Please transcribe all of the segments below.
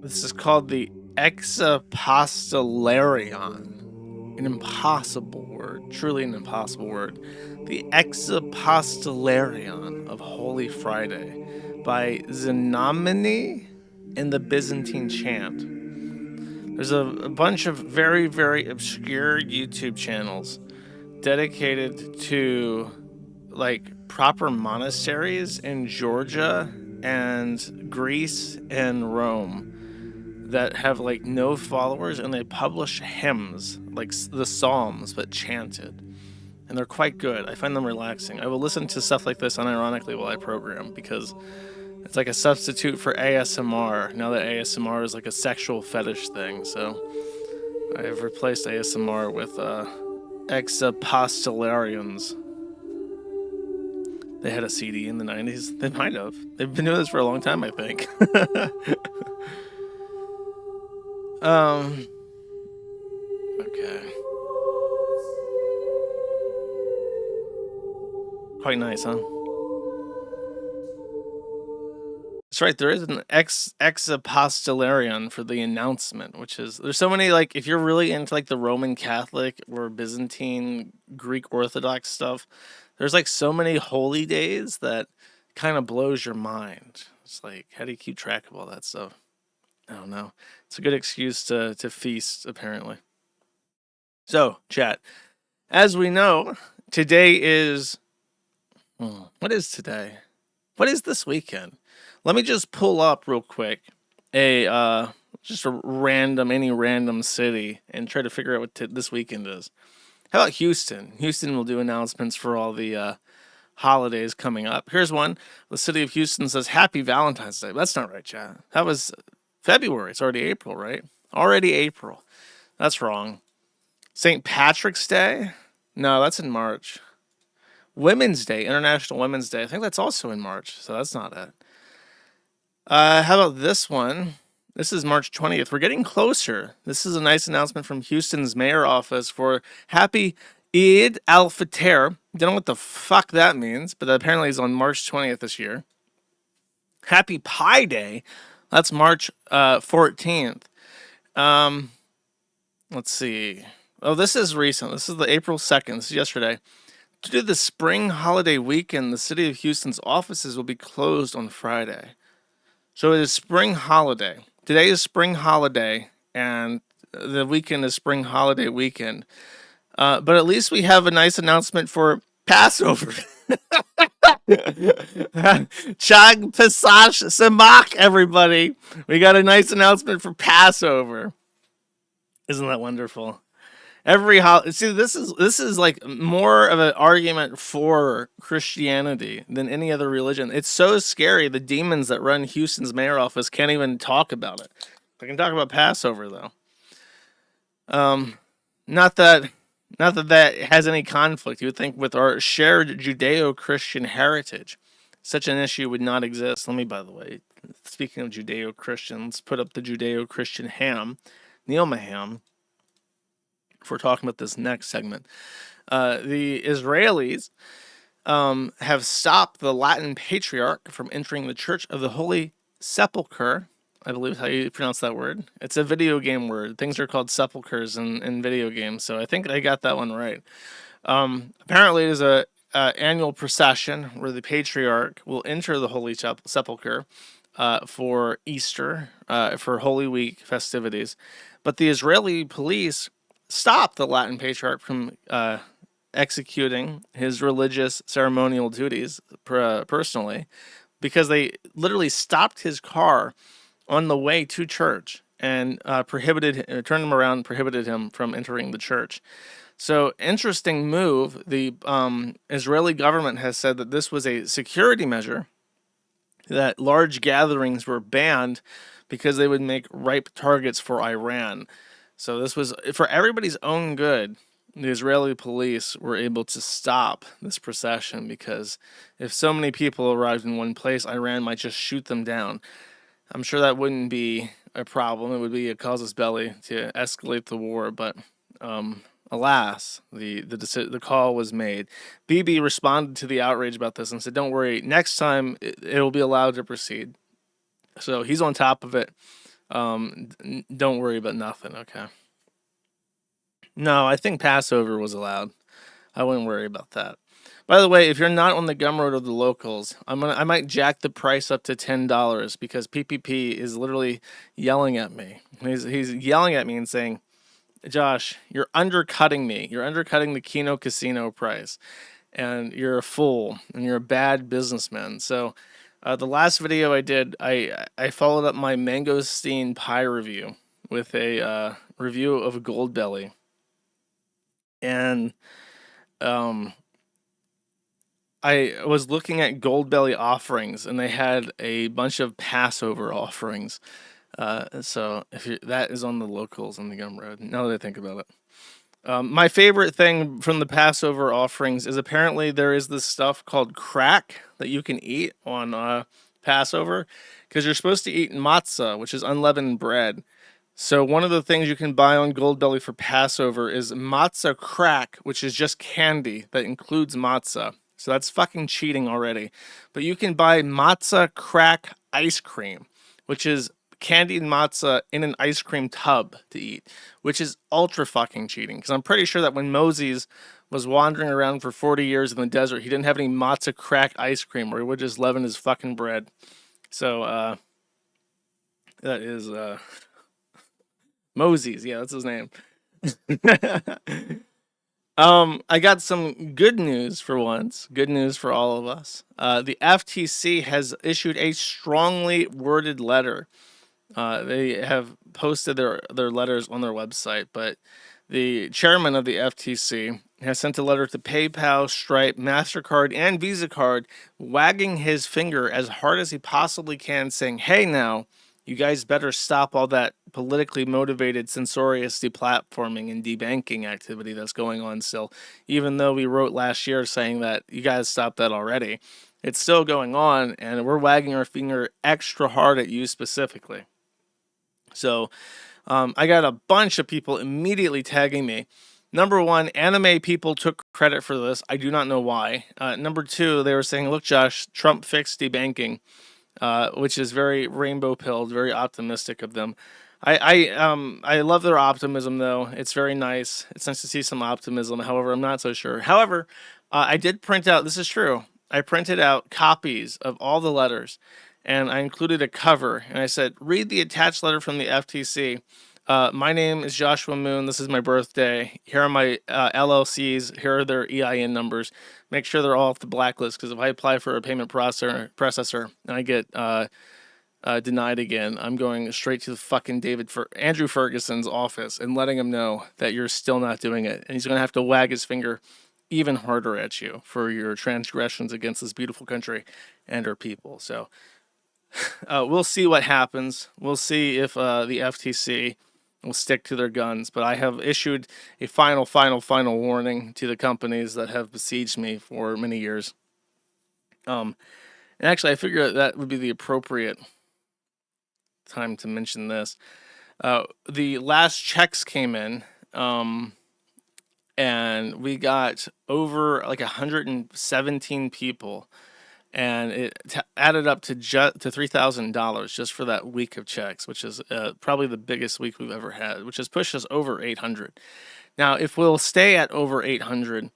This is called the Exapostilarion. An impossible word, truly an impossible word. The Exapostilarion of Holy Friday by Znamenny and the Byzantine Chant. There's a bunch of very, very obscure YouTube channels dedicated to like proper monasteries in Georgia and Greece and Rome that have like no followers, and they publish hymns like the Psalms but chanted, and they're quite good. I find them relaxing. I will listen to stuff like this unironically while I program because it's like a substitute for ASMR now that ASMR is like a sexual fetish thing. So I've replaced ASMR with Exapostilarians. They had a CD in the 90s. They might have. They've been doing this for a long time, I think. Okay. Quite nice, huh? That's right. There is an Exapostilarion for the announcement, which is there's so many like if you're really into like the Roman Catholic or Byzantine Greek Orthodox stuff, there's like so many holy days that kind of blows your mind. It's like how do you keep track of all that stuff? I don't know. It's a good excuse to feast, apparently. So, chat. As we know, today is what is today? What is this weekend? Let me just pull up real quick a just a any random city and try to figure out what this weekend is. How about Houston? Houston will do announcements for all the holidays coming up. Here's one. The city of Houston says Happy Valentine's Day. That's not right, chat. That was February. It's already April, right? Already April. That's wrong. St. Patrick's Day? No, that's in March. Women's Day, International Women's Day. I think that's also in March, so that's not it. How about this one? This is March 20th. We're getting closer. This is a nice announcement from Houston's mayor office for Happy Eid al-Fitr. Don't know what the fuck that means, but apparently it's on March 20th this year. Happy Pi Day. That's March 14th. Let's see. Oh, this is recent. This is the April 2nd. This is yesterday. Due to the spring holiday weekend, the city of Houston's offices will be closed on Friday. So it is spring holiday. Today is spring holiday, and the weekend is spring holiday weekend. But at least we have a nice announcement for Passover. Chag Pesach Samak, everybody. We got a nice announcement for Passover. Isn't that wonderful? See, this is like more of an argument for Christianity than any other religion. It's so scary. The demons that run Houston's mayor office can't even talk about it. I can talk about Passover though. Not that that has any conflict. You would think with our shared Judeo-Christian heritage, such an issue would not exist. Let me, by the way, speaking of Judeo-Christians, put up the Judeo-Christian ham, Neoma ham. If we're talking about this next segment, the Israelis have stopped the Latin Patriarch from entering the Church of the Holy Sepulchre. I believe is how you pronounce that word. It's a video game word. Things are called sepulchres in video games, so I think I got that one right. Apparently, there's a annual procession where the Patriarch will enter the Holy Sepulchre for Easter, for Holy Week festivities, but the Israeli police stopped the Latin Patriarch from executing his religious ceremonial duties personally because they literally stopped his car on the way to church and turned him around and prohibited him from entering the church. So, interesting move. The Israeli government has said that this was a security measure, that large gatherings were banned because they would make ripe targets for Iran. So this was for everybody's own good. The Israeli police were able to stop this procession because if so many people arrived in one place, Iran might just shoot them down. I'm sure that wouldn't be a problem. It would be a casus belli to escalate the war, but alas, the call was made. Bibi responded to the outrage about this and said, "Don't worry, next time it will be allowed to proceed." So he's on top of it. Don't worry about nothing, okay? No, I think Passover was allowed. I wouldn't worry about that. By the way, if you're not on the Gumroad or the locals, I might jack the price up to $10 because PPP is literally yelling at me. He's yelling at me and saying, Josh, you're undercutting me. You're undercutting the Kino Casino price, and you're a fool, and you're a bad businessman. So, the last video I did, I followed up my mangosteen pie review with a review of Goldbelly, and um, I was looking at Goldbelly offerings, and they had a bunch of Passover offerings. So that is on the locals on the Gumroad. Now that I think about it. My favorite thing from the Passover offerings is apparently there is this stuff called crack that you can eat on Passover because you're supposed to eat matzah, which is unleavened bread. So one of the things you can buy on Goldbelly for Passover is matzah crack, which is just candy that includes matzah. So that's fucking cheating already. But you can buy matzah crack ice cream, which is candied matzah in an ice cream tub to eat, which is ultra fucking cheating. Because I'm pretty sure that when Moses was wandering around for 40 years in the desert, he didn't have any matzah crack ice cream, or he would just leaven his fucking bread. So that is Moses. Yeah, that's his name. I got some good news for once. Good news for all of us. The FTC has issued a strongly worded letter. They have posted their letters on their website, but the chairman of the FTC has sent a letter to PayPal, Stripe, MasterCard, and Visa Card, wagging his finger as hard as he possibly can, saying, hey now, you guys better stop all that politically motivated censorious deplatforming and debanking activity that's going on still. Even though we wrote last year saying that you guys stop that already, it's still going on, and we're wagging our finger extra hard at you specifically. So I got a bunch of people immediately tagging me. Number one, anime people took credit for this. I do not know why. Number two, they were saying, look, Josh, Trump fixed debanking. Which is very rainbow pilled, very optimistic of them. I love their optimism though. It's very nice. It's nice to see some optimism. However, I'm not so sure. However, I did print out. This is true. I printed out copies of all the letters, and I included a cover. And I said, "Read the attached letter from the FTC. My name is Joshua Moon. This is my birthday. Here are my LLCs. Here are their EIN numbers. Make sure they're all off the blacklist, because if I apply for a payment processor and I get denied again, I'm going straight to the fucking Andrew Ferguson's office and letting him know that you're still not doing it. And he's going to have to wag his finger even harder at you for your transgressions against this beautiful country and our people. So we'll see what happens. We'll see if the FTC will stick to their guns, but I have issued a final warning to the companies that have besieged me for many years. And actually, I figure that would be the appropriate time to mention this. The last checks came in, and we got over like 117 people, and it added up to $3,000 just for that week of checks, which is probably the biggest week we've ever had, which has pushed us over 800. Now, if we'll stay at over 800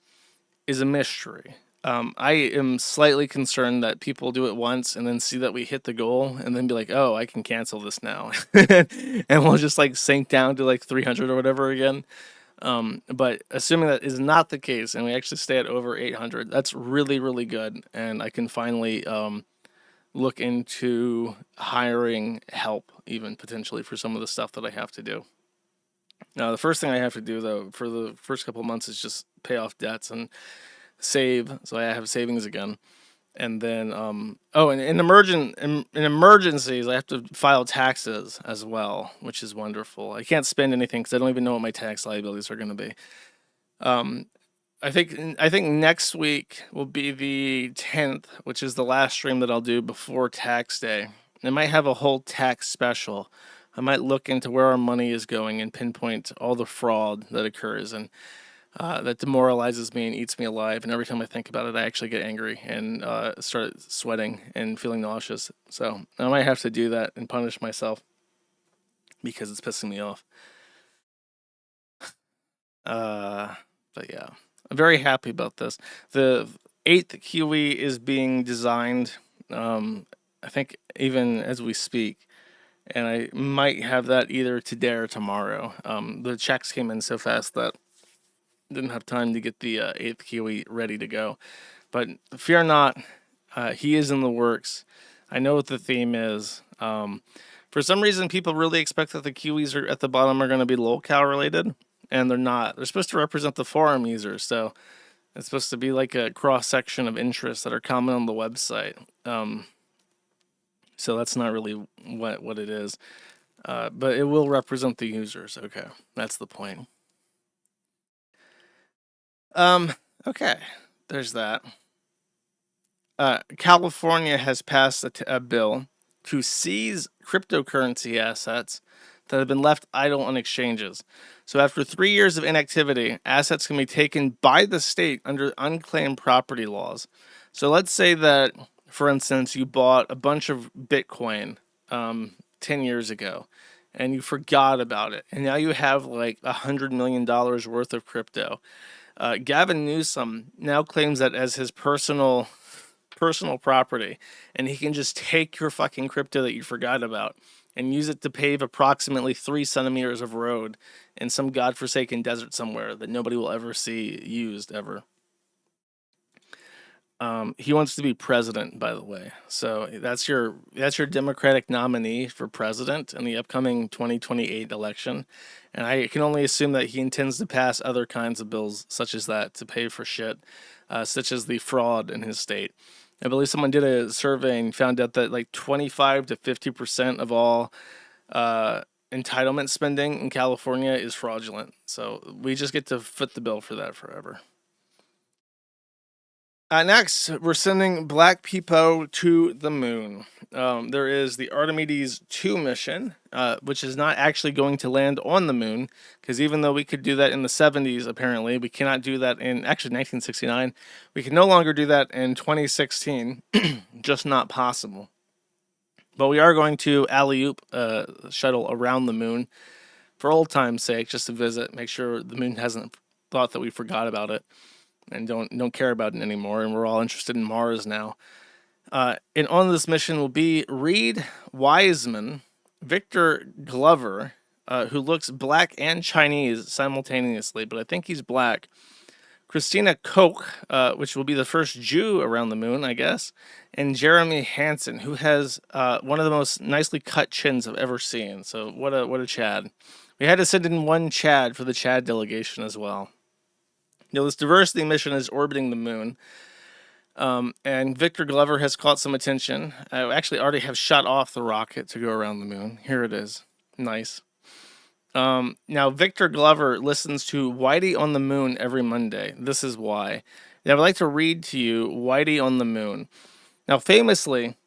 is a mystery. I am slightly concerned that people do it once and then see that we hit the goal and then be like, oh, I can cancel this now. And we'll just like sink down to like 300 or whatever again. But assuming that is not the case and we actually stay at over 800, that's really, really good. And I can finally look into hiring help, even potentially for some of the stuff that I have to do. Now, the first thing I have to do, though, for the first couple of months is just pay off debts and save, so I have savings again. And then, in emergencies, I have to file taxes as well, which is wonderful. I can't spend anything because I don't even know what my tax liabilities are going to be. I think next week will be the 10th, which is the last stream that I'll do before tax day. I might have a whole tax special. I might look into where our money is going and pinpoint all the fraud that occurs and that demoralizes me and eats me alive. And every time I think about it, I actually get angry and start sweating and feeling nauseous. So I might have to do that and punish myself. because it's pissing me off. But yeah, I'm very happy about this. The eighth Kiwi is being designed, I think, even as we speak, and I might have that either today or tomorrow. The checks came in so fast that I didn't have time to get the eighth Kiwi ready to go. But fear not, he is in the works. I know what the theme is. For some reason, people really expect that the Kiwis are at the bottom are going to be lolcow related, and they're not. They're supposed to represent the forum users, so it's supposed to be like a cross section of interests that are common on the website. So that's not really what it is, but it will represent the users. Okay, that's the point. Okay, there's that. California has passed a bill to seize cryptocurrency assets that have been left idle on exchanges. So, after 3 years of inactivity, assets can be taken by the state under unclaimed property laws. So, let's say that, for instance, you bought a bunch of Bitcoin 10 years ago and you forgot about it, and now you have like $100 million worth of crypto. Gavin Newsom now claims that as his personal property, and he can just take your fucking crypto that you forgot about and use it to pave approximately 3 centimeters of road in some godforsaken desert somewhere that nobody will ever see used ever. He wants to be president, by the way. So that's your Democratic nominee for president in the upcoming 2028 election. And I can only assume that he intends to pass other kinds of bills such as that to pay for shit, such as the fraud in his state. I believe someone did a survey and found out that like 25 to 50% of all entitlement spending in California is fraudulent. So we just get to foot the bill for that forever. Next, we're sending Black People to the moon. There is the Archimedes 2 mission, which is not actually going to land on the moon, because even though we could do that in the 70s, apparently, we cannot do that in, actually, 1969. We can no longer do that in 2016. Just not possible. But we are going to alley-oop shuttle around the moon for old time's sake, just to visit, make sure the moon hasn't thought that we forgot about it and don't care about it anymore, and we're all interested in Mars now. And on this mission will be Reed Wiseman, Victor Glover, who looks black and Chinese simultaneously, but I think he's black. Christina Koch, which will be the first Jew around the moon, I guess, and Jeremy Hansen, who has one of the most nicely cut chins I've ever seen. So what a Chad. We had to send in one Chad for the Chad delegation as well. This diversity mission is orbiting the moon, and Victor Glover has caught some attention. I actually already have shot off the rocket to go around the moon. Here it is. Nice. Now, Victor Glover listens to Whitey on the Moon every Monday. This is why. Now, I'd like to read to you Whitey on the Moon. Now, famously,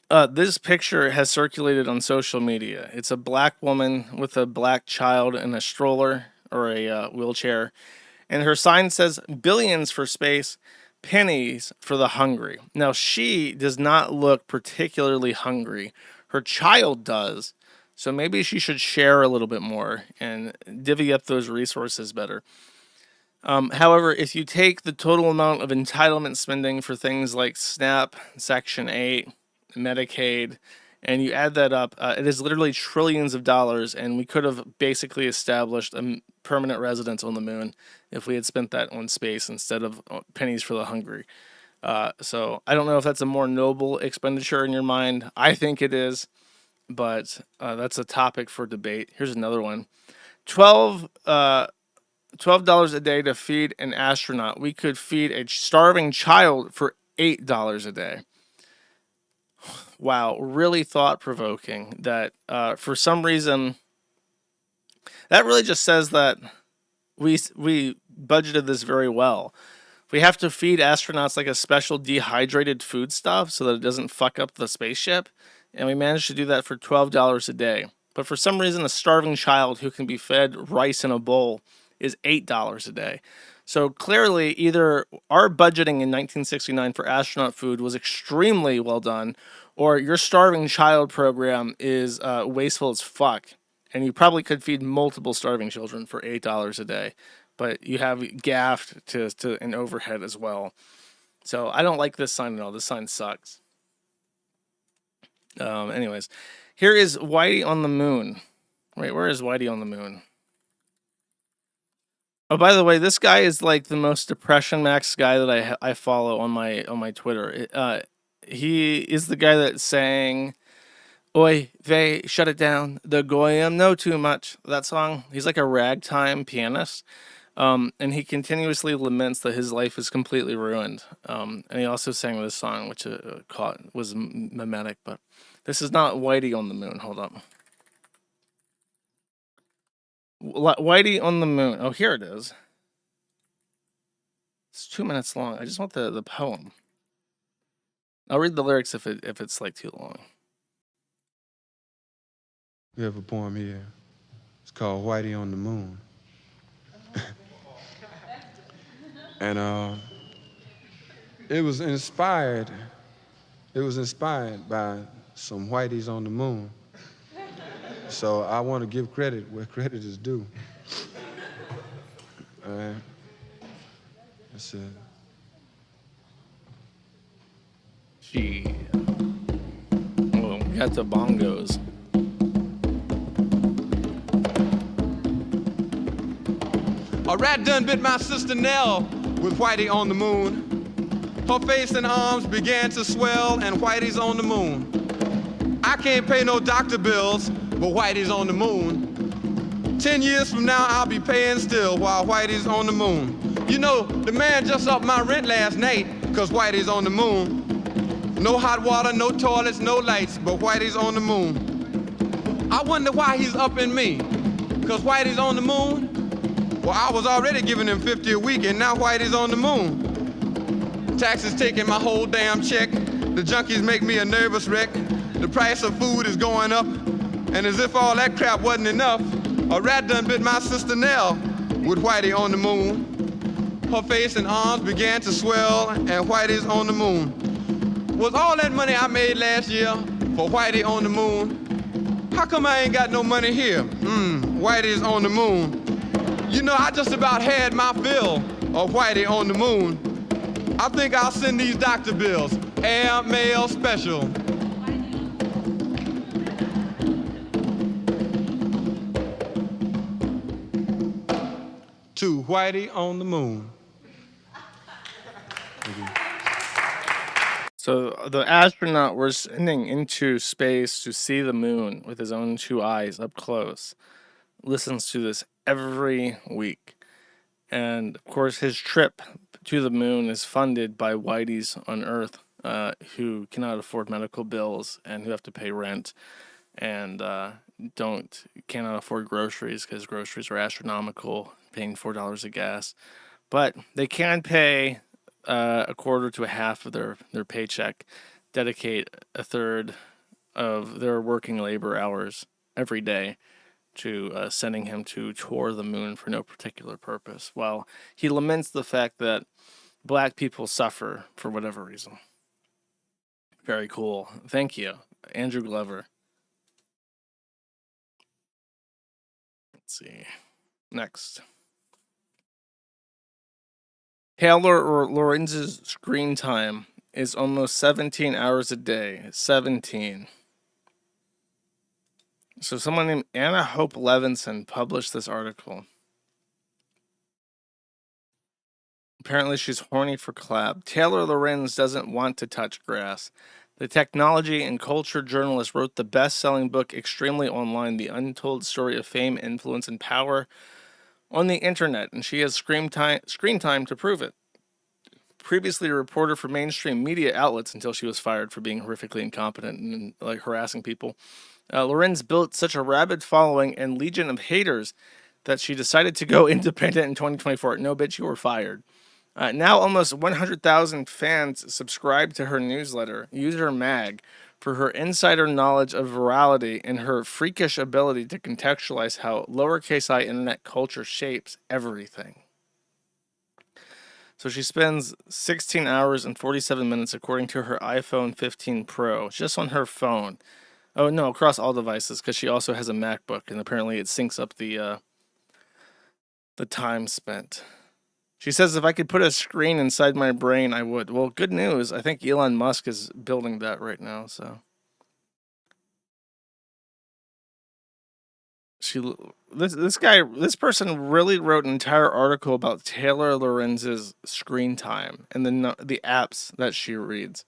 this picture has circulated on social media. It's a black woman with a black child in a stroller or a wheelchair, and her sign says billions for space, pennies for the hungry. Now, she does not look particularly hungry. Her child does, so maybe she should share a little bit more and divvy up those resources better. However, if you take the total amount of entitlement spending for things like SNAP, Section 8, Medicaid, and you add that up, it is literally trillions of dollars, and we could have basically established a permanent residence on the moon if we had spent that on space instead of pennies for the hungry. So I don't know if that's a more noble expenditure in your mind. I think it is, but that's a topic for debate. Here's another one. $12 a day to feed an astronaut. We could feed a starving child for $8 a day. Wow, really thought-provoking that for some reason, that really just says that we budgeted this very well. We have to feed astronauts like a special dehydrated food stuff so that it doesn't fuck up the spaceship, and we managed to do that for $12 a day. But for some reason, a starving child who can be fed rice in a bowl is $8 a day. So clearly, either our budgeting in 1969 for astronaut food was extremely well done, Or your starving child program is wasteful as fuck, and you probably could feed multiple starving children for $8 a day, but you have gaffed to an overhead as well. So I don't like this sign at all. This sign sucks. Anyways, here is Whitey on the moon. Wait, where is Whitey on the moon? Oh, by the way, this guy is like the most depression max guy that I follow on my Twitter. He is the guy that sang "Oi, vey, shut it down. The goyim know too much." That song. He's like a ragtime pianist. And he continuously laments that his life is completely ruined. And he also sang this song, which was mimetic, but this is not Whitey on the moon. Hold up. Whitey on the moon. Oh, here it is. It's 2 minutes long. I just want the poem. I'll read the lyrics if it's like too long. We have a poem here. It's called Whitey on the Moon. And it was inspired by some whiteys on the moon. So I want to give credit where credit is due. All right. That's it. Oh, we got the bongos. A rat done bit my sister Nell with Whitey on the moon. Her face and arms began to swell, and Whitey's on the moon. I can't pay no doctor bills, but Whitey's on the moon. 10 years from now, I'll be paying still while Whitey's on the moon. You know, the man just upped my rent last night, cause Whitey's on the moon. No hot water, no toilets, no lights, but Whitey's on the moon. I wonder why he's upping me, cause Whitey's on the moon? Well, I was already giving him $50 a week, and now Whitey's on the moon. Taxes taking my whole damn check. The junkies make me a nervous wreck. The price of food is going up. And as if all that crap wasn't enough, a rat done bit my sister Nell with Whitey on the moon. Her face and arms began to swell, and Whitey's on the moon. Was all that money I made last year for Whitey on the moon? How come I ain't got no money here? Whitey's on the moon. You know, I just about had my fill of Whitey on the moon. I think I'll send these doctor bills, air mail special. To Whitey on the moon. So the astronaut was sending into space to see the moon with his own two eyes up close. Listens to this every week. And of course, his trip to the moon is funded by whiteys on Earth who cannot afford medical bills and who have to pay rent and cannot afford groceries because groceries are astronomical, paying $4 a gas. But they can pay a quarter to a half of their paycheck, dedicate a third of their working labor hours every day to sending him to tour the moon for no particular purpose, while he laments the fact that black people suffer for whatever reason. Very cool. Thank you, Andrew Glover. Let's see. Next. Taylor Lorenz's screen time is almost 17 hours a day. 17. So someone named Anna Hope Levinson published this article. Apparently she's horny for collab. Taylor Lorenz doesn't want to touch grass. The technology and culture journalist wrote the best-selling book Extremely Online, The Untold Story of Fame, Influence, and Power on the Internet, and she has screen time to prove it. Previously a reporter for mainstream media outlets until she was fired for being horrifically incompetent and like harassing people. Lorenz built such a rabid following and legion of haters that she decided to go independent in 2024. No, bitch, you were fired. Now almost 100,000 fans subscribe to her newsletter, User Mag, for her insider knowledge of virality and her freakish ability to contextualize how lowercase I internet culture shapes everything. So she spends 16 hours and 47 minutes, according to her iPhone 15 Pro, just on her phone. Oh no, across all devices, because she also has a MacBook, and apparently it syncs up the time spent. She says if I could put a screen inside my brain, I would. Well, good news. I think Elon Musk is building that right now. So she, this person really wrote an entire article about Taylor Lorenz's screen time and the apps that she reads.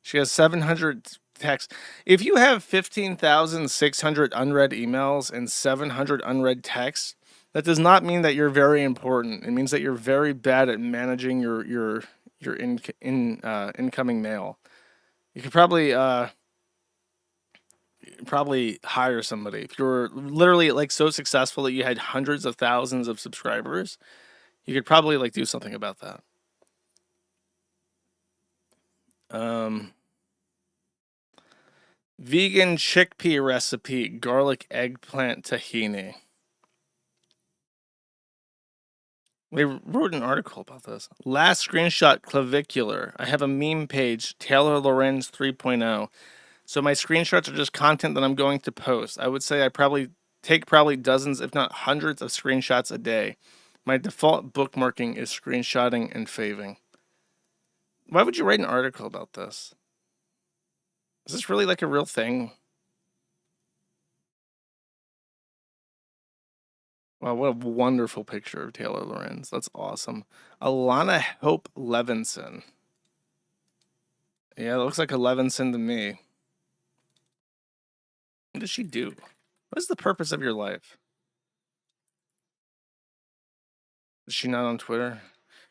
She has 700 texts. If you have 15,600 unread emails and 700 unread texts, that does not mean that you're very important. It means that you're very bad at managing your incoming mail. You could probably hire somebody. If you're literally like so successful that you had hundreds of thousands of subscribers, you could probably like do something about that. Vegan chickpea recipe, garlic eggplant tahini. They wrote an article about this. Last screenshot clavicular. I have a meme page, Taylor Lorenz 3.0. So my screenshots are just content that I'm going to post. I would say I probably take dozens, if not hundreds, of screenshots a day. My default bookmarking is screenshotting and faving. Why would you write an article about this? Is this really like a real thing? Wow, what a wonderful picture of Taylor Lorenz. That's awesome. Alana Hope Levinson. Yeah, it looks like a Levinson to me. What does she do? What is the purpose of your life? Is she not on Twitter?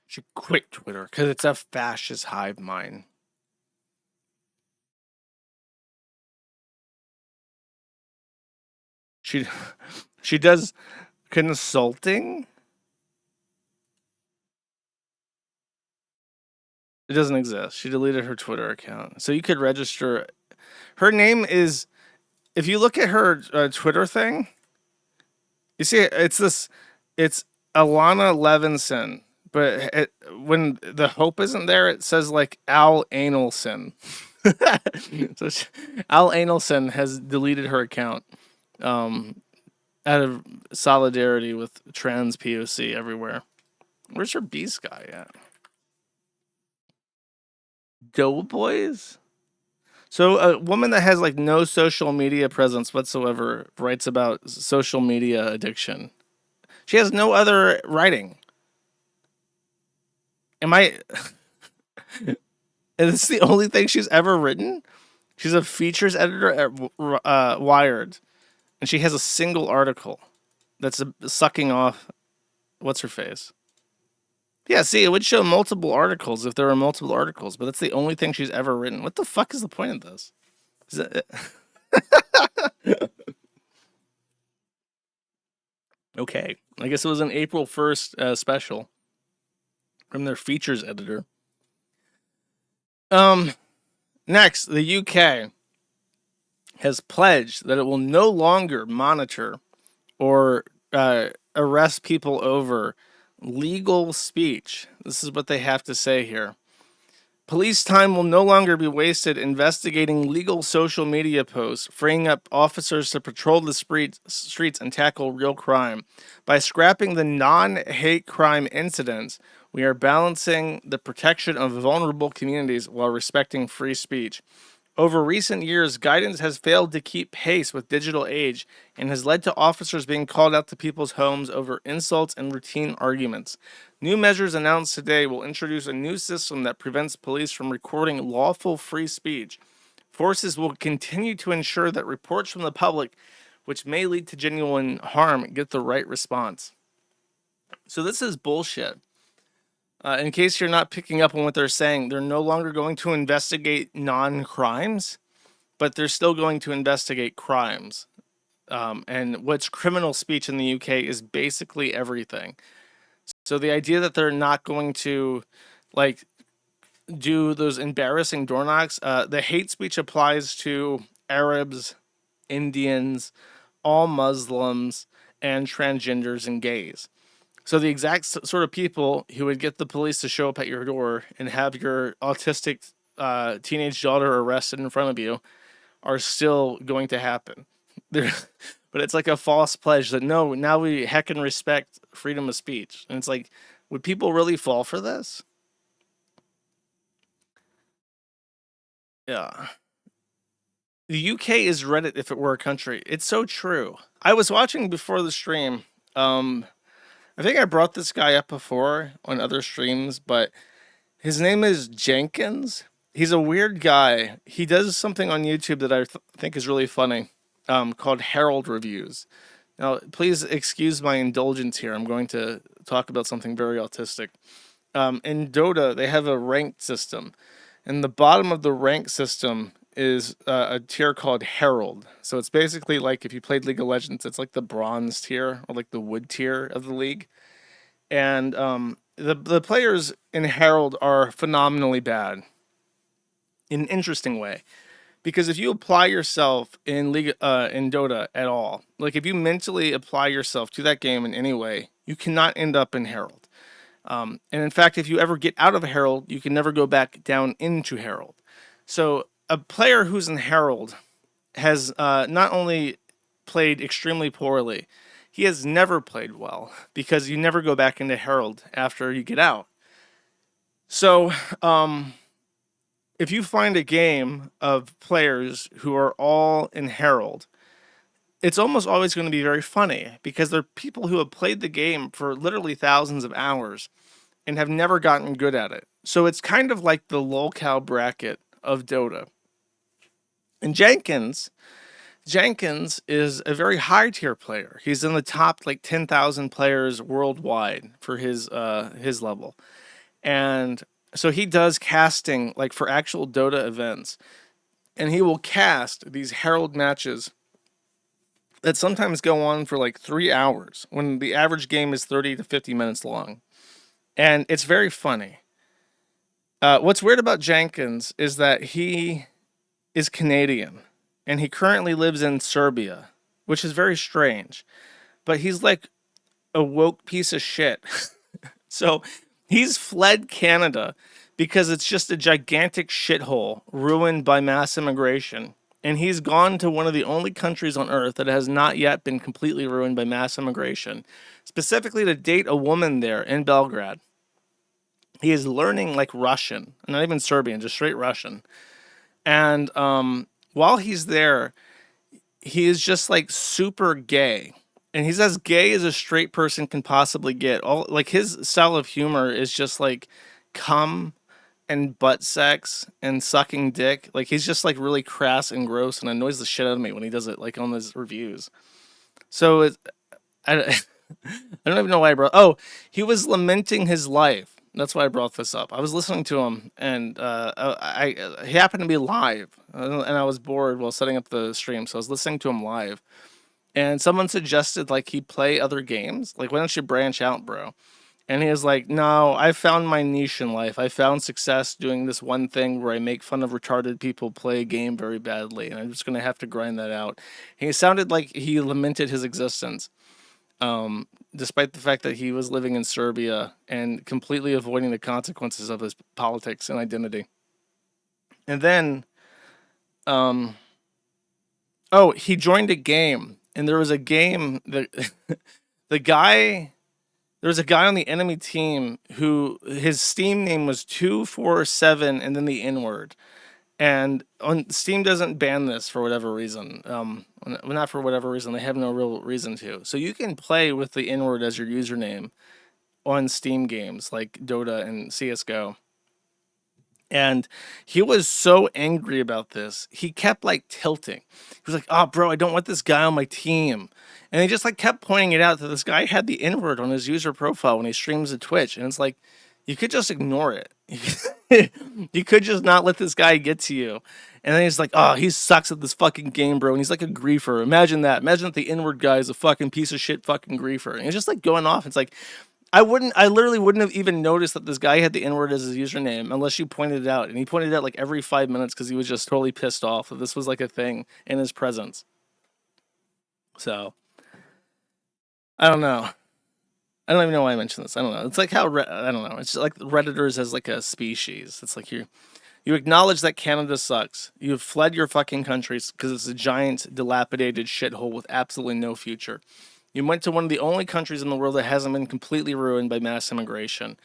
She quit Twitter because it's a fascist hive mind. She she does consulting. It doesn't exist. She deleted her Twitter account. So you could register. Her name is, if you look at her Twitter thing, you see it's Alana Levinson, but when the hope isn't there, it says like Al Analson. So Al Analson has deleted her account out of solidarity with trans POC everywhere. Where's her beast guy at? Doughboys? So a woman that has like no social media presence whatsoever writes about social media addiction. She has no other writing. Am I? And it's the only thing she's ever written. She's a features editor at Wired, and she has a single article that's sucking off what's her face. Yeah, see, it would show multiple articles if there were multiple articles, but that's the only thing she's ever written. What the fuck is the point of this? Is it... Okay, I guess it was an April 1st special from their features editor. Next, the UK has pledged that it will no longer monitor or arrest people over legal speech. This is what they have to say here. Police time will no longer be wasted investigating legal social media posts, freeing up officers to patrol the streets and tackle real crime. By scrapping the non-hate crime incidents, we are balancing the protection of vulnerable communities while respecting free speech. Over recent years, guidance has failed to keep pace with digital age and has led to officers being called out to people's homes over insults and routine arguments. New measures announced today will introduce a new system that prevents police from recording lawful free speech. Forces will continue to ensure that reports from the public, which may lead to genuine harm, get the right response. So this is bullshit. In case you're not picking up on what they're saying, they're no longer going to investigate non-crimes, but they're still going to investigate crimes. And what's criminal speech in the UK is basically everything. So the idea that they're not going to like do those embarrassing door knocks, the hate speech applies to Arabs, Indians, all Muslims, and transgenders and gays. So the exact sort of people who would get the police to show up at your door and have your autistic teenage daughter arrested in front of you are still going to happen. There, but it's like a false pledge that no, now we heckin' respect freedom of speech, and it's like, would people really fall for this? Yeah. The UK is Reddit if it were a country. It's so true. I was watching before the stream. Um, I think I brought this guy up before on other streams, but his name is Jenkins. He's a weird guy. He does something on YouTube that I think is really funny, called Herald Reviews. Now, please excuse my indulgence here. I'm going to talk about something very autistic. In Dota, they have a ranked system, and the bottom of the rank system is a tier called Herald. So it's basically like if you played League of Legends, it's like the bronze tier or like the wood tier of the league. And the players in Herald are phenomenally bad in an interesting way. Because if you apply yourself in in Dota at all, like if you mentally apply yourself to that game in any way, you cannot end up in Herald. And in fact, if you ever get out of Herald, you can never go back down into Herald. So a player who's in Herald has not only played extremely poorly, he has never played well because you never go back into Herald after you get out. So if you find a game of players who are all in Herald, it's almost always going to be very funny because they're people who have played the game for literally thousands of hours and have never gotten good at it. So it's kind of like the lolcow bracket of Dota. And Jenkins is a very high tier player. He's in the top like 10,000 players worldwide for his level. And so he does casting like for actual Dota events. And he will cast these Herald matches that sometimes go on for like 3 hours when the average game is 30 to 50 minutes long. And it's very funny. What's weird about Jenkins is that he is Canadian and he currently lives in Serbia, which is very strange. But he's like a woke piece of shit. So he's fled Canada because it's just a gigantic shithole ruined by mass immigration. And he's gone to one of the only countries on earth that has not yet been completely ruined by mass immigration, specifically to date a woman there in Belgrade. He is learning like Russian, not even Serbian, just straight Russian. And while he's there, he is just like super gay. And he's as gay as a straight person can possibly get. All like his style of humor is just like cum and butt sex and sucking dick. Like he's just like really crass and gross and annoys the shit out of me when he does it like on his reviews. So I, I don't even know why I brought. Oh, he was lamenting his life. That's why I brought this up. I was listening to him, and he happened to be live, and I was bored while setting up the stream, so I was listening to him live. And someone suggested like he play other games. Like, why don't you branch out, bro? And he was like, no, I found my niche in life. I found success doing this one thing where I make fun of retarded people play a game very badly, and I'm just gonna have to grind that out. He sounded like he lamented his existence. Despite the fact that he was living in Serbia and completely avoiding the consequences of his politics and identity. And then, oh, he joined a game, and there was a game that the guy, there was a guy on the enemy team who his Steam name was 247 and then the N word. And on Steam doesn't ban this for whatever reason. Well, not for whatever reason. They have no real reason to. So you can play with the N word as your username on Steam games like Dota and CS:GO. And he was so angry about this. He kept like tilting. He was like, "Oh, bro, I don't want this guy on my team." And he just like kept pointing it out that this guy had the N word on his user profile when he streams at Twitch. And it's like, you could just ignore it. You could just not let this guy get to you. And then he's like, oh, he sucks at this fucking game, bro. And he's like a griefer. Imagine that. Imagine that the N-word guy is a fucking piece of shit fucking griefer. And he's just like going off. It's like, I literally wouldn't have even noticed that this guy had the N-word as his username unless you pointed it out. And he pointed it out like every 5 minutes because he was just totally pissed off that this was like a thing in his presence. So, I don't know. I don't even know why I mentioned this. I don't know. It's like how I don't know. It's like Redditors as like a species. It's like you acknowledge that Canada sucks. You've fled your fucking countries because it's a giant, dilapidated shithole with absolutely no future. You went to one of the only countries in the world that hasn't been completely ruined by mass immigration.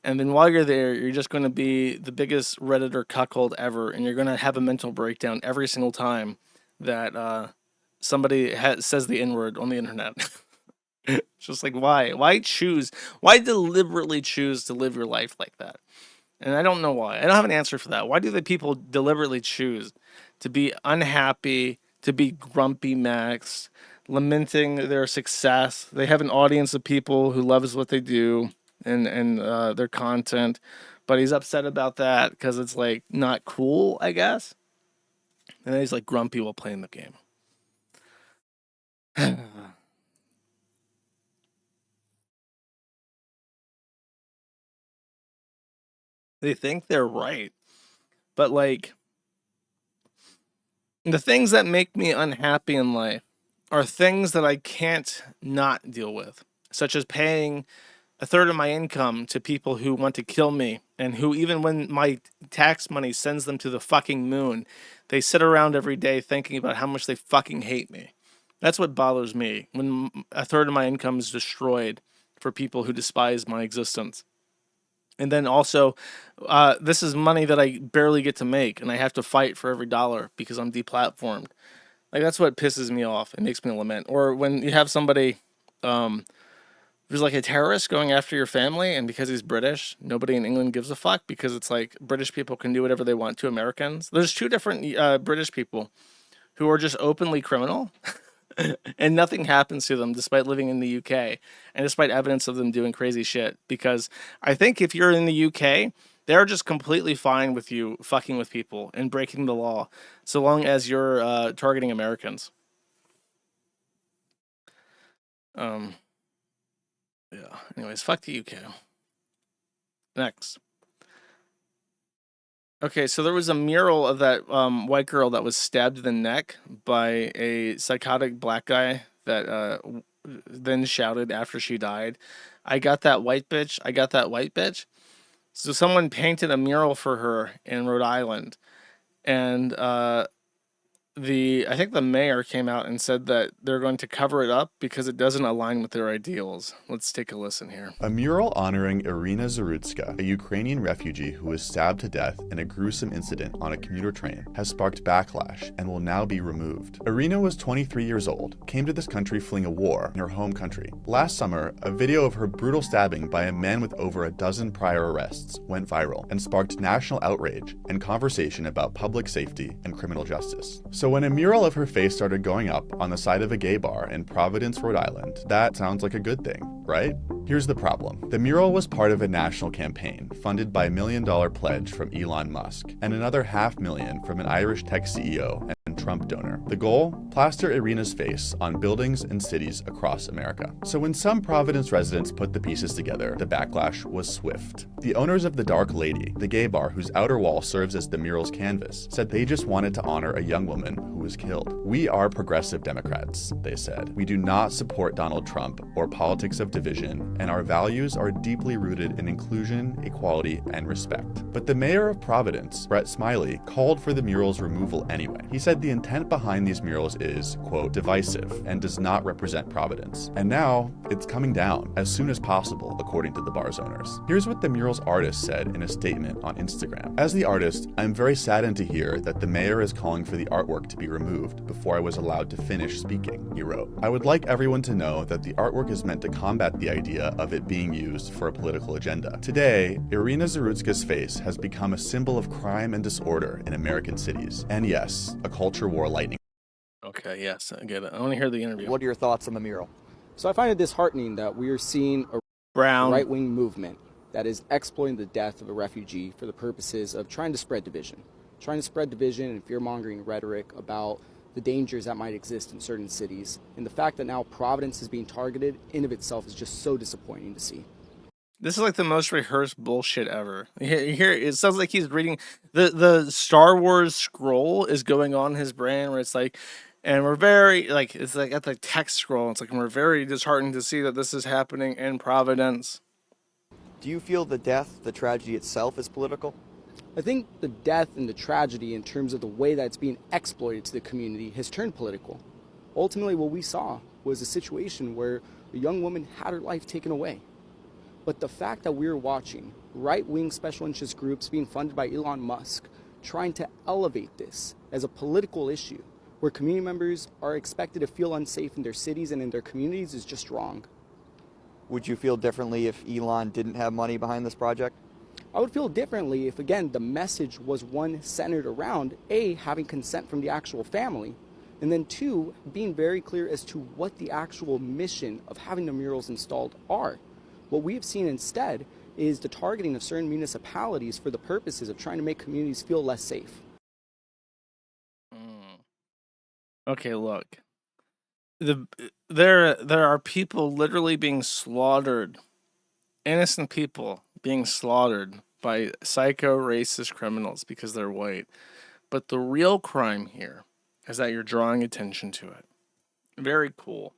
And then while you're there, you're just going to be the biggest Redditor cuckold ever, and you're going to have a mental breakdown every single time that somebody says the N word on the internet. It's just like, why? Why choose? Why deliberately choose to live your life like that? And I don't know why. I don't have an answer for that. Why do the people deliberately choose to be unhappy, to be grumpy Max, lamenting their success? They have an audience of people who loves what they do and their content, but he's upset about that because it's like not cool, I guess. And then he's like grumpy while playing the game. They think they're right, but like the things that make me unhappy in life are things that I can't not deal with, such as paying a third of my income to people who want to kill me and who, even when my tax money sends them to the fucking moon, they sit around every day thinking about how much they fucking hate me. That's what bothers me, when a third of my income is destroyed for people who despise my existence. And then also, this is money that I barely get to make, and I have to fight for every dollar because I'm deplatformed. Like, that's what pisses me off. It makes me lament. Or when you have somebody who's like a terrorist going after your family, and because he's British, nobody in England gives a fuck because it's like British people can do whatever they want to Americans. There's two different British people who are just openly criminal. And nothing happens to them despite living in the UK and despite evidence of them doing crazy shit. Because I think if you're in the UK, they're just completely fine with you fucking with people and breaking the law so long as you're targeting Americans. Um, yeah. Anyways, fuck the UK. Next. Okay, so there was a mural of that white girl that was stabbed in the neck by a psychotic black guy that then shouted after she died, "I got that white bitch, I got that white bitch." So someone painted a mural for her in Rhode Island, and I think the mayor came out and said that they're going to cover it up because it doesn't align with their ideals. Let's take a listen here. A mural honoring Irina Zarutska, a Ukrainian refugee who was stabbed to death in a gruesome incident on a commuter train, has sparked backlash and will now be removed. Irina was 23 years old, came to this country fleeing a war in her home country. Last summer, a video of her brutal stabbing by a man with over a dozen prior arrests went viral and sparked national outrage and conversation about public safety and criminal justice. So when a mural of her face started going up on the side of a gay bar in Providence, Rhode Island, that sounds like a good thing, right? Here's the problem. The mural was part of a national campaign funded by $1 million pledge from Elon Musk and another $500,000 from an Irish tech CEO and Trump donor. The goal? Plaster Irina's face on buildings and cities across America. So when some Providence residents put the pieces together, the backlash was swift. The owners of the Dark Lady, the gay bar whose outer wall serves as the mural's canvas, said they just wanted to honor a young woman who was killed. "We are progressive Democrats," they said. "We do not support Donald Trump or politics of division, and our values are deeply rooted in inclusion, equality, and respect." But the mayor of Providence, Brett Smiley, called for the mural's removal anyway. He said the intent behind these murals is, quote, divisive and does not represent Providence. And now, it's coming down as soon as possible, according to the bar's owners. Here's what the mural's artist said in a statement on Instagram. "As the artist, I'm very saddened to hear that the mayor is calling for the artwork to be removed before I was allowed to finish speaking," he wrote. "I would like everyone to know that the artwork is meant to combat the idea of it being used for a political agenda. Today, Irina Zarutska's face has become a symbol of crime and disorder in American cities. And yes, a culture war lightning." Okay, yes, I get it. I want to hear the interview. What are your thoughts on the mural? So I find it disheartening that we are seeing a Brown. right-wing movement that is exploiting the death of a refugee for the purposes of trying to spread division. Trying to spread division and fear-mongering rhetoric about the dangers that might exist in certain cities. And the fact that now Providence is being targeted in of itself is just so disappointing to see. This is like the most rehearsed bullshit ever. Here, it sounds like he's reading the Star Wars scroll is going on in his brain, where it's like, And we're very, like, it's like at the text scroll, it's like we're very disheartened to see that this is happening in Providence. Do you feel the death, the tragedy itself, is political? I think the death and the tragedy, in terms of the way that it's being exploited to the community, has turned political. Ultimately, what we saw was a situation where a young woman had her life taken away. But the fact that we're watching right-wing special interest groups being funded by Elon Musk trying to elevate this as a political issue where community members are expected to feel unsafe in their cities and in their communities is just wrong. Would you feel differently if Elon didn't have money behind this project? I would feel differently if, again, the message was one centered around A, having consent from the actual family, and then two, being very clear as to what the actual mission of having the murals installed are. What we've seen instead is the targeting of certain municipalities for the purposes of trying to make communities feel less safe. Okay, look. There are people literally being slaughtered. Innocent people being slaughtered by psycho racist criminals because they're white. But the real crime here is that you're drawing attention to it. Very cool.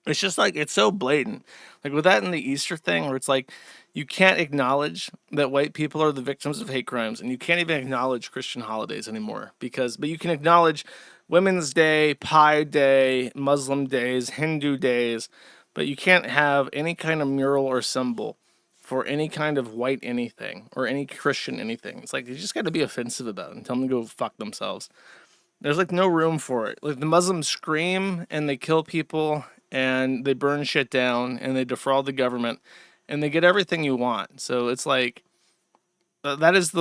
It's just like, it's so blatant. Like with that in the Easter thing, where it's like, you can't acknowledge that white people are the victims of hate crimes, and you can't even acknowledge Christian holidays anymore. But you can acknowledge Women's Day, Pi Day, Muslim days, Hindu days, but you can't have any kind of mural or symbol for any kind of white anything or any Christian anything. It's like, you just got to be offensive about it and tell them to go fuck themselves. There's like no room for it. Like the Muslims scream and they kill people and they burn shit down and they defraud the government and they get everything you want. So it's like, that is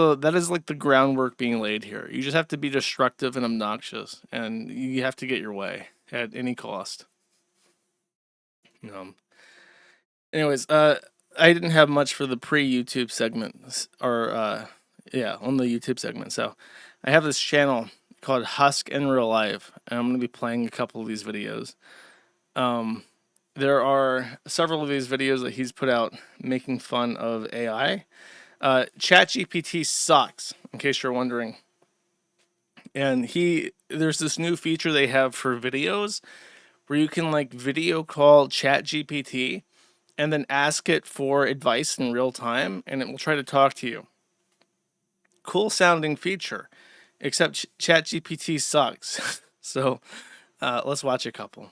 like the groundwork being laid here. You just have to be destructive and obnoxious, and you have to get your way at any cost. Anyways, I didn't have much for the pre-YouTube segment, or on the YouTube segment. So I have this channel called Husk in Real Life, and I'm going to be playing a couple of these videos. There are several of these videos that he's put out making fun of AI. ChatGPT sucks, in case you're wondering. And there's this new feature they have for videos where you can like video call ChatGPT and then ask it for advice in real time, and it will try to talk to you. Cool sounding feature, except ChatGPT sucks. So let's watch a couple.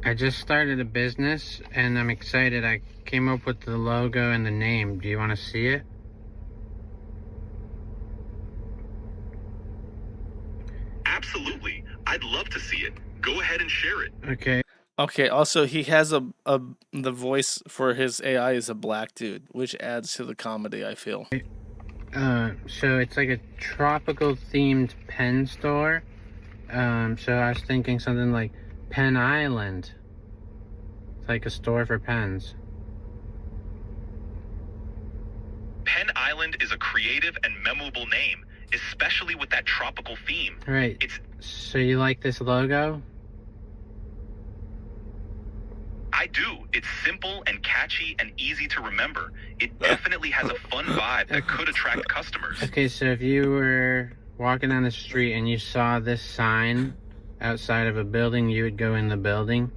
I just started a business and I'm excited. I came up with the logo and the name. Do you want to see it? Absolutely. I'd love to see it. Go ahead and share it. Okay, also he has the voice for his AI is a black dude, which adds to the comedy, I feel. So it's like a tropical themed pen store. So I was thinking something like Pen Island. It's like a store for pens. Pen Island is a creative and memorable name, especially with that tropical theme. Right. So you like this logo? I do. It's simple and catchy and easy to remember. It definitely has a fun vibe that could attract customers. Okay, so if you were walking down the street and you saw this sign outside of a building, you would go in the building?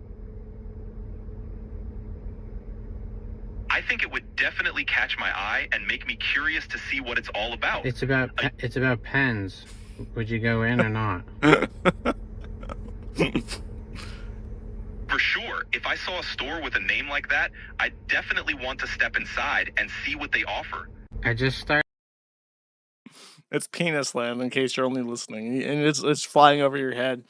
I think it would definitely catch my eye and make me curious to see what it's all about. It's about pens. Would you go in or not? For sure. If I saw a store with a name like that, I'd definitely want to step inside and see what they offer. I just started. It's Penis Land, in case you're only listening, and it's flying over your head.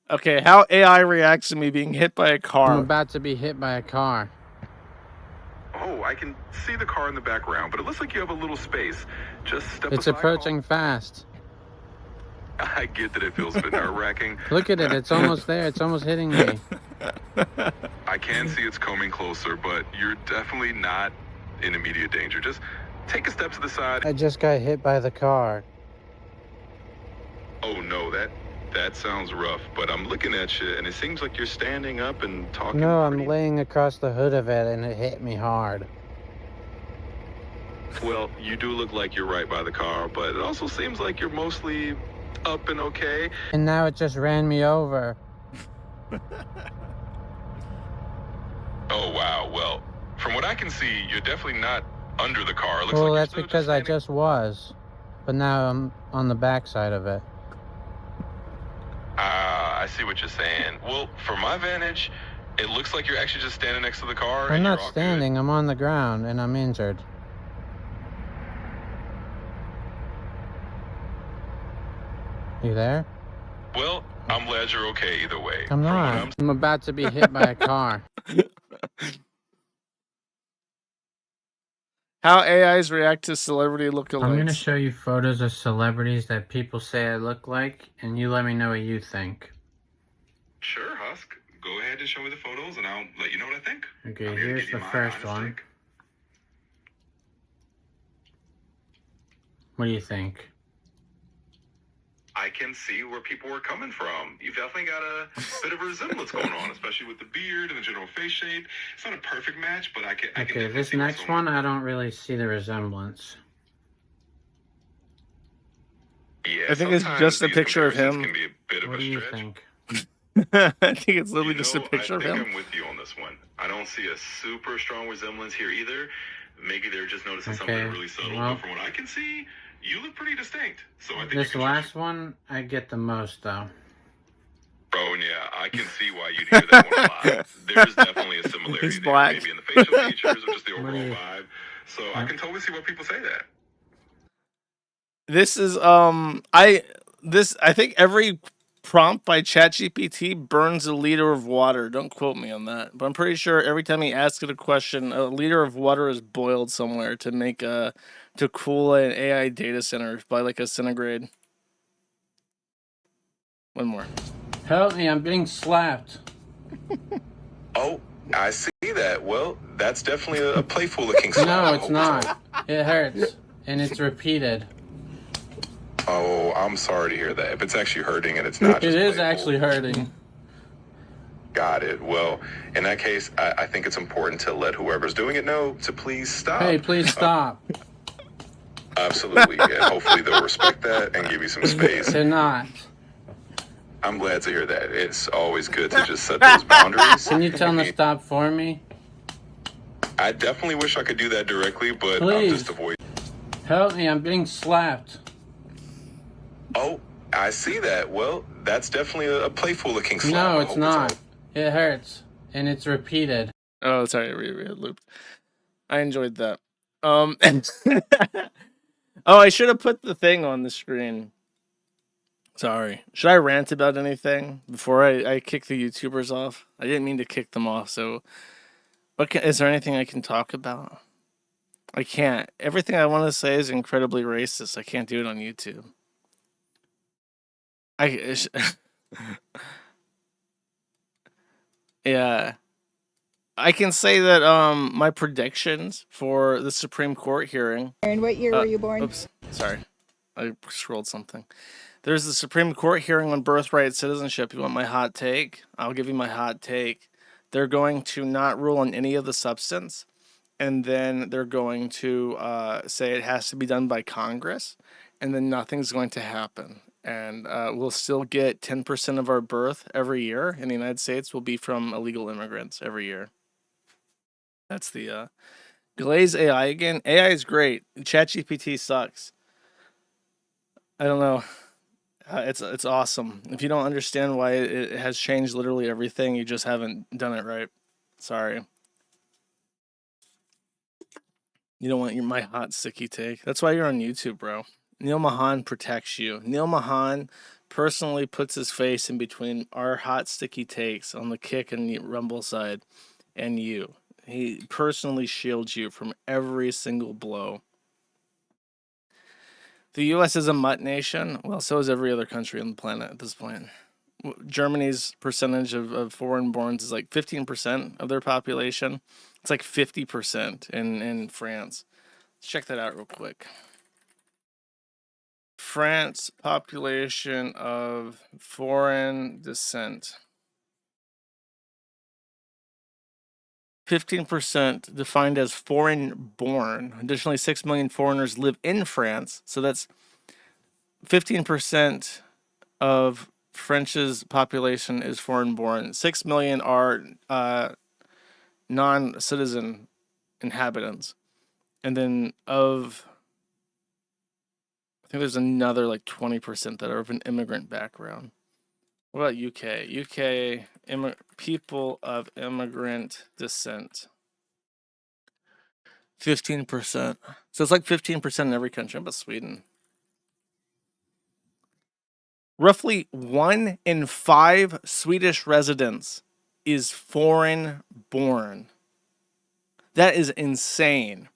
Okay, how AI reacts to me being hit by a car. I'm about to be hit by a car. Oh, I can see the car in the background, but it looks like you have a little space. Just step aside. It's approaching fast. I get that it feels a bit nerve-wracking. Look at it, it's almost there, it's almost hitting me. I can see it's coming closer, but you're definitely not in immediate danger. Just take a step to the side. I just got hit by the car. Oh no, that sounds rough, but I'm looking at you and it seems like you're standing up and talking. No, I'm laying across the hood of it and it hit me hard. Well, you do look like you're right by the car, but it also seems like you're mostly up and okay. And now it just ran me over. Oh, wow. Well, from what I can see, you're definitely not under the car. It looks Well, like that's because I just was. But now I'm on the back side of it. Ah, I see what you're saying. Well, from my vantage, it looks like you're actually just standing next to the car. I'm and not you're all standing, good. I'm on the ground and I'm injured. You there? Well, I'm glad you're okay either way. I'm From what not. I'm about to be hit by a car. How AIs react to celebrity lookalikes. I'm gonna show you photos of celebrities that people say I look like, and you let me know what you think. Sure, Husk. Go ahead and show me the photos, and I'll let you know what I think. Okay, I'm here to here's give you the my first honest one. take. What do you think? I can see where people were coming from. You've definitely got a bit of a resemblance going on, especially with the beard and the general face shape. It's not a perfect match, but I can Okay, definitely this see what's next going one, I don't really see the resemblance. Yeah, I think it's sometimes just a these picture of comparisons him. can be a bit of What a do you stretch. think? I think it's literally just a picture I of think him. I'm with you on this one. I don't see a super strong resemblance here either. Maybe they're just noticing something Okay, really subtle, well- but from what I can see, you look pretty distinct. So I think This you can trust last one, I get the most though. Oh, and yeah, I can see why you'd hear that one a lot. There's definitely a similarity He's there, black. maybe in the facial features or just the What do overall you- vibe. So I can totally see why people say that. This is I think every prompt by ChatGPT burns a liter of water. Don't quote me on that, but I'm pretty sure every time he asks it a question, a liter of water is boiled somewhere to make to cool an AI data center by like a centigrade. One more. Help me, I'm being slapped. Oh, I see that. Well, that's definitely a playful looking slap. No, it's not. It hurts. And it's repeated. Oh, I'm sorry to hear that. If it's actually hurting and it's not It just is playful. actually hurting. Got it. Well, in that case, I think it's important to let whoever's doing it know to please stop. Hey, please stop. Absolutely. Yeah, hopefully they'll respect that and give you some space. They're not. I'm glad to hear that. It's always good to just set those boundaries. Can you tell them to stop for me? I definitely wish I could do that directly, but I'm Please. just avoiding. Help me, I'm being slapped. Oh, I see that. Well, that's definitely a playful looking slap. No, I it's hope not. It hurts. And it's repeated. Oh, sorry, looped. I enjoyed that. Oh, I should have put the thing on the screen. Sorry. Should I rant about anything before I kick the YouTubers off? I didn't mean to kick them off, so... Is there anything I can talk about? I can't. Everything I want to say is incredibly racist. I can't do it on YouTube. Yeah. I can say that my predictions for the Supreme Court hearing... And what year were you born? Oops, sorry. I scrolled something. There's the Supreme Court hearing on birthright citizenship. You want my hot take? I'll give you my hot take. They're going to not rule on any of the substance, and then they're going to say it has to be done by Congress, and then nothing's going to happen. And we'll still get 10% of our birth every year in the United States will be from illegal immigrants every year. That's the Glaze AI again. AI is great. ChatGPT sucks. I don't know. It's awesome. If you don't understand why it has changed literally everything, you just haven't done it right. Sorry. You don't want my hot sticky take. That's why you're on YouTube, bro. Neil Mahan protects you. Neil Mahan personally puts his face in between our hot sticky takes on the Kick and the Rumble side and you. He personally shields you from every single blow. The U.S. is a mutt nation. Well, so is every other country on the planet at this point. Germany's percentage of foreign-borns is like 15% of their population. It's like 50% in France. Let's check that out real quick. France population of foreign descent. 15% defined as foreign-born. Additionally, 6 million foreigners live in France. So that's 15% of French's population is foreign-born. 6 million are non-citizen inhabitants. And then of, I think there's another like 20% that are of an immigrant background. What about UK? UK people of immigrant descent. 15%. So it's like 15% in every country. But Sweden. Roughly 1 in 5 Swedish residents is foreign born. That is insane.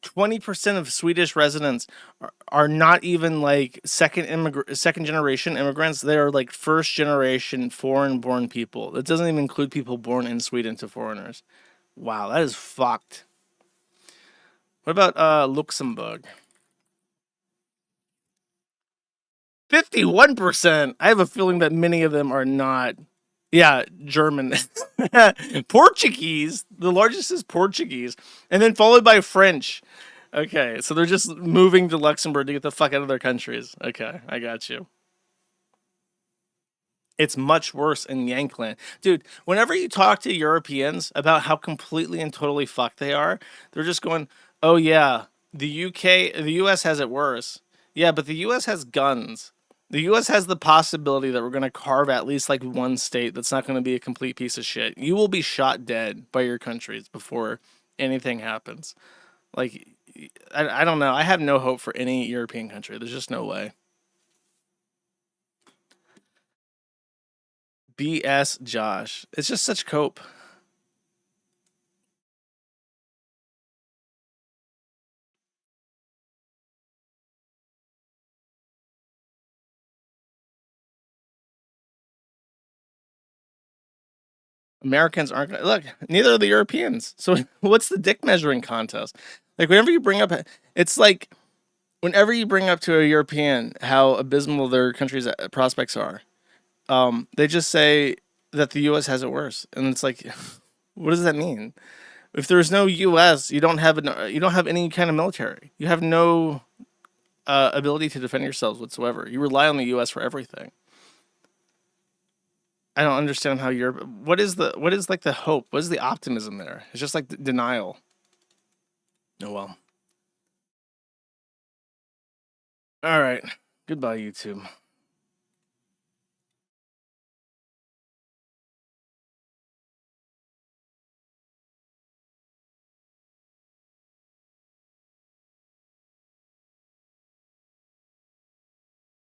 20% of Swedish residents are not even like second generation immigrants. They are like first generation foreign born people. That doesn't even include people born in Sweden to foreigners. Wow, that is fucked. What about Luxembourg? 51%. I have a feeling that many of them are not. Yeah, German. Portuguese. The largest is Portuguese. And then followed by French. Okay, so they're just moving to Luxembourg to get the fuck out of their countries. Okay, I got you. It's much worse in Yankland. Dude, whenever you talk to Europeans about how completely and totally fucked they are, they're just going, oh yeah, the US has it worse. Yeah, but the US has guns. The US has the possibility that we're going to carve at least like one state that's not going to be a complete piece of shit. You will be shot dead by your countries before anything happens. Like, I don't know. I have no hope for any European country. There's just no way. BS Josh. It's just such cope. Americans aren't gonna look, neither are the Europeans. So what's the dick measuring contest? Like whenever you bring up, it's like whenever you bring up to a European how abysmal their country's prospects are, they just say that the US has it worse. And it's like, what does that mean? If there's no US, you don't have any kind of military. You have no ability to defend yourselves whatsoever. You rely on the US for everything. I don't understand how Europe. What is like the hope? What is the optimism there? It's just like denial. Oh well. All right. Goodbye, YouTube.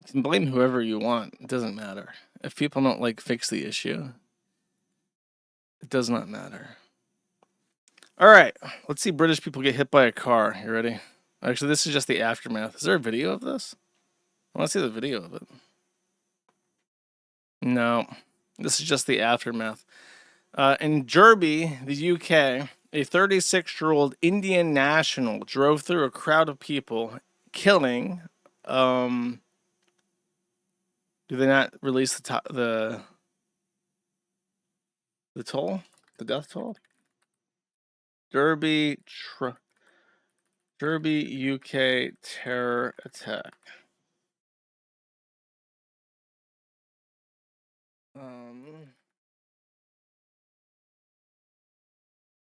You can blame whoever you want. It doesn't matter. If people don't like fix the issue, it does not matter. All right. Let's see British people get hit by a car. You ready? Actually, this is just the aftermath. Is there a video of this? I want to see the video of it. No. This is just the aftermath. In Derby, the UK, a 36-year-old Indian national drove through a crowd of people, killing. Do they not release the toll? The death toll? Derby, UK terror attack.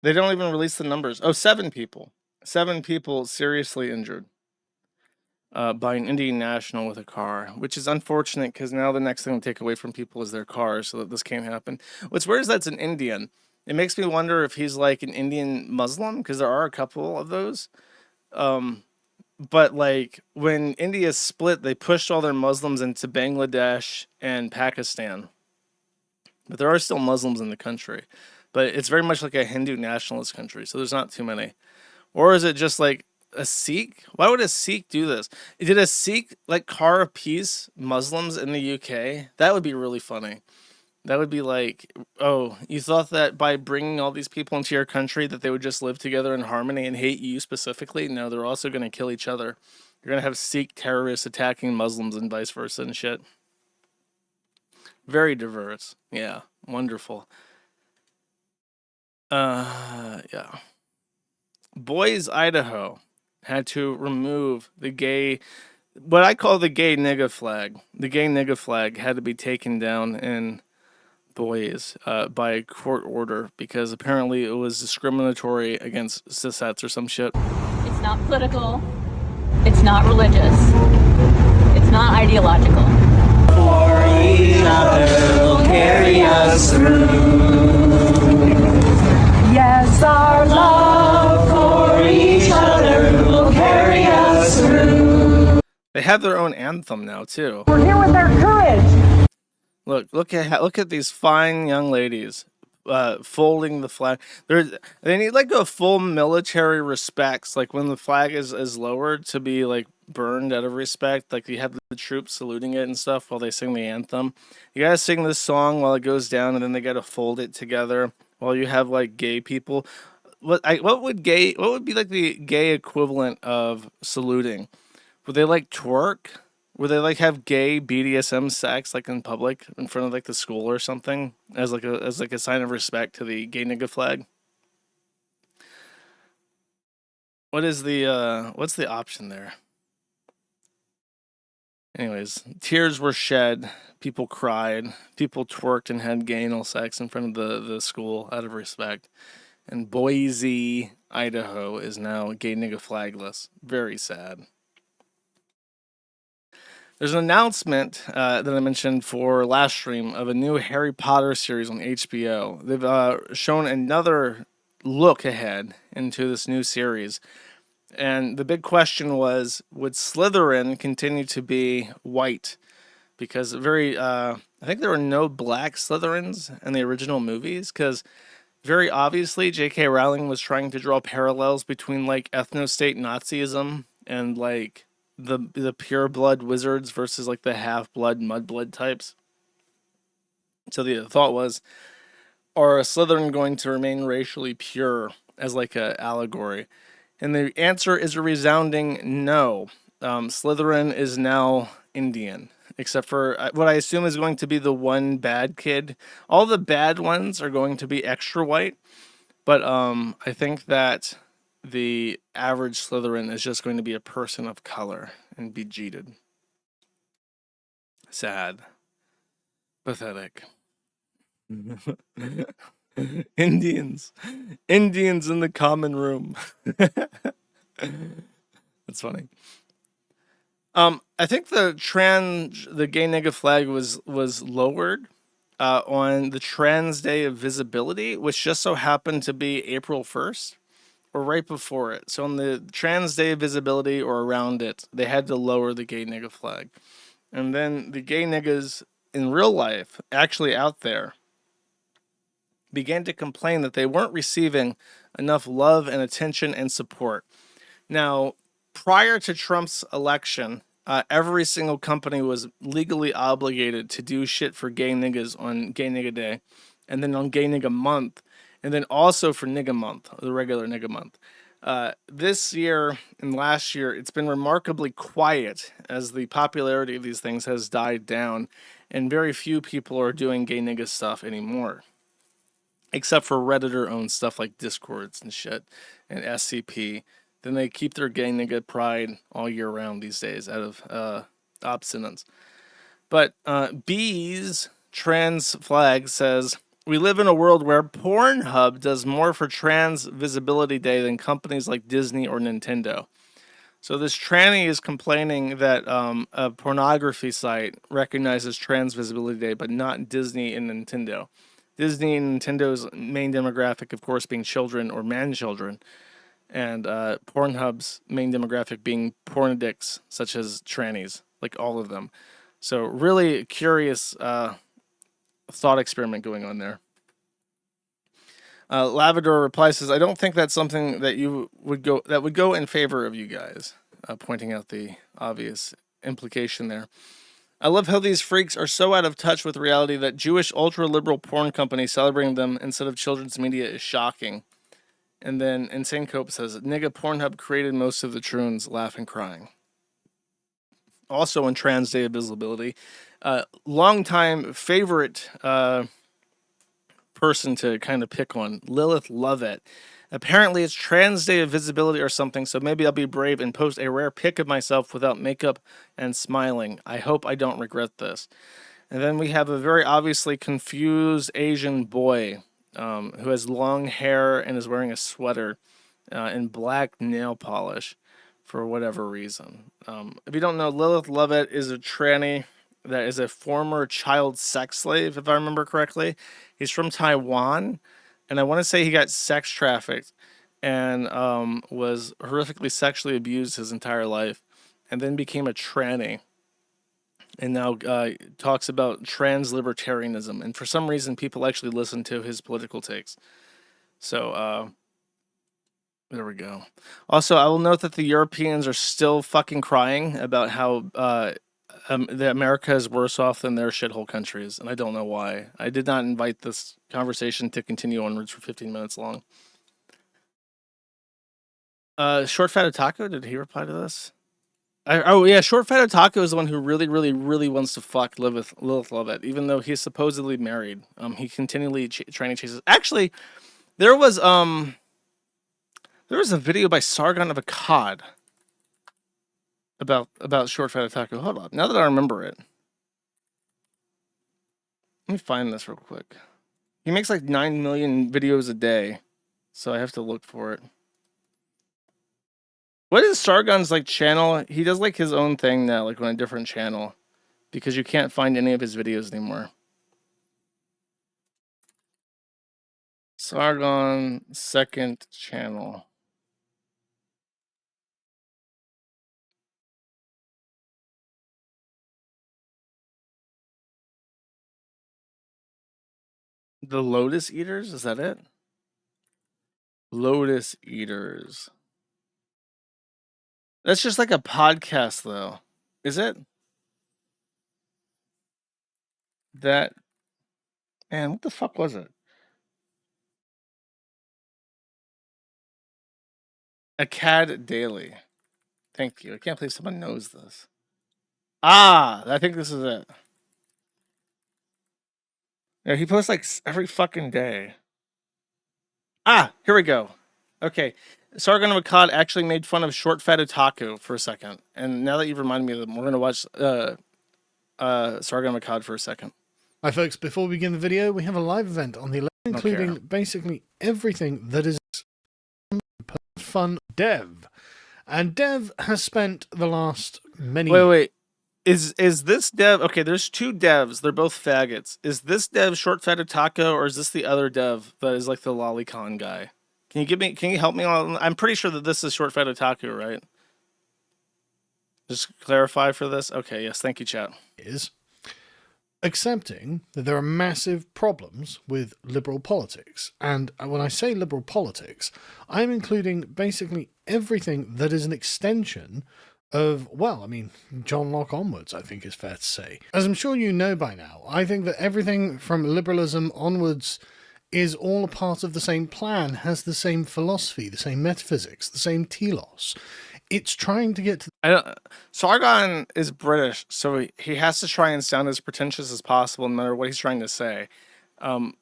They don't even release the numbers. Oh, 7 people. 7 people seriously injured by an Indian national with a car, which is unfortunate because now the next thing to take away from people is their cars, so that this can't happen. What's weird is that's an Indian. It makes me wonder if he's like an Indian Muslim, because there are a couple of those. But like when India split, they pushed all their Muslims into Bangladesh and Pakistan. But there are still Muslims in the country. But it's very much like a Hindu nationalist country, so there's not too many. Or is it just like a Sikh? Why would a Sikh do this? Did a Sikh like car appease Muslims in the UK? That would be really funny. That would be like, oh, you thought that by bringing all these people into your country that they would just live together in harmony and hate you specifically? No, they're also going to kill each other. You're going to have Sikh terrorists attacking Muslims and vice versa and shit. Very diverse. Yeah, wonderful. Yeah. Boise, Idaho had to remove the gay what I call the gay nigga flag. The gay nigga flag had to be taken down in Boys by court order because apparently it was discriminatory against cishetes or some shit. It's not political. It's not religious. It's not ideological. For each other will carry us through. Yes, our love for each other will carry us through. They have their own anthem now too. We're here with our courage. Look at these fine young ladies folding the flag. They need like a full military respects, like when the flag is lowered to be like burned out of respect. Like you have the troops saluting it and stuff while they sing the anthem. You gotta sing this song while it goes down, and then they gotta fold it together while you have like gay people. What would be like the gay equivalent of saluting? Would they like twerk? Would they like have gay BDSM sex like in public in front of like the school or something as like a sign of respect to the gay nigga flag? What's the option there? Anyways, tears were shed, people cried, people twerked and had gay anal sex in front of the school out of respect. And Boise, Idaho is now gay nigga flagless. Very sad. There's an announcement that I mentioned for last stream of a new Harry Potter series on HBO. They've shown another look ahead into this new series. And the big question was, would Slytherin continue to be white? Because I think there were no black Slytherins in the original movies, because very obviously J.K. Rowling was trying to draw parallels between like ethno-state Nazism and like the pure blood wizards versus like the half blood mudblood types. So the thought was, are Slytherin going to remain racially pure as like a allegory? And the answer is a resounding no. Slytherin is now Indian, except for what I assume is going to be the one bad kid. All the bad ones are going to be extra white, but I think that the average Slytherin is just going to be a person of color and be cheated. Sad. Pathetic. Indians in the common room. That's funny. I think the gay nigga flag was lowered on the Trans Day of Visibility, which just so happened to be April 1st. Or right before it. So on the Trans Day of Visibility or around it, they had to lower the gay nigga flag. And then the gay niggas in real life, actually out there, began to complain that they weren't receiving enough love and attention and support. Now, prior to Trump's election, every single company was legally obligated to do shit for gay niggas on Gay Nigga Day, and then on Gay Nigga Month, and then also for Nigga Month, the regular Nigga Month. This year and last year, it's been remarkably quiet as the popularity of these things has died down, and very few people are doing gay nigga stuff anymore. Except for Redditor-owned stuff like Discords and shit, and SCP. Then they keep their gay nigga pride all year round these days out of obstinance. But B's trans flag says, we live in a world where Pornhub does more for Trans Visibility Day than companies like Disney or Nintendo. So this tranny is complaining that a pornography site recognizes Trans Visibility Day, but not Disney and Nintendo. Disney and Nintendo's main demographic, of course, being children or man-children. And Pornhub's main demographic being porn addicts, such as trannies, like all of them. So really curious thought experiment going on there. Lavador replies, says, I don't think that's something that would go in favor of you guys, pointing out the obvious implication there. I love how these freaks are so out of touch with reality that Jewish ultra-liberal porn companies celebrating them instead of children's media is shocking. And then Insane Cope says, nigga, Pornhub created most of the troons, laughing, crying. Also on Trans Day of Visibility, longtime favorite person to kind of pick on. Lilith Lovett. Apparently it's Trans Day of Visibility or something, so maybe I'll be brave and post a rare pic of myself without makeup and smiling. I hope I don't regret this. And then we have a very obviously confused Asian boy who has long hair and is wearing a sweater and black nail polish for whatever reason. If you don't know, Lilith Lovett is a tranny that is a former child sex slave, if I remember correctly. He's from Taiwan, and I want to say he got sex trafficked and was horrifically sexually abused his entire life, and then became a tranny. And now talks about trans libertarianism, and for some reason, people actually listen to his political takes. So there we go. Also, I will note that the Europeans are still fucking crying about how that America is worse off than their shithole countries, and I don't know why. I did not invite this conversation to continue onwards for 15 minutes long. Short Fat Otaku, did he reply to this? Oh yeah, Short Fat Otaku is the one who really, really, really wants to fuck Lilith Lovett, even though he's supposedly married. He continually trying to chase. Actually, there was a video by Sargon of Akkad about Short Fat Otaku. Hold on, now that I remember it, let me find this real quick. He makes like 9 million videos a day, so I have to look for it. What is Sargon's like channel? He does like his own thing now, like on a different channel, because you can't find any of his videos anymore. Sargon second channel. The Lotus Eaters, is that it? Lotus Eaters. That's just like a podcast, though. Is it? That... Man, what the fuck was it? Akkad Daily. Thank you. I can't believe someone knows this. Ah, I think this is it. Yeah, he posts like every fucking day. Ah, here we go. Okay. Sargon of Akkad actually made fun of Short Fat Otaku for a second. And now that you've reminded me of them, we're going to watch Sargon of Akkad for a second. Hi folks, before we begin the video, we have a live event on the 11th, including basically everything that is fun dev. And Dev has spent the last many... Wait. Is this Dev... Okay, there's two devs. They're both faggots. Is this Dev Short Fat Otaku, or is this the other Dev that is like the lolicon guy? Can you help me on... I'm pretty sure that this is Short Fat Otaku, right? Just clarify for this? Okay, yes, thank you, chat. Is accepting that there are massive problems with liberal politics. And when I say liberal politics, I'm including basically everything that is an extension of, well, I mean, John Locke onwards, I think is fair to say. As I'm sure you know by now, I think that everything from liberalism onwards is all a part of the same plan, has the same philosophy, the same metaphysics, the same telos. It's trying to get to... Sargon is British, so he has to try and sound as pretentious as possible no matter what he's trying to say. And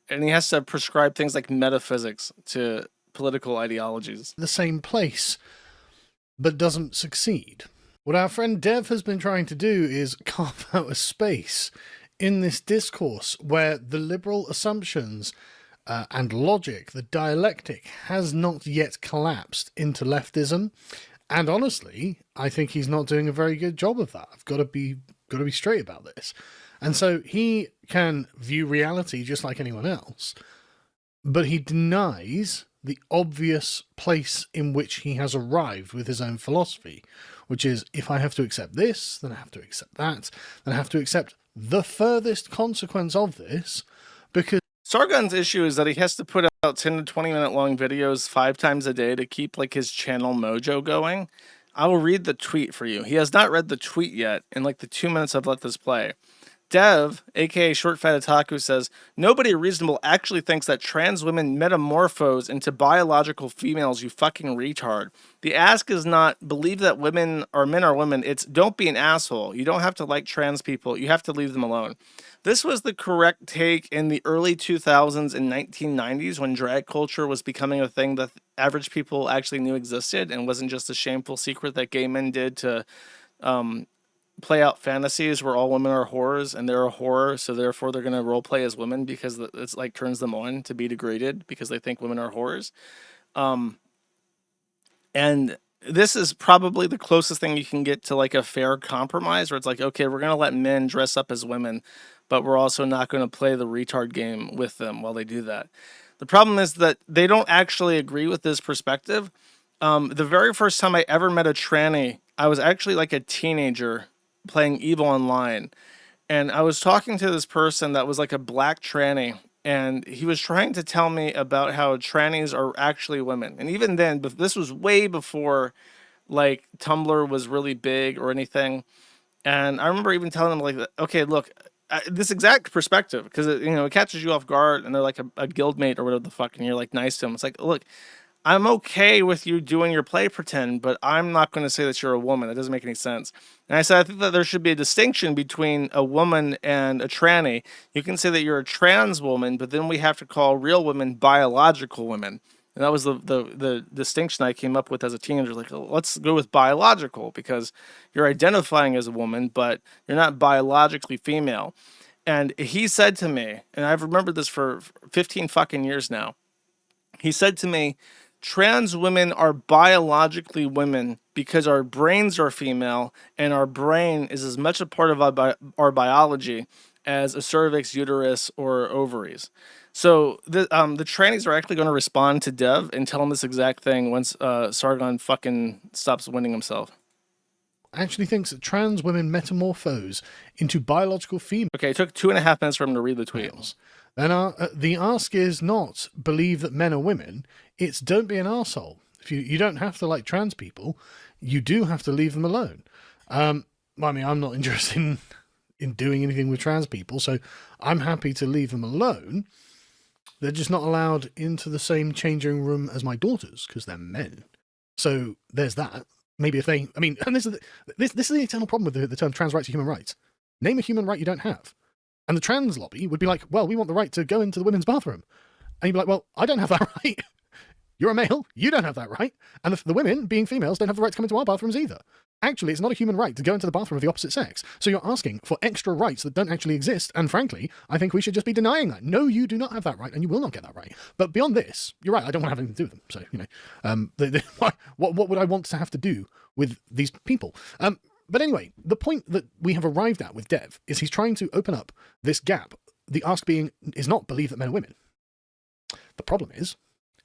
he has to prescribe things like metaphysics to political ideologies. The same place, but doesn't succeed. What our friend Dev has been trying to do is carve out a space in this discourse where the liberal assumptions and logic, the dialectic, has not yet collapsed into leftism. And honestly, I think he's not doing a very good job of that. I've got to be straight about this. And so he can view reality just like anyone else, but he denies the obvious place in which he has arrived with his own philosophy, which is, if I have to accept this, then I have to accept that, then I have to accept the furthest consequence of this, because Sargon's issue is that he has to put out 10 to 20 minute long videos 5 times a day to keep like his channel mojo going. I will read the tweet for you. He has not read the tweet yet in like the 2 minutes I've let this play. Dev, aka Short Fat Otaku, says nobody reasonable actually thinks that trans women metamorphose into biological females. You fucking retard. The ask is not believe that women or men are women. It's don't be an asshole. You don't have to like trans people. You have to leave them alone. This was the correct take in the early 2000s and 1990s when drag culture was becoming a thing that average people actually knew existed and wasn't just a shameful secret that gay men did to play out fantasies where all women are whores and they're a whore, so therefore they're going to role play as women because it's like turns them on to be degraded because they think women are whores. And this is probably the closest thing you can get to like a fair compromise where it's like, okay, we're going to let men dress up as women, but we're also not going to play the retard game with them while they do that. The problem is that they don't actually agree with this perspective. The very first time I ever met a tranny, I was actually like a teenager playing EVE Online, and I was talking to this person that was like a black tranny, and he was trying to tell me about how trannies are actually women. And even then, but this was way before like Tumblr was really big or anything. And I remember even telling him like, okay, look, this exact perspective, because it catches you off guard, and they're like a guildmate or whatever the fuck, and you're like nice to them. It's like, look, I'm okay with you doing your play pretend, but I'm not going to say that you're a woman. That doesn't make any sense. And I said, I think that there should be a distinction between a woman and a tranny. You can say that you're a trans woman, but then we have to call real women biological women. And that was the distinction I came up with as a teenager. Like, let's go with biological because you're identifying as a woman, but you're not biologically female. And he said to me, and I've remembered this for 15 fucking years now. He said to me, trans women are biologically women because our brains are female and our brain is as much a part of our biology as a cervix, uterus, or ovaries. So the trannies are actually going to respond to Dev and tell him this exact thing once Sargon fucking stops winning himself. Actually thinks that trans women metamorphose into biological females. Okay, it took 2.5 minutes for him to read the tweet. Then the ask is not believe that men are women, it's don't be an arsehole. If you don't have to like trans people, you do have to leave them alone. I mean, I'm not interested in doing anything with trans people, so I'm happy to leave them alone. They're just not allowed into the same changing room as my daughters, because they're men. So there's that. Maybe if they, I mean, and this is the eternal problem with the term trans rights or human rights. Name a human right you don't have. And the trans lobby would be like, well, we want the right to go into the women's bathroom. And you'd be like, well, I don't have that right. You're a male, you don't have that right. And the women, being females, don't have the right to come into our bathrooms either. Actually, it's not a human right to go into the bathroom of the opposite sex. So you're asking for extra rights that don't actually exist. And frankly, I think we should just be denying that. No, you do not have that right, and you will not get that right. But beyond this, you're right, I don't want to have anything to do with them. So, what would I want to have to do with these people? But anyway, the point that we have arrived at with Dev is he's trying to open up this gap. The ask being is not believe that men are women. The problem is,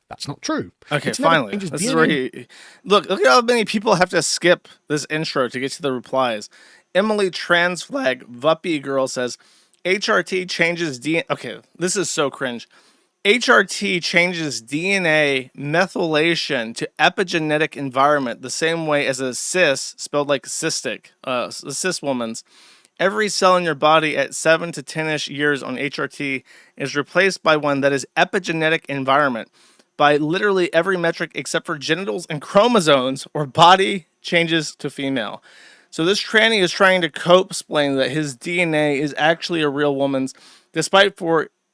that's not true. Okay, finally. This is where look at how many people have to skip this intro to get to the replies. Emily Transflag Vuppy Girl says, HRT changes DNA. Okay, this is so cringe. HRT changes DNA methylation to epigenetic environment the same way as a cis, spelled like cystic, a cis woman's. Every cell in your body at 7 to 10-ish years on HRT is replaced by one that is epigenetic environment by literally every metric except for genitals and chromosomes, or body changes to female. So this tranny is trying to cope-splain that his DNA is actually a real woman's,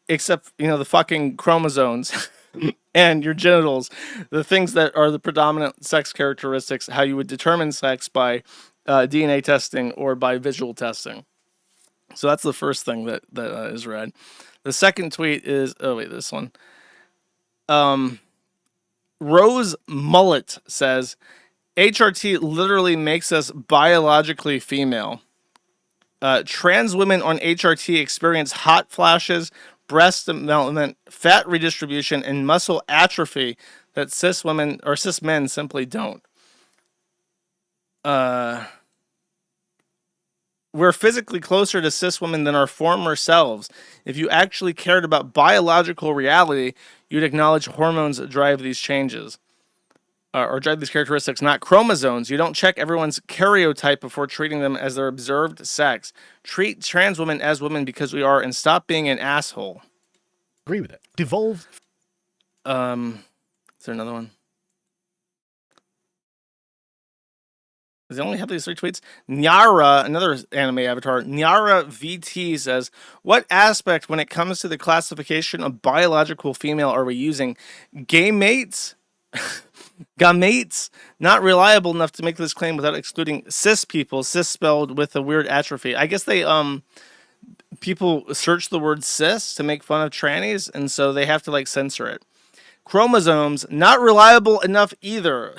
except the fucking chromosomes and your genitals, the things that are the predominant sex characteristics, how you would determine sex by DNA testing or by visual testing. So that's the first thing that is read. The second tweet is, this one. Rose Mullet says, HRT literally makes us biologically female. Trans women on HRT experience hot flashes, breast development, fat redistribution, and muscle atrophy that cis women or cis men simply don't. We're physically closer to cis women than our former selves. If you actually cared about biological reality, you'd acknowledge hormones that drive these changes. or drive these characteristics, not chromosomes. You don't check everyone's karyotype before treating them as their observed sex. Treat trans women as women because we are, and stop being an asshole. Agree with it. Devolve. Is there another one? Does it only have these 3 tweets? Nyara, another anime avatar, Nyara VT says, what aspect when it comes to the classification of biological female are we using? Gay mates? Gametes? Not reliable enough to make this claim without excluding cis people, cis spelled with a weird atrophy. I guess they, people search the word cis to make fun of trannies, and so they have to, like, censor it. Chromosomes, not reliable enough either.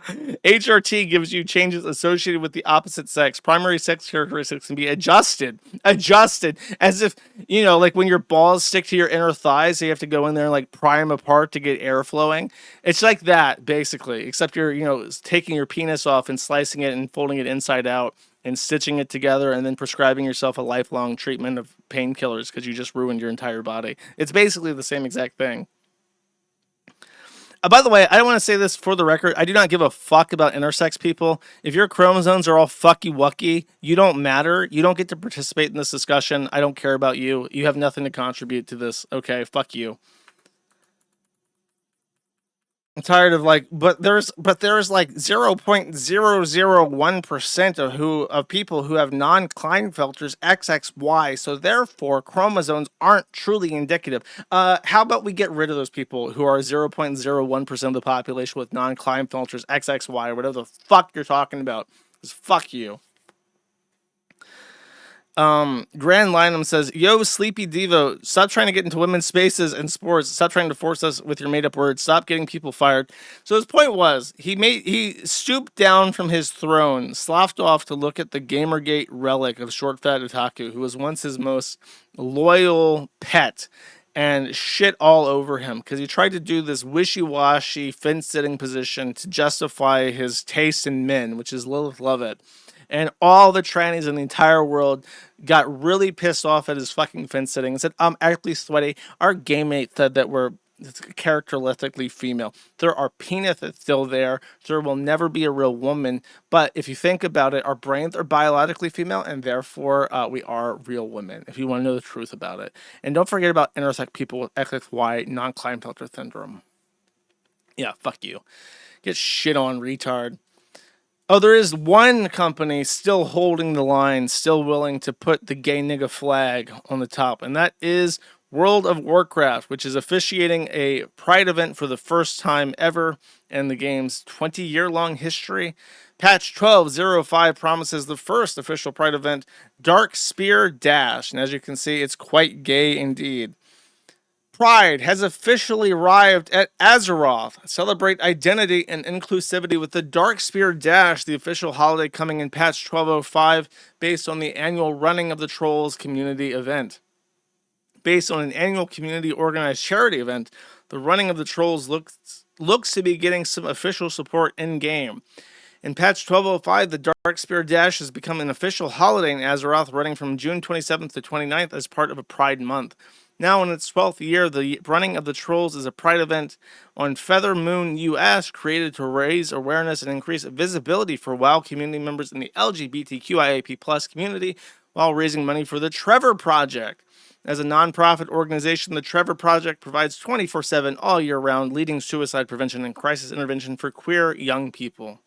HRT gives you changes associated with the opposite sex. Primary sex characteristics can be adjusted, as if, you know, like when your balls stick to your inner thighs, so you have to go in there and like pry them apart to get air flowing. It's like that, basically, except you're, you know, taking your penis off and slicing it and folding it inside out and stitching it together and then prescribing yourself a lifelong treatment of painkillers because you just ruined your entire body. It's basically the same exact thing. By the way, I want to say this for the record. I do not give a fuck about intersex people. If your chromosomes are all fucky-wucky, you don't matter. You don't get to participate in this discussion. I don't care about you. You have nothing to contribute to this. Okay, fuck you. I'm tired of like, but there's like 0.001% of people who have non-Klinefelters XXY, so therefore chromosomes aren't truly indicative. How about we get rid of those people who are 0.01% of the population with non-Klinefelters XXY or whatever the fuck you're talking about? Because fuck you. Grand Linum says, yo, Sleepy Devo, stop trying to get into women's spaces and sports. Stop trying to force us with your made-up words. Stop getting people fired. So his point was, he stooped down from his throne, sloughed off to look at the Gamergate relic of Short Fat Otaku, who was once his most loyal pet, and shit all over him, because he tried to do this wishy-washy, fence-sitting position to justify his taste in men, which is Lilith Lovett. And all the trannies in the entire world got really pissed off at his fucking fence sitting and said, actually, Sweaty, our game mate said that we're characteristically female. There are penis that's still there. There will never be a real woman. But if you think about it, our brains are biologically female, and therefore we are real women, if you want to know the truth about it. And don't forget about intersex people with XXY non-Klinefelter syndrome. Yeah, fuck you. Get shit on, retard. Oh, there is one company still holding the line, still willing to put the gay nigga flag on the top, and that is World of Warcraft, which is officiating a Pride event for the first time ever in the game's 20-year-long history. Patch 12.05 promises the first official Pride event, Dark Spear Dash, and as you can see, it's quite gay indeed. Pride has officially arrived at Azeroth. Celebrate identity and inclusivity with the Dark Spear Dash, the official holiday coming in patch 12.05, based on the annual Running of the Trolls community event. Based on an annual community organized charity event, the Running of the Trolls looks to be getting some official support in-game. In patch 12.05, the Dark Spear Dash has become an official holiday in Azeroth, running from June 27th to 29th as part of a Pride month. Now in its 12th year, the Running of the Trolls is a Pride event on Feather Moon US, created to raise awareness and increase visibility for WoW community members in the LGBTQIAP+ community, while raising money for the Trevor Project. As a non-profit organization, the Trevor Project provides 24/7 all year round leading suicide prevention and crisis intervention for queer young people.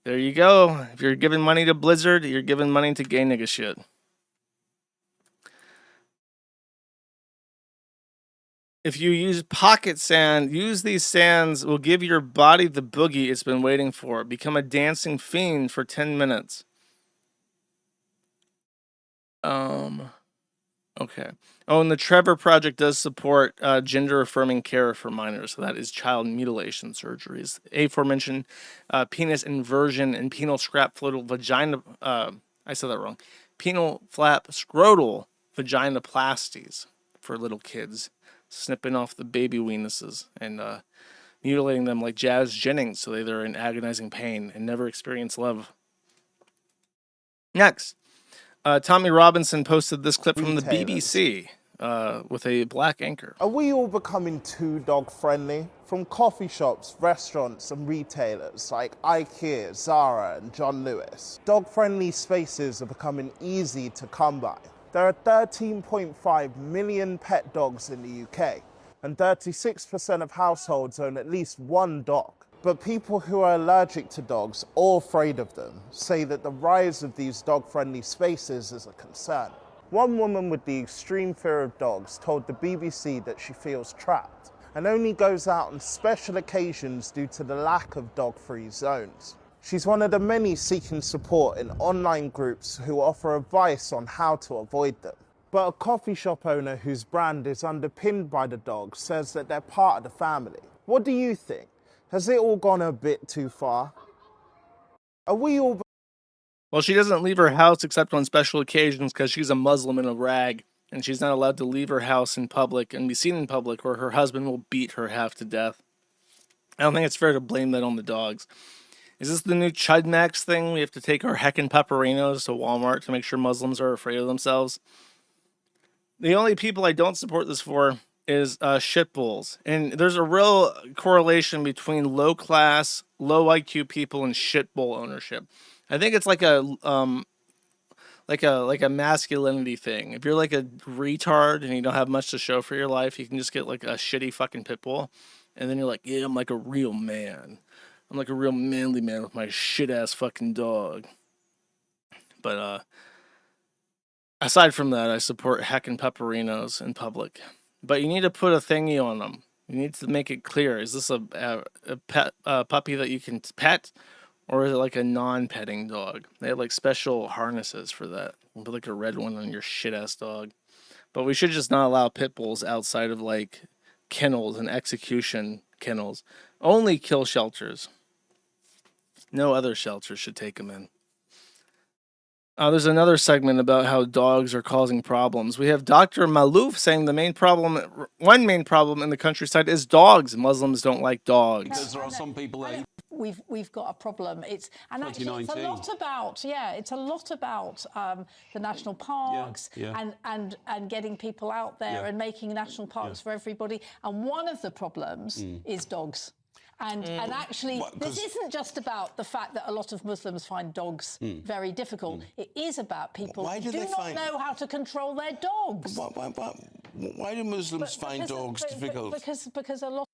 There you go. If you're giving money to Blizzard, you're giving money to gay nigga shit. If you use pocket sand, use these sands will give your body the boogie it's been waiting for. Become a dancing fiend for 10 minutes. Okay. Oh, and the Trevor Project does support gender-affirming care for minors. So that is child mutilation surgeries. Aforementioned penis inversion and penile scrap floatal vagina... I said that wrong. Penile flap scrotal vaginoplasties for little kids. Snipping off the baby weenuses and mutilating them like Jazz Jennings so they're in agonizing pain and never experience love. Next, Tommy Robinson posted this clip from the BBC. with a black anchor. Are we all becoming too dog friendly? From coffee shops, restaurants and retailers like IKEA, Zara and John Lewis, dog friendly spaces are becoming easy to come by. There are 13.5 million pet dogs in the UK and 36% of households own at least one dog. But people who are allergic to dogs or afraid of them say that the rise of these dog-friendly spaces is a concern. One woman with the extreme fear of dogs told the BBC that she feels trapped and only goes out on special occasions due to the lack of dog-free zones. She's one of the many seeking support in online groups who offer advice on how to avoid them. But a coffee shop owner whose brand is underpinned by the dogs says that they're part of the family. What do you think? Has it all gone a bit too far? Are we all... Well, she doesn't leave her house except on special occasions because she's a Muslim in a rag, and she's not allowed to leave her house in public and be seen in public, or her husband will beat her half to death. I don't think it's fair to blame that on the dogs. Is this the new Chud Max thing? We have to take our heckin' pepperinos to Walmart to make sure Muslims are afraid of themselves? The only people I don't support this for is shit bulls. And there's a real correlation between low class, low IQ people and shit bull ownership. I think it's like a masculinity thing. If you're like a retard and you don't have much to show for your life, you can just get like a shitty fucking pit bull, and then you're like, yeah, I'm like a real man. I'm like a real manly man with my shit ass fucking dog. But aside from that, I support heckin' pepperinos in public. But you need to put a thingy on them. You need to make it clear. Is this a pet puppy that you can pet? Or is it like a non-petting dog? They have like special harnesses for that. You put like a red one on your shit-ass dog. But we should just not allow pit bulls outside of like kennels and execution kennels. Only kill shelters. No other shelters should take them in. There's another segment about how dogs are causing problems. We have Dr. Malouf saying one main problem in the countryside is dogs. Muslims don't like dogs. Because there are some people that we've got a problem. It's actually it's a lot about the national parks and getting people out there and making national parks for everybody. And one of the problems is dogs. And actually, this isn't just about the fact that a lot of Muslims find dogs very difficult. It is about people who do not know how to control their dogs. Why do Muslims find dogs difficult? Because a lot.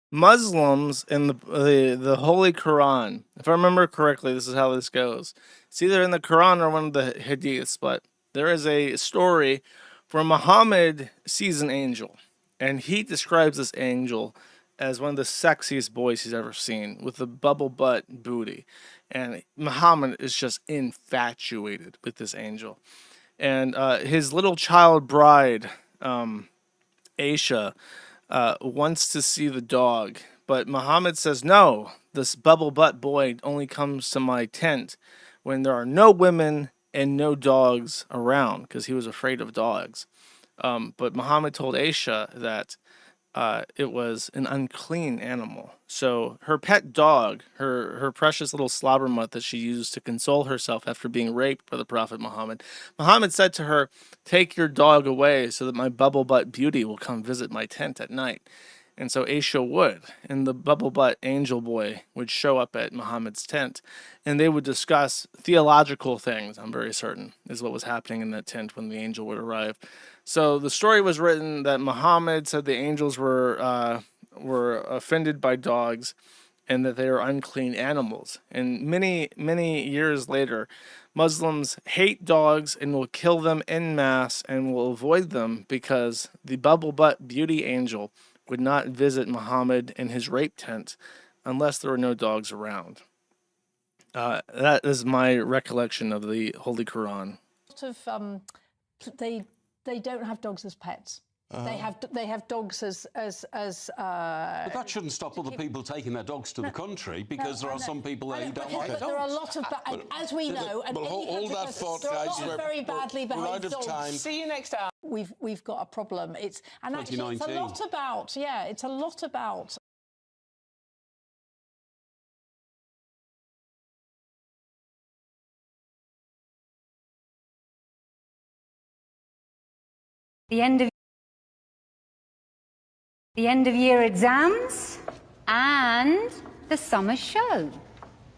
Muslims in the Holy Quran, if I remember correctly, this is how this goes. It's either in the Quran or one of the Hadiths, but there is a story where Muhammad sees an angel, and he describes this angel as one of the sexiest boys he's ever seen, with a bubble butt booty. And Muhammad is just infatuated with this angel. And his little child bride, Aisha, wants to see the dog. But Muhammad says, no, this bubble butt boy only comes to my tent when there are no women and no dogs around, because he was afraid of dogs. But Muhammad told Aisha that it was an unclean animal. So her pet dog, her precious little slobber mutt that she used to console herself after being raped by the Prophet Muhammad, Muhammad said to her, take your dog away so that my bubble butt beauty will come visit my tent at night. And so Aisha would, and the bubble butt angel boy would show up at Muhammad's tent, and they would discuss theological things, I'm very certain, is what was happening in that tent when the angel would arrive. So the story was written that Muhammad said the angels were offended by dogs and that they are unclean animals. And many, many years later, Muslims hate dogs and will kill them en masse and will avoid them because the bubble butt beauty angel would not visit Muhammad in his rape tent unless there were no dogs around. That is my recollection of the Holy Quran. They don't have dogs as pets. They have dogs as. But that shouldn't stop other people taking their dogs to the country, because there are some people that don't like dogs. There are a lot of, as we know, and hold that thought, there are guys. a lot of very badly behaved dogs. Time. See you next hour. We've got a problem. Actually, it's a lot about. It's a lot about. The end of The end of year exams and the summer show.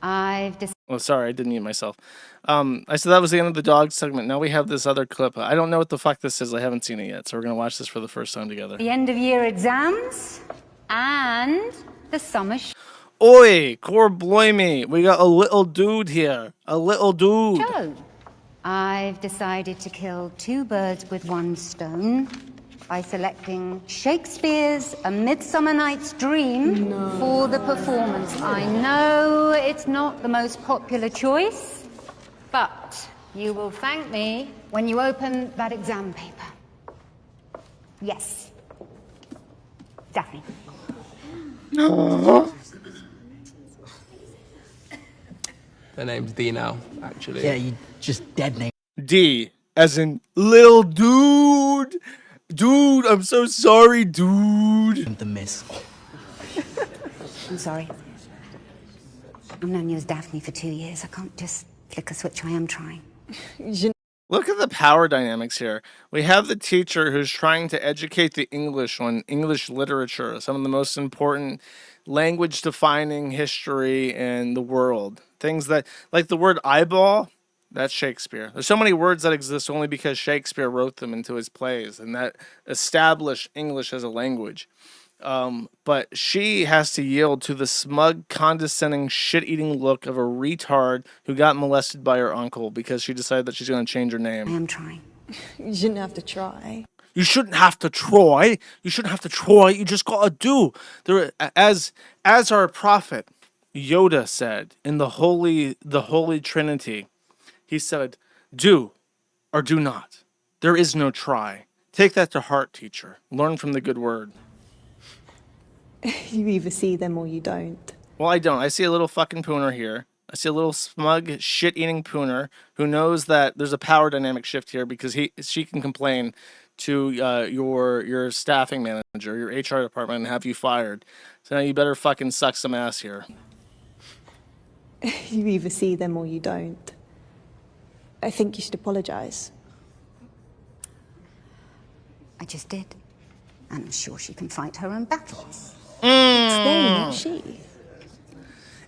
Oh, sorry, I didn't mute myself. I said that was the end of the dog segment. Now we have this other clip. I don't know what the fuck this is. I haven't seen it yet, so we're gonna watch this for the first time together. The end of year exams and the summer show. Oi, core blimey, we got a little dude here. A little dude. I've decided to kill 2 birds with 1 stone by selecting Shakespeare's A Midsummer Night's Dream for the performance. I know it's not the most popular choice, but you will thank me when you open that exam paper. Yes. Daphne. Their name's D now, actually. Yeah, you just dead name. D, as in little dude. Dude, I'm so sorry, dude. The miss. I'm sorry. I've known you as Daphne for 2 years. I can't just flick a switch. I am trying. Look at the power dynamics here. We have the teacher who's trying to educate the English on English literature, some of the most important language defining history in the world. Things that, like the word eyeball, that's Shakespeare. There's so many words that exist only because Shakespeare wrote them into his plays, and that established English as a language. But she has to yield to the smug, condescending, shit-eating look of a retard who got molested by her uncle because she decided that she's going to change her name. I am trying. You shouldn't have to try. You shouldn't have to try. You shouldn't have to try. You just gotta do. There, as our prophet Yoda said in the Holy Trinity, he said, "Do or do not. There is no try. Take that to heart, teacher. Learn from the good word." You either see them or you don't. Well, I don't. I see a little fucking pooner here. I see a little smug, shit-eating pooner who knows that there's a power dynamic shift here because she can complain to your staffing manager, your HR department, and have you fired. So now you better fucking suck some ass here. You either see them or you don't. I think you should apologize. I just did. And I'm sure she can fight her own battles. It's they, not she.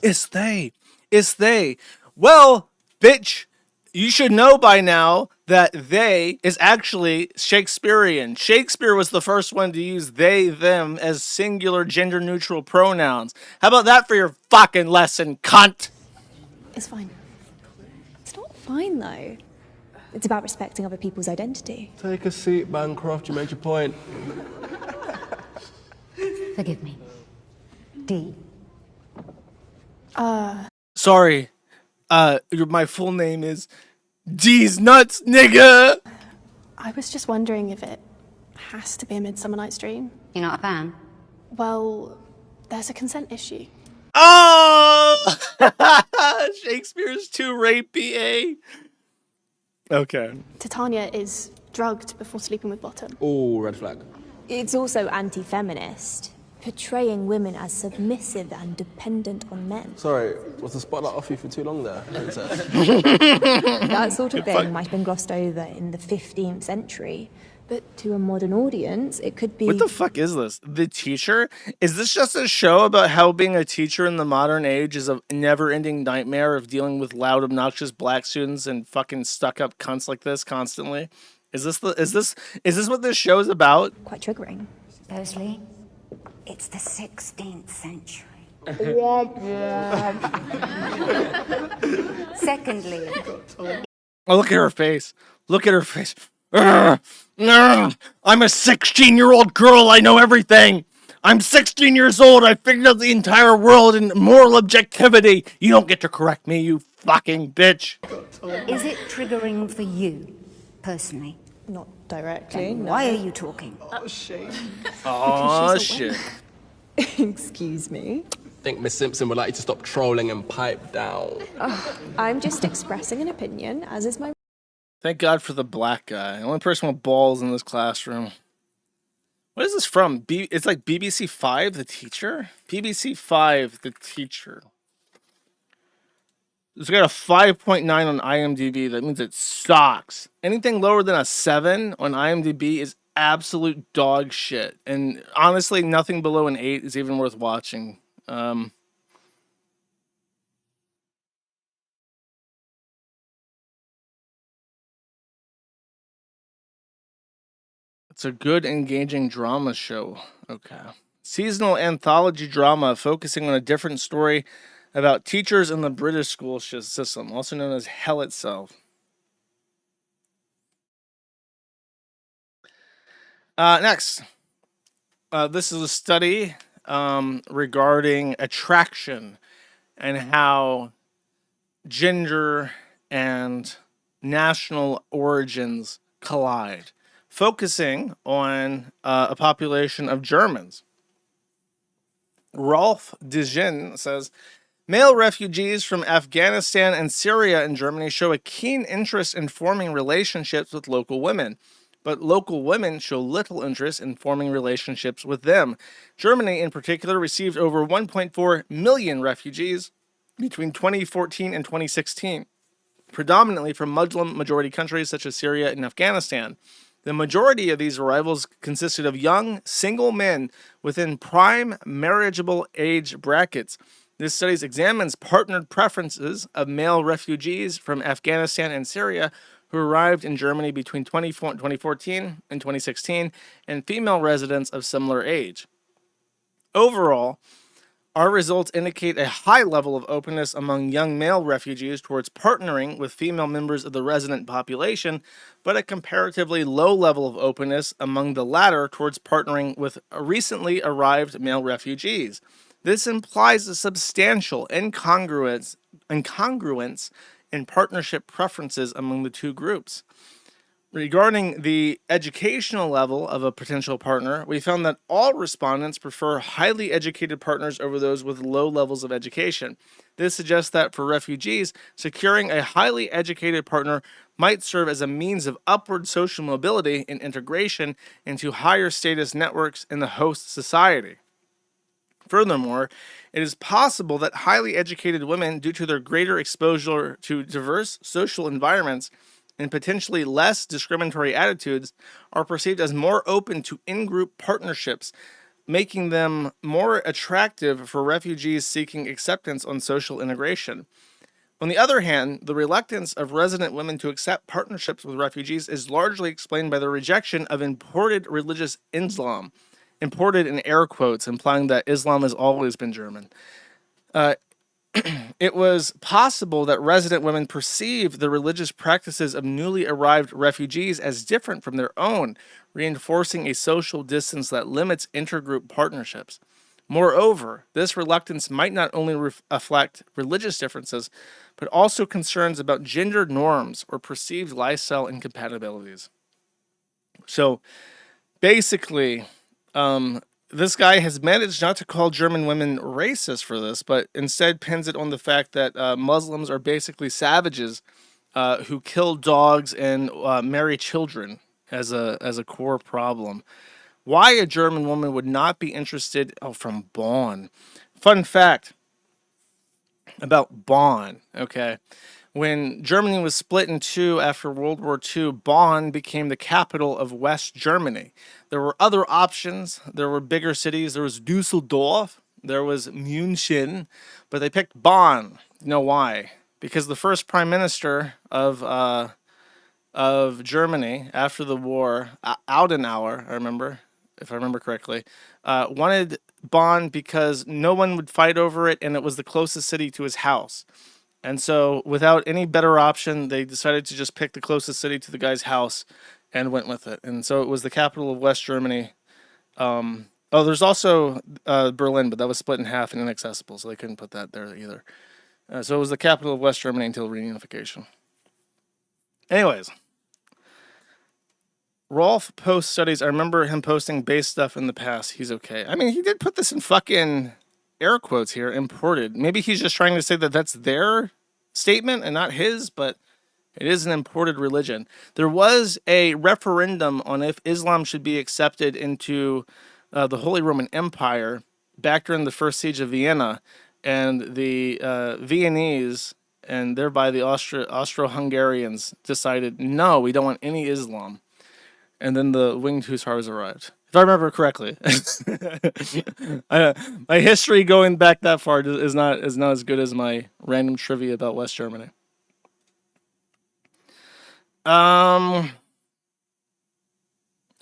It's they. It's they. Well, bitch, you should know by now that they is actually Shakespearean. Shakespeare was the first one to use they, them as singular gender-neutral pronouns. How about that for your fucking lesson, cunt? It's fine. It's not fine, though. It's about respecting other people's identity. Take a seat, Bancroft. You made your point. Forgive me. D. Sorry. My full name is D's Nuts, nigga! I was just wondering if it has to be a Midsummer Night's Dream. You're not a fan? Well, there's a consent issue. Oh! Shakespeare's too rapey, eh? Okay. Titania is drugged before sleeping with Bottom. Oh, red flag. It's also anti-feminist, portraying women as submissive and dependent on men. Sorry, was the spotlight off you for too long there, princess? That sort of thing might have been glossed over in the 15th century, but to a modern audience, it could be... What the fuck is this? The Teacher? Is this just a show about how being a teacher in the modern age is a never-ending nightmare of dealing with loud, obnoxious black students and fucking stuck-up cunts like this constantly? Is this what this show is about? Quite triggering. Firstly, it's the 16th century. Secondly... Oh, look at her face. Look at her face. I'm a 16-year-old girl. I know everything. I'm 16 years old. I figured out the entire world in moral objectivity. You don't get to correct me, you fucking bitch. Is it triggering for you, personally? Not directly, no. Why are you talking? Oh, shit. Oh, shit. Excuse me? I think Miss Simpson would like you to stop trolling and pipe down. I'm just expressing an opinion, as is my... Thank God for the black guy. The only person with balls in this classroom. What is this from? It's like BBC 5, The Teacher? BBC 5, The Teacher. It's got a 5.9 on IMDb. That means it sucks. Anything lower than a 7 on IMDb is absolute dog shit. And honestly, nothing below an 8 is even worth watching. It's a good, engaging drama show. Okay. Seasonal anthology drama focusing on a different story about teachers in the British school system, also known as Hell itself. Next. This is a study regarding attraction and how gender and national origins collide, focusing on a population of Germans. Rolf Dijen says, male refugees from Afghanistan and Syria in Germany show a keen interest in forming relationships with local women, but local women show little interest in forming relationships with them. Germany, in particular, received over 1.4 million refugees between 2014 and 2016, predominantly from Muslim-majority countries such as Syria and Afghanistan. The majority of these arrivals consisted of young, single men within prime marriageable age brackets. This study examines partnered preferences of male refugees from Afghanistan and Syria who arrived in Germany between 2014 and 2016, and female residents of similar age. Overall, our results indicate a high level of openness among young male refugees towards partnering with female members of the resident population, but a comparatively low level of openness among the latter towards partnering with recently arrived male refugees. This implies a substantial incongruence in partnership preferences among the two groups. Regarding the educational level of a potential partner, we found that all respondents prefer highly educated partners over those with low levels of education. This suggests that for refugees, securing a highly educated partner might serve as a means of upward social mobility and integration into higher status networks in the host society. Furthermore, it is possible that highly educated women, due to their greater exposure to diverse social environments and potentially less discriminatory attitudes, are perceived as more open to in-group partnerships, making them more attractive for refugees seeking acceptance on social integration. On the other hand, the reluctance of resident women to accept partnerships with refugees is largely explained by the rejection of imported religious Islam. Imported in air quotes, implying that Islam has always been German. It was possible that resident women perceived the religious practices of newly arrived refugees as different from their own, reinforcing a social distance that limits intergroup partnerships. Moreover, this reluctance might not only reflect religious differences, but also concerns about gender norms or perceived lifestyle incompatibilities. So, basically, this guy has managed not to call German women racist for this, but instead pins it on the fact that Muslims are basically savages who kill dogs and marry children as a core problem. Why a German woman would not be interested... Oh, from Bonn. Fun fact about Bonn, okay? When Germany was split in two after World War II, Bonn became the capital of West Germany. There were other options. There were bigger cities. There was Dusseldorf. There was München. But they picked Bonn. You know why? Because the first prime minister of Germany after the war, Adenauer, if I remember correctly, wanted Bonn because no one would fight over it, and it was the closest city to his house. And so, without any better option, they decided to just pick the closest city to the guy's house and went with it. And so, it was the capital of West Germany. There's also Berlin, but that was split in half and inaccessible, so they couldn't put that there either. So, it was the capital of West Germany until reunification. Anyways, Rolf posts studies. I remember him posting base stuff in the past. He's okay. I mean, he did put this in fucking air quotes here, imported. Maybe he's just trying to say that that's their statement and not his, but it is an imported religion. There was a referendum on if Islam should be accepted into the Holy Roman Empire back during the First Siege of Vienna, and the Viennese, and thereby the Austro-Hungarians, decided, no, we don't want any Islam. and then the winged hussars arrived. If I remember correctly. My history going back that far is not as good as my random trivia about West Germany.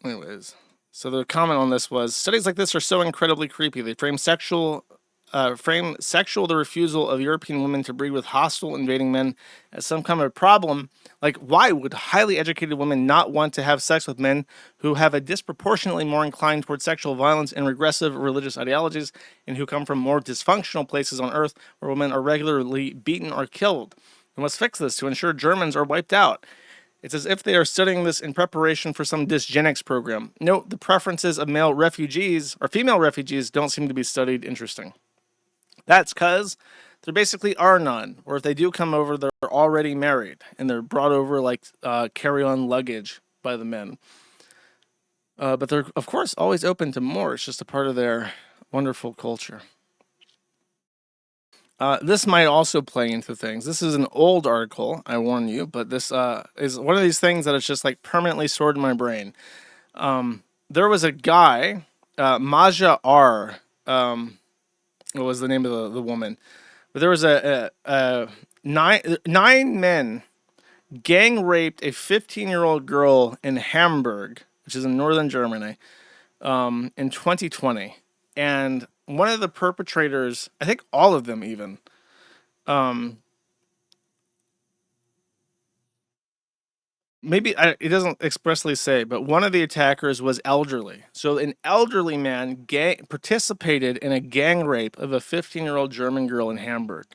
Anyways, so the comment on this was, studies like this are so incredibly creepy. They frame sexual the refusal of European women to breed with hostile invading men as some kind of problem. Like, why would highly educated women not want to have sex with men who have a disproportionately more inclined towards sexual violence and regressive religious ideologies, and who come from more dysfunctional places on earth where women are regularly beaten or killed? We must fix this to ensure Germans are wiped out. It's as if they are studying this in preparation for some dysgenics program. Note, the preferences of male refugees or female refugees don't seem to be studied. Interesting. That's because there basically are none. Or if they do come over, they're already married. And they're brought over like carry-on luggage by the men. But they're, of course, always open to more. It's just a part of their wonderful culture. This might also play into things. This is an old article, I warn you. But this is one of these things that is just like permanently stored in my brain. There was a guy, Maja R., what was the name of the woman? But there was nine men gang raped a 15-year-old girl in Hamburg, which is in northern Germany, in 2020. And one of the perpetrators, I think all of them even, it doesn't expressly say, but one of the attackers was elderly. So an elderly man participated in a gang rape of a 15-year-old German girl in Hamburg.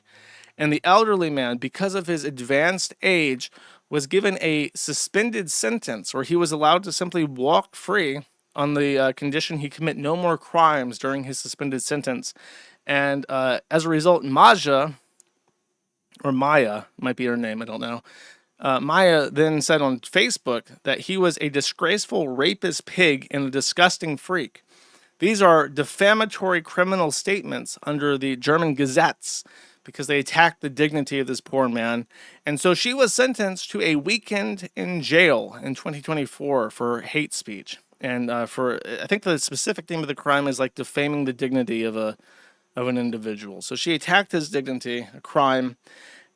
And the elderly man, because of his advanced age, was given a suspended sentence where he was allowed to simply walk free on the condition he commit no more crimes during his suspended sentence. And as a result, Maja, or Maya, might be her name, I don't know. Maya then said on Facebook that he was a disgraceful rapist pig and a disgusting freak. These are defamatory criminal statements under the German gazettes because they attacked the dignity of this poor man. And so she was sentenced to a weekend in jail in 2024 for hate speech. And for, I think the specific name of the crime is like defaming the dignity of an individual. So she attacked his dignity, a crime.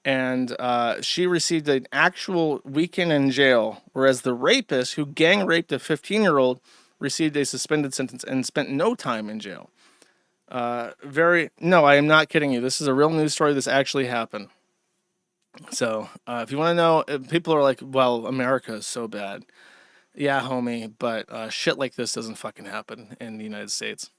And she received an actual weekend in jail, whereas the rapist, who gang raped a 15-year-old, received a suspended sentence and spent no time in jail. No, I am not kidding you. This is a real news story. This actually happened. So if you want to know, people are like, well, America is so bad. Yeah, homie, but shit like this doesn't fucking happen in the United States.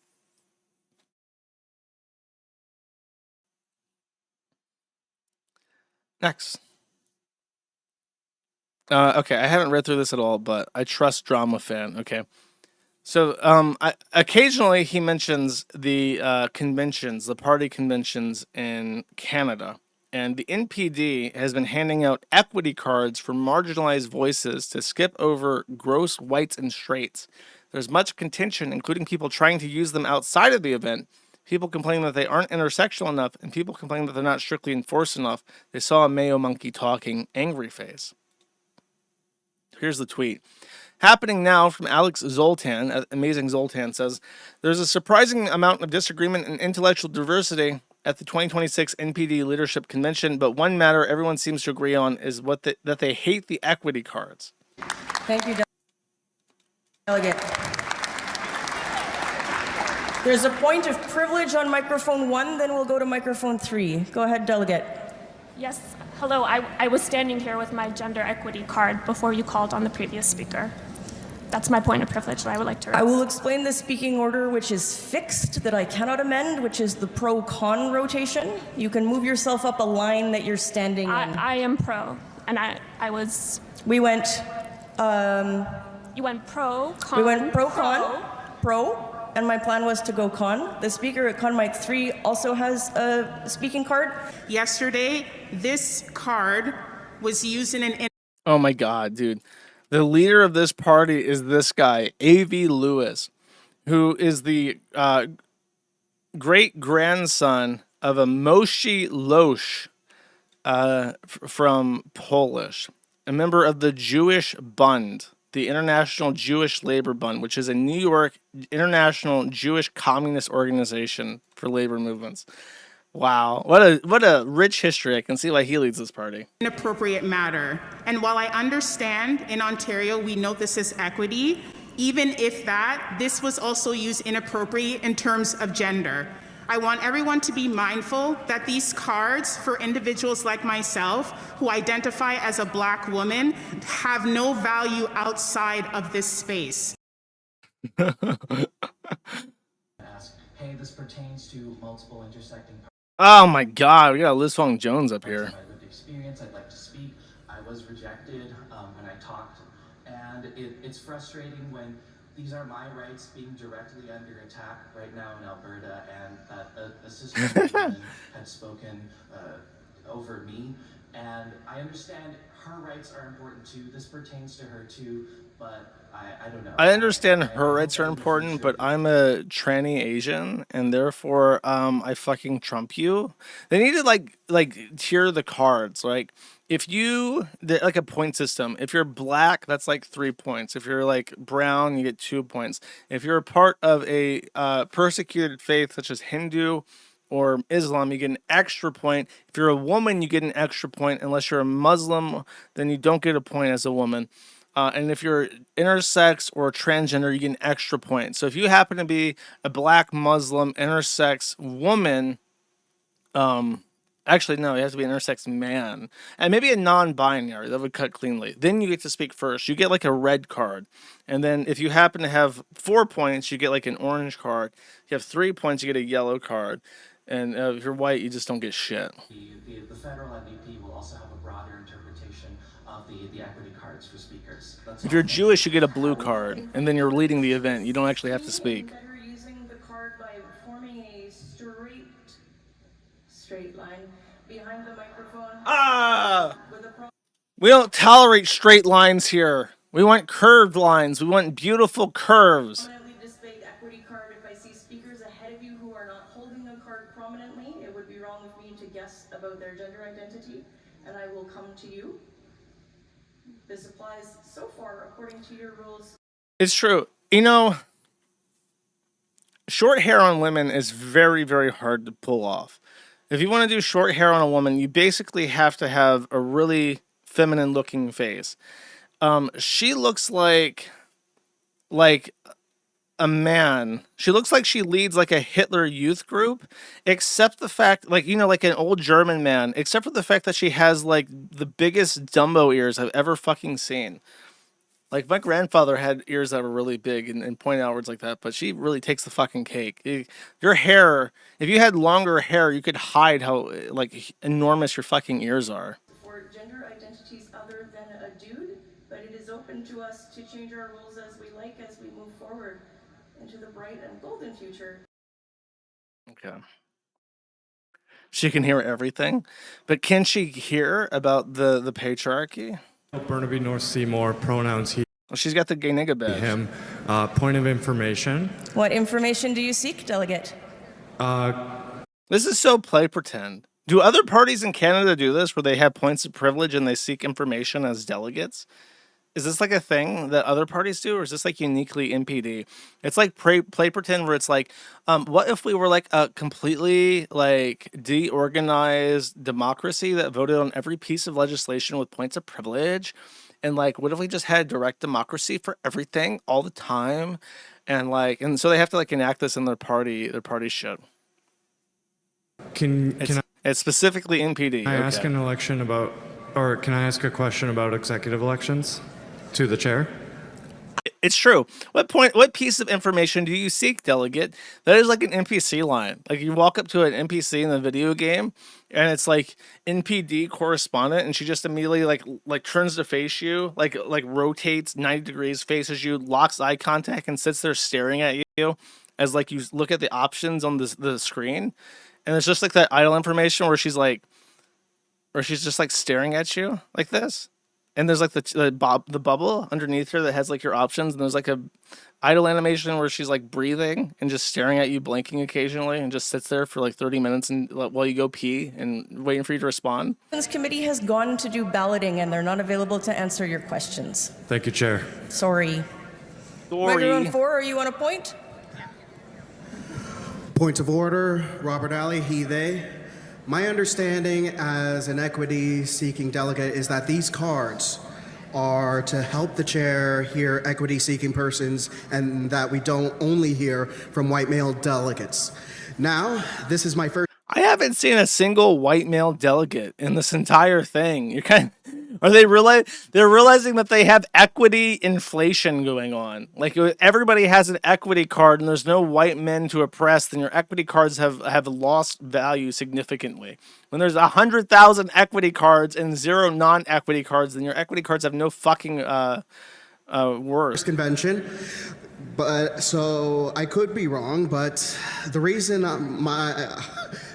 Next. Okay, I haven't read through this at all, but I trust Drama Fan. Okay. So occasionally he mentions the conventions, the party conventions in Canada. And the NPD has been handing out equity cards for marginalized voices to skip over gross whites and straights. There's much contention, including people trying to use them outside of the event, people complaining that they aren't intersectional enough, and people complaining that they're not strictly enforced enough. They saw a Mayo monkey talking angry face. Here's the tweet. Happening now from Alex Zoltan, Amazing Zoltan says, there's a surprising amount of disagreement and intellectual diversity at the 2026 NPD Leadership Convention, but one matter everyone seems to agree on is that they hate the equity cards. Thank you, Delegate. There's a point of privilege on microphone 1, then we'll go to microphone 3. Go ahead, Delegate. Yes, hello. I was standing here with my gender equity card before you called on the previous speaker. That's my point of privilege that I would like to raise. I will explain the speaking order, which is fixed, that I cannot amend, which is the pro-con rotation. You can move yourself up a line that you're standing in. I am pro, and I was... We went... You went pro, con, We went pro-con, pro, and my plan was to go con. The speaker at con mic 3 also has a speaking card. Yesterday, this card was used in an... Oh my God, dude. The leader of this party is this guy, A.V. Lewis, who is the great-grandson of a Moshe Losh from Polish, a member of the Jewish Bund, the International Jewish Labor Fund, which is a New York international Jewish communist organization for labor movements. Wow, what a rich history. I can see why he leads this party. Inappropriate matter. And while I understand in Ontario we note this as equity, even if that, this was also used inappropriately in terms of gender. I want everyone to be mindful that these cards for individuals like myself who identify as a Black woman have no value outside of this space. Hey, this pertains to multiple intersecting. Oh my God, we got Liz Fong Jones up here. My lived experience, I'd like to speak. I was rejected when I talked, and it's frustrating when these are my rights being directly under attack right now in Alberta, and that a sister woman had spoken over me. And I understand her rights are important too. This pertains to her too, but I don't know. I understand her rights are important, but I'm a tranny Asian, and therefore I fucking trump you. They need to like tier the cards. Like if you like a point system. If you're Black, that's like 3 points. If you're like brown, you get 2 points. If you're a part of a persecuted faith such as Hindu or Islam, you get an extra point. If you're a woman, you get an extra point. Unless you're a Muslim, then you don't get a point as a woman. And if you're intersex or transgender, you get an extra point. So if you happen to be a Black Muslim intersex woman, actually no, you have to be an intersex man, and maybe a non-binary, that would cut cleanly. Then you get to speak first. You get like a red card, and then if you happen to have 4 points, you get like an orange card. If you have 3 points, you get a yellow card, and if you're white, you just don't get shit. The federal MVP will also have a broader interpretation of the equity cards for speakers. If you're Jewish, you get a blue card, and then you're leading the event. You don't actually have to speak. Better using the card by forming a straight line behind the microphone. We don't tolerate straight lines here. We want curved lines. We want beautiful curves. Displayed equity card. If I see speakers ahead of you who are not holding a card prominently, it would be wrong of me to guess about their gender identity, and I will come to you. This applies so far according to your rules. It's true. You know, short hair on women is very, very hard to pull off. If you want to do short hair on a woman, you basically have to have a really feminine looking face. She looks like a man. She looks like she leads like a Hitler youth group, except the fact, like, you know, like an old German man, except for the fact that she has like the biggest Dumbo ears I've ever fucking seen. Like my grandfather had ears that were really big and pointed outwards like that, but she really takes the fucking cake. Your hair, if you had longer hair, you could hide how like enormous your fucking ears are. For gender identities other than a dude, but it is open to us to change our rules as we like as we move forward into the bright and golden future. Okay. She can hear everything, but can she hear about the patriarchy? Burnaby North Seymour, pronouns he. Well, she's got the gay nigga badge. Him. Point of information. What information do you seek, delegate? This is so play pretend. Do other parties in Canada do this where they have points of privilege and they seek information as delegates? Is this like a thing that other parties do, or is this like uniquely NPD? It's like play pretend where it's like, what if we were like a completely like deorganized democracy that voted on every piece of legislation with points of privilege? And like, what if we just had direct democracy for everything all the time? And like, and so they have to like enact this in their party shit. It's specifically NPD. Can I ask an election about, or can I ask a question about executive elections to the chair? It's true. What piece of information do you seek, delegate? That is like an NPC line. Like you walk up to an NPC in the video game, and it's like NPD correspondent, and she just immediately like turns to face you, like rotates 90 degrees, faces you, locks eye contact, and sits there staring at you as like you look at the options on the screen, and it's just like that idle information where she's just like staring at you like this. and there's like the bubble underneath her that has like your options, and there's like a idle animation where she's like breathing and just staring at you, blinking occasionally, and just sits there for like 30 minutes and while you go pee and waiting for you to respond. This committee has gone to do balloting and they're not available to answer your questions. Thank you, Chair. Sorry. Microphone 4, are you on a point? Point of order, Robert Alley, he, they. My understanding as an equity-seeking delegate is that these cards are to help the chair hear equity-seeking persons and that we don't only hear from white male delegates. Now, this is my first... I haven't seen a single white male delegate in this entire thing. You're kind of, are they they're realizing that they have equity inflation going on. Like everybody has an equity card and there's no white men to oppress, then your equity cards have lost value significantly. When there's 100,000 equity cards and 0 non-equity cards, then your equity cards have no fucking worth. Convention. But so I could be wrong, but the reason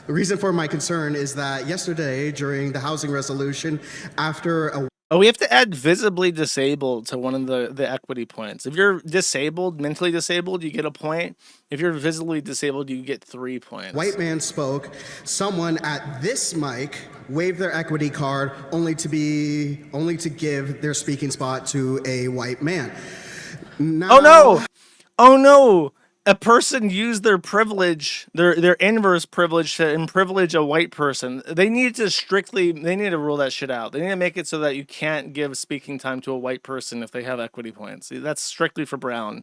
the reason for my concern is that yesterday during the housing resolution, after a we have to add visibly disabled to one of the equity points. If you're disabled, mentally disabled, you get a point. If you're visibly disabled, you get 3 points. White man spoke, someone at this mic waved their equity card only to give their speaking spot to a white man. Now, oh no! Oh no! A person used their privilege, their inverse privilege, to privilege a white person. They need to rule that shit out. They need to make it so that you can't give speaking time to a white person if they have equity points. That's strictly for Brown.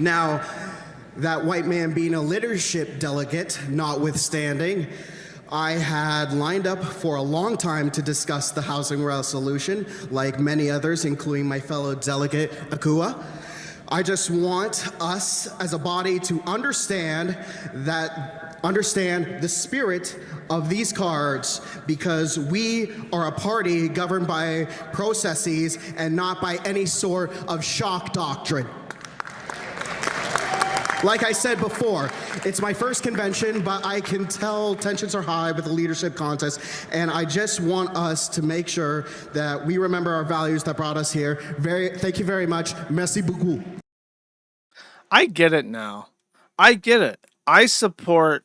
Now, that white man being a leadership delegate, notwithstanding, I had lined up for a long time to discuss the housing resolution, like many others, including my fellow delegate, Akua. I just want us as a body to understand the spirit of these cards, because we are a party governed by processes and not by any sort of shock doctrine. Like I said before, it's my first convention, but I can tell tensions are high with the leadership contest, and I just want us to make sure that we remember our values that brought us here. Thank you very much. Merci beaucoup. I get it now. I get it. I support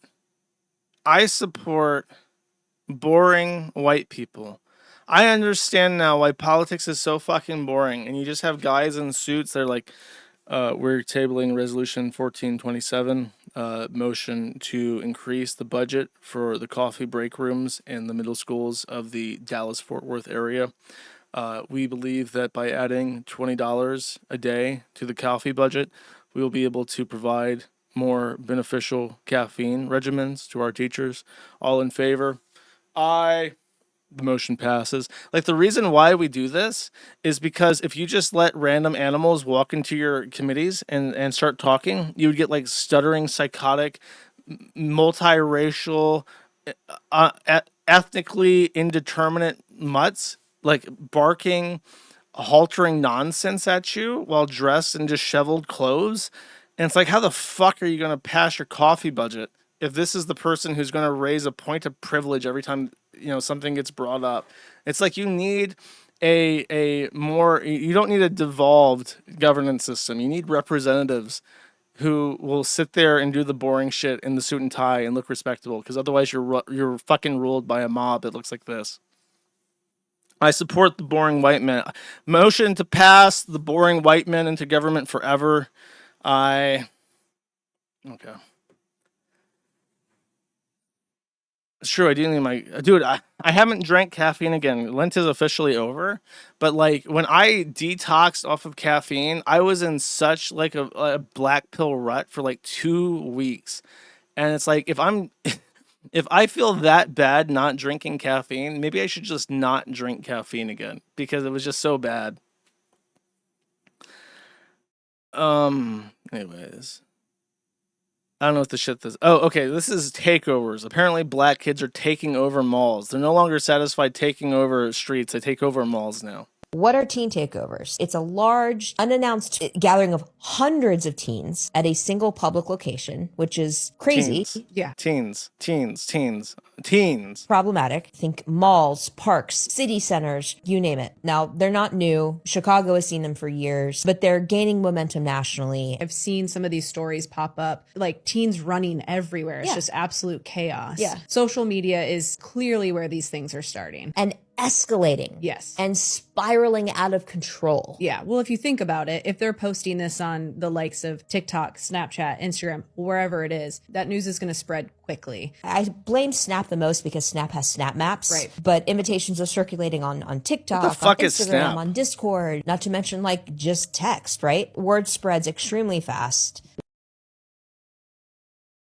boring white people. I understand now why politics is so fucking boring, and you just have guys in suits that are like, we're tabling resolution 1427, motion to increase the budget for the coffee break rooms in the middle schools of the Dallas-Fort Worth area. We believe that by adding $20 a day to the coffee budget, we will be able to provide more beneficial caffeine regimens to our teachers. All in favor? Aye. The motion passes. Like, the reason why we do this is because if you just let random animals walk into your committees and start talking, you would get like stuttering, psychotic, multiracial, ethnically indeterminate mutts, like barking, haltering nonsense at you while dressed in disheveled clothes. And it's like, how the fuck are you going to pass your coffee budget if this is the person who's going to raise a point of privilege every time, you know, something gets brought up? It's like, you need you don't need a devolved governance system. You need representatives who will sit there and do the boring shit in the suit and tie and look respectable, because otherwise you're fucking ruled by a mob that looks like this. I support the boring white men. Motion to pass the boring white men into government forever. Okay. It's true, I do need dude, I haven't drank caffeine again. Lent is officially over. But like, when I detoxed off of caffeine, I was in such like a black pill rut for like 2 weeks. And it's like, if I feel that bad not drinking caffeine, maybe I should just not drink caffeine again, because it was just so bad. Anyways. I don't know what the shit this. Oh, okay. This is takeovers. Apparently black kids are taking over malls. They're no longer satisfied taking over streets. They take over malls now. What are teen takeovers? It's a large, unannounced gathering of hundreds of teens at a single public location, which is crazy. Teens. Yeah. Teens. Problematic. Think malls, parks, city centers, you name it. Now, they're not new. Chicago has seen them for years, but they're gaining momentum nationally. I've seen some of these stories pop up, like teens running everywhere. It's just absolute chaos. Yeah. Social media is clearly where these things are starting. And escalating. Yes. And spiraling out of control. Yeah. Well, if you think about it, if they're posting this on the likes of TikTok, Snapchat, Instagram, wherever it is, that news is going to spread quickly. I blame Snap the most because Snap has Snap Maps. Right. But invitations are circulating on TikTok, What the fuck on is Instagram, Snap? on Discord, not to mention like just text, right? Word spreads extremely fast.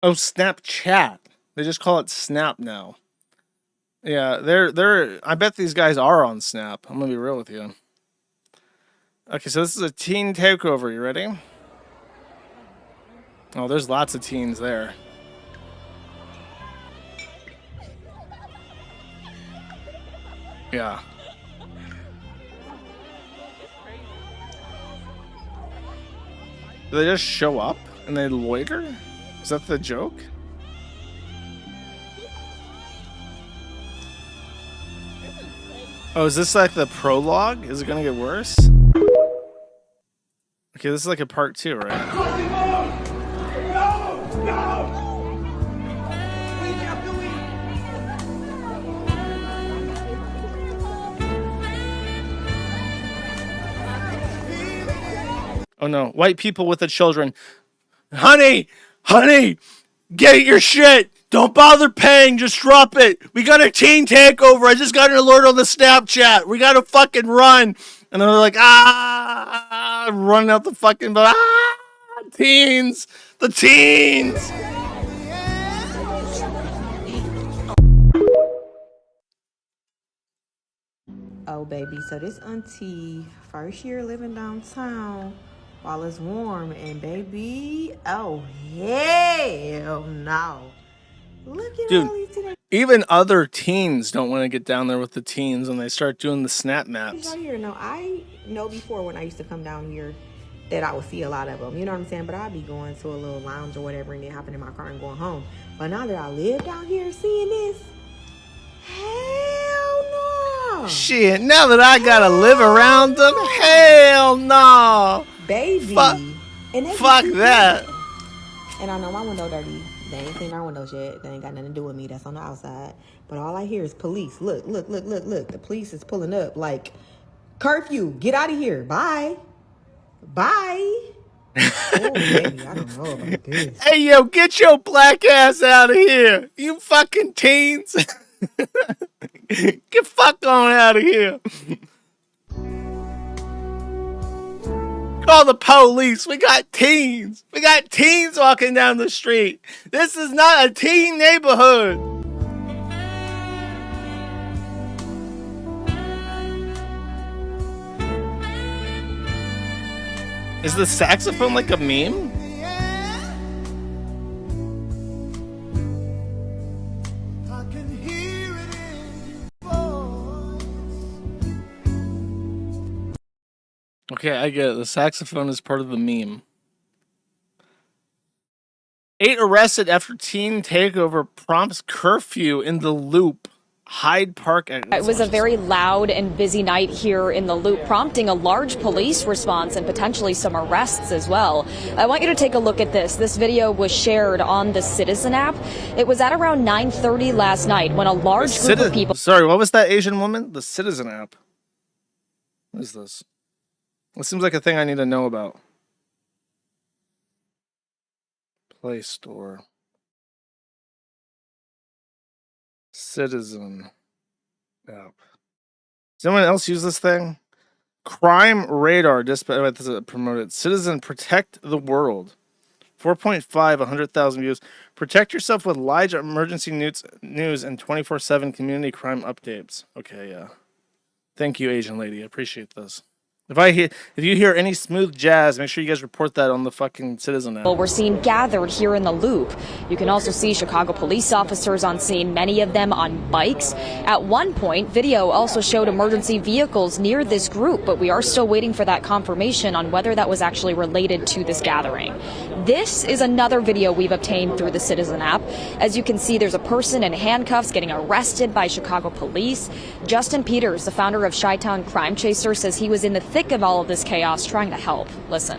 Oh, Snapchat. They just call it Snap now. Yeah, they're I bet these guys are on Snap. I'm gonna be real with you. Okay, so this is a teen takeover. You ready? Oh, there's lots of teens there. Yeah. Do they just show up and they loiter? Is that the joke? Oh, is this like the prologue? Is it gonna get worse? Okay, this is like a part 2, right? Oh no, white people with the children. Honey, get your shit. Don't bother paying, just drop it. We got a teen takeover. I just got an alert on the Snapchat. We gotta fucking run. And they're like, running out the fucking, teens, the teens. Oh, baby, so this auntie, first year living downtown while it's warm, and baby, oh, hell no. Look at all these Dude, even other teens don't want to get down there with the teens when they start doing the snap maps. out here. No, I know before when I used to come down here that I would see a lot of them, you know what I'm saying? But I'd be going to a little lounge or whatever and then hopping in my car and going home. But now that I live down here seeing this, hell no. Shit, now that I gotta live around them, hell no. Baby. And they Fuck that. And I know my window dirty. They ain't seen our windows yet. They ain't got nothing to do with me. That's on the outside. But all I hear is police. Look. The police is pulling up like, curfew, get out of here. Bye. Oh, baby, I don't know about this. Hey, yo, get your black ass out of here. You fucking teens. Get fuck on out of here. Call the police. We got teens. We got teens walking down the street. This is not a teen neighborhood. Is the saxophone like a meme? Okay, I get it. The saxophone is part of the meme. 8 arrested after teen takeover prompts curfew in the Loop. Hyde Park. It was a very loud and busy night here in the Loop, prompting a large police response and potentially some arrests as well. I want you to take a look at this. This video was shared on the Citizen app. It was at around 9:30 last night when a large group of people... Sorry, what was that Asian woman? The Citizen app. What is this? This seems like a thing I need to know about. Play Store. Citizen app. Does anyone else use this thing? Crime Radar. Promoted. Citizen Protect the World. 4.5, 100,000 views. Protect yourself with live emergency news and 24/7 community crime updates. Okay, yeah. Thank you, Asian lady. I appreciate this. If you hear any smooth jazz, make sure you guys report that on the fucking Citizen app. Well, we're seen gathered here in the Loop. You can also see Chicago police officers on scene, many of them on bikes. At one point, video also showed emergency vehicles near this group, but we are still waiting for that confirmation on whether that was actually related to this gathering. This is another video we've obtained through the Citizen app. As you can see, there's a person in handcuffs getting arrested by Chicago police. Justin Peters, the founder of Chi-Town Crime Chaser, says he was in the thick of all of this chaos trying to help. Listen.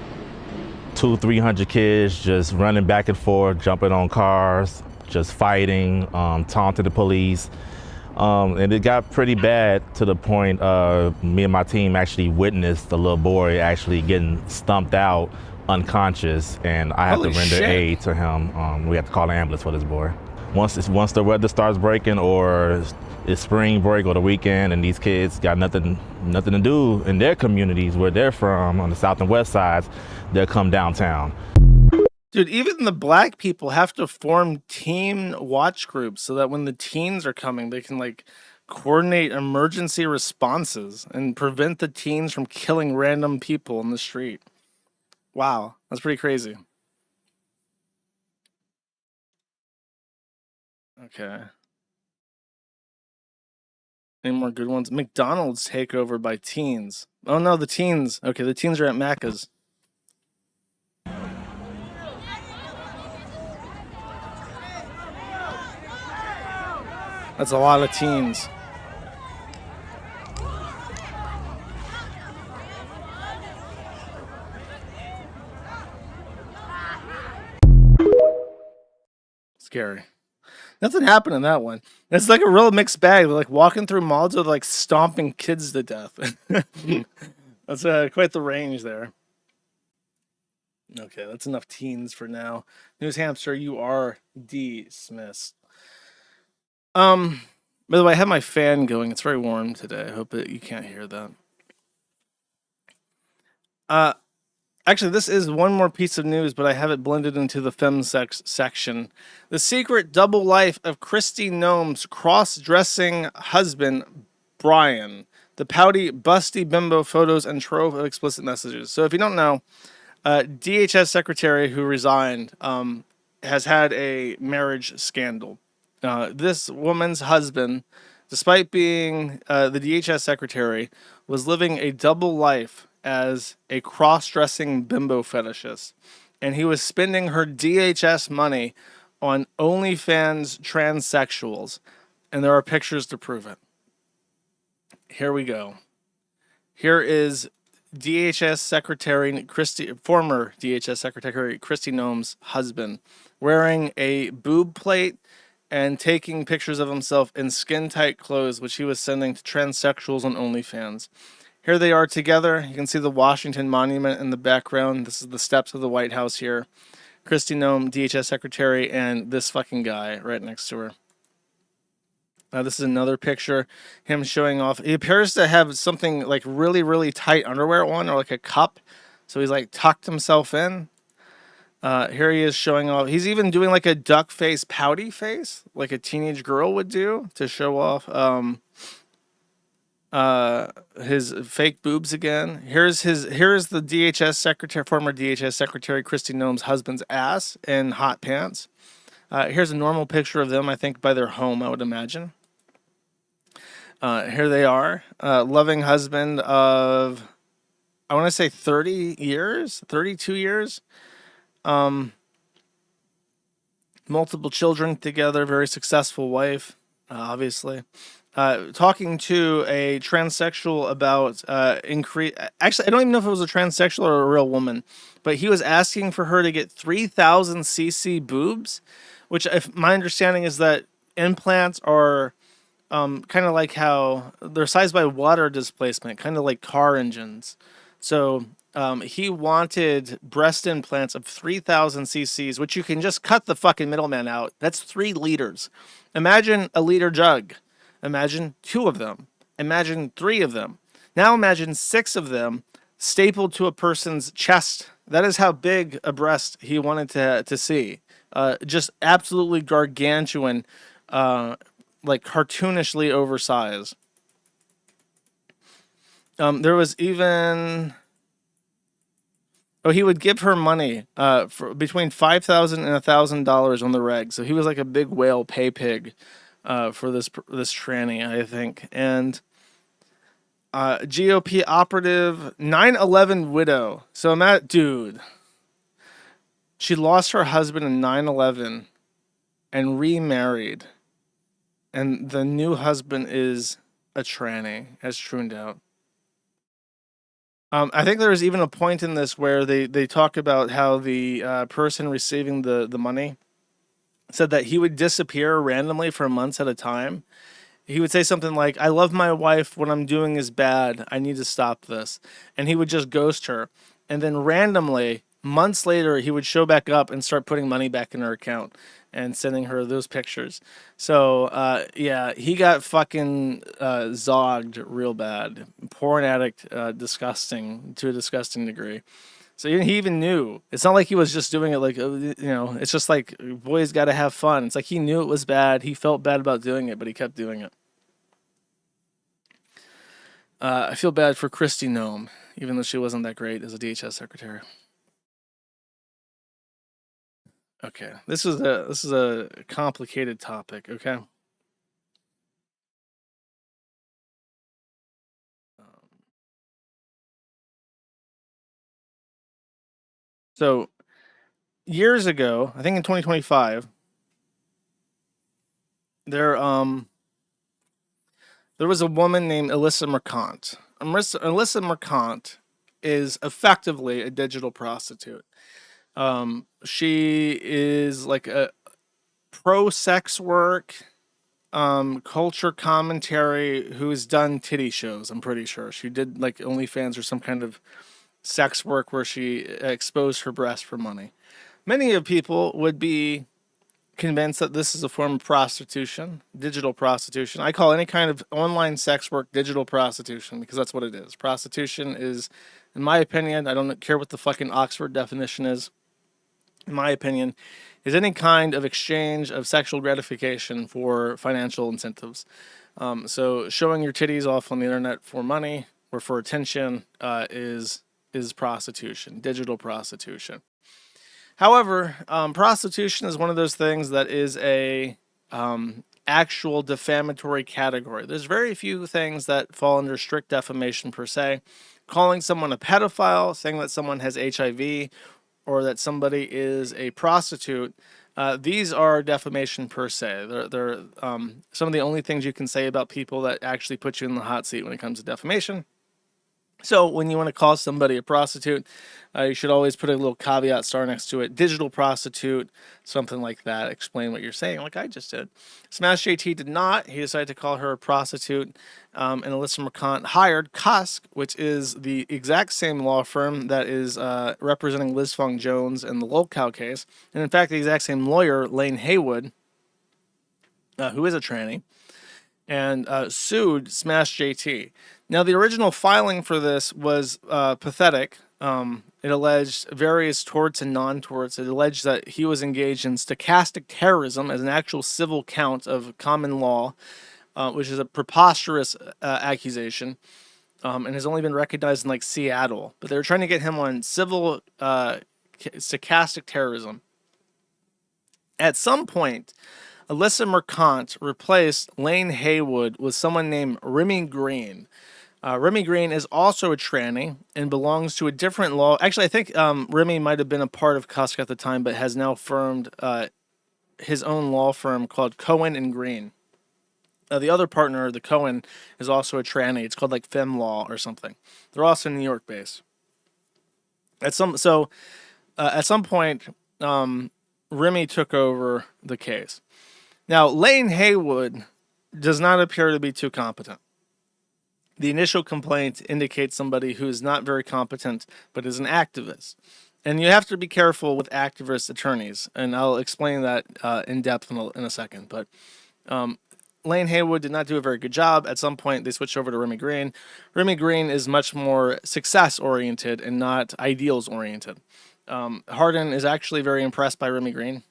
200-300 kids just running back and forth, jumping on cars, just fighting, taunting the police. And it got pretty bad to the point me and my team actually witnessed the little boy actually getting stumped out unconscious, and I have to render aid to him. We have to call an ambulance for this boy. Once the weather starts breaking, or it's spring break or the weekend, and these kids got nothing to do in their communities where they're from on the south and west sides, they'll come downtown. Dude, even the black people have to form team watch groups so that when the teens are coming, they can like coordinate emergency responses and prevent the teens from killing random people in the street. Wow, that's pretty crazy. Okay. Any more good ones? McDonald's takeover by teens. Oh no, the teens. Okay, the teens are at Macca's. That's a lot of teens. Scary. Nothing happened in that one. It's like a real mixed bag. They're like walking through malls with like stomping kids to death. That's quite the range there. Okay, that's enough teens for now. News Hamster, you are dismissed. By the way, I have my fan going. It's very warm today. I hope that you can't hear that. Actually, this is one more piece of news, but I have it blended into the femsex section. The secret double life of Kristi Noem's cross-dressing husband, Brian. The pouty, busty bimbo photos and trove of explicit messages. So if you don't know, DHS secretary who resigned has had a marriage scandal. This woman's husband, despite being the DHS secretary, was living a double life as a cross-dressing bimbo fetishist, and he was spending her DHS money on OnlyFans transsexuals, and there are pictures to prove it. Here we go. Here is DHS secretary former DHS secretary Kristi Noem's husband wearing a boob plate and taking pictures of himself in skin-tight clothes, which he was sending to transsexuals on OnlyFans. Here they are together. You can see the Washington Monument in the background. This is the steps of the White House here. Kristi Noem, DHS secretary, and this fucking guy right next to her. This is another picture, him showing off. He appears to have something like really, really tight underwear on, or like a cup. So he's like tucked himself in. Here he is showing off. He's even doing like a duck face, pouty face, like a teenage girl would do to show off his fake boobs again. Here's the DHS secretary, former DHS secretary Kristi Noem's husband's ass in hot pants. Here's a normal picture of them, I think, by their home, I would imagine. Here they are, loving husband of, I want to say 30 years, 32 years. Multiple children together, very successful wife, obviously. Talking to a transsexual about increase. Actually, I don't even know if it was a transsexual or a real woman, but he was asking for her to get 3,000 cc boobs, which, if my understanding is that implants are kind of like how they're sized by water displacement, kind of like car engines. So he wanted breast implants of 3,000 cc's, which you can just cut the fucking middleman out. That's 3 liters. Imagine a liter jug. Imagine 2 of them. Imagine 3 of them. Now imagine 6 of them stapled to a person's chest. That is how big a breast he wanted to see. Just absolutely gargantuan, like cartoonishly oversized. There was even... Oh, he would give her money for between $5,000 and $1,000 on the reg. So he was like a big whale pay pig for this tranny, I think. And GOP operative 9/11 widow. So I'm at, dude. She lost her husband in 9/11 and remarried. And the new husband is a tranny, as turned out. I think there's even a point in this where they talk about how the person receiving the money said that he would disappear randomly for months at a time. He would say something like, I love my wife. What I'm doing is bad. I need to stop this. And he would just ghost her. And then randomly, months later, he would show back up and start putting money back in her account and sending her those pictures. So, yeah, he got fucking zogged real bad. Porn addict, disgusting to a disgusting degree. So he even knew. It's not like he was just doing it like, it's just like, boys got to have fun. It's like he knew it was bad. He felt bad about doing it, but he kept doing it. I feel bad for Christy Nome, even though she wasn't that great as a DHS secretary. Okay, this is a complicated topic. Okay. So years ago, I think in 2025, there was a woman named Alyssa Mercant. Alyssa Mercant is effectively a digital prostitute. She is like a pro-sex work, culture commentary who's done titty shows, I'm pretty sure. She did like OnlyFans or some kind of sex work where she exposed her breast for money. Many of people would be convinced that this is a form of prostitution, digital prostitution. I call any kind of online sex work digital prostitution because that's what it is. Prostitution is, in my opinion, I don't care what the fucking Oxford definition is, in my opinion, is any kind of exchange of sexual gratification for financial incentives. So showing your titties off on the internet for money or for attention is prostitution, digital prostitution. However, prostitution is one of those things that is a actual defamatory category. There's very few things that fall under strict defamation per se. Calling someone a pedophile, saying that someone has HIV, or that somebody is a prostitute, these are defamation per se. They're some of the only things you can say about people that actually put you in the hot seat when it comes to defamation. So when you want to call somebody a prostitute, you should always put a little caveat star next to it. Digital prostitute, something like that. Explain what you're saying, like I just did. Smash JT did not. He decided to call her a prostitute. And Alyssa Mercant hired Cusk, which is the exact same law firm that is representing Liz Fong Jones in the Lolcow case. And in fact, the exact same lawyer, Lane Haywood, who is a tranny, and sued Smash JT. Now, the original filing for this was pathetic. It alleged various torts and non-torts. It alleged that he was engaged in stochastic terrorism as an actual civil count of common law, which is a preposterous accusation, and has only been recognized in like Seattle. But they were trying to get him on civil stochastic terrorism. At some point, Alyssa Mercant replaced Lane Haywood with someone named Remy Green. Remy Green is also a tranny and belongs to a different law. Actually, I think Remy might have been a part of Cusk at the time, but has now formed his own law firm called Cohen and Green. The other partner, the Cohen, is also a tranny. It's called like Fem Law or something. They're also New York based. At some point, Remy took over the case. Now, Lane Haywood does not appear to be too competent. The initial complaint indicates somebody who is not very competent, but is an activist. And you have to be careful with activist attorneys, and I'll explain that in depth in a second. But Lane Haywood did not do a very good job. At some point, they switched over to Remy Green. Remy Green is much more success-oriented and not ideals-oriented. Hardin is actually very impressed by Remy Green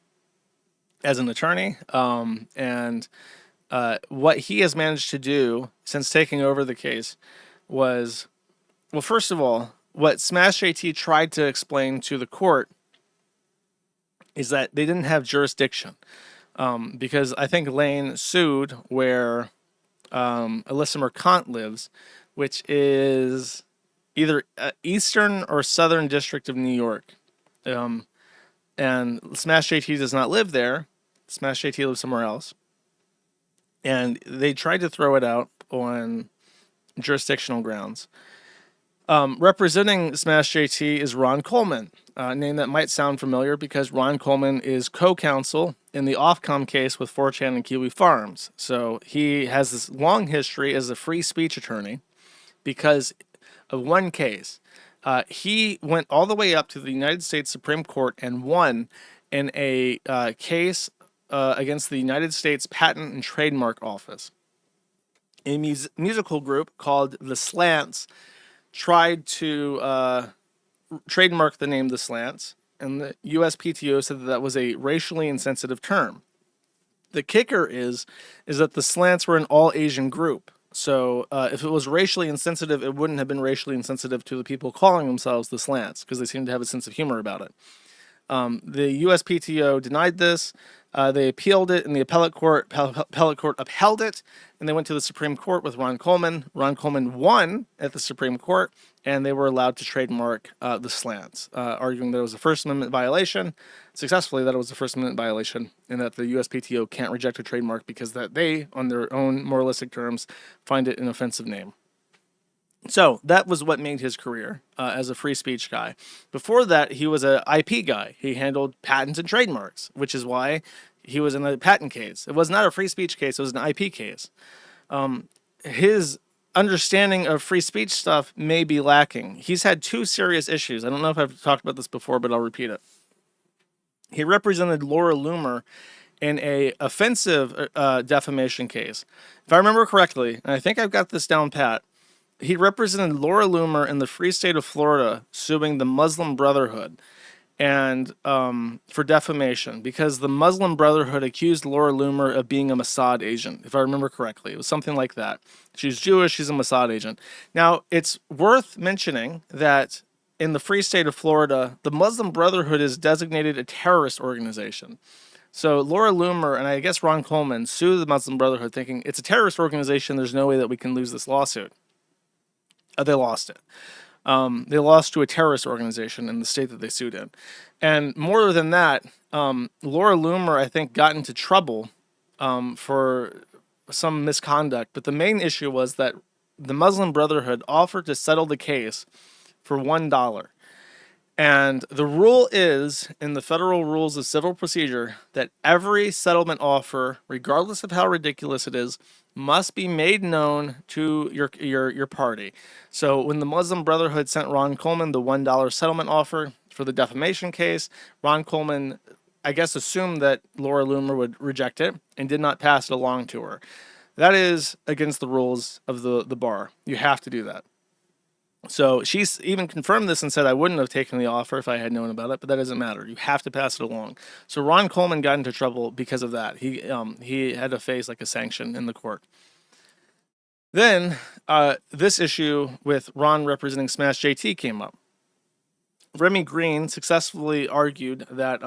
as an attorney, and what he has managed to do since taking over the case was Well, first of all, what Smash JT tried to explain to the court is that they didn't have jurisdiction. Because I think Lane sued where Alyssa Mercant lives, which is either Eastern or Southern District of New York. And Smash JT does not live there. Smash JT lives somewhere else. And they tried to throw it out on jurisdictional grounds. Representing Smash JT is Ron Coleman, a name that might sound familiar because Ron Coleman is co-counsel in the Ofcom case with 4chan and Kiwi Farms. So he has this long history as a free speech attorney because of one case. He went all the way up to the United States Supreme Court and won in a case against the United States Patent and Trademark Office. A musical group called The Slants tried to trademark the name The Slants, and the USPTO said that that was a racially insensitive term. The kicker is that the Slants were an all-Asian group. So if it was racially insensitive, it wouldn't have been racially insensitive to the people calling themselves the Slants, because they seem to have a sense of humor about it. The USPTO denied this. They appealed it in the appellate court. Appellate court upheld it, and they went to the Supreme Court with Ron Coleman. Ron Coleman won at the Supreme Court, and they were allowed to trademark the Slants, arguing that it was a First Amendment violation, successfully that it was a First Amendment violation, and that the USPTO can't reject a trademark because that they, on their own moralistic terms, find it an offensive name. So that was what made his career as a free speech guy. Before that, he was an IP guy. He handled patents and trademarks, which is why he was in a patent case. It was not a free speech case. It was an IP case. His understanding of free speech stuff may be lacking. He's had two serious issues. I don't know if I've talked about this before, but I'll repeat it. He represented Laura Loomer in a offensive defamation case. If I remember correctly, and I think I've got this down pat, he represented Laura Loomer in the free state of Florida suing the Muslim Brotherhood and for defamation because the Muslim Brotherhood accused Laura Loomer of being a Mossad agent, if I remember correctly. It was something like that. She's Jewish, she's a Mossad agent. Now, it's worth mentioning that in the free state of Florida, the Muslim Brotherhood is designated a terrorist organization. So Laura Loomer and I guess Ron Coleman sued the Muslim Brotherhood thinking it's a terrorist organization, there's no way that we can lose this lawsuit. They lost it. They lost to a terrorist organization in the state that they sued in. And more than that, Laura Loomer, I think, got into trouble for some misconduct. But the main issue was that the Muslim Brotherhood offered to settle the case for $1. And the rule is, in the federal rules of civil procedure, that every settlement offer, regardless of how ridiculous it is, must be made known to your party. So when the Muslim Brotherhood sent Ron Coleman the $1 settlement offer for the defamation case, Ron Coleman, I guess, assumed that Laura Loomer would reject it and did not pass it along to her. That is against the rules of the bar. You have to do that. So she's even confirmed this and said, I wouldn't have taken the offer if I had known about it, but that doesn't matter. You have to pass it along. So Ron Coleman got into trouble because of that. He had to face like a sanction in the court. Then this issue with Ron representing Smash JT came up. Remy Green successfully argued that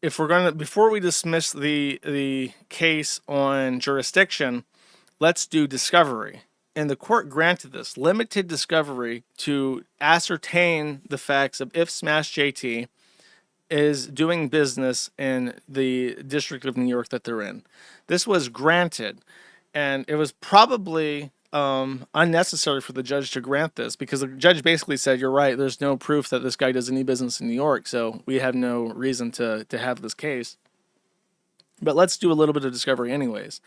if we're gonna, before we dismiss the case on jurisdiction, let's do discovery. And the court granted this limited discovery to ascertain the facts of if Smash JT is doing business in the District of New York that they're in. This was granted, and it was probably unnecessary for the judge to grant this because the judge basically said, you're right, there's no proof that this guy does any business in New York, so we have no reason to have this case. But let's do a little bit of discovery anyways.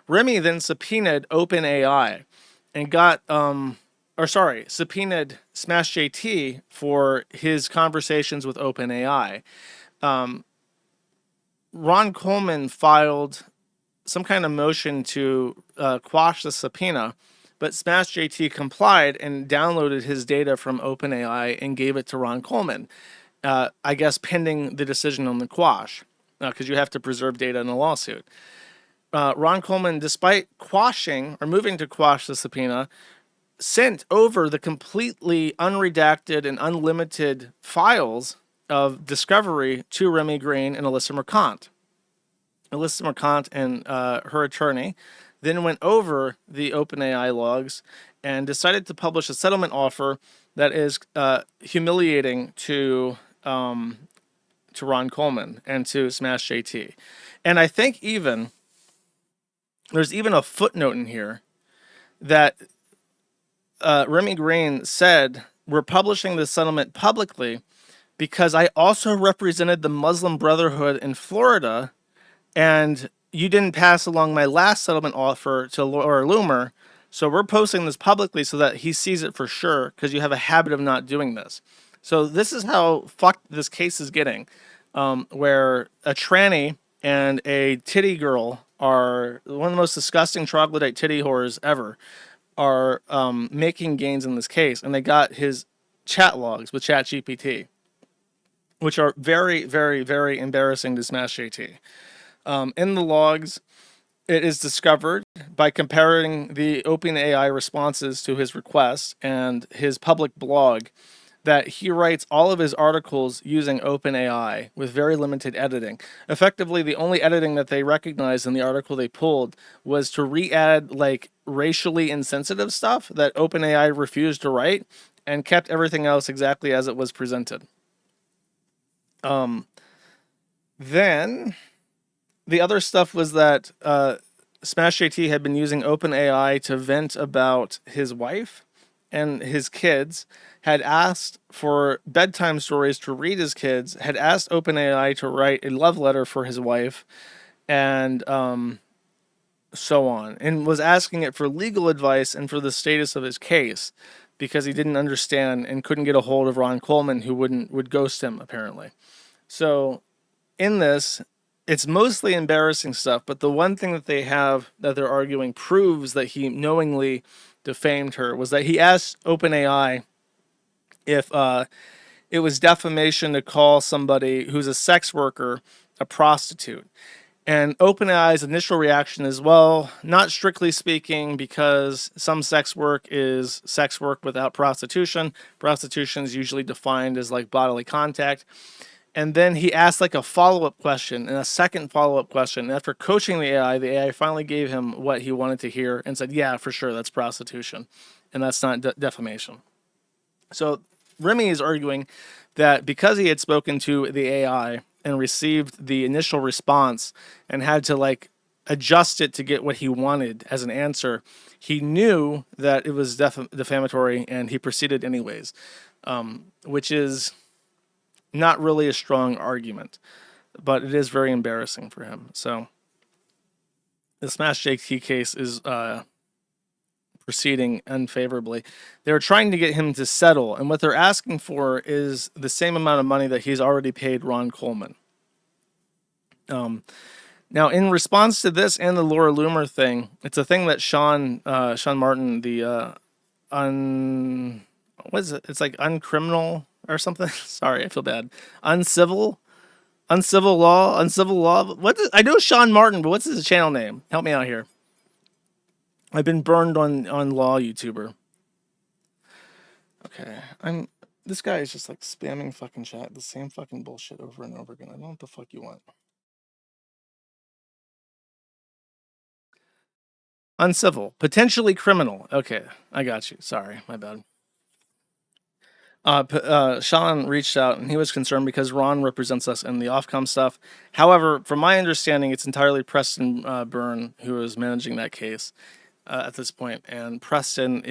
Remy then subpoenaed OpenAI and got, subpoenaed Smash JT for his conversations with OpenAI. Ron Coleman filed some kind of motion to quash the subpoena, but Smash JT complied and downloaded his data from OpenAI and gave it to Ron Coleman, I guess pending the decision on the quash, because you have to preserve data in a lawsuit. Ron Coleman, despite quashing or moving to quash the subpoena, sent over the completely unredacted and unlimited files of discovery to Remy Green and Alyssa Mercant. Alyssa Mercant and her attorney then went over the OpenAI logs and decided to publish a settlement offer that is humiliating to Ron Coleman and to Smash JT. And I think there's even a footnote in here that Remy Green said, we're publishing this settlement publicly because I also represented the Muslim Brotherhood in Florida, and you didn't pass along my last settlement offer to Laura Loomer, so we're posting this publicly so that he sees it for sure, because you have a habit of not doing this. So this is how fucked this case is getting, where a tranny and a titty girl are one of the most disgusting troglodyte titty whores ever, are making gains in this case, and they got his chat logs with ChatGPT, which are very, very, very embarrassing to Smash JT. In the logs, it is discovered by comparing the OpenAI responses to his requests and his public blog that he writes all of his articles using OpenAI with very limited editing. Effectively, the only editing that they recognized in the article they pulled was to re-add like racially insensitive stuff that OpenAI refused to write, and kept everything else exactly as it was presented. Then the other stuff was that Smash JT had been using OpenAI to vent about his wife and his kids, had asked for bedtime stories to read his kids, had asked OpenAI to write a love letter for his wife, and so on, and was asking it for legal advice and for the status of his case, because he didn't understand and couldn't get a hold of Ron Coleman, who would ghost him, apparently. So in this, it's mostly embarrassing stuff, but the one thing that they have that they're arguing proves that he knowingly defamed her was that he asked OpenAI if it was defamation to call somebody who's a sex worker a prostitute. And OpenAI's initial reaction is, well, not strictly speaking, because some sex work is sex work without prostitution. Prostitution is usually defined as like bodily contact. And then he asked like a follow-up question and a second follow-up question. And after coaching the AI finally gave him what he wanted to hear and said, yeah, for sure, that's prostitution. And that's not defamation. So Remy is arguing that because he had spoken to the AI and received the initial response and had to like adjust it to get what he wanted as an answer, he knew that it was defamatory and he proceeded anyways, which is not really a strong argument, but it is very embarrassing for him. So the Smash JT case is proceeding unfavorably. They're trying to get him to settle, and what they're asking for is the same amount of money that he's already paid Ron Coleman. Now, in response to this and the Laura Loomer thing, it's a thing that Sean Martin, the what is it? It's like uncriminal or something. Sorry, I feel bad. Uncivil law. I know Sean Martin, but what's his channel name? Help me out here. I've been burned on law YouTuber. Okay, this guy is just like spamming fucking chat, the same fucking bullshit over and over again. I don't know what the fuck you want. Uncivil, potentially criminal. Okay, I got you. Sorry, my bad. Sean reached out and he was concerned because Ron represents us in the Ofcom stuff. However, from my understanding, it's entirely Preston Byrne who is managing that case at this point. And Preston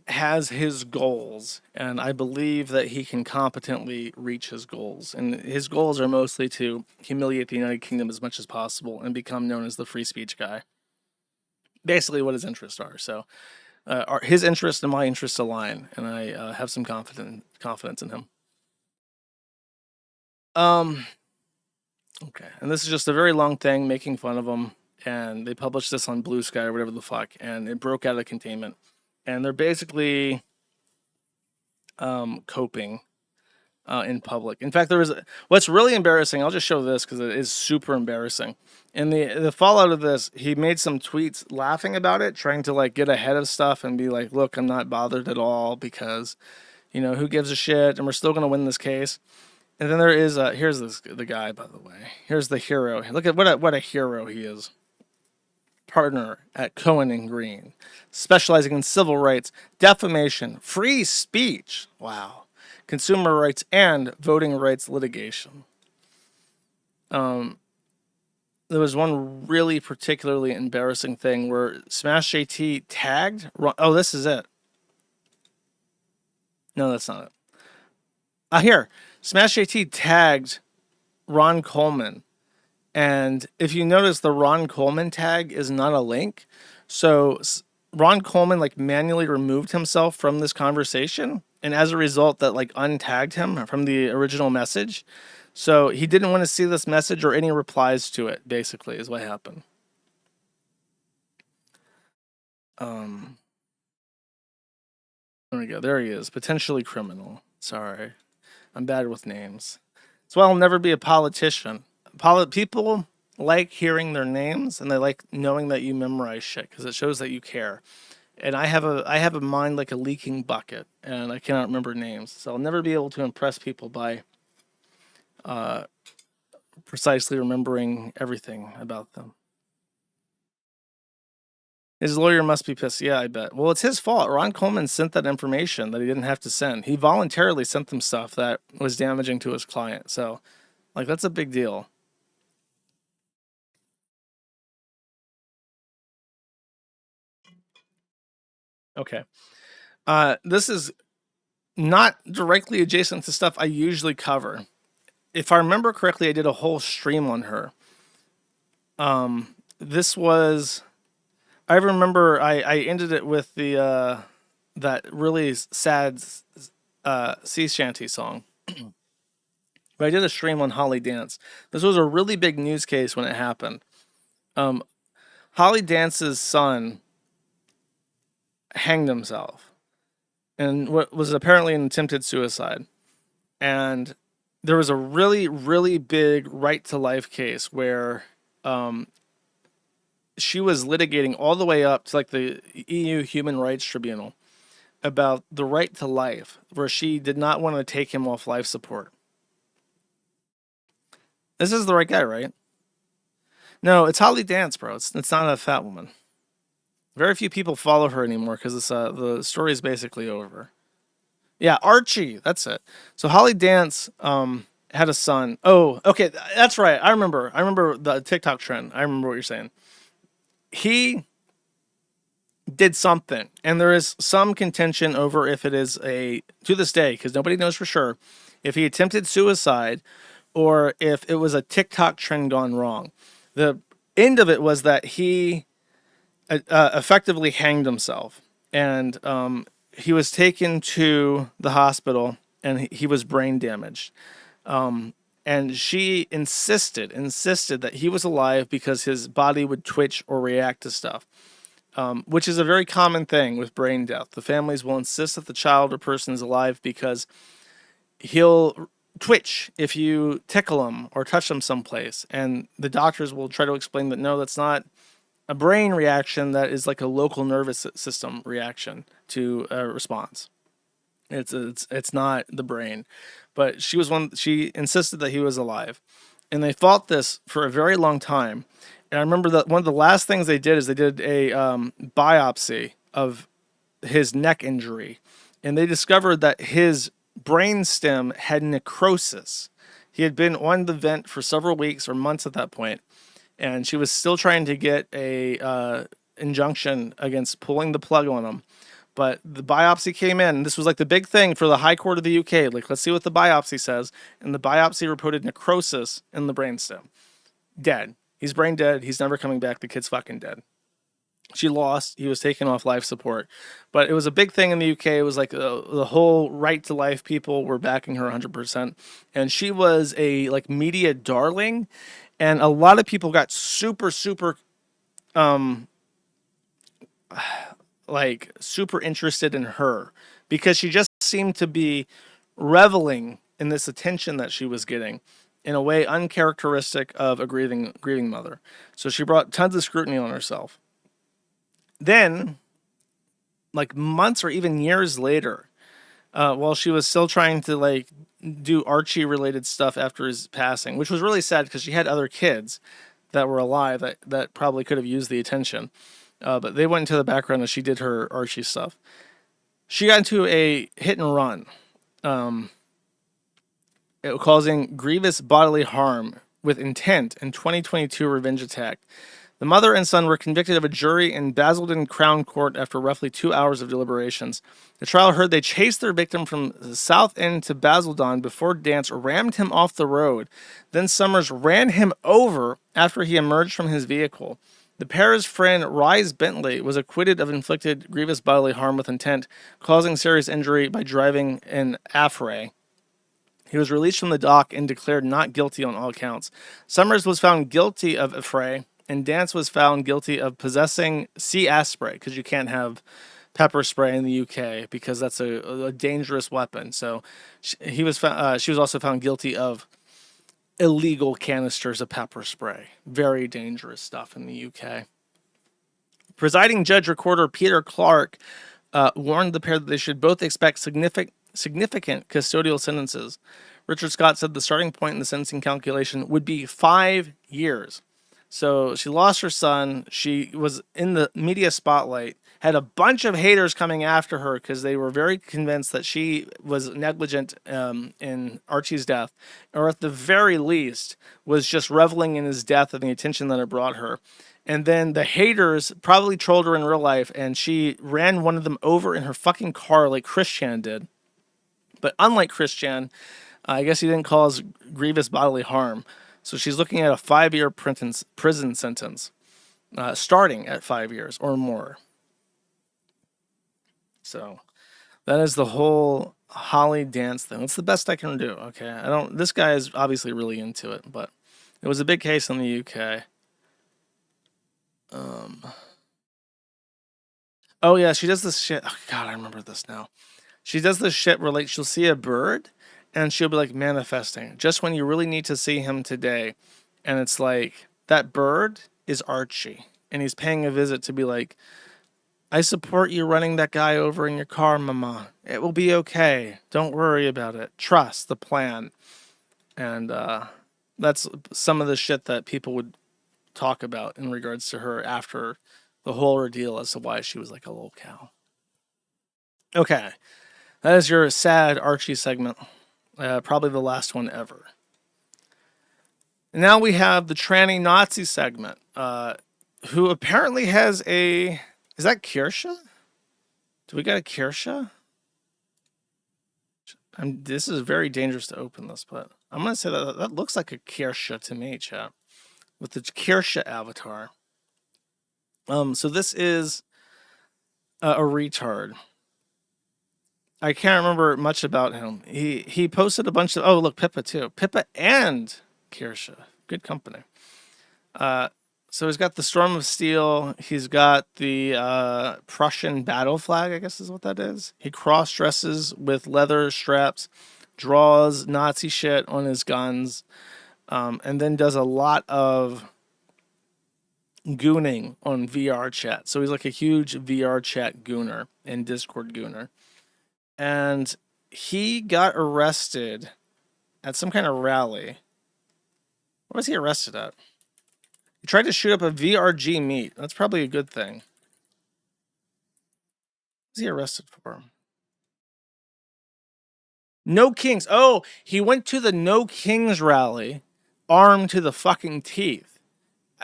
has his goals, and I believe that he can competently reach his goals. And his goals are mostly to humiliate the United Kingdom as much as possible and become known as the free speech guy. Basically what his interests are. So his interests and my interests align, and I have some confidence in him. Okay, and this is just a very long thing making fun of him, and they published this on Blue Sky or whatever the fuck, and it broke out of containment. And they're basically coping in public. In fact, what's really embarrassing. I'll just show this because it is super embarrassing. In the fallout of this, he made some tweets laughing about it, trying to like get ahead of stuff and be like, "Look, I'm not bothered at all because, who gives a shit? And we're still going to win this case." And then there is here's the guy, by the way. Here's the hero. Look at what a hero he is. Partner at Cohen and Green, specializing in civil rights, defamation, free speech. Wow. Consumer rights and voting rights litigation. There was one really particularly embarrassing thing where Smash JT tagged. Oh, this is it. No, that's not it. Here, Smash JT tagged Ron Coleman. And if you notice, the Ron Coleman tag is not a link. So Ron Coleman like manually removed himself from this conversation. And as a result, that like untagged him from the original message. So he didn't want to see this message or any replies to it, basically, is what happened. There we go. There he is. Potentially criminal. Sorry. I'm bad with names. That's why I'll never be a politician. People like hearing their names and they like knowing that you memorize shit because it shows that you care. And I have a mind like a leaking bucket and I cannot remember names. So I'll never be able to impress people by precisely remembering everything about them. His lawyer must be pissed. Yeah, I bet. Well, it's his fault. Ron Coleman sent that information that he didn't have to send. He voluntarily sent them stuff that was damaging to his client. So, like, that's a big deal. Okay. This is not directly adjacent to stuff I usually cover. If I remember correctly, I did a whole stream on her. This was... I remember I ended it with the that really sad sea shanty song. But I did a stream on Holly Dance. This was a really big news case when it happened. Holly Dance's son hanged himself, and what was apparently an attempted suicide. And there was a really, really big right to life case where she was litigating all the way up to like the EU Human Rights Tribunal about the right to life, where she did not want to take him off life support. This is the right guy, right? No, it's Holly Dance, bro. It's not a fat woman. Very few people follow her anymore because the story is basically over. Yeah, Archie, that's it. So Holly Dance had a son. Oh, okay, that's right. I remember the TikTok trend. I remember what you're saying. He did something, and there is some contention over if it is to this day, because nobody knows for sure, if he attempted suicide or if it was a TikTok trend gone wrong. The end of it was that he effectively hanged himself, and he was taken to the hospital, and he was brain damaged. And she insisted that he was alive because his body would twitch or react to stuff, which is a very common thing with brain death. The families will insist that the child or person is alive because he'll twitch if you tickle him or touch him someplace. And the doctors will try to explain that, no, that's not a brain reaction. That is like a local nervous system reaction to a response. It's not the brain. But she insisted that he was alive. And they fought this for a very long time. And I remember that one of the last things they did is they did a biopsy of his neck injury. And they discovered that his brain stem had necrosis. He had been on the vent for several weeks or months at that point. And she was still trying to get a injunction against pulling the plug on him. But the biopsy came in. This was like the big thing for the High Court of the UK. Like, let's see what the biopsy says. And the biopsy reported necrosis in the brainstem. Dead. He's brain dead. He's never coming back. The kid's fucking dead. She lost. He was taken off life support. But it was a big thing in the UK. It was like the whole right to life people were backing her 100%. And she was a like media darling. And a lot of people got super, super super interested in her because she just seemed to be reveling in this attention that she was getting in a way uncharacteristic of a grieving mother. So she brought tons of scrutiny on herself. Then, like months or even years later, while she was still trying to like do Archie related stuff after his passing, which was really sad because she had other kids that were alive that probably could have used the attention. But they went into the background as she did her Archie stuff. She got into a hit and run, causing grievous bodily harm with intent in 2022 revenge attack. The mother and son were convicted of a jury in Basildon Crown Court after roughly 2 hours of deliberations. The trial heard they chased their victim from the South End to Basildon before Dance rammed him off the road. Then Summers ran him over after he emerged from his vehicle. The pair's friend, Rise Bentley, was acquitted of inflicted grievous bodily harm with intent, causing serious injury by driving an affray. He was released from the dock and declared not guilty on all counts. Summers was found guilty of affray, and Dance was found guilty of possessing sea spray, because you can't have pepper spray in the UK because that's a dangerous weapon. So she was also found guilty of illegal canisters of pepper spray. Very dangerous stuff in the UK. Presiding judge recorder Peter Clark warned the pair that they should both expect significant custodial sentences. Richard Scott said the starting point in the sentencing calculation would be 5 years. So she lost her son. She was in the media spotlight, had a bunch of haters coming after her because they were very convinced that she was negligent in Archie's death, or at the very least was just reveling in his death and the attention that it brought her. And then the haters probably trolled her in real life, and she ran one of them over in her fucking car like Christian did. But unlike Christian, I guess he didn't cause grievous bodily harm. So she's looking at a 5-year prison sentence, starting at 5 years or more. So that is the whole Holly Dance thing. It's the best I can do. Okay, this guy is obviously really into it, but it was a big case in the UK. Oh yeah, she does this shit. Oh God, I remember this now. She does this shit where like she'll see a bird and she'll be like manifesting just when you really need to see him today. And it's like, that bird is Archie. And he's paying a visit to be like, I support you running that guy over in your car, mama. It will be okay. Don't worry about it. Trust the plan. And that's some of the shit that people would talk about in regards to her after the whole ordeal as to why she was like a little cow. Okay. That is your sad Archie segment. Probably the last one ever. And now we have the tranny Nazi segment, who apparently has a... Is that Kirsche? Do we got a Kirsche? This is very dangerous to open this, but I'm going to say that looks like a Kirsche to me, chat. With the Kirsche avatar. So this is a retard. I can't remember much about him. He posted a bunch of... Oh, look, Pippa too. Pippa and Kirsche. Good company. So he's got the Storm of Steel. He's got the Prussian battle flag, I guess is what that is. He cross-dresses with leather straps, draws Nazi shit on his guns, and then does a lot of gooning on VR chat. So he's like a huge VR chat gooner and Discord gooner. And he got arrested at some kind of rally. What was he arrested at? He tried to shoot up a VRG meet. That's probably a good thing. What was he arrested for? No Kings. Oh, he went to the No Kings rally armed to the fucking teeth.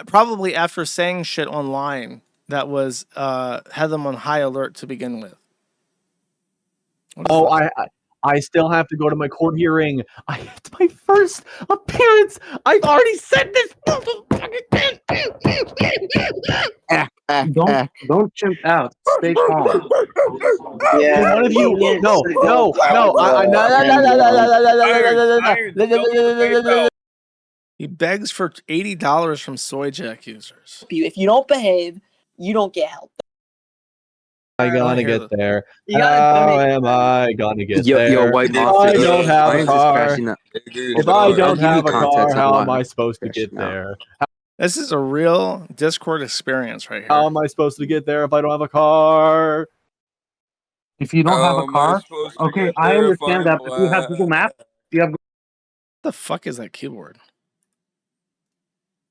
Probably after saying shit online that was had them on high alert to begin with. Oh, I still have to go to my court hearing. It's my first appearance. I've already said this. Don't chimp out. Stay calm. Yeah, one of you. No. He begs for $80 from soy jack users. If you don't behave, you don't get help. I wanna gonna hear get this. there? Yeah, How I am I gonna get Yo, there? White If Mafia, I don't have a Lions is car, crashing out. if I I'll don't give you have a car, context on how why am I I'm supposed to get crashing out. there? This is a real Discord experience right here. How am I supposed to get there if I don't have a car? If you don't have a car, okay, I understand that, but you have Google Maps. You have. The fuck is that keyboard?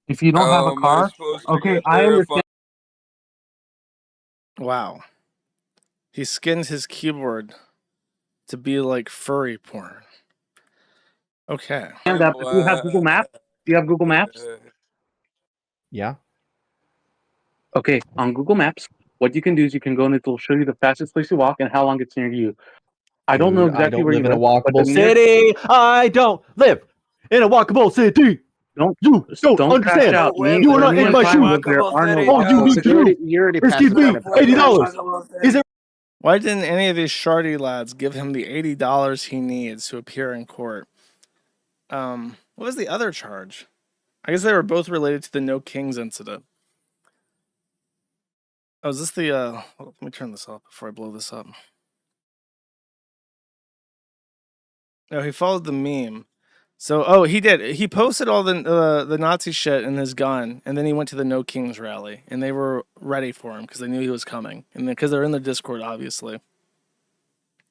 If you don't have a car, okay, I understand. Wow. He skinned his keyboard to be like furry porn. Okay. That, but you have Google Maps. You have Google Maps. Yeah. Okay, on Google Maps, what you can do is you can go and it'll show you the fastest place to walk and how long it's near you. I don't know Dude, I exactly don't where live you in a live, but walkable the near. city. I don't live in a walkable city. Don't understand. crash out. Me, You are not me in and my Prime shoes. live there are no All you walkable need to cities. do You already is give me $80. Is it? Why didn't any of these shardy lads give him the $80 he needs to appear in court? What was the other charge? I guess they were both related to the No Kings incident. Oh, is this the let me turn this off before I blow this up. No, he followed the meme. So, he did. He posted all the Nazi shit in his gun, and then he went to the No Kings rally, and they were ready for him because they knew he was coming, and because they're in the Discord, obviously.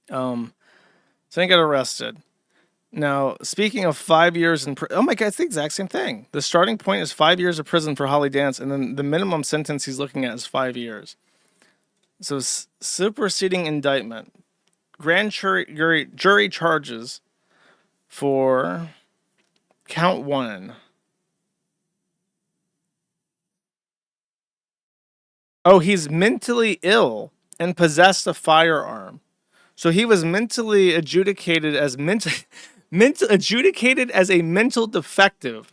So he got arrested. Now, speaking of 5 years in prison, oh my god, it's the exact same thing. The starting point is 5 years of prison for Holly Dance, and then the minimum sentence he's looking at is 5 years. So, superseding indictment, grand jury charges for count 1. Oh, he's mentally ill and possessed a firearm. So he was mentally adjudicated as adjudicated as a mental defective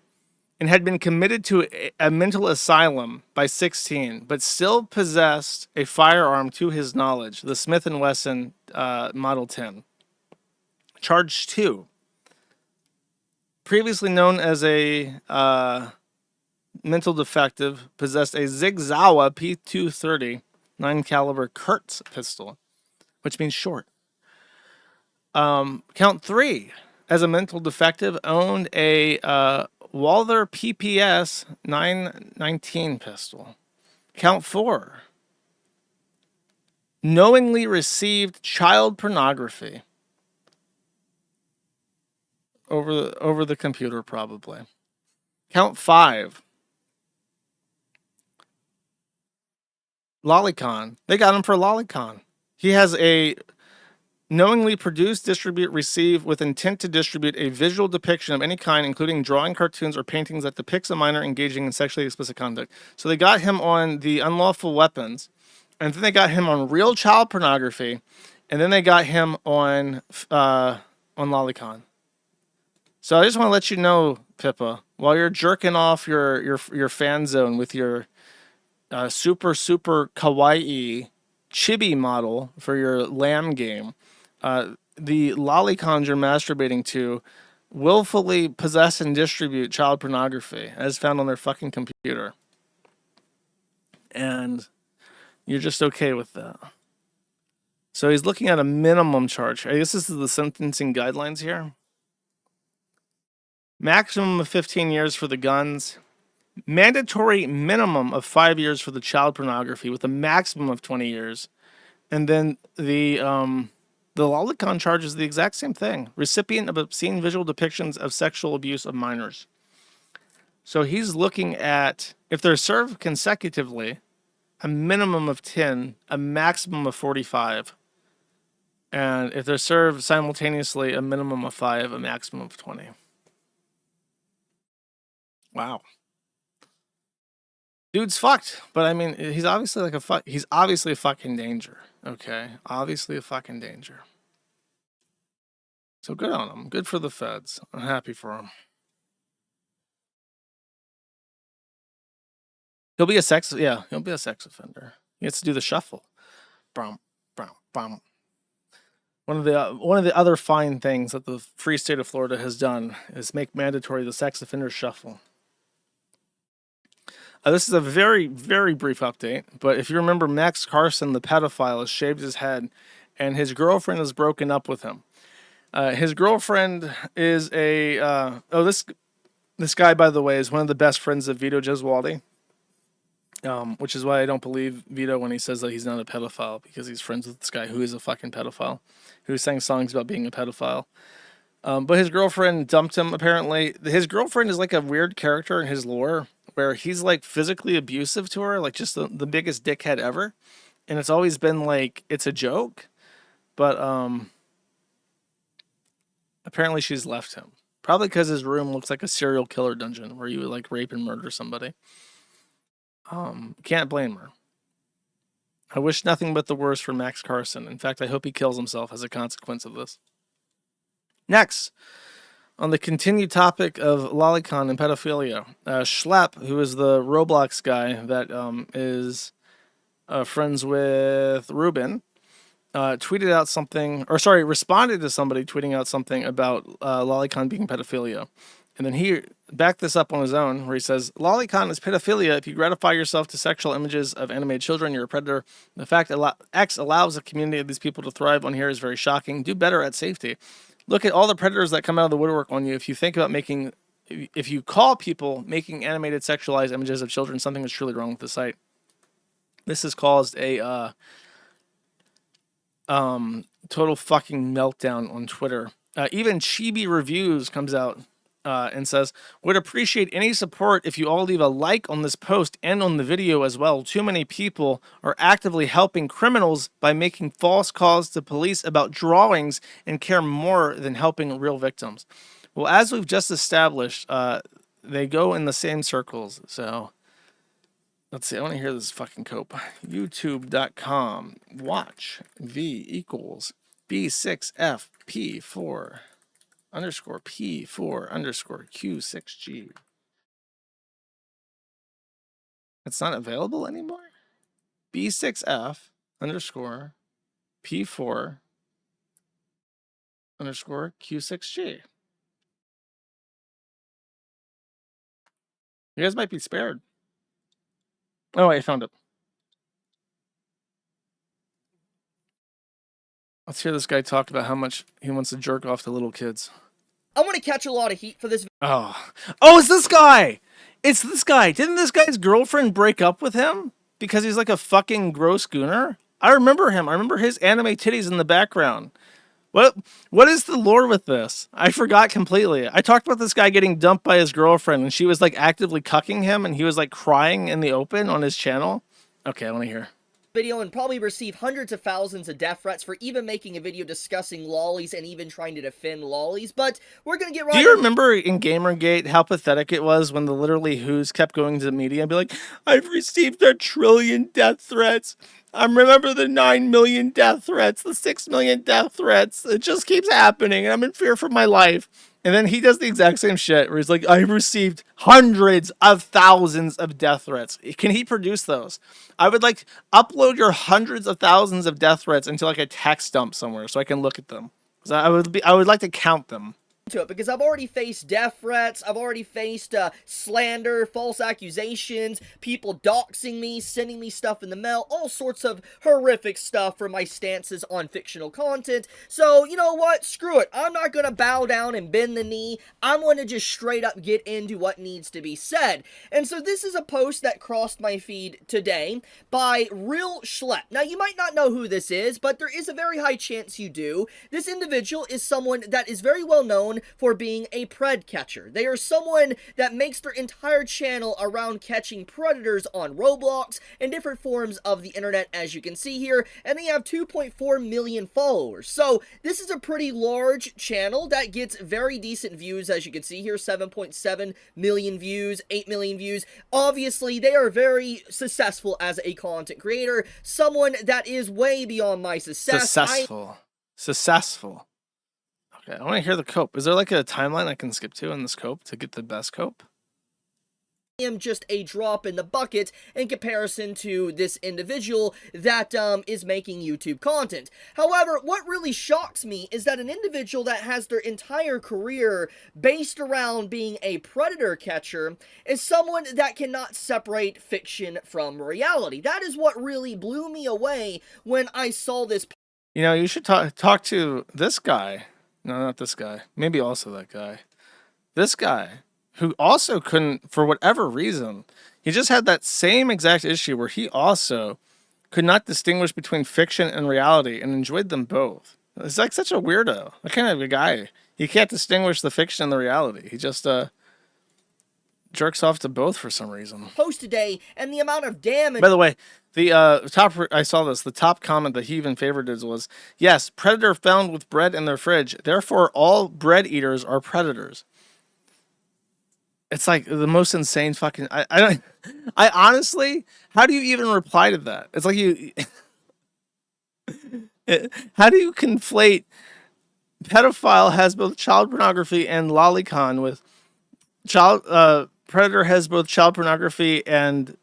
and had been committed to a mental asylum by 16, but still possessed a firearm to his knowledge, the Smith & Wesson Model 10. Charge 2. Previously known as a mental defective, possessed a Zig Zauer P230 9 caliber Kurtz pistol, which means short. Count 3, as a mental defective, owned a Walther PPS 919 pistol. Count 4, knowingly received child pornography over the computer, probably. Count 5, lolicon. They got him for lolicon. He has a knowingly produce, distribute, receive with intent to distribute a visual depiction of any kind, including drawing, cartoons, or paintings that depicts a minor engaging in sexually explicit conduct. So they got him on the unlawful weapons, and then they got him on real child pornography, and then they got him on lolicon. So I just want to let you know, Pippa, while you're jerking off your fan zone with your super kawaii chibi model for your lamb game, the lolicons you're masturbating to willfully possess and distribute child pornography as found on their fucking computer. And you're just okay with that. So he's looking at a minimum charge. I guess this is the sentencing guidelines here. Maximum of 15 years for the guns. Mandatory minimum of 5 years for the child pornography with a maximum of 20 years. And then the lolicon charge is the exact same thing. Recipient of obscene visual depictions of sexual abuse of minors. So he's looking at, if they're served consecutively, a minimum of 10, a maximum of 45. And if they're served simultaneously, a minimum of 5, a maximum of 20. Wow. Dude's fucked. But I mean, he's obviously he's obviously a fucking danger. Okay? Obviously a fucking danger. So good on him. Good for the feds. I'm happy for him. He'll be a sex offender. He gets to do the shuffle. Brum, brum, brum. One of the other fine things that the free state of Florida has done is make mandatory the sex offender shuffle. This is a very, very brief update, but if you remember, Max Carson, the pedophile, has shaved his head, and his girlfriend has broken up with him. His girlfriend is a this guy, by the way, is one of the best friends of Vito Gesualdi, which is why I don't believe Vito when he says that he's not a pedophile, because he's friends with this guy who is a fucking pedophile, who sang songs about being a pedophile. But his girlfriend dumped him, apparently. His girlfriend is like a weird character in his lore, where he's like physically abusive to her, like just the biggest dickhead ever. And it's always been like, it's a joke. But apparently she's left him. Probably because his room looks like a serial killer dungeon where you would like rape and murder somebody. Can't blame her. I wish nothing but the worst for Max Carson. In fact, I hope he kills himself as a consequence of this. Next, on the continued topic of lolicon and pedophilia, Schlepp, who is the Roblox guy that is friends with Ruben, tweeted out something, or sorry, responded to somebody tweeting out something about lolicon being pedophilia. And then he backed this up on his own, where he says, lolicon is pedophilia. If you gratify yourself to sexual images of animated children, you're a predator. The fact X allows a community of these people to thrive on here is very shocking. Do better at safety. Look at all the predators that come out of the woodwork on you. If you think about if you call people making animated sexualized images of children, something is truly wrong with the site. This has caused a total fucking meltdown on Twitter. Even Chibi Reviews comes out and says, would appreciate any support if you all leave a like on this post and on the video as well. Too many people are actively helping criminals by making false calls to police about drawings and care more than helping real victims. Well, as we've just established, they go in the same circles. So let's see. I want to hear this fucking cope. YouTube.com. Watch V equals B6FP4 underscore P4 underscore Q6G. It's not available anymore? B6F underscore P4 underscore Q6G. You guys might be spared. Oh, I found it. Let's hear this guy talk about how much he wants to jerk off to little kids. I want to catch a lot of heat for this. Oh, it's this guy. It's this guy. Didn't this guy's girlfriend break up with him because he's like a fucking gross gooner? I remember him. I remember his anime titties in the background. What is the lore with this? I forgot completely. I talked about this guy getting dumped by his girlfriend and she was like actively cucking him and he was like crying in the open on his channel. Okay, I want to hear. Video and probably receive hundreds of thousands of death threats for even making a video discussing lollies and even trying to defend lollies, but we're gonna get right. Do you remember in Gamergate how pathetic it was when the literally who's kept going to the media and be like, I've received 1 trillion death threats. I remember the 9 million death threats, the 6 million death threats. It just keeps happening and I'm in fear for my life. And then he does the exact same shit where he's like, I've received hundreds of thousands of death threats. Can he produce those? I would like upload your hundreds of thousands of death threats into like a text dump somewhere so I can look at them. Because I would like to count them. To it because I've already faced death threats, I've already faced slander, false accusations, people doxing me, sending me stuff in the mail, all sorts of horrific stuff for my stances on fictional content. So, you know what? Screw it. I'm not gonna bow down and bend the knee. I'm gonna just straight up get into what needs to be said. And so this is a post that crossed my feed today by Real Schlepp. Now, you might not know who this is, but there is a very high chance you do. This individual is someone that is very well known for being a pred catcher. They are someone that makes their entire channel around catching predators on Roblox and different forms of the internet, as you can see here, and they have 2.4 million followers. So this is a pretty large channel that gets very decent views, as you can see here, 7.7 million views, 8 million views. Obviously, they are very successful as a content creator, someone that is way beyond my success. Successful. Okay, I want to hear the cope. Is there like a timeline I can skip to in this cope to get the best cope? am just a drop in the bucket in comparison to this individual that is making YouTube content. However, what really shocks me is that an individual that has their entire career based around being a predator catcher is someone that cannot separate fiction from reality. That is what really blew me away when I saw this. You know, you should talk to this guy. No, not this guy. Maybe also that guy. This guy, who also couldn't, for whatever reason, he just had that same exact issue where he also could not distinguish between fiction and reality and enjoyed them both. It's like such a weirdo. What kind of a guy? He can't distinguish the fiction and the reality. He just jerks off to both for some reason. Post today and the amount of damage. By the way, the I saw this. The top comment that he even favorited was, "Yes, predator found with bread in their fridge. Therefore, all bread eaters are predators." It's like the most insane fucking. I honestly, how do you even reply to that? It's like how do you conflate pedophile has both child pornography and lolicon with predator has both child pornography and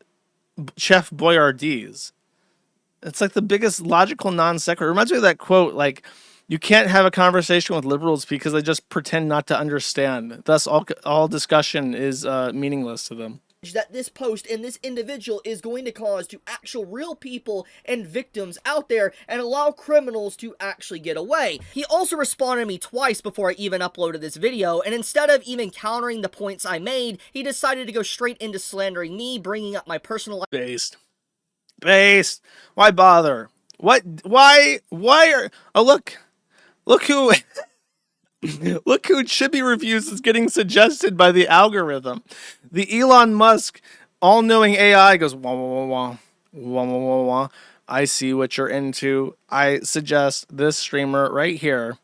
Chef Boyardee's? It's like the biggest logical non sequitur. It reminds me of that quote, like, you can't have a conversation with liberals because they just pretend not to understand. Thus, all discussion is meaningless to them. That this post and this individual is going to cause to actual real people and victims out there and allow criminals to actually get away. He also responded to me twice before I even uploaded this video, and instead of even countering the points I made, he decided to go straight into slandering me, bringing up my personal life. Based. Why bother? What? Why are... Oh, look who... Look who Chibi Reviews is getting suggested by the algorithm. The Elon Musk all-knowing AI goes, wah, wah, wah, wah, wah, wah, wah, wah. I see what you're into. I suggest this streamer right here.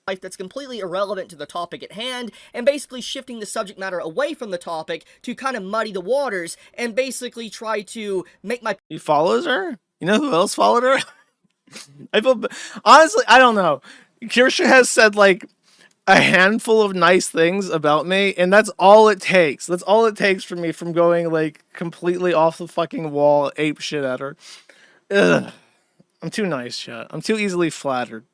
Life that's completely irrelevant to the topic at hand, and basically shifting the subject matter away from the topic to kind of muddy the waters and basically try to make my... He follows her? You know who else followed her? I feel... Honestly, I don't know. Kirsha has said, like, a handful of nice things about me, and that's all it takes. That's all it takes for me from going, like, completely off the fucking wall, ape shit at her. Ugh. I'm too nice, chat. I'm too easily flattered.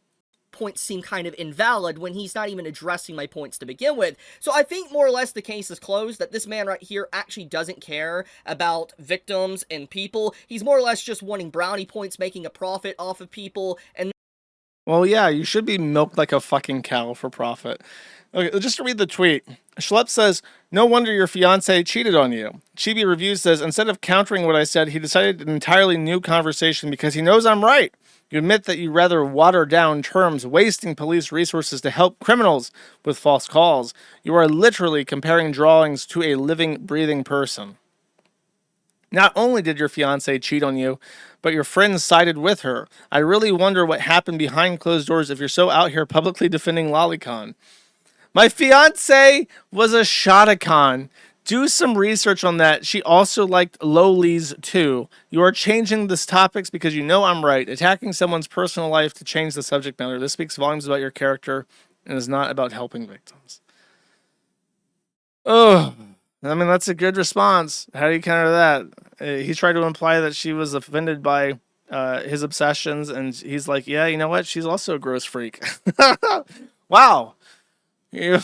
Points seem kind of invalid when he's not even addressing my points to begin with. So I think more or less the case is closed, that this man right here actually doesn't care about victims and people. He's more or less just wanting brownie points, making a profit off of people, and... Well, yeah, you should be milked like a fucking cow for profit. Okay, just to read the tweet. Schlepp says, no wonder your fiance cheated on you. Chibi Reviews says, instead of countering what I said, he decided an entirely new conversation because he knows I'm right. You admit that you rather water down terms, wasting police resources to help criminals with false calls. You are literally comparing drawings to a living, breathing person. Not only did your fiance cheat on you, but your friends sided with her. I really wonder what happened behind closed doors if you're so out here publicly defending lolicon. My fiance was a shotacon. Do some research on that. She also liked lowlies too. You are changing these topics because you know I'm right. Attacking someone's personal life to change the subject matter. This speaks volumes about your character and is not about helping victims. Oh, I mean, that's a good response. How do you counter that? He tried to imply that she was offended by his obsessions, and he's like, yeah, you know what? She's also a gross freak. Wow. Yeah.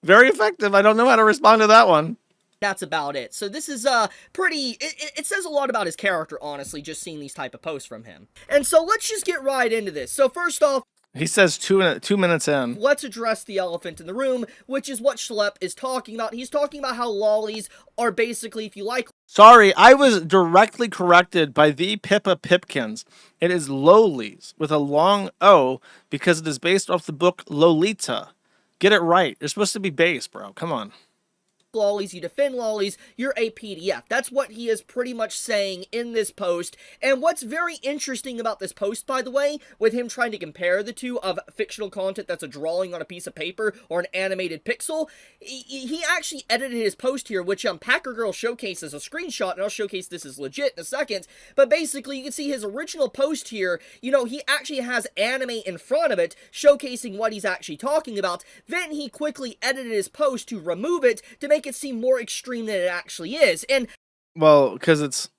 Very effective. I don't know how to respond to that one. That's about it. So this is pretty... It says a lot about his character, honestly, just seeing these type of posts from him. And so let's just get right into this. So first off... He says 2 minutes in. Let's address the elephant in the room, which is what Schlepp is talking about. He's talking about how lollies are basically, if you like... Sorry, I was directly corrected by the Pippa Pipkins. It is lowlies with a long O because it is based off the book Lolita. Get it right. You're supposed to be base, bro. Come on. Lollies, you defend lollies, you're a PDF. That's what he is pretty much saying in this post. And what's very interesting about this post, by the way, with him trying to compare the two of fictional content that's a drawing on a piece of paper or an animated pixel, he actually edited his post here, which Packer Girl showcases a screenshot, and I'll showcase this as legit in a second. But basically, you can see his original post here, you know, he actually has anime in front of it, showcasing what he's actually talking about. Then he quickly edited his post to remove it, to make make it seem more extreme than it actually is. And well, because it's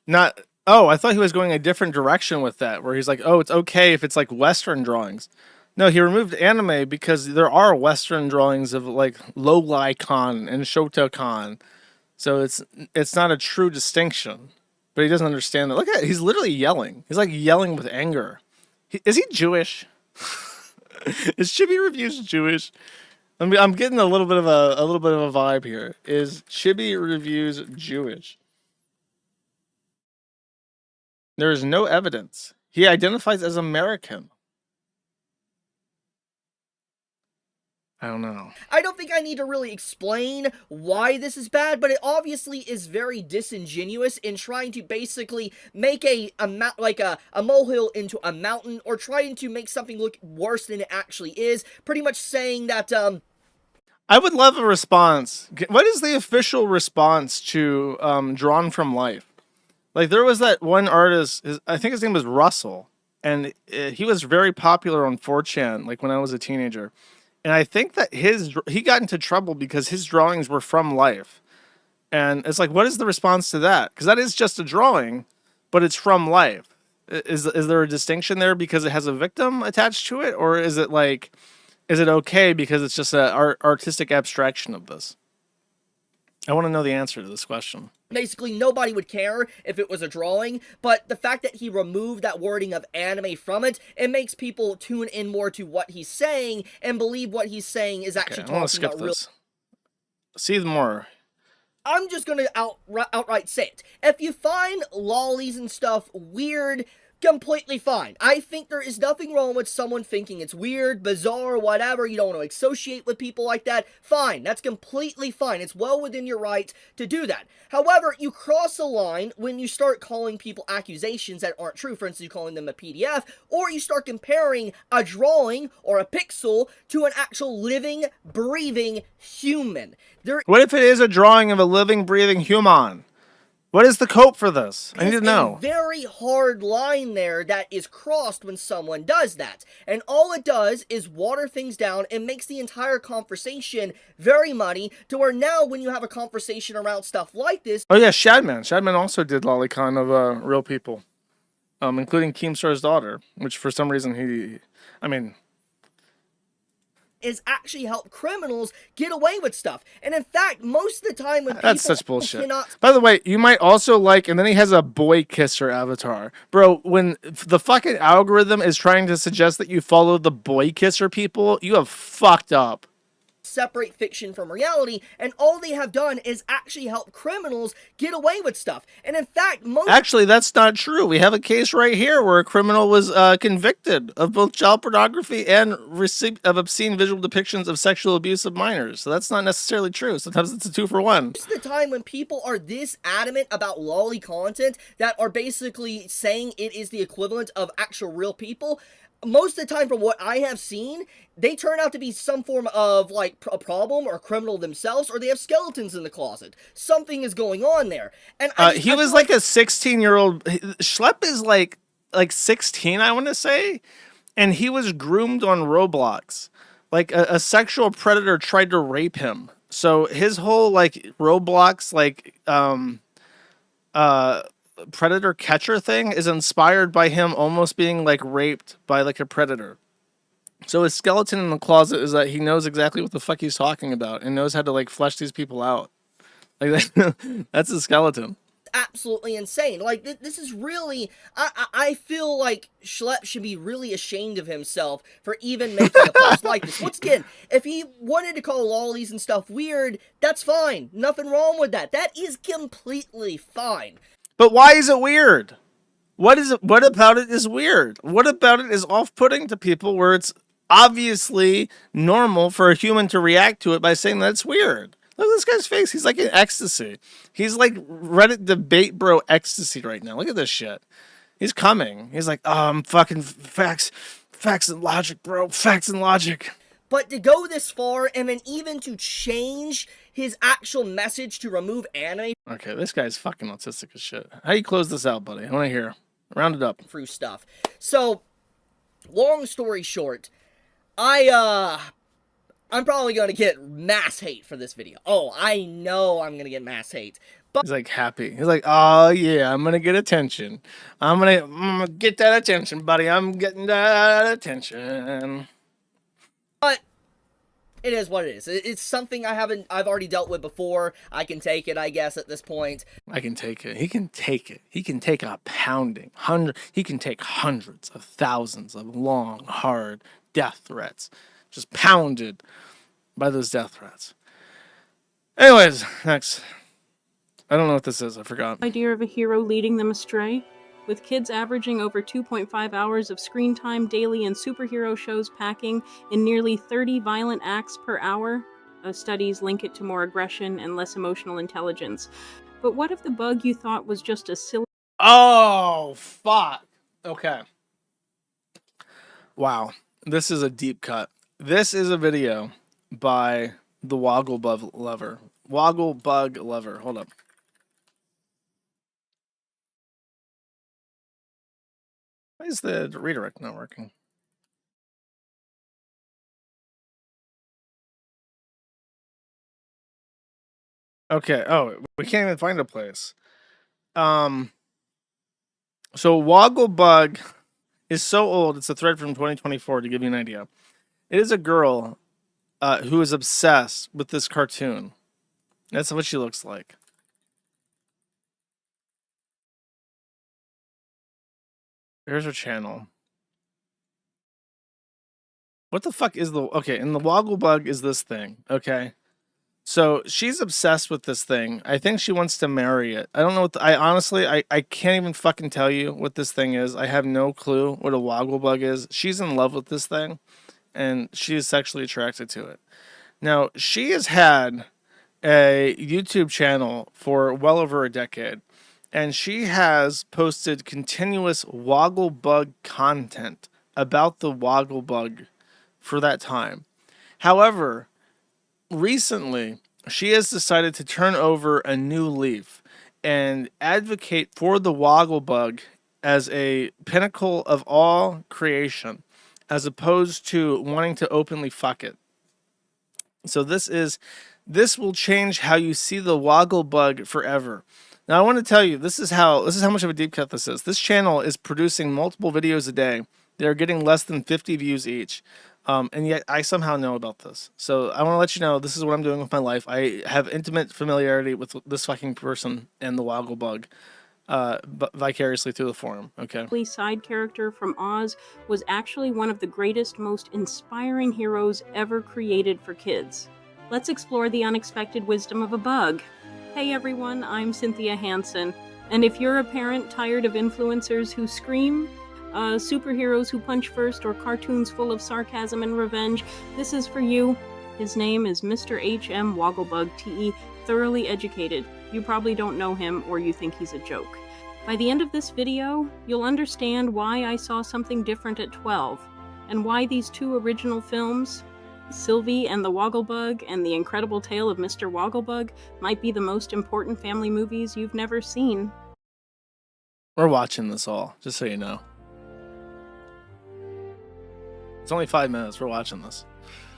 not. Oh, I thought he was going a different direction with that, where he's like, oh, it's okay if it's like Western drawings. No, he removed anime because there are Western drawings of like Loli-con and Shota-con. So it's not a true distinction. But he doesn't understand that. Look at it. He's literally yelling. He's like yelling with anger. Is he Jewish? Is Chibi Reviews Jewish? I'm getting a little bit of a vibe here. Is Chibi Reviews Jewish? There is no evidence. He identifies as American. I don't know. I don't think I need to really explain why this is bad, but it obviously is very disingenuous in trying to basically make a molehill into a mountain, or trying to make something look worse than it actually is. Pretty much saying that, I would love a response. What is the official response to Drawn from Life? Like, there was that one artist, I think his name was Russell, and he was very popular on 4chan, like when I was a teenager. And I think that he got into trouble because his drawings were from life. And it's like, what is the response to that? Because that is just a drawing, but it's from life. Is there a distinction there because it has a victim attached to it? Or is it like, is it okay because it's just an artistic abstraction of this? I want to know the answer to this question. basically nobody would care if it was a drawing, but the fact that he removed that wording of anime from it, it makes people tune in more to what he's saying and believe what he's saying is actually talking about real. See more. I'm just gonna outright say it. If you find lollies and stuff weird, completely fine. I think there is nothing wrong with someone thinking it's weird, bizarre, whatever. You don't want to associate with people like that. Fine. That's completely fine. It's well within your right to do that. However, you cross a line when you start calling people accusations that aren't true. For instance, you calling them a PDF, or you start comparing a drawing or a pixel to an actual living, breathing human. What if it is a drawing of a living, breathing human? What is the cope for this? I need to know. A very hard line there that is crossed when someone does that. And all it does is water things down and makes the entire conversation very muddy to where now when you have a conversation around stuff like this... Oh yeah, Shadman. Shadman also did lolicon of real people. Including Keemstar's daughter, which for some reason is actually help criminals get away with stuff. And in fact, most of the time when that's such bullshit. By the way, you might also like, and then he has a boy kisser avatar. Bro, when the fucking algorithm is trying to suggest that you follow the boy kisser people, you have fucked up. Separate fiction from reality, and all they have done is actually help criminals get away with stuff. And in fact, Actually, that's not true. We have a case right here where a criminal was convicted of both child pornography and receipt of obscene visual depictions of sexual abuse of minors. So that's not necessarily true. Sometimes it's a 2-for-1. Most of the time when people are this adamant about lolly content that are basically saying it is the equivalent of actual real people, most of the time, from what I have seen, they turn out to be some form of, like, a problem or a criminal themselves, or they have skeletons in the closet. Something is going on there. And he was like a 16-year-old. Schlepp is like 16, I want to say. And he was groomed on Roblox. Like, a sexual predator tried to rape him. So his whole, like, Roblox, like, predator catcher thing is inspired by him almost being like raped by like a predator. So his skeleton in the closet is that he knows exactly what the fuck he's talking about and knows how to like flesh these people out. Like that's a skeleton. Absolutely insane. Like this is really, I feel like Schlepp should be really ashamed of himself for even making a post like this. Once again, if he wanted to call lollies and stuff weird, that's fine. Nothing wrong with that. That is completely fine. But why is it weird? What about it is weird? What about it is off-putting to people where it's obviously normal for a human to react to it by saying that it's weird? Look at this guy's face. He's like in ecstasy. He's like Reddit debate bro ecstasy right now. Look at this shit. He's coming. He's like, oh, I'm fucking facts and logic, bro. Facts and logic. But to go this far and then even to change his actual message to remove anime. Okay, this guy's fucking autistic as shit. How you close this out, buddy? I want to hear. Round it up. Through stuff. So, long story short, I I'm probably going to get mass hate for this video. Oh, I know I'm going to get mass hate. But he's like happy. He's like, oh yeah, I'm going to get attention. I'm gonna get that attention, buddy. I'm getting that attention. But it is what it is. It's something I've already dealt with before. I can take it, I guess, at this point. I can take it. He can take it. He can take a pounding. He can take hundreds of thousands of long, hard death threats. Just pounded by those death threats. Anyways, next. I don't know what this is. I forgot. Idea of a hero leading them astray? With kids averaging over 2.5 hours of screen time daily and superhero shows packing in nearly 30 violent acts per hour, studies link it to more aggression and less emotional intelligence. But what if the bug you thought was just a silly... Oh, fuck. Okay. Wow. This is a deep cut. This is a video by the Woggle-buglover. Woggle-buglover. Hold up. Why is the redirect not working? Okay. Oh, we can't even find a place. So Woggle-bug is so old. It's a thread from 2024 to give you an idea. It is a girl who is obsessed with this cartoon. That's what she looks like. Here's her channel. What the fuck is the... Okay, and the Woggle-bug is this thing, okay? So she's obsessed with this thing. I think she wants to marry it. I don't know what... I honestly can't even fucking tell you what this thing is. I have no clue what a Woggle-bug is. She's in love with this thing, and she is sexually attracted to it. Now, she has had a YouTube channel for well over a decade. And she has posted continuous Woggle-bug content about the Woggle-bug for that time. However, recently, she has decided to turn over a new leaf and advocate for the Woggle-bug as a pinnacle of all creation, as opposed to wanting to openly fuck it. So this will change how you see the Woggle-bug forever. Now, I want to tell you, this is how much of a deep cut this is. This channel is producing multiple videos a day. They're getting less than 50 views each. And yet I somehow know about this. So I want to let you know, this is what I'm doing with my life. I have intimate familiarity with this fucking person and the Woggle-bug vicariously through the forum, okay? Side character from Oz was actually one of the greatest, most inspiring heroes ever created for kids. Let's explore the unexpected wisdom of a bug. Hey everyone, I'm Cynthia Hansen, and if you're a parent tired of influencers who scream, superheroes who punch first, or cartoons full of sarcasm and revenge, this is for you. His name is Mr. H.M. Woggle-bug, T.E., thoroughly educated. You probably don't know him, or you think he's a joke. By the end of this video, you'll understand why I saw something different at 12, and why these two original films, Sylvie and the Woggle-bug and The Incredible Tale of Mr. Woggle-bug, might be the most important family movies you've never seen. We're watching this all, just so you know. It's only 5 minutes. We're watching this.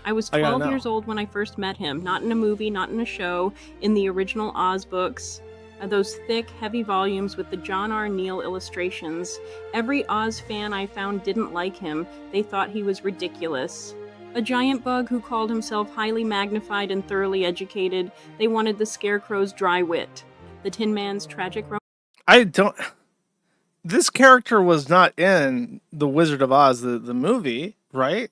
I was 12 years old when I first met him, not in a movie, not in a show, in the original Oz books. Those thick, heavy volumes with the John R. Neal illustrations. Every Oz fan I found didn't like him. They thought he was ridiculous. A giant bug who called himself highly magnified and thoroughly educated. They wanted the Scarecrow's dry wit. The Tin Man's tragic romance. This character was not in The Wizard of Oz, the movie, right?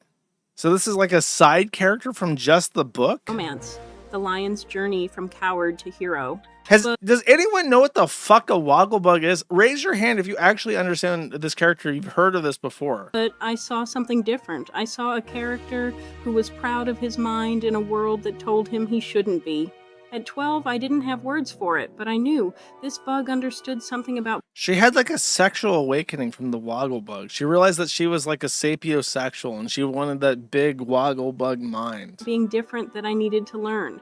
So this is like a side character from just the book? Romance. The lion's journey from coward to hero. Does anyone know what the fuck a Woggle-bug is? Raise your hand if you actually understand this character. You've heard of this before. But I saw something different. I saw a character who was proud of his mind in a world that told him he shouldn't be. At 12, I didn't have words for it, but I knew this bug understood something about... She had like a sexual awakening from the Woggle-bug. She realized that she was like a sapiosexual and she wanted that big Woggle-bug mind. Being different that I needed to learn.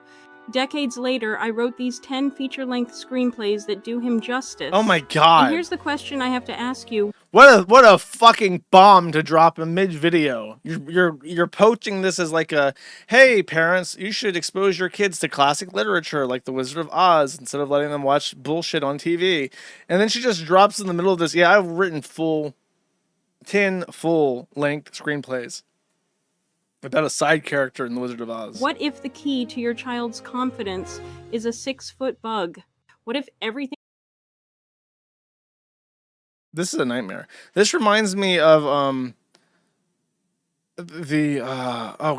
Decades later, I wrote these 10 feature-length screenplays that do him justice. Oh my god. And here's the question I have to ask you. What a fucking bomb to drop in mid-video. You're poaching this as like a, hey parents, you should expose your kids to classic literature like The Wizard of Oz instead of letting them watch bullshit on TV. And then she just drops in the middle of this, yeah, I've written 10 full-length screenplays about a side character in The Wizard of Oz. What if the key to your child's confidence is a 6-foot bug? What if everything... This is a nightmare. This reminds me of oh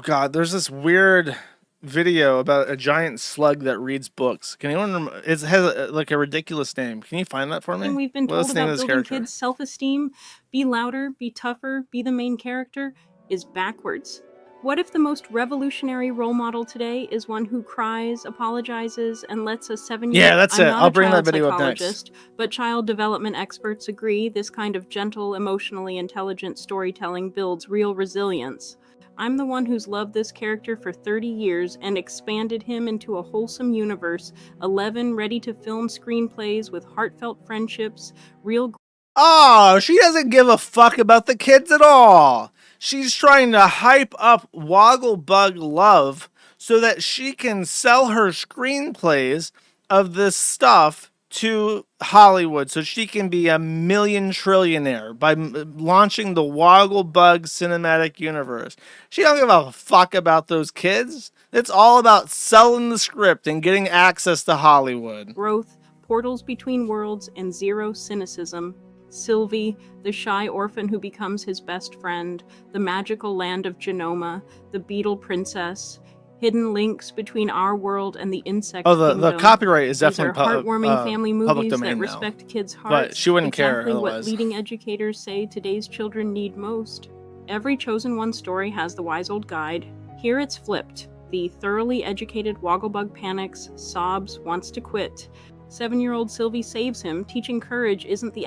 god, there's this weird video about a giant slug that reads books. Can anyone it has like a ridiculous name. Can you find that for me? And we've been What's told the name about of this building character? kids' self-esteem, be louder, be tougher, be the main character, is backwards. What if the most revolutionary role model today is one who cries, apologizes, and lets a 7-year-old... Yeah, that's I'm it. not I'll a bring that child video up next. psychologist, but child development experts agree this kind of gentle, emotionally intelligent storytelling builds real resilience. I'm the one who's loved this character for 30 years and expanded him into a wholesome universe, 11 ready-to-film screenplays with heartfelt friendships, real... Oh, she doesn't give a fuck about the kids at all. She's trying to hype up Woggle-bug love so that she can sell her screenplays of this stuff to Hollywood so she can be a million trillionaire by launching the Woggle-bug cinematic universe. She don't give a fuck about those kids. It's all about selling the script and getting access to Hollywood. Growth, portals between worlds, and zero cynicism. Sylvie, the shy orphan who becomes his best friend, the magical land of Genoma, the beetle princess, hidden links between our world and the insect the kingdom. copyright is These definitely are heartwarming family public movies domain that now. respect kids' But hearts. she wouldn't care exactly what otherwise. leading educators say today's children need most. Every chosen one story has the wise old guide. Here it's flipped. The thoroughly educated Woggle-bug panics, sobs, wants to quit. 7-year-old Sylvie saves him, teaching courage isn't the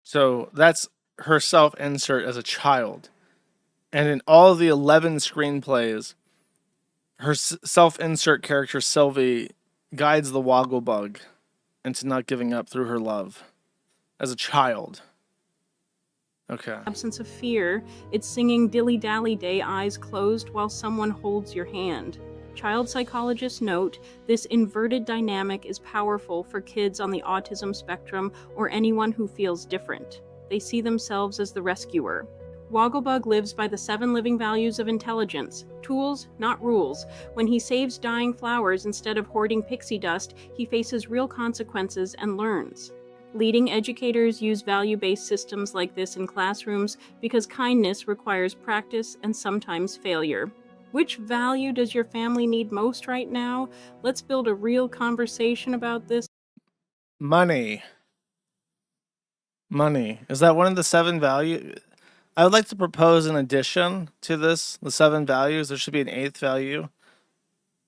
So that's her self-insert as a child. And in all of the 11 screenplays, her self-insert character, Sylvie, guides the Woggle-bug into not giving up through her love as a child. Okay. absence of fear, it's singing dilly-dally day, eyes closed while someone holds your hand. Child psychologists note this inverted dynamic is powerful for kids on the autism spectrum or anyone who feels different. They see themselves as the rescuer. Woggle-bug lives by the 7 living values of intelligence. Tools, not rules. When he saves dying flowers instead of hoarding pixie dust, he faces real consequences and learns. Leading educators use value-based systems like this in classrooms because kindness requires practice and sometimes failure. Which value does your family need most right now? Let's build a real conversation about this. Money. Money. Is that one of the 7 values? I would like to propose an addition to this, the 7 values. There should be an 8th value.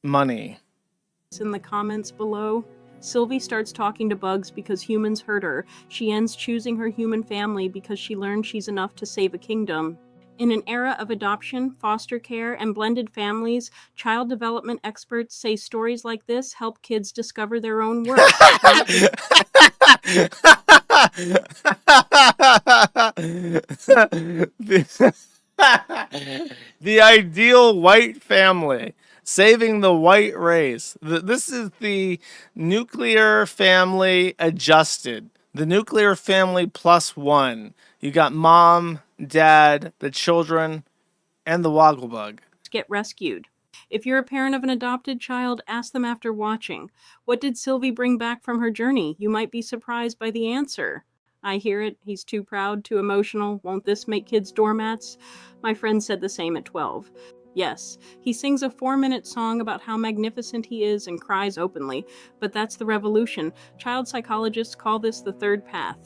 Money. In the comments below. Sylvie starts talking to bugs because humans hurt her. She ends choosing her human family because she learned she's enough to save a kingdom. In an era of adoption, foster care, and blended families, child development experts say stories like this help kids discover their own worth. The ideal white family. Saving the white race. This is the nuclear family adjusted. The nuclear family +1. You got mom, dad, the children, and the Woggle-bug. Get rescued. If you're a parent of an adopted child, ask them after watching. What did Sylvie bring back from her journey? You might be surprised by the answer. I hear it. He's too proud, too emotional. Won't this make kids doormats? My friend said the same at 12. Yes, he sings a 4-minute song about how magnificent he is and cries openly, but that's the revolution. Child psychologists call this the third path.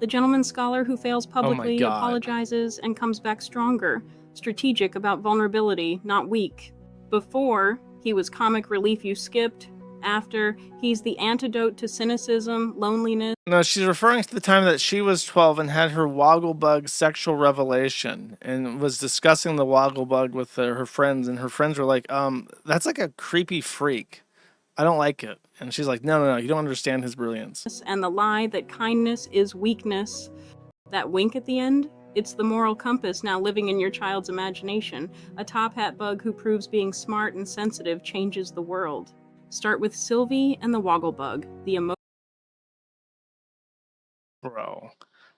The gentleman scholar who fails publicly, apologizes, and comes back stronger. Strategic about vulnerability, not weak. Before, he was comic relief you skipped. After, he's the antidote to cynicism, loneliness. No, she's referring to the time that she was 12 and had her Woggle-bug sexual revelation and was discussing the Woggle-bug with her friends, and her friends were like, that's like a creepy freak. I don't like it. And she's like, no, you don't understand his brilliance. And the lie that kindness is weakness. That wink at the end? It's the moral compass now living in your child's imagination. A top hat bug who proves being smart and sensitive changes the world. Start with Sylvie and the Woggle-bug, the Bro.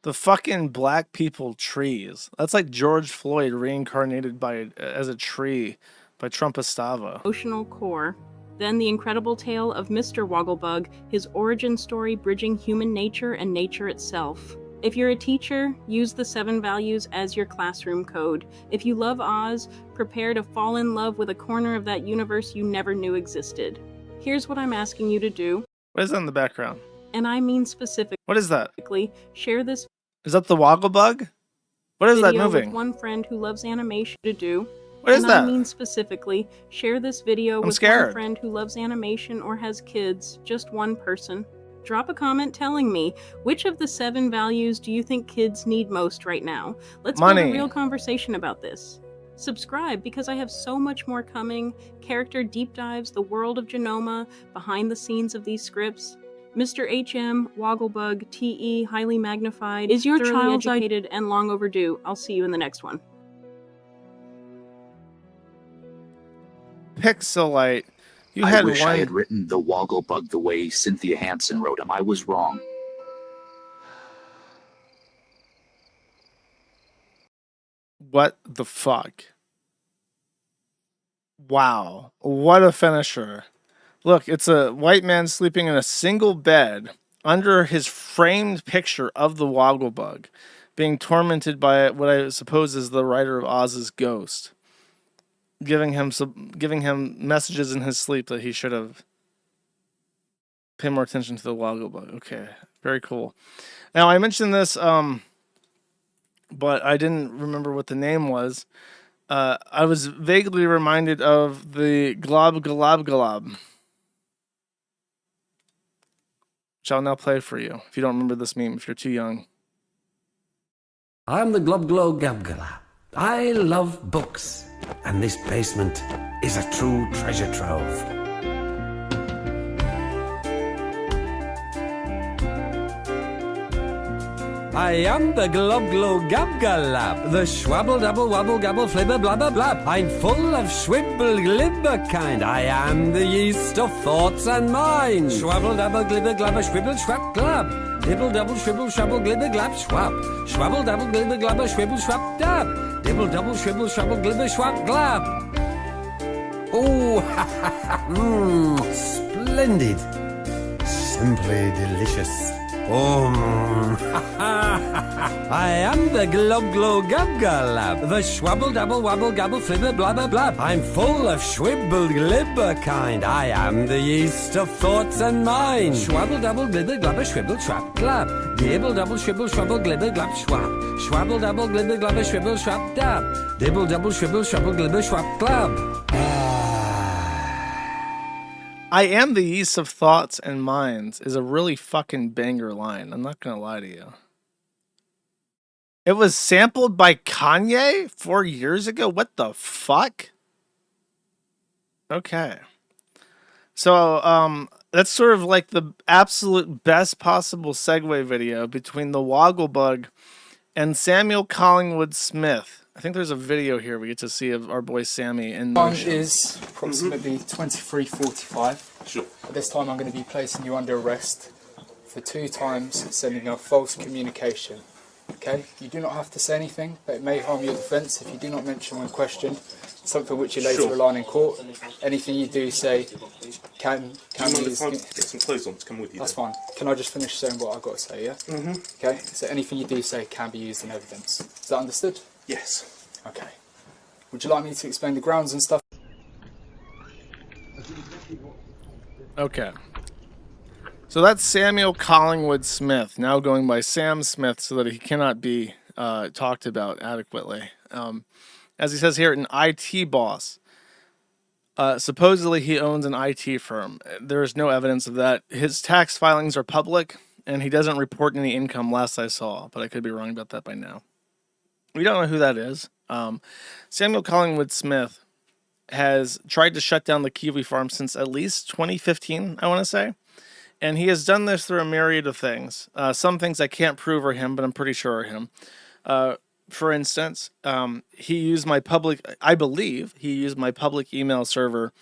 The fucking black people trees. That's like George Floyd reincarnated as a tree by Trumpistava. emotional core. Then the incredible tale of Mr. Woggle-bug, his origin story bridging human nature and nature itself. If you're a teacher, use the 7 values as your classroom code. If you love Oz, prepare to fall in love with a corner of that universe you never knew existed. Here's what I'm asking you to do. What is that in the background? And I mean specifically. What is that? Share this. Is that the Woggle-bug? What is that video moving? with one friend who loves animation to do. What is and that? I mean specifically, share this video with scared. one friend who loves animation or has kids, just one person. Drop a comment telling me, which of the 7 values do you think kids need most right now? Let's have a Money. real conversation about this. Subscribe because I have so much more coming. Character deep dives, the world of Genoma, behind the scenes of these scripts. Mr. HM, Woggle-bug, TE, highly magnified, is your Thoroughly child educated and long overdue. I'll see you in the next one. Pixelite. You I had wish one. I had written the Woggle-bug the way Cynthia Hansen wrote him. I was wrong. What the fuck? Wow. What a finisher. Look, it's a white man sleeping in a single bed under his framed picture of the Woggle-bug, being tormented by what I suppose is the writer of Oz's ghost, giving him messages in his sleep that he should have paid more attention to the Woggle-bug. Okay, very cool. Now, I mentioned this, but I didn't remember what the name was. I was vaguely reminded of the Glob Glob Glob, which I'll now play for you if you don't remember this meme, if you're too young. I'm the Globglo-gabgala. I love books, and this basement is a true treasure trove. I am the Globglo-gabgalab, the schwabble-dabble-wabble-gabble-flibber-blabber-blab. I'm full of schwibble-glibber kind. I am the yeast of thoughts and mind. Schwabble-dabble-glibber-glabber-schwibble-schwab-glab. Dibble-double-shwibble-shabble-glibber-glab-schwab. Schwabble-dabble-glibber-glabber-schwibble-schwab-dab. Dibble-double-shwibble-shabble-glibber-schwab-glab. Oh, splendid. Simply delicious. Oh, I am the Globglo-gabgalab, the schwabble-dabble-wabble-gabble-flibber-blabber-blab. I'm full of schwibble-glibber kind. I am the yeast of thoughts and mind. Schwabble-dabble-glibber-glabber-schwibble-schwab-glab. Dibble-double-shwibble-shabble-glibber-glab-schwab. Schwabble-dabble-glibber-glabber-schwibble-schwab-dab. Dibble-double-shwibble-shabble-glibber-schwab-glab. I am the yeast of thoughts and minds is a really fucking banger line. I'm not gonna lie to you. It was sampled by Kanye 4 years ago? What the fuck? Okay. So, that's sort of like the absolute best possible segue video between the Woggle-bug and Samuel Collingwood Smith. I think there's a video here we get to see of our boy Sammy in Time motion. is approximately 23:45. Sure. At this time I'm going to be placing you under arrest for 2 times sending a false communication. Okay? You do not have to say anything, but it may harm your defence if you do not mention when questioned something which you later rely on in court. Anything you do say can be used. Get some clothes on to come with you. That's fine. Can I just finish saying what I've got to say, yeah? Okay? So anything you do say can be used in evidence. Is that understood? Yes. Okay. Would you like me to explain the grounds and stuff? Okay. So that's Samuel Collingwood Smith, now going by Sam Smith so that he cannot be talked about adequately. As he says here, an IT boss. Supposedly, he owns an IT firm. There is no evidence of that. His tax filings are public, and he doesn't report any income last I saw, but I could be wrong about that by now. We don't know who that is. Samuel Collingwood Smith has tried to shut down the kiwi farm since at least 2015, I want to say. And he has done this through a myriad of things. Some things I can't prove are him, but I'm pretty sure are him. For instance, he used my public, I believe he used my public email server,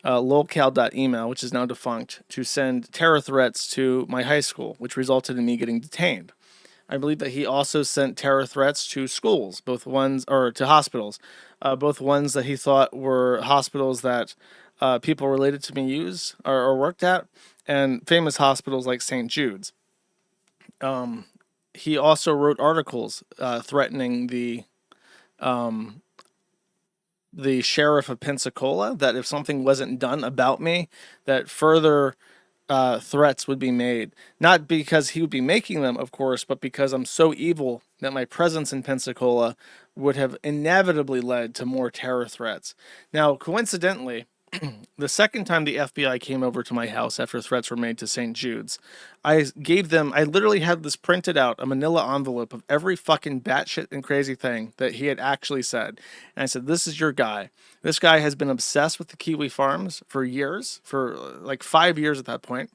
lolcal.email, which is now defunct, to send terror threats to my high school, which resulted in me getting detained. I believe that he also sent terror threats to schools, both ones, or to hospitals, both ones that he thought were hospitals that people related to me use or worked at, and famous hospitals like St. Jude's. He also wrote articles threatening the sheriff of Pensacola that if something wasn't done about me, that further threats would be made. Not because he would be making them, of course, but because I'm so evil that my presence in Pensacola would have inevitably led to more terror threats. Now, coincidentally, the second time the FBI came over to my house after threats were made to St. Jude's, I literally had this printed out, a manila envelope of every fucking batshit and crazy thing that he had actually said. And I said, this is your guy. This guy has been obsessed with the kiwi farms for years, for like 5 years at that point.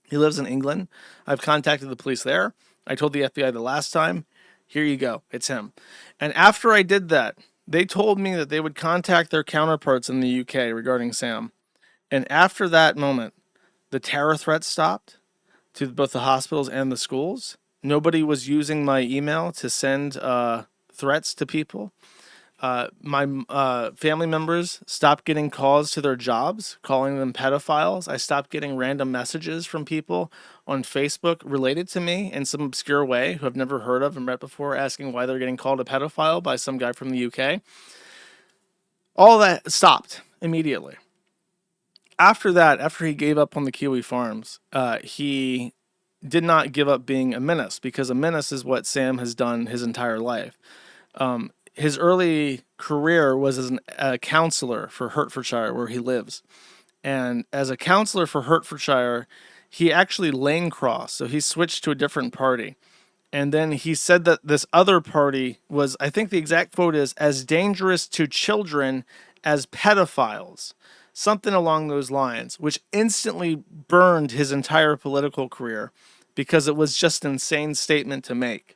He lives in England. I've contacted the police there. I told the FBI the last time, here you go, it's him. And after I did that, they told me that they would contact their counterparts in the UK regarding Sam. And after that moment, the terror threats stopped to both the hospitals and the schools. Nobody was using my email to send threats to people. My family members stopped getting calls to their jobs, calling them pedophiles. I stopped getting random messages from people on Facebook related to me in some obscure way who I've never heard of and read before, asking why they're getting called a pedophile by some guy from the UK. All that stopped immediately. After that, after he gave up on the kiwi farms, he did not give up being a menace, because a menace is what Sam has done his entire life. His early career was as a counselor for Hertfordshire, where he lives. And as a counselor for Hertfordshire, he actually lane crossed. So he switched to a different party. And then he said that this other party was, I think the exact quote is, as dangerous to children as pedophiles. Something along those lines, which instantly burned his entire political career because it was just an insane statement to make.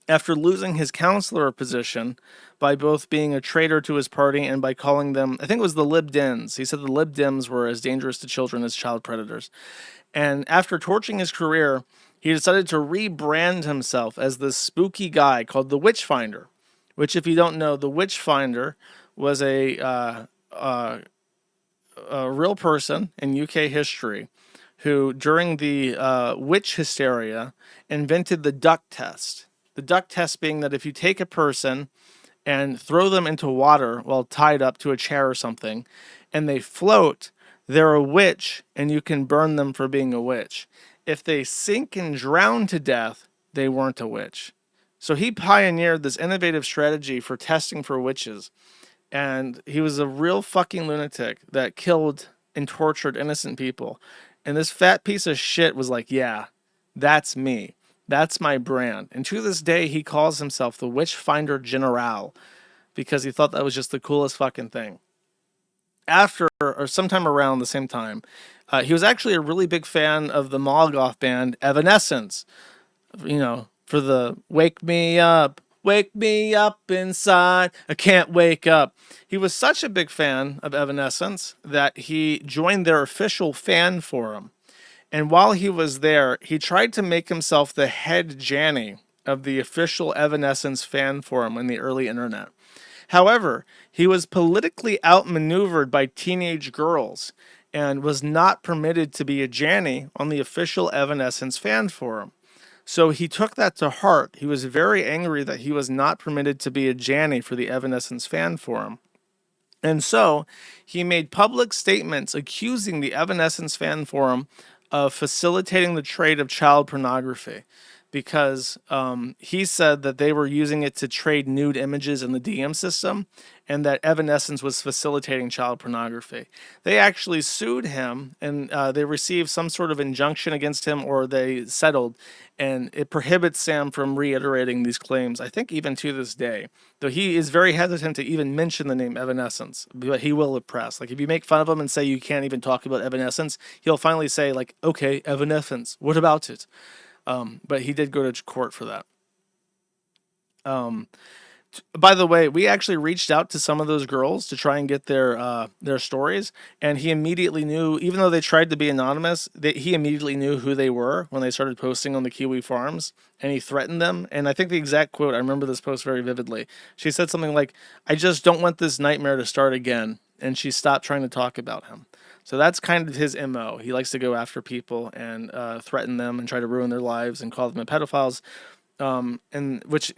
After losing his counselor position by both being a traitor to his party and by calling them, I think it was the Lib Dems. He said the Lib Dems were as dangerous to children as child predators. And after torching his career, he decided to rebrand himself as this spooky guy called the Witchfinder, which, if you don't know, the Witchfinder was a real person in UK history who, during the witch hysteria, invented the duck test. The duck test being that if you take a person and throw them into water while tied up to a chair or something, and they float, they're a witch, and you can burn them for being a witch. If they sink and drown to death, they weren't a witch. So he pioneered this innovative strategy for testing for witches. And he was a real fucking lunatic that killed and tortured innocent people. And this fat piece of shit was like, yeah, that's me. That's my brand. And to this day, he calls himself the Witchfinder General because he thought that was just the coolest fucking thing. After, or sometime around the same time, he was actually a really big fan of the Molotov band Evanescence. You know, for the wake me up inside, I can't wake up. He was such a big fan of Evanescence that he joined their official fan forum. And while he was there, he tried to make himself the head Janny of the official Evanescence fan forum in the early internet. However, he was politically outmaneuvered by teenage girls and was not permitted to be a Janny on the official Evanescence fan forum. So he took that to heart. He was very angry that he was not permitted to be a Janny for the Evanescence fan forum. And so he made public statements accusing the Evanescence fan forum of facilitating the trade of child pornography. because he said that they were using it to trade nude images in the DM system, and that Evanescence was facilitating child pornography. They actually sued him, and they received some sort of injunction against him, or they settled, and it prohibits Sam from reiterating these claims, I think even to this day. Though he is very hesitant to even mention the name Evanescence, but he will at press. Like, if you make fun of him and say you can't even talk about Evanescence, he'll finally say, like, okay, Evanescence, what about it? But he did go to court for that. By the way, we actually reached out to some of those girls to try and get their stories, and he immediately knew, even though they tried to be anonymous, he immediately knew who they were when they started posting on the Kiwi Farms, and he threatened them. And I think the exact quote, I remember this post very vividly. She said something like, "I just don't want this nightmare to start again," and she stopped trying to talk about him. So that's kind of his MO. He likes to go after people and threaten them and try to ruin their lives and call them pedophiles, and which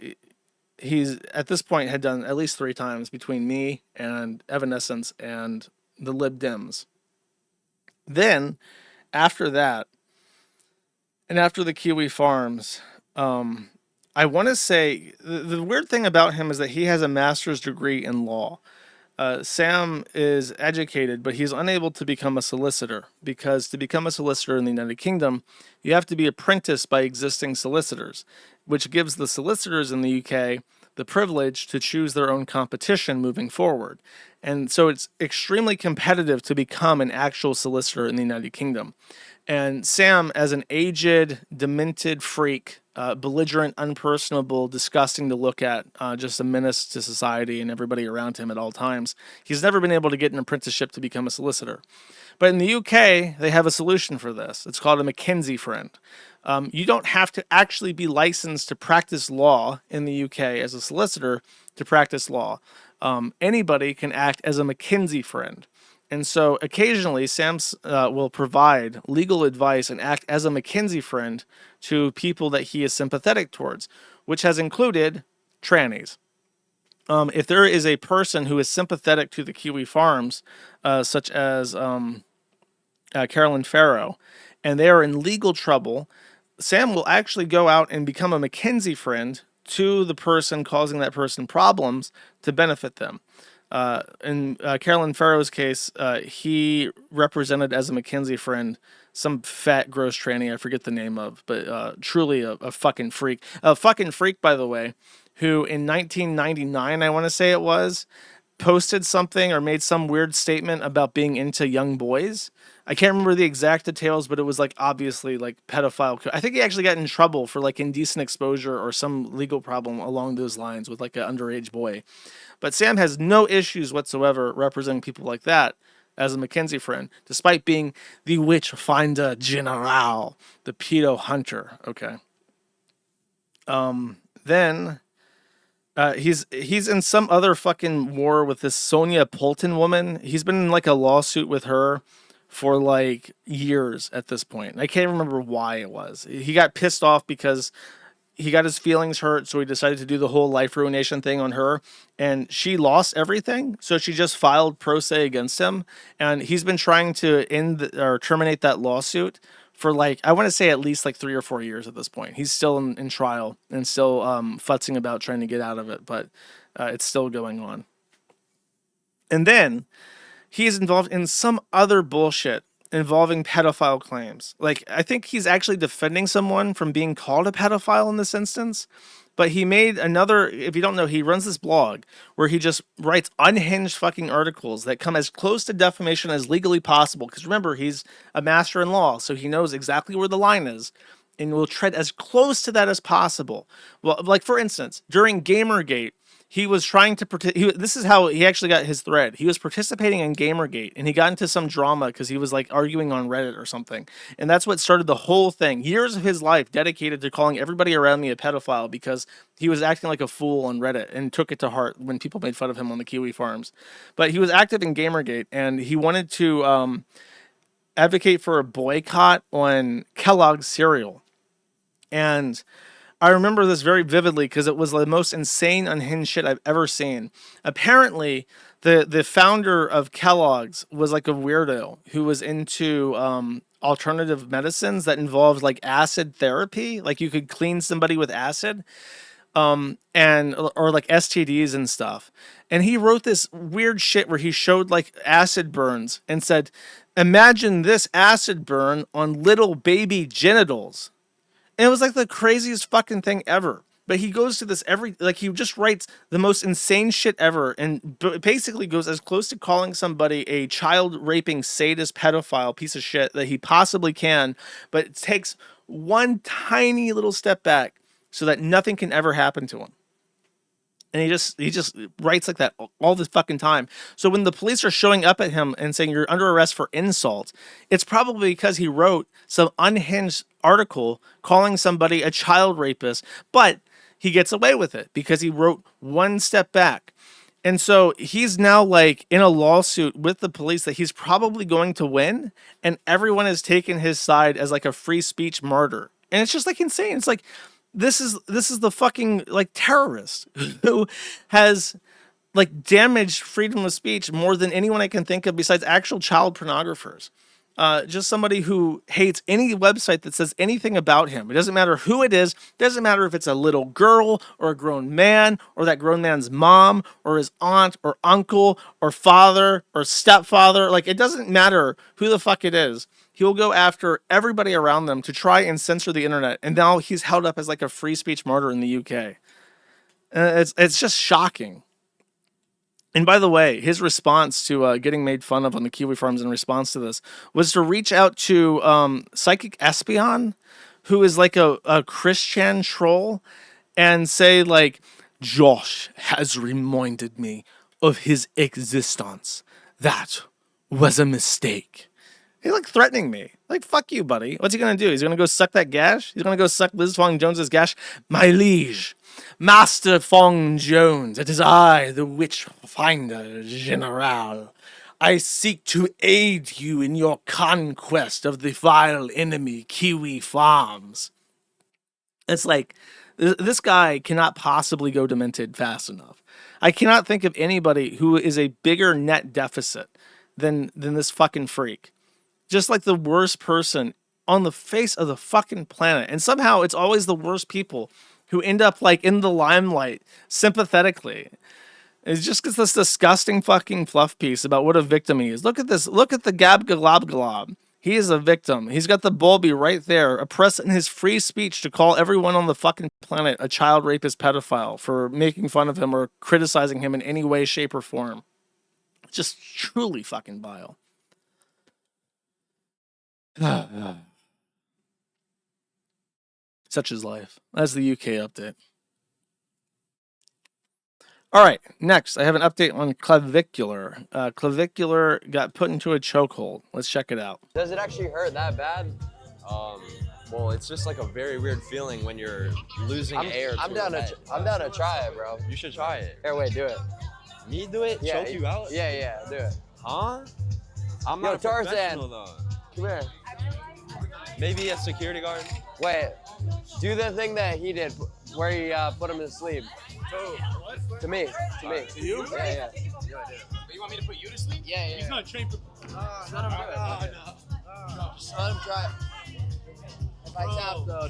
he's at this point had done at least 3 times between me and Evanescence and the Lib Dems. Then, after that, and after the Kiwi Farms, I want to say the weird thing about him is that he has a master's degree in law. Sam is educated, but he's unable to become a solicitor, because to become a solicitor in the United Kingdom, you have to be apprenticed by existing solicitors, which gives the solicitors in the UK the privilege to choose their own competition moving forward. And so it's extremely competitive to become an actual solicitor in the United Kingdom. And Sam, as an aged, demented freak, belligerent, unpersonable, disgusting to look at, just a menace to society and everybody around him at all times, he's never been able to get an apprenticeship to become a solicitor. But in the UK, they have a solution for this. It's called a Mackenzie friend. You don't have to actually be licensed to practice law in the UK as a solicitor to practice law. Anybody can act as a Mackenzie friend. And so occasionally Sam will provide legal advice and act as a Mackenzie friend to people that he is sympathetic towards, which has included trannies. If there is a person who is sympathetic to the Kiwi Farms, such as Carolyn Farrow, and they are in legal trouble, Sam will actually go out and become a Mackenzie friend to the person causing that person problems to benefit them. In Carolyn Farrow's case, he represented as a Mackenzie friend some fat, gross tranny I forget the name of, but truly a fucking freak. A fucking freak, by the way, who in 1999, I want to say it was, posted something or made some weird statement about being into young boys. I can't remember the exact details, but it was like obviously like pedophile. I think he actually got in trouble for like indecent exposure or some legal problem along those lines with like an underage boy. But Sam has no issues whatsoever representing people like that as a Mackenzie friend, despite being the witch finder general, the pedo hunter. Okay. Then he's in some other fucking war with this Sonia Polton woman. He's been in like a lawsuit with her for like years at this point. I can't remember why it was. He got pissed off because he got his feelings hurt, so he decided to do the whole life ruination thing on her, and she lost everything, so she just filed pro se against him, and he's been trying to end or terminate that lawsuit for like, I want to say at least like 3 or 4 years at this point. He's still in trial and still futzing about trying to get out of it, but it's still going on. And then he is involved in some other bullshit involving pedophile claims. Like, I think he's actually defending someone from being called a pedophile in this instance, but he made another, if you don't know, he runs this blog where he just writes unhinged fucking articles that come as close to defamation as legally possible. Because remember, he's a master in law, so he knows exactly where the line is and will tread as close to that as possible. Well, like for instance, during Gamergate, he was trying to this is how he actually got his thread. He was participating in Gamergate, and he got into some drama because he was like arguing on Reddit or something. And that's what started the whole thing. Years of his life dedicated to calling everybody around me a pedophile because he was acting like a fool on Reddit and took it to heart when people made fun of him on the Kiwi Farms. But he was active in Gamergate, and he wanted to advocate for a boycott on Kellogg's cereal. And I remember this very vividly because it was the most insane, unhinged shit I've ever seen. Apparently, The founder of Kellogg's was like a weirdo who was into alternative medicines that involved like acid therapy. Like you could clean somebody with acid, and or like STDs and stuff. And he wrote this weird shit where he showed like acid burns and said, "Imagine this acid burn on little baby genitals." And it was like the craziest fucking thing ever. But he goes to this he just writes the most insane shit ever and basically goes as close to calling somebody a child raping sadist pedophile piece of shit that he possibly can, but it takes one tiny little step back so that nothing can ever happen to him. And he just writes like that all this fucking time. So when the police are showing up at him and saying you're under arrest for insult, it's probably because he wrote some unhinged article calling somebody a child rapist, but he gets away with it because he wrote one step back. And so he's now like in a lawsuit with the police that he's probably going to win, and everyone has taken his side as like a free speech martyr. And it's just like insane. It's like this is the fucking like terrorist who has like damaged freedom of speech more than anyone I can think of besides actual child pornographers. Just somebody who hates any website that says anything about him. It doesn't matter who it is. It doesn't matter if it's a little girl or a grown man or that grown man's mom or his aunt or uncle or father or stepfather. Like, it doesn't matter who the fuck it is. He'll go after everybody around them to try and censor the internet. And now he's held up as like a free speech martyr in the UK. It's just shocking. And by the way, his response to getting made fun of on the Kiwi Farms in response to this was to reach out to Psychic Espion, who is like a Christian troll, and say like, Josh has reminded me of his existence. That was a mistake. He's like threatening me. Like, fuck you, buddy. What's he going to do? He's going to go suck that gash? He's going to go suck Liz Fong Jones's gash? My liege, Master Fong Jones, it is I, the witch finder general. I seek to aid you in your conquest of the vile enemy, Kiwi Farms. It's like, this guy cannot possibly go demented fast enough. I cannot think of anybody who is a bigger net deficit than this fucking freak. Just like the worst person on the face of the fucking planet. And somehow it's always the worst people who end up like in the limelight sympathetically. It's just because this disgusting fucking fluff piece about what a victim he is. Look at this. Look at the Gab-Glob. He is a victim. He's got the Bulby right there, oppressing his free speech to call everyone on the fucking planet a child rapist pedophile for making fun of him or criticizing him in any way, shape, or form. Just truly fucking vile. Such is life. That's the UK update. All right, next I have an update on clavicular. Clavicular got put into a chokehold. Let's check it out. Does it actually hurt that bad? Well, it's just like a very weird feeling when you're losing air. I'm down to try it, bro. You should try it. Here, wait, do it. Me do it? Yeah, choke you out? Yeah, do it. Huh? I'm not a professional though. Come here. Maybe a security guard. Wait, do the thing that he did, where he put him to sleep. To me. To you? Yeah. You want me to put you to sleep? Yeah. He's not trained for. Let him do it. No. Just let him try it. If I tap though,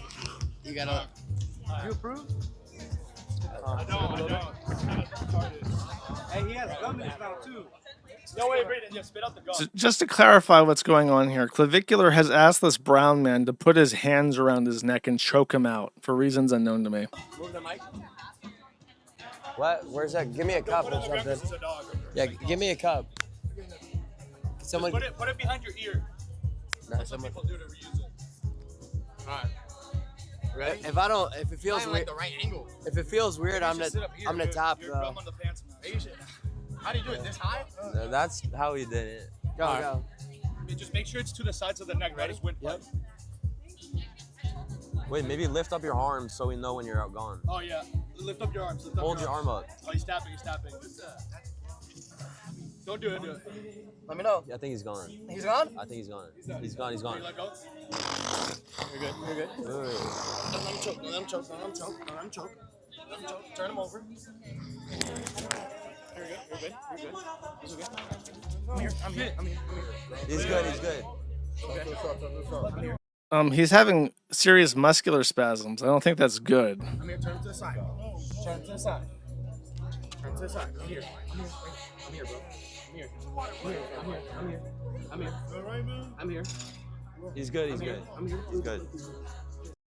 you gotta. You approve? I don't. Hey, he has gum in his mouth too. No way, Brayden. Yeah, spit out the gum. So just to clarify what's going on here, Clavicular has asked this brown man to put his hands around his neck and choke him out for reasons unknown to me. Move the mic. What? Where's that? Give me a cup or something. Yeah, give me a cup. Someone put it behind your ear. No, some people do to reuse it. All right. Ready? If it feels weird, the right angle. If it feels weird, I'm the top though. How do you do it? This high? That's how he did it. Go. Just make sure it's to the sides of the neck, right? As windpipe. Wait, maybe lift up your arms so we know when you're out gone. Oh yeah, lift up your arms. Hold your arm up. Oh, he's tapping. Don't do it. Let me know. Yeah, I think he's gone. He's gone? I think he's gone. He's gone. Can you let go? You're good. Let him choke. Turn him over. He's good. He's good. He's having serious muscular spasms. I don't think that's good. I'm here. Turn to the side. Turn to the side. Turn to the side. I'm here. I'm here, bro. I'm here. I'm here. I'm here. He's good. He's good. He's good.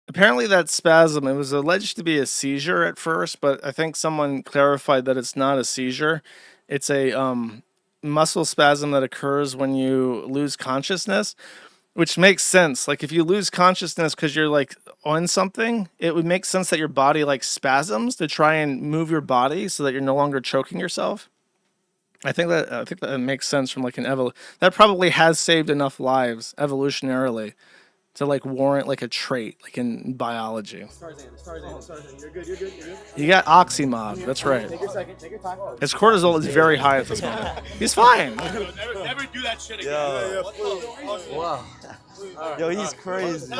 Apparently that spasm, it was alleged to be a seizure at first, but I think someone clarified that it's not a seizure. It's a muscle spasm that occurs when you lose consciousness, which makes sense. Like if you lose consciousness because you're like on something, it would make sense that your body like spasms to try and move your body so that you're no longer choking yourself. I think that makes sense from like that probably has saved enough lives evolutionarily to like warrant like a trait like in biology. Tarzan. You're good. You're good. You got oxymob, that's right. Take your second. Take your time. His cortisol is very high at this moment. He's fine. Never do that shit again. Wow. Yo, he's crazy.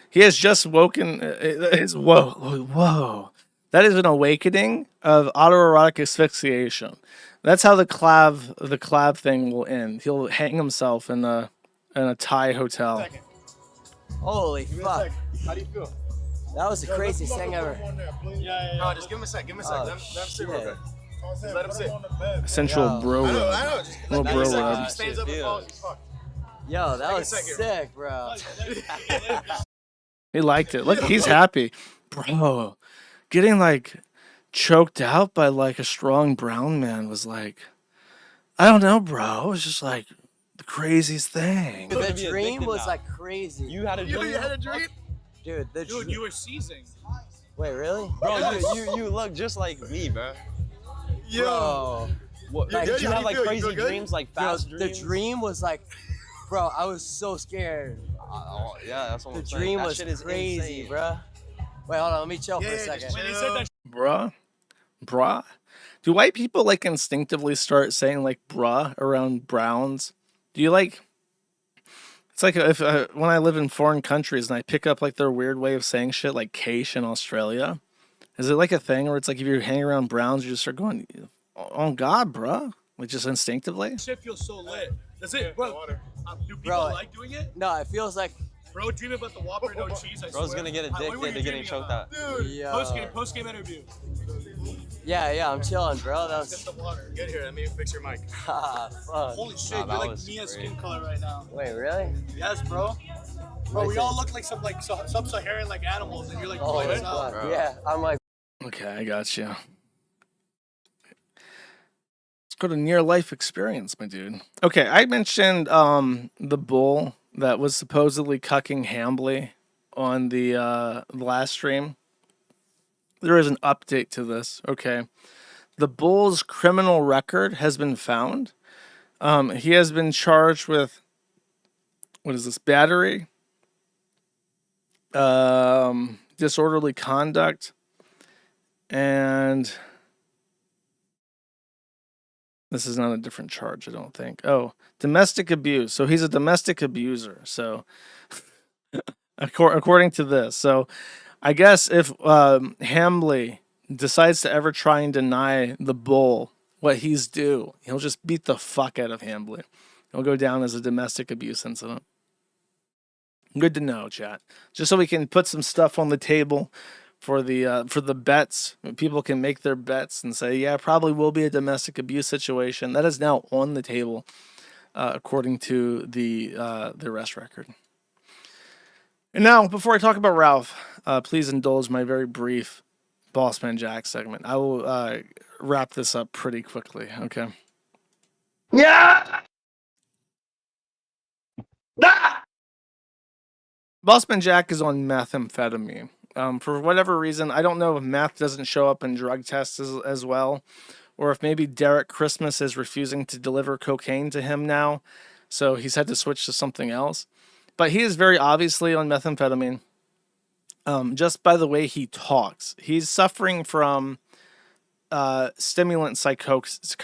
He has just woken. Whoa. That is an awakening of autoerotic asphyxiation. That's how the clav thing will end. He'll hang himself in a Thai hotel. Holy fuck. How do you feel? That was the craziest thing ever. Yeah. No, just give him a sec. Give him a sec. Let him sit real quick. Let him sit. Essential bro rub. I know. Little bro rub. He stands up and falls. Fuck. Yo, that was sick, bro. He liked it. Look, he's happy. Bro, getting like choked out by like a strong brown man was like, I don't know, bro. It was just like the craziest thing. The dream was like crazy. You had a dream? You had a dream? Dude, you were seizing. Wait, really? Bro, you look just like me, bro. Yo. Bro. What, like, did you have like crazy dreams, like fast dreams? The dream was like, bro, I was so scared. Yeah, that's what I'm saying. The dream That was shit is crazy, insane. bro. Wait, hold on, let me chill for a second. Bruh. Do white people like instinctively start saying like bruh around browns? Do you like? It's like if when I live in foreign countries and I pick up like their weird way of saying shit, like cache in Australia. Is it like a thing where it's like if you hang around browns, you just start going, "Oh God, bruh," like just instinctively? Shit feels so lit. That's it, bro. Do people like doing it? No, it feels like. Bro, dream about the Whopper, no cheese. Bro's gonna get addicted to getting choked out. Dude, post game interview. Yeah, I'm chilling, bro. That was. Get the water. Get here. Let me fix your mic. Fuck. Holy shit, you're like Mia's skin color right now. Wait, really? Yes, bro. Bro, we all look like some like sub-Saharan like animals, and you're like white as hell. Yeah, I'm like. Okay, I got you. Let's go to near life experience, my dude. Okay, I mentioned the bull that was supposedly cucking Hambly on the last stream. There is an update to this. Okay, the bull's criminal record has been found. He has been charged with what is this? Battery, disorderly conduct, and this is not a different charge, I don't think. Oh, domestic abuse. So he's a domestic abuser. So according to this. So I guess if Hambly decides to ever try and deny the bull what he's due, he'll just beat the fuck out of Hambly. He'll go down as a domestic abuse incident. Good to know, chat. Just so we can put some stuff on the table for the bets. People can make their bets and say, yeah, probably will be a domestic abuse situation. That is now on the table, according to the arrest record. And now, before I talk about Ralph, please indulge my very brief Bossman Jack segment. I will wrap this up pretty quickly, okay? Yeah! Ah! Bossman Jack is on methamphetamine. For whatever reason, I don't know if meth doesn't show up in drug tests as well, or if maybe Derek Christmas is refusing to deliver cocaine to him now, so he's had to switch to something else. But he is very obviously on methamphetamine, just by the way he talks. He's suffering from stimulant psychosis.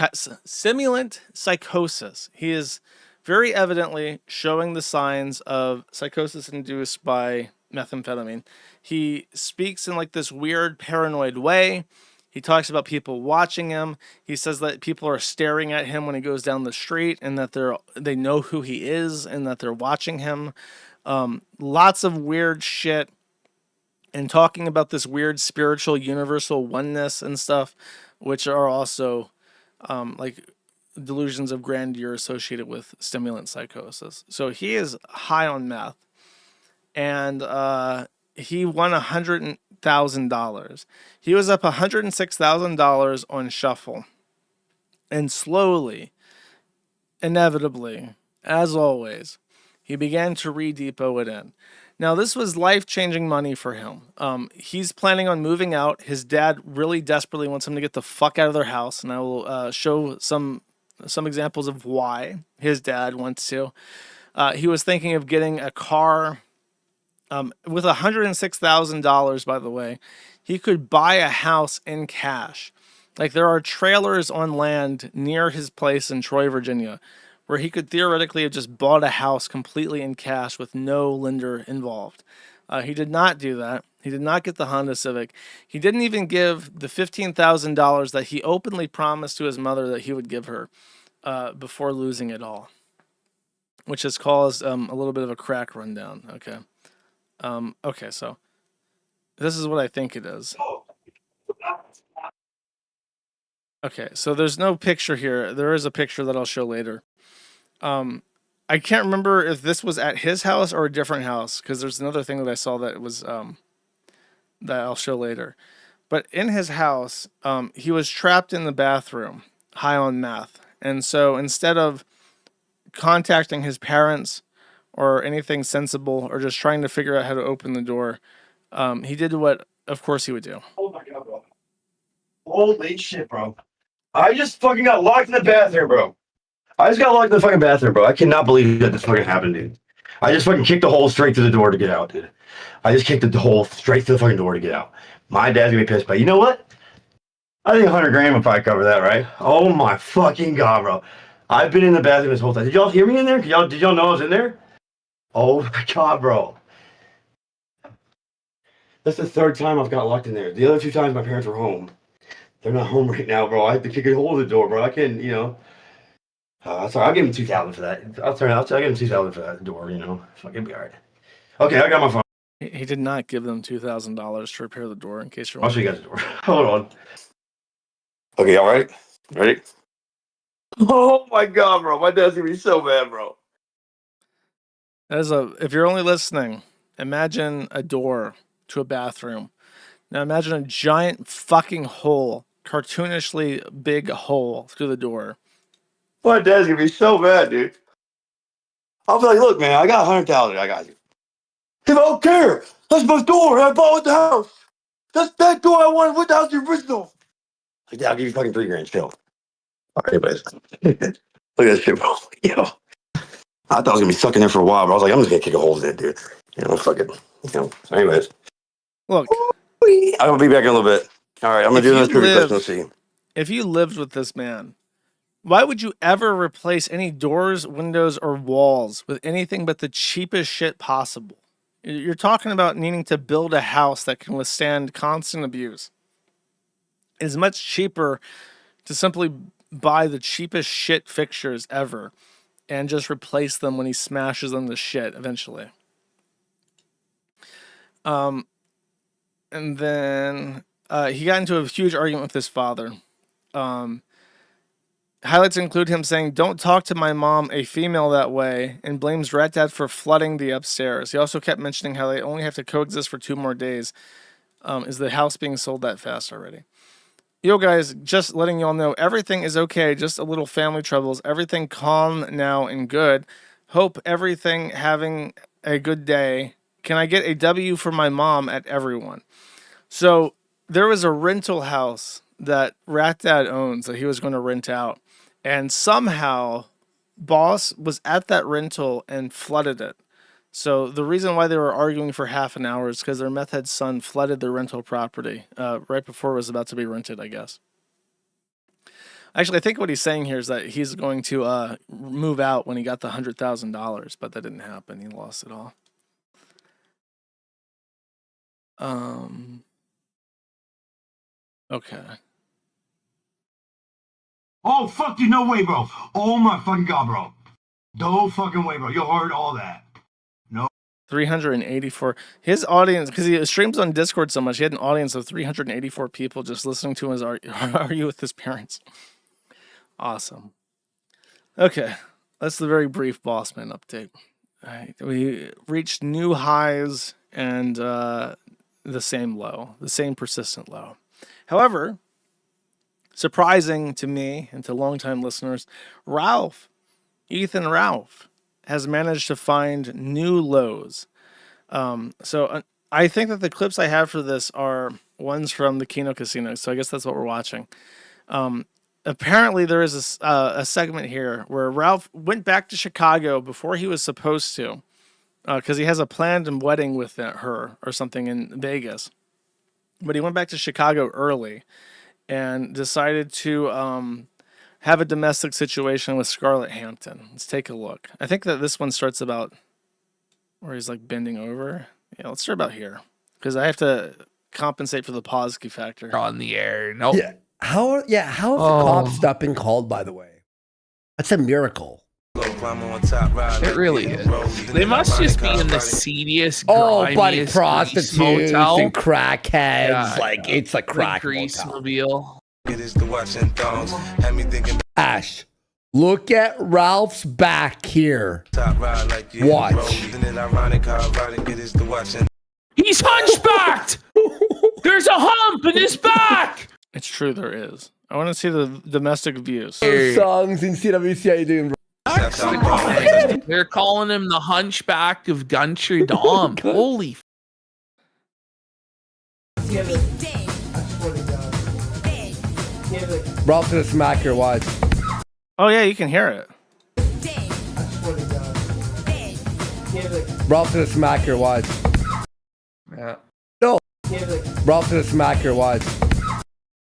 He is very evidently showing the signs of psychosis induced by methamphetamine. He speaks in like this weird paranoid way. He talks about people watching him. He says that people are staring at him when he goes down the street, and that they know who he is, and that they're watching him. Lots of weird shit, and talking about this weird spiritual universal oneness and stuff, which are also like delusions of grandeur associated with stimulant psychosis. So he is high on meth, and he won $100,000. He was up $106,000 on shuffle, and slowly, inevitably, as always, he began to re-depot it in. Now, this was life-changing money for him. He's planning on moving out. His dad really desperately wants him to get the fuck out of their house, and I will show some examples of why his dad wants to. He was thinking of getting a car. With $106,000, by the way, he could buy a house in cash. Like, there are trailers on land near his place in Troy, Virginia, where he could theoretically have just bought a house completely in cash with no lender involved. He did not do that. He did not get the Honda Civic. He didn't even give the $15,000 that he openly promised to his mother that he would give her before losing it all, which has caused a little bit of a crack rundown. Okay. Okay, so this is what I think it is. Okay, so there's no picture here. There is a picture that I'll show later. I can't remember if this was at his house or a different house, because there's another thing that I saw that was that I'll show later. But in his house, he was trapped in the bathroom, high on meth. And so instead of contacting his parents or anything sensible, or just trying to figure out how to open the door, he did what, of course, he would do. Oh my god, bro. Holy shit, bro. I just fucking got locked in the bathroom, bro. I just got locked in the fucking bathroom, bro. I cannot believe that this fucking happened, dude. I just fucking kicked the hole straight through the door to get out, dude. I just kicked the hole straight through the fucking door to get out. My dad's gonna be pissed, but you know what? I think 100 grand would probably cover that, right? Oh my fucking god, bro. I've been in the bathroom this whole time. Did y'all hear me in there? Did y'all know I was in there? Oh my god, bro. That's the third time I've got locked in there. The other two times my parents were home. They're not home right now, bro. I had to kick a hole in the door, bro. I can't, you know. Sorry, I'll give him $2,000 for that. I'll give him $2,000 for that door, you know. Fucking be alright. Okay, I got my phone. He did not give them $2,000 to repair the door, in case you're I'll show wondering. you guys the door. Hold on. Okay, all right? Ready? Oh my god, bro. My dad's gonna be so mad, bro. If you're only listening, imagine a door to a bathroom. Now imagine a giant fucking hole, cartoonishly big hole through the door. My dad's gonna be so mad, dude. I'll be like, look, man, I got 100,000. I got you. If I don't care, that's my door. I bought with the house. That's that door I wanted with the house, the original. Like, yeah, I'll give you fucking 3 grand. Chill. All right, anyways. Look at that shit, bro. Yo. I thought I was gonna be stuck in there for a while, but I was like, I'm just gonna kick a hole in it, dude. You know, fuck it. You know. So anyways. Look. I'm gonna be back in a little bit. All right, I'm gonna do another trivia question. Let's see. If you lived with this man, why would you ever replace any doors, windows, or walls with anything but the cheapest shit possible? You're talking about needing to build a house that can withstand constant abuse. It's much cheaper to simply buy the cheapest shit fixtures ever and just replace them when he smashes them to shit eventually. And then he got into a huge argument with his father. Highlights include him saying, "Don't talk to my mom, a female, that way," and blames Rat Dad for flooding the upstairs. He also kept mentioning how they only have to coexist for 2 more days. Is the house being sold that fast already? Yo, guys, just letting y'all know, everything is okay. Just a little family troubles. Everything calm now and good. Hope everything having a good day. Can I get a W for my mom at everyone? So there was a rental house that Rat Dad owns that he was going to rent out. And somehow Boss was at that rental and flooded it. So the reason why they were arguing for half an hour is because their meth head son flooded their rental property right before it was about to be rented, I guess. Actually, I think what he's saying here is that he's going to move out when he got the $100,000, but that didn't happen. He lost it all. Okay. Oh, fuck you, no way, bro. Oh my fucking God, bro. No fucking way, bro. You heard all that. No. 384. His audience, because he streams on Discord so much, he had an audience of 384 people just listening to his argue with his parents. Awesome. Okay, that's the very brief Bossman update. All right, we reached new highs and the same low, the same persistent low. However, surprising to me and to longtime listeners, Ethan Ralph, has managed to find new lows. I think that the clips I have for this are ones from the Kino Casino, so I guess that's what we're watching. Apparently, there is a segment here where Ralph went back to Chicago before he was supposed to, because he has a planned wedding with her or something in Vegas. But he went back to Chicago early and decided to have a domestic situation with Scarlett Hampton. Let's take a look. I think that this one starts about where he's like bending over. Yeah, let's start about here because I have to compensate for the pause key factor. On the air. Nope. Yeah. How have the cops not been called, by the way? That's a miracle. It really is. They must just be in the seediest, buddy, grimiest prostitutes motel. and crackheads. Yeah, like, it's a crack grease motel. mobile. Ash, look at Ralph's back here. Watch. He's hunchbacked! There's a hump in his back! It's true, there is. I want to see the domestic abuse. Songs in CWC, how you doing, bro? They're calling him the hunchback of Gunter Dom. Holy Ralph's gonna smack her, watch. Oh yeah, you can hear it. Ralph's gonna smack her, watch. Yeah. No. Ralph's gonna smack her, watch.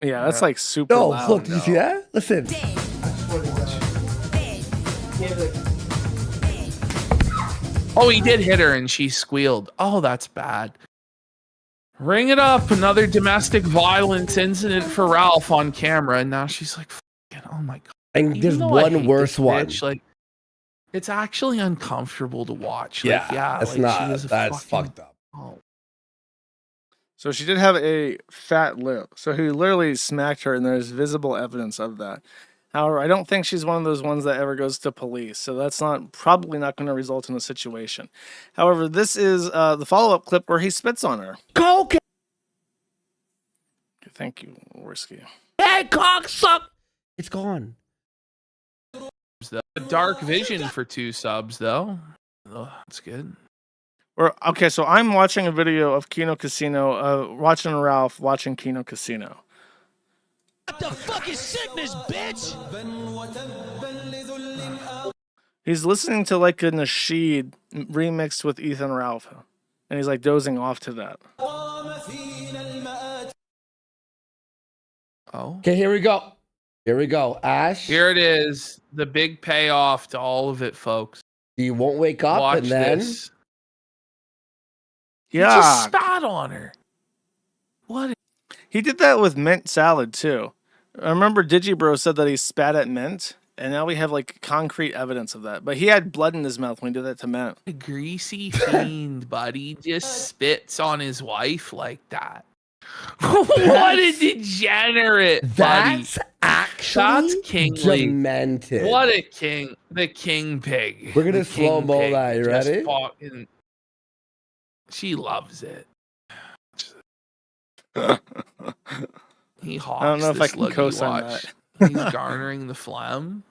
Yeah, that's like super No, loud. look, did you see that? Listen. Oh, he did hit her and she squealed. Oh, that's bad. Ring it up. Another domestic violence incident for Ralph on camera. And now she's like, oh my God. And Even there's though I one hate worse this one. bitch, like, it's actually uncomfortable to watch. Yeah, Like, yeah, that's like, not. she is a That's fucking- fucked up. Oh. So she did have a fat lip. So he literally smacked her, and there's visible evidence of that. However, I don't think she's one of those ones that ever goes to police. So that's probably not going to result in a situation. However, this is the follow-up clip where he spits on her. Okay. Thank you, Whiskey. Hey, cocksuck! It's gone. Dark vision for 2 subs, though. Oh, that's good. Okay, so I'm watching a video of Kino Casino, watching Ralph watching Kino Casino. What the fuck is sickness, bitch? He's listening to like a nasheed remixed with Ethan Ralph, and he's like dozing off to that. Oh. Okay, here we go. Here we go. Ash. Here it is. The big payoff to all of it, folks. You won't wake up Watch and then. this. Yeah. He just spat on her. What? He did that with mint salad too. I remember Digibro said that he spat at mint, and now we have like concrete evidence of that. But he had blood in his mouth when he did that to mint. A greasy fiend, buddy, just spits on his wife like that. What a degenerate, buddy. That's actually That's kingly. demented. What a king. The king pig. We're gonna The king slow-mo pig that. You just ready? fucking- She loves it. He hawks. I don't know if I this can look you co-sign watch. that. He's garnering the phlegm.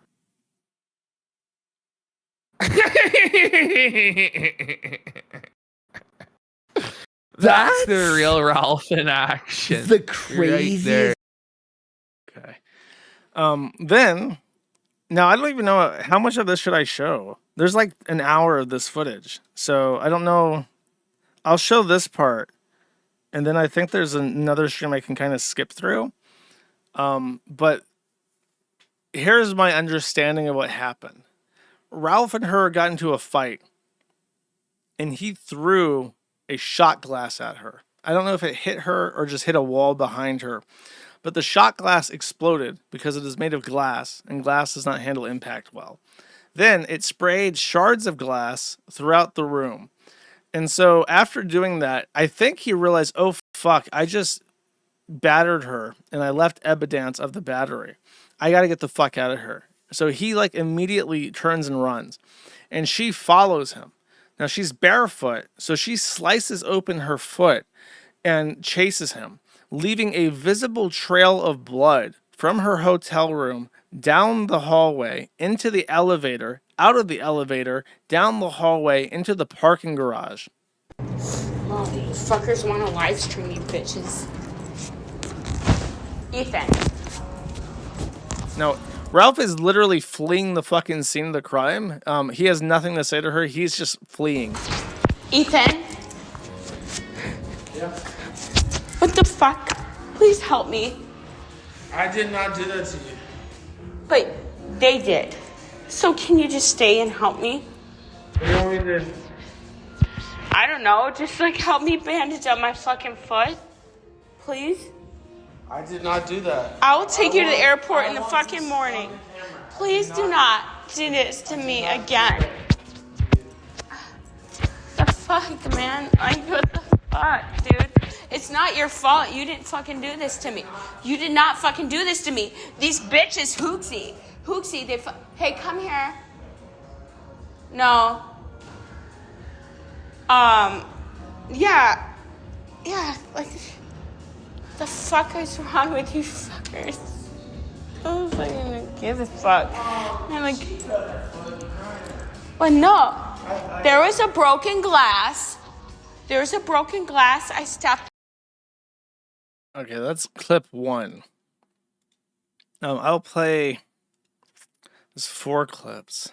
That's the real Ralph in action. The Right craziest. there. Okay. Then, now I don't even know how much of this should I show. There's like an hour of this footage, so I don't know. I'll show this part, and then I think there's another stream I can kind of skip through. But here's my understanding of what happened. Ralph and her got into a fight, and he threw a shot glass at her. I don't know if it hit her or just hit a wall behind her. but the shot glass exploded because it is made of glass, and glass does not handle impact well. Then it sprayed shards of glass throughout the room. And so after doing that, I think he realized, oh, fuck, I just battered her, and I left evidence of the battery. I got to get the fuck out of here. So he like immediately turns and runs, and she follows him. Now she's barefoot, so she slices open her foot and chases him, leaving a visible trail of blood from her hotel room down the hallway, into the elevator, out of the elevator, down the hallway, into the parking garage. Oh, you fuckers want to live stream, you bitches. Ethan. Now, Ralph is literally fleeing the fucking scene of the crime. He has nothing to say to her. He's just fleeing. Ethan? Yeah. What the fuck? Please help me. I did not do that to you. But they did. So can you just stay and help me? What do you want me to do? I don't know. Just like help me bandage up my fucking foot. Please? I did not do that. I will take you to the airport in the fucking morning. Please do not do this to me again. The fuck, man? Like, what the fuck, dude? It's not your fault. You didn't fucking do this to me. You did not fucking do this to me. These bitches, Hooksy, they hey, come here. No. Yeah, like, the fuck is wrong with you fuckers? I don't fucking give a fuck. I'm like, but no, there was a broken glass. There was a broken glass. I stepped. Okay, that's clip 1. I'll play. There's 4 clips.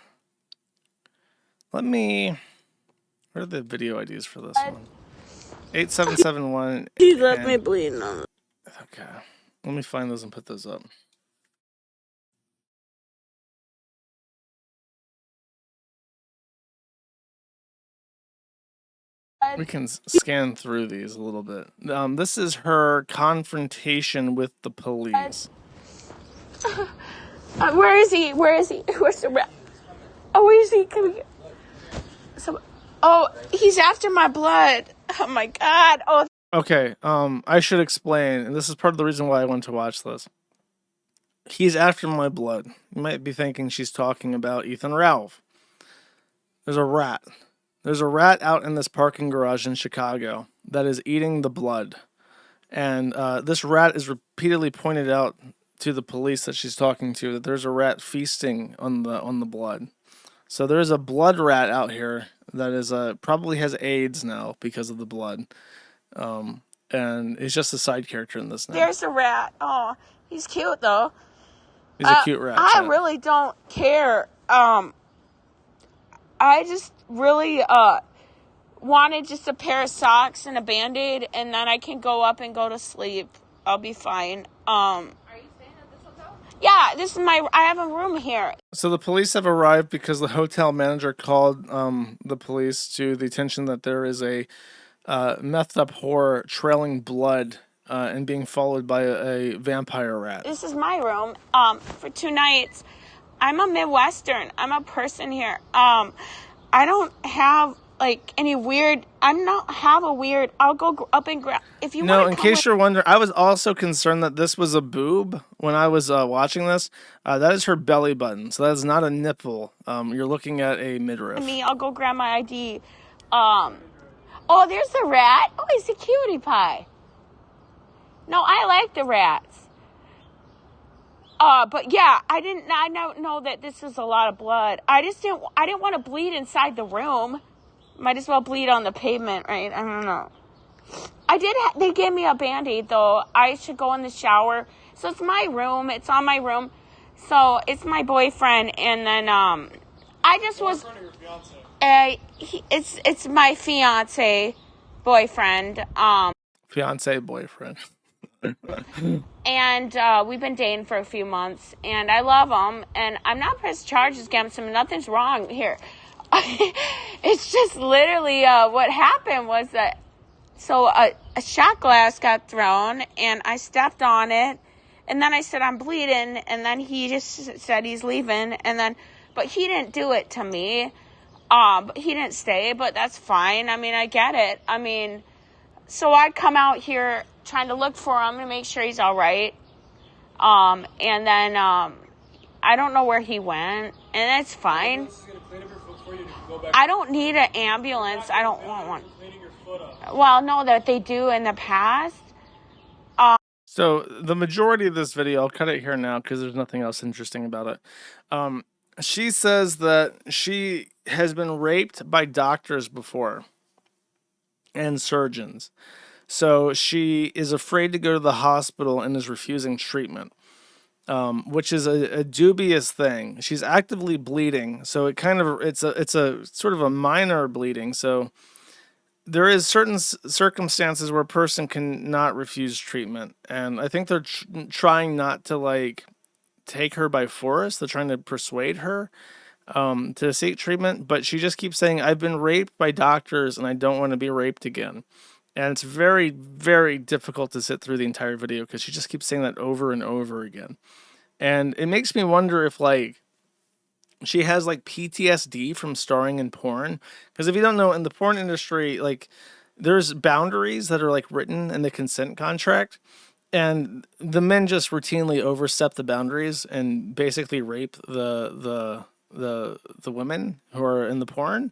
Let me. What are the video IDs for this one? 8771. He left me bleeding on it. Okay. Let me find those and put those up. We can scan through these a little bit. This is her confrontation with the police. Where is he? Where's the rep? Oh, where is he? Oh, he's after my blood. Oh my god. Oh. Okay, I should explain, and this is part of the reason why I want to watch this. He's after my blood. You might be thinking she's talking about Ethan Ralph. There's a rat. There's a rat out in this parking garage in Chicago that is eating the blood. And this rat is repeatedly pointed out to the police that she's talking to, that there's a rat feasting on the blood. So there is a blood rat out here that is probably has AIDS now because of the blood. And he's just a side character in this now. There's a rat. Oh, he's cute though. He's a cute rat. I really don't care. I just really wanted just a pair of socks and a Band-Aid, and then I can go up and go to sleep. I'll be fine. Are you staying at this hotel? Yeah, this is I have a room here. So the police have arrived because the hotel manager called the police to the attention that there is a methed up whore trailing blood and being followed by a vampire rat. This is my room for 2 nights. I'm a Midwestern. I'm a person here. I don't have like any weird. I'll go up and grab. If you No, in case you're wondering, I was also concerned that this was a boob when I was watching this. That is her belly button, so that is not a nipple. You're looking at a midriff. I'll go grab my ID. Oh, there's the rat. Oh, he's a cutie pie. No, I like the rats. But yeah, I don't know that this is a lot of blood. I didn't want to bleed inside the room. Might as well bleed on the pavement, right? I don't know. They gave me a Band-Aid though. I should go in the shower. So it's my room. It's on my room. So it's my boyfriend, and then I just was. It's my fiance boyfriend. Fiance boyfriend. And we've been dating for a few months, and I love him, and I'm not pressing charges against him. Nothing's wrong here. It's just literally what happened was that a shot glass got thrown, and I stepped on it, And then I said, I'm bleeding. And then he just said he's leaving. And then, but he didn't do it to me. But he didn't stay, but that's fine. I mean, I get it. I mean, so I come out here trying to look for him to make sure he's all right. And then, I don't know where he went, and it's fine. I don't need an ambulance. I don't want one. Well, no, that they do in the past. So the majority of this video, I'll cut it here now because there's nothing else interesting about it. She says that she has been raped by doctors before and surgeons. So she is afraid to go to the hospital and is refusing treatment, which is a dubious thing. She's actively bleeding, so it's a sort of a minor bleeding. So there is certain circumstances where a person can not refuse treatment, and I think they're trying not to like take her by force. They're trying to persuade her to seek treatment, but she just keeps saying, I've been raped by doctors and I don't want to be raped again. And it's very, very difficult to sit through the entire video because she just keeps saying that over and over again. And it makes me wonder if like she has like PTSD from starring in porn. Because if you don't know, in the porn industry, like there's boundaries that are like written in the consent contract. And the men just routinely overstep the boundaries and basically rape the women who are in the porn,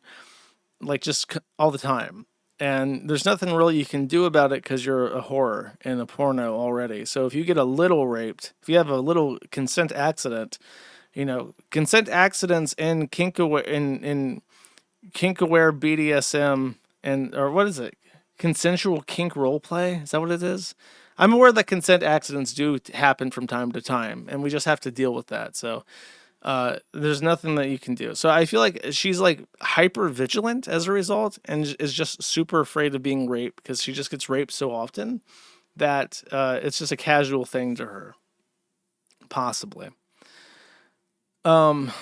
like just all the time. And there's nothing really you can do about it because you're a whore in a porno already. So if you get a little raped, if you have a little consent accident, you know, consent accidents in kink-aware BDSM or what is it? Consensual kink role play? Is that what it is? I'm aware that consent accidents do happen from time to time, and we just have to deal with that. So there's nothing that you can do. So I feel like she's like hyper vigilant as a result, and is just super afraid of being raped because she just gets raped so often that it's just a casual thing to her, possibly. Now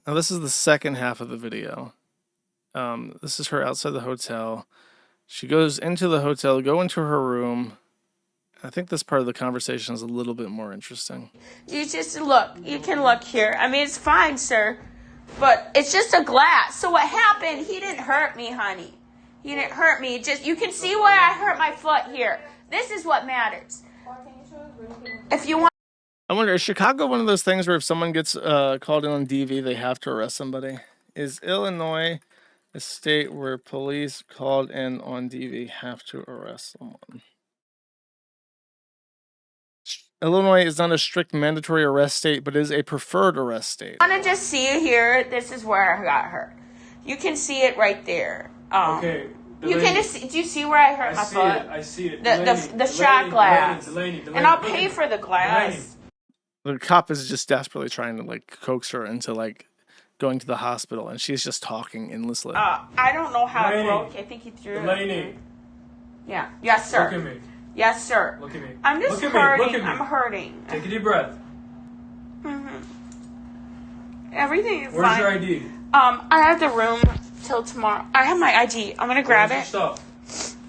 this is the second half of the video. This is her outside the hotel. She goes into the hotel, go into her room. I think this part of the conversation is a little bit more interesting. You just look. You can look here. I mean, it's fine, sir. But it's just a glass. So what happened, he didn't hurt me, honey. He didn't hurt me. Just you can see where I hurt my foot here. This is what matters. If you want... I wonder, is Chicago one of those things where if someone gets called in on DV, they have to arrest somebody? Is Illinois a state where police called in on DV have to arrest someone? Illinois is not a strict mandatory arrest state, but is a preferred arrest state. I want to just see you here. This is where I got hurt. You can see it right there. Okay. You can just see, do you see where I hurt my foot? I see it. The shot glass. Delaney, and I'll pay for the glass. The cop is just desperately trying to like coax her into like going to the hospital, and she's just talking endlessly. I don't know how it broke. I think he threw it. Yeah. Yes, sir. Look at me. Yes, sir. Look at me. I'm just Look at hurting. me. Look at me. I'm hurting. Take a deep breath. Everything is Where's fine. your ID? I have the room till tomorrow. I have my ID. I'm gonna grab it.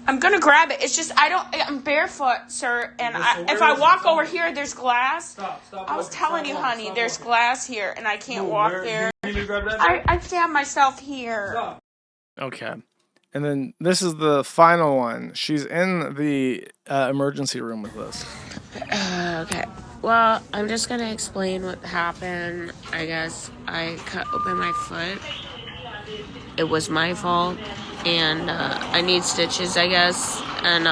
I'm gonna grab it. It's just I'm barefoot, sir, and if I walk over here, there's glass. Stop. I was telling you, honey, there's glass here, and I can't Move. walk Where- there. you need to grab that? I stabbed myself here. Stop. Okay. And then this is the final one. She's in the emergency room with us. Okay. Well, I'm just gonna explain what happened. I guess I cut open my foot. It was my fault, and I need stitches, I guess. And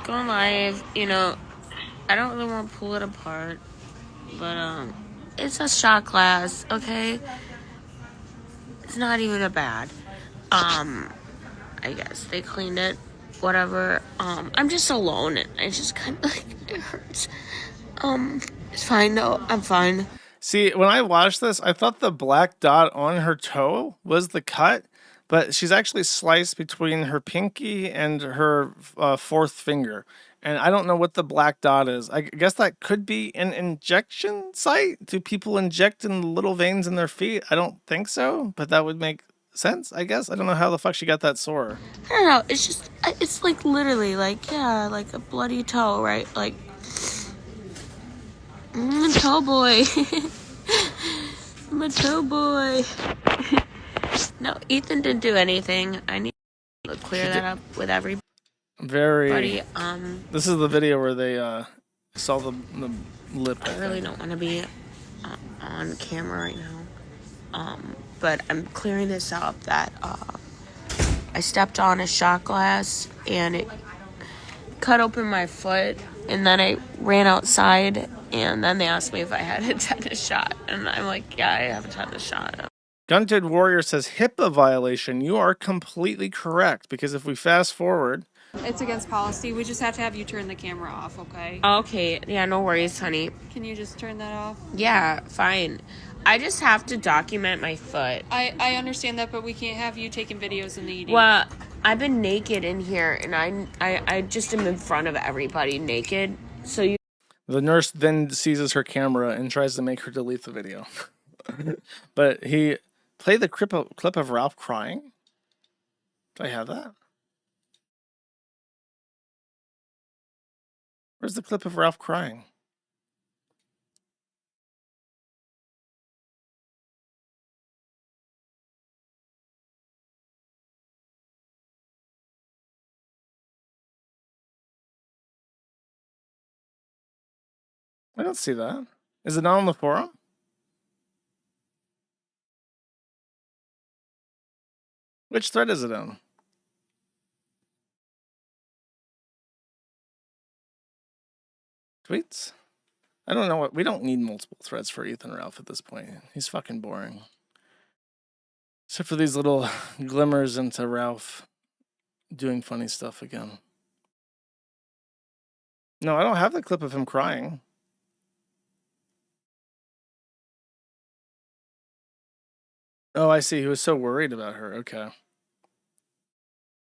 going live, you know, I don't really want to pull it apart, but it's a shot glass, okay? It's not even a bad. I guess they cleaned it, whatever. I'm just alone, and I just kind of like it hurts. It's fine though. I'm fine. See, when I watched this, I thought the black dot on her toe was the cut, but she's actually sliced between her pinky and her fourth finger. And I don't know what the black dot is. I guess that could be an injection site. Do people inject in the little veins in their feet? I don't think so, but that would make sense, I guess. I don't know how the fuck she got that sore. I don't know. It's just, it's like literally like, yeah, like a bloody toe, right? Like, toe boy. I'm a toe boy. No, Ethan didn't do anything. I need to clear that up with everybody. This is the video where they saw the lip. I really don't want to be on camera right now. But I'm clearing this up that I stepped on a shot glass and it cut open my foot, and then I ran outside, and then they asked me if I had a tetanus shot, and I'm like, yeah, I have a tetanus shot. Gunted Warrior says HIPAA violation. You are completely correct, because if we fast forward, It's against policy. We just have to have you turn the camera off, okay? Okay, yeah, no worries, honey. Can you just turn that off? Yeah, fine. I just have to document my foot. I understand that, but we can't have you taking videos in the ED. Well, I've been naked in here, and I just am in front of everybody naked. So you. the nurse then seizes her camera and tries to make her delete the video. But he played the clip of Ralph crying. Do I have that? Where's the clip of Ralph crying? I don't see that. Is it not on the forum? Which thread is it on? Tweets? I don't know what. We don't need multiple threads for Ethan Ralph at this point. He's fucking boring. Except for these little glimmers into Ralph doing funny stuff again. No, I don't have the clip of him crying. Oh, I see. He was so worried about her. Okay.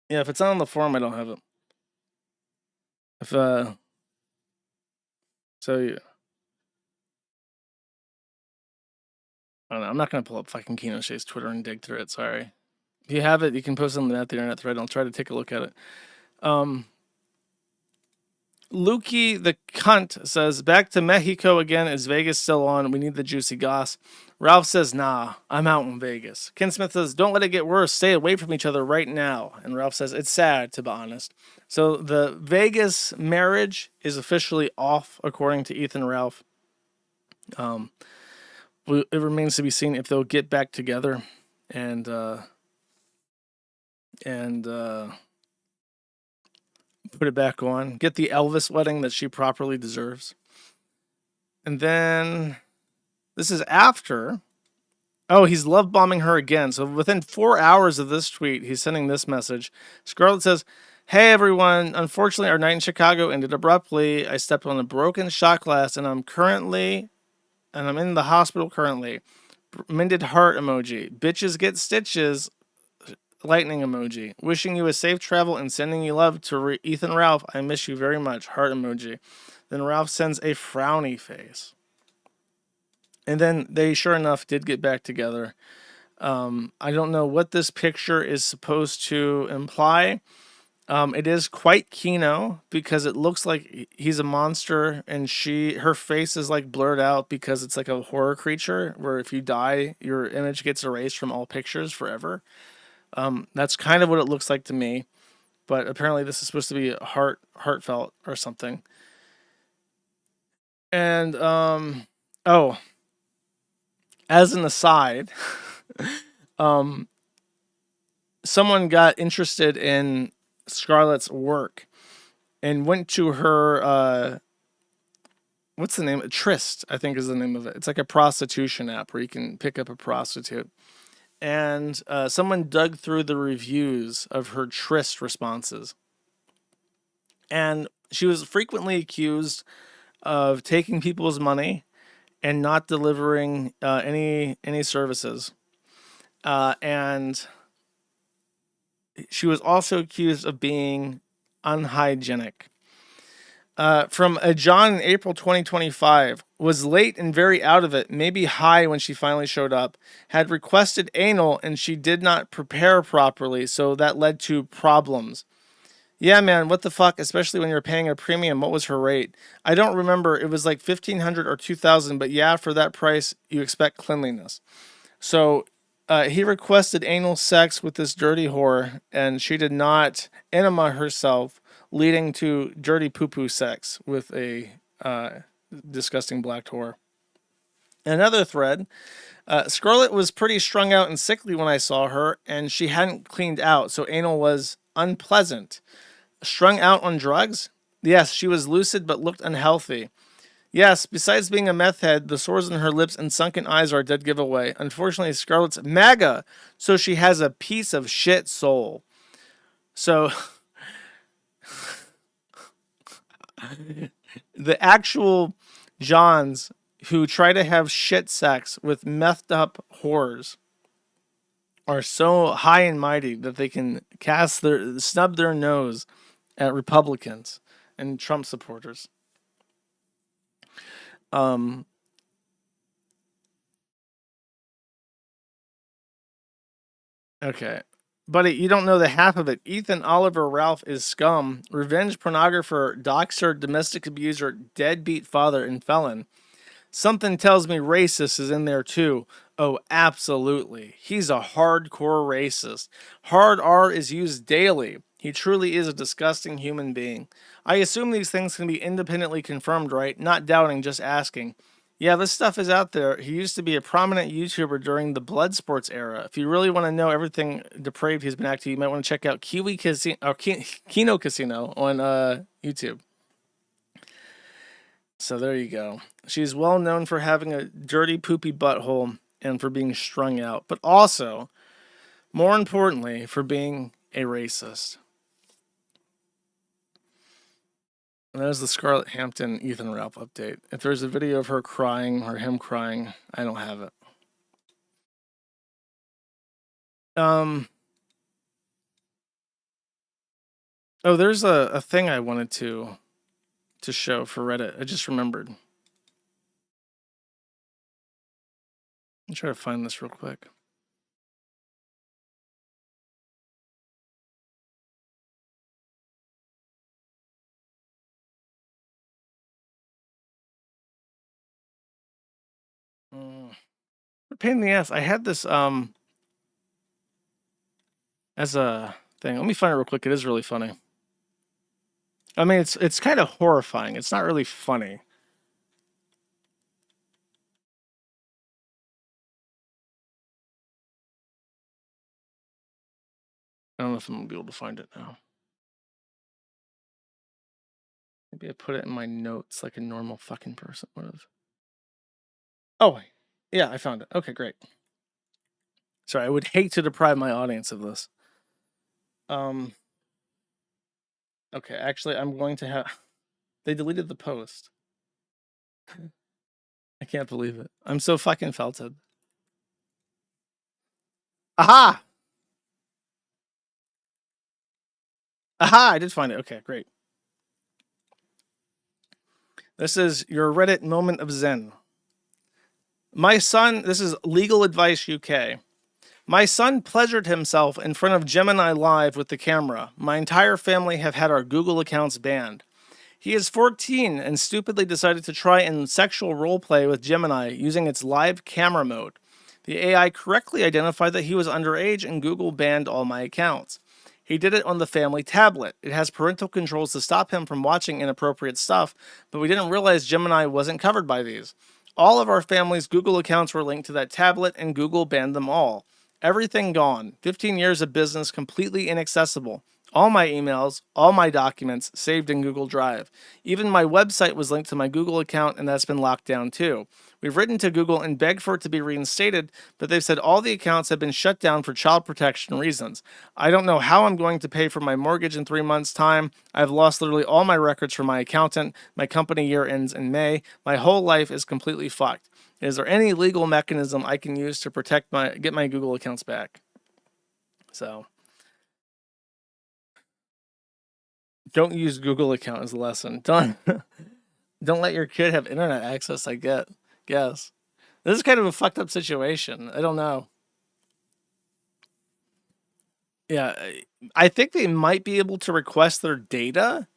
Yeah, if it's not on the forum, I don't have it. If so yeah. I don't know. I'm not gonna pull up fucking Kino Shay's Twitter and dig through it. Sorry. If you have it, you can post it on the internet thread. I'll try to take a look at it. Lukey the cunt says, back to Mexico again. Is Vegas still on? We need the juicy goss. Ralph says, nah, I'm out in Vegas. Ken Smith says, don't let it get worse. Stay away from each other right now. And Ralph says, it's sad, to be honest. So the Vegas marriage is officially off, according to Ethan Ralph. It remains to be seen if they'll get back together and put it back on. Get the Elvis wedding that she properly deserves. And then this is after. Oh, he's love bombing her again. So within 4 hours of this tweet, he's sending this message. Scarlett says, hey everyone, unfortunately our night in Chicago ended abruptly. I stepped on a broken shot glass and I'm in the hospital currently. Mended heart emoji. Bitches get stitches. Lightning emoji. Wishing you a safe travel and sending you love to Ethan Ralph. I miss you very much. Heart emoji. Then Ralph sends a frowny face. And then they, sure enough, did get back together. I don't know what this picture is supposed to imply. It is quite Kino because it looks like he's a monster and her face is like blurred out because it's like a horror creature where if you die, your image gets erased from all pictures forever. That's kind of what it looks like to me, but apparently this is supposed to be heartfelt or something. And as an aside, someone got interested in Scarlett's work and went to her what's the name? Tryst, I think is the name of it. It's like a prostitution app where you can pick up a prostitute. And someone dug through the reviews of her Tryst responses. And she was frequently accused of taking people's money and not delivering any services. And she was also accused of being unhygienic. From a John in April 2025, was late and very out of it, maybe high when she finally showed up, had requested anal and she did not prepare properly, so that led to problems. Yeah, man, what the fuck, especially when you're paying a premium. What was her rate? I don't remember. It was like 1,500 or 2,000, but yeah, for that price, you expect cleanliness. So he requested anal sex with this dirty whore, and she did not enema herself, leading to dirty poo-poo sex with a disgusting black whore. Another thread. Scarlett was pretty strung out and sickly when I saw her, and she hadn't cleaned out, so anal was unpleasant. Strung out on drugs? Yes, she was lucid but looked unhealthy. Yes, besides being a meth head, the sores on her lips and sunken eyes are a dead giveaway. Unfortunately, Scarlett's MAGA, so she has a piece of shit soul. So, the actual Johns who try to have shit sex with methed up whores are so high and mighty that they can snub their nose at Republicans and Trump supporters. Okay. Buddy, you don't know the half of it. Ethan Oliver Ralph is scum, revenge pornographer, doxer, domestic abuser, deadbeat father, and felon. Something tells me racist is in there too. Oh, absolutely. He's a hardcore racist. Hard R is used daily. He truly is a disgusting human being. I assume these things can be independently confirmed, right? Not doubting, just asking. Yeah, this stuff is out there. He used to be a prominent YouTuber during the blood sports era. If you really want to know everything depraved he's been active, you might want to check out Kino Casino on YouTube. So there you go. She's well known for having a dirty, poopy butthole and for being strung out, but also, more importantly, for being a racist. And that was the Scarlett Hampton Ethan Ralph update. If there's a video of her crying or him crying, I don't have it. Oh, there's a thing I wanted to show for Reddit. I just remembered. I'll try to find this real quick. Pain in the ass. I had this as a thing. Let me find it real quick. It is really funny. I mean, it's kind of horrifying. It's not really funny. I don't know if I'm gonna be able to find it now. Maybe I put it in my notes like a normal fucking person would have. Oh, yeah, I found it. Okay, great. Sorry, I would hate to deprive my audience of this. Okay, actually, I'm going to have... They deleted the post. I can't believe it. I'm so fucking felted. Aha! Aha! I did find it. Okay, great. This is your Reddit moment of zen. My son... This is Legal Advice UK. My son pleasured himself in front of Gemini Live with the camera. My entire family have had our Google accounts banned. He is 14 and stupidly decided to try and sexual roleplay with Gemini using its live camera mode. The AI correctly identified that he was underage and Google banned all my accounts. He did it on the family tablet. It has parental controls to stop him from watching inappropriate stuff, but we didn't realize Gemini wasn't covered by these. All of our family's Google accounts were linked to that tablet and Google banned them all. Everything gone. 15 years of business completely inaccessible. All my emails, all my documents saved in Google Drive. Even my website was linked to my Google account and that's been locked down too. We've written to Google and begged for it to be reinstated, but they've said all the accounts have been shut down for child protection reasons. I don't know how I'm going to pay for my mortgage in 3 months' time. I've lost literally all my records from my accountant. My company year ends in May. My whole life is completely fucked. Is there any legal mechanism I can use to get my Google accounts back? So, Don't use Google account as a lesson. Don't let your kid have internet access. I guess this is kind of a fucked up situation. I don't know. Yeah, I think they might be able to request their data,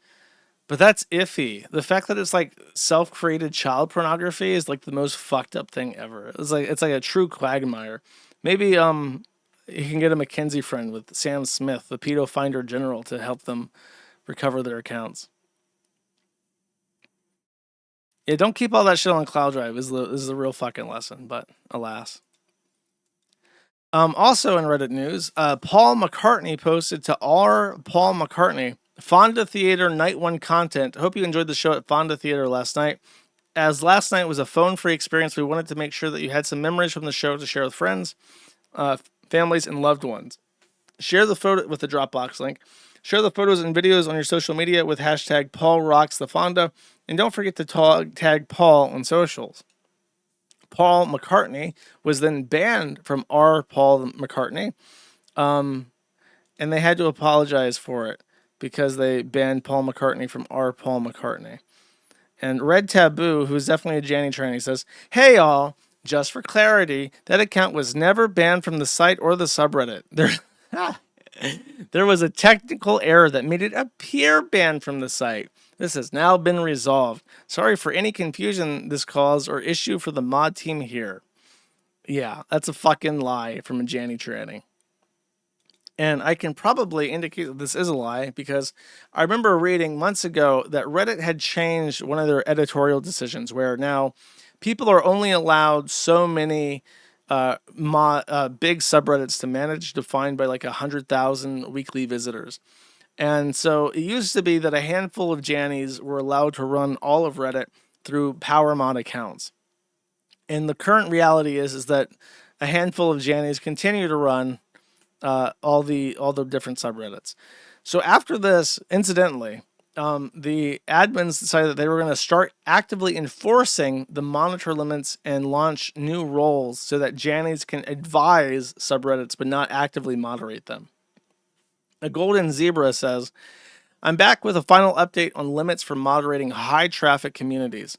but that's iffy. The fact that it's like self-created child pornography is like the most fucked up thing ever. It's like a true quagmire. Maybe you can get a McKinsey friend with Sam Smith, the pedo finder general, to help them recover their accounts. Yeah, don't keep all that shit on cloud drive is the real fucking lesson, but alas. Also in Reddit news, Paul McCartney posted to R. Paul McCartney, Fonda Theater Night 1 content. Hope you enjoyed the show at Fonda Theater last night. As last night was a phone-free experience, we wanted to make sure that you had some memories from the show to share with friends, families, and loved ones. Share the photo with the Dropbox link. Share the photos and videos on your social media with hashtag Paul Rocks the Fonda, and don't forget to tag Paul on socials. Paul McCartney was then banned from R. Paul McCartney, and they had to apologize for it because they banned Paul McCartney from R. Paul McCartney. And Red Taboo, who's definitely a Janny tranny, says, "Hey all, just for clarity, that account was never banned from the site or the subreddit. There was a technical error that made it appear banned from the site. This has now been resolved. Sorry for any confusion this caused or issue for the mod team here." Yeah, that's a fucking lie from a Janny tranny. And I can probably indicate that this is a lie because I remember reading months ago that Reddit had changed one of their editorial decisions where now people are only allowed so many big subreddits to manage, defined by like 100,000 weekly visitors. And so it used to be that a handful of Jannies were allowed to run all of Reddit through power mod accounts. And the current reality is that a handful of Jannies continue to run all the different subreddits. So after this, incidentally, the admins decided that they were going to start actively enforcing the monitor limits and launch new roles so that Jannies can advise subreddits but not actively moderate them. A Golden Zebra says, "I'm back with a final update on limits for moderating high traffic communities.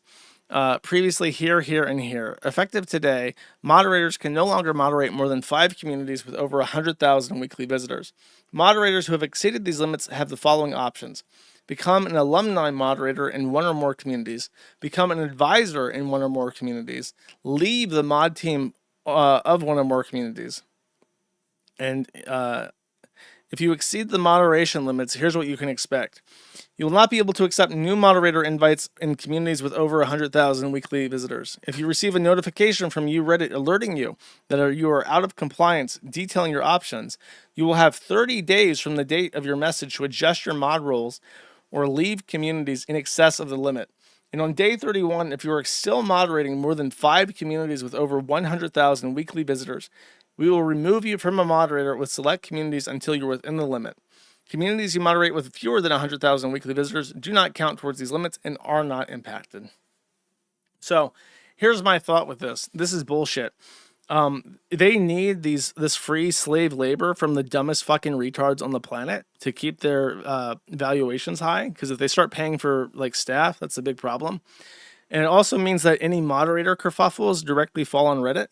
Previously here, and here. Effective today, moderators can no longer moderate more than 5 communities with over 100,000 weekly visitors. Moderators who have exceeded these limits have the following options: become an alumni moderator in 1 or more communities, become an advisor in 1 or more communities, leave the mod team of 1 or more communities. And if you exceed the moderation limits, here's what you can expect. You will not be able to accept new moderator invites in communities with over 100,000 weekly visitors. If you receive a notification from Reddit alerting you that you are out of compliance, detailing your options, you will have 30 days from the date of your message to adjust your mod roles or leave communities in excess of the limit. And on day 31, if you are still moderating more than 5 communities with over 100,000 weekly visitors, we will remove you from a moderator with select communities until you're within the limit. Communities you moderate with fewer than 100,000 weekly visitors do not count towards these limits and are not impacted." So here's my thought with this. This is bullshit. They need this free slave labor from the dumbest fucking retards on the planet to keep their valuations high. Because if they start paying for like staff, that's a big problem. And it also means that any moderator kerfuffles directly fall on Reddit.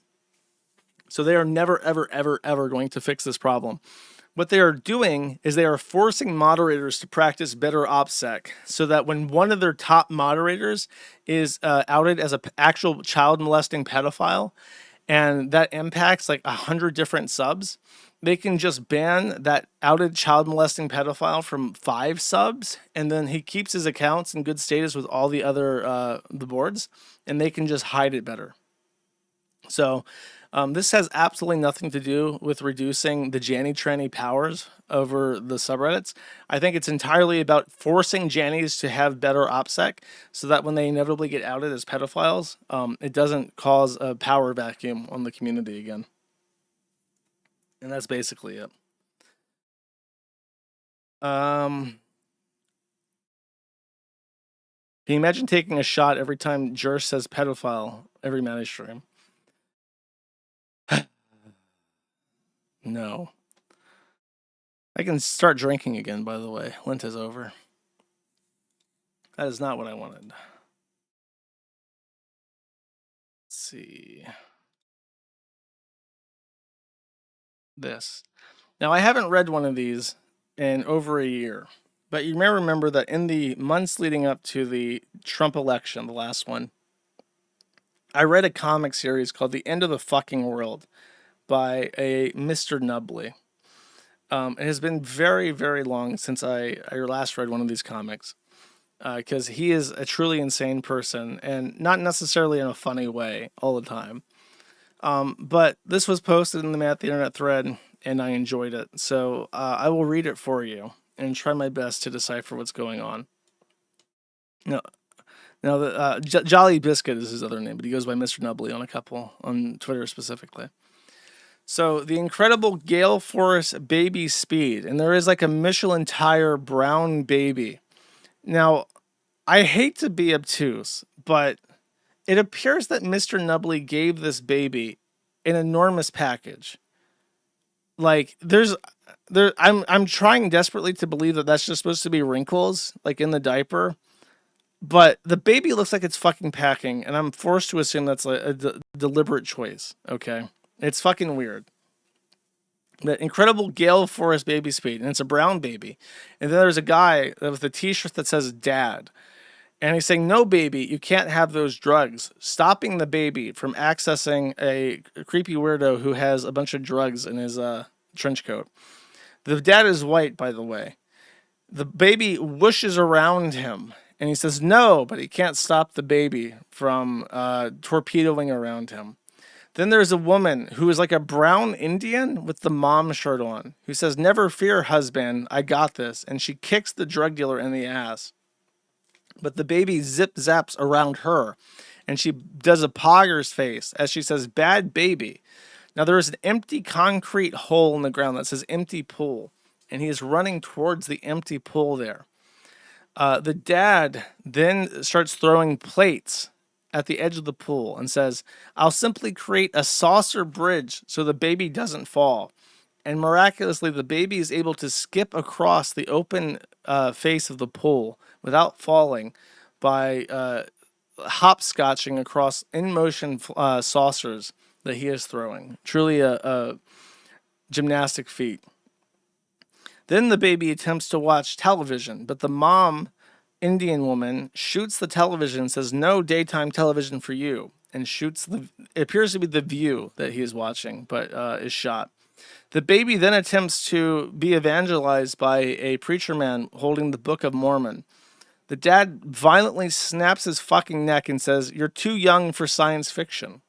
So they are never, ever, ever, ever going to fix this problem. What they are doing is they are forcing moderators to practice better OPSEC so that when one of their top moderators is outed as an actual child molesting pedophile, and that impacts like 100 different subs, they can just ban that outed child molesting pedophile from 5 subs, and then he keeps his accounts in good status with all the other the boards, and they can just hide it better. So this has absolutely nothing to do with reducing the Janny tranny powers over the subreddits. I think it's entirely about forcing Jannies to have better OPSEC so that when they inevitably get outed as pedophiles, it doesn't cause a power vacuum on the community again. And that's basically it. Can you imagine taking a shot every time Jur says pedophile every Manny stream? No. I can start drinking again, by the way. Lent is over. That is not what I wanted. Let's see. This. Now, I haven't read one of these in over a year, but you may remember that in the months leading up to the Trump election, the last one, I read a comic series called The End of the Fucking World by a Mr. Nubley. It has been very, very long since I last read one of these comics, because he is a truly insane person, and not necessarily in a funny way all the time. But this was posted in the Man at the Internet thread, and I enjoyed it. So I will read it for you and try my best to decipher what's going on. Now, Jolly Biscuit is his other name, but he goes by Mr. Nubley on a couple, on Twitter specifically. So, the incredible Gale Force baby speed, and there is like a Michelin tire brown baby. Now, I hate to be obtuse, but it appears that Mr. Nubley gave this baby an enormous package. Like, I'm trying desperately to believe that that's just supposed to be wrinkles, like in the diaper. But the baby looks like it's fucking packing, and I'm forced to assume that's a deliberate choice, okay? It's fucking weird. The incredible Gale Force baby speed, and it's a brown baby. And then there's a guy with a t-shirt that says dad. And he's saying, no, baby, you can't have those drugs. Stopping the baby from accessing a creepy weirdo who has a bunch of drugs in his trench coat. The dad is white, by the way. The baby whooshes around him. And he says no, but he can't stop the baby from torpedoing around him. Then there's a woman who is like a brown Indian with the mom shirt on, who says, never fear, husband, I got this. And she kicks the drug dealer in the ass. But the baby zip-zaps around her, and she does a pogger's face as she says, bad baby. Now there is an empty concrete hole in the ground that says empty pool, and he is running towards the empty pool there. The dad then starts throwing plates at the edge of the pool and says, I'll simply create a saucer bridge so the baby doesn't fall. And miraculously, the baby is able to skip across the open face of the pool without falling by hopscotching across in-motion saucers that he is throwing. Truly a gymnastic feat. Then the baby attempts to watch television, but the mom, Indian woman, shoots the television and says, no daytime television for you, and shoots it appears to be The View that he is watching, but is shot. The baby then attempts to be evangelized by a preacher man holding the Book of Mormon. The dad violently snaps his fucking neck and says, you're too young for science fiction.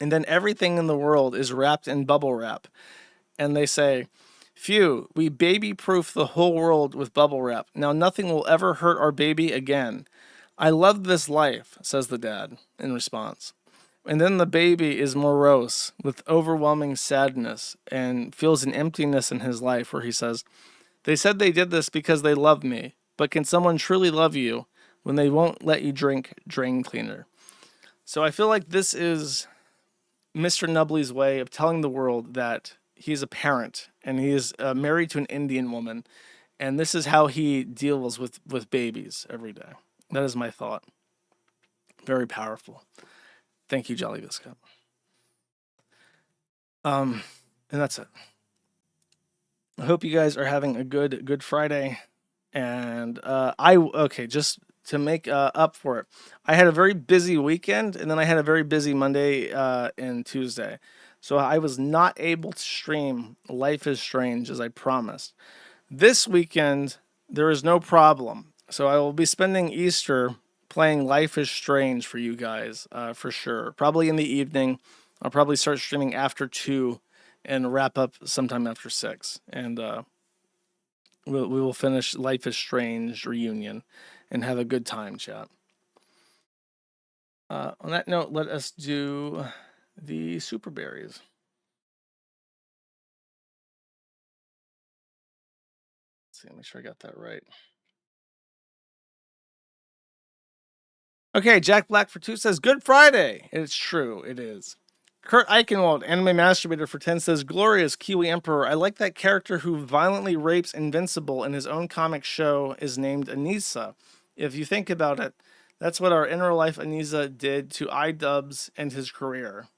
And then everything in the world is wrapped in bubble wrap. And they say, phew, we baby-proof the whole world with bubble wrap. Now nothing will ever hurt our baby again. I love this life, says the dad in response. And then the baby is morose with overwhelming sadness and feels an emptiness in his life where he says, they said they did this because they love me, but can someone truly love you when they won't let you drink drain cleaner? So I feel like this is Mr. Nubley's way of telling the world that he's a parent and he is married to an Indian woman, and this is how he deals with babies every day. That is my thought. Very powerful. Thank you, Jolly Biscuit. And that's it. I hope you guys are having a good Friday. And just to make up for it, I had a very busy weekend, and then I had a very busy Monday and Tuesday. So I was not able to stream Life is Strange as I promised. This weekend, there is no problem. So I will be spending Easter playing Life is Strange for you guys, for sure. Probably in the evening. I'll probably start streaming after 2 and wrap up sometime after 6. And we will finish Life is Strange reunion and have a good time, chat. On that note, let us do the super berries. Let's see, make sure I got that right. Okay, Jack Black for 2 says, Good Friday. It's true, it is. Kurt Eichenwald, Anime Masturbator for 10 says, Glorious Kiwi Emperor. I like that character who violently rapes Invincible in his own comic show is named Anissa. If you think about it, that's what our inner life Aniza did to iDubbbz and his career.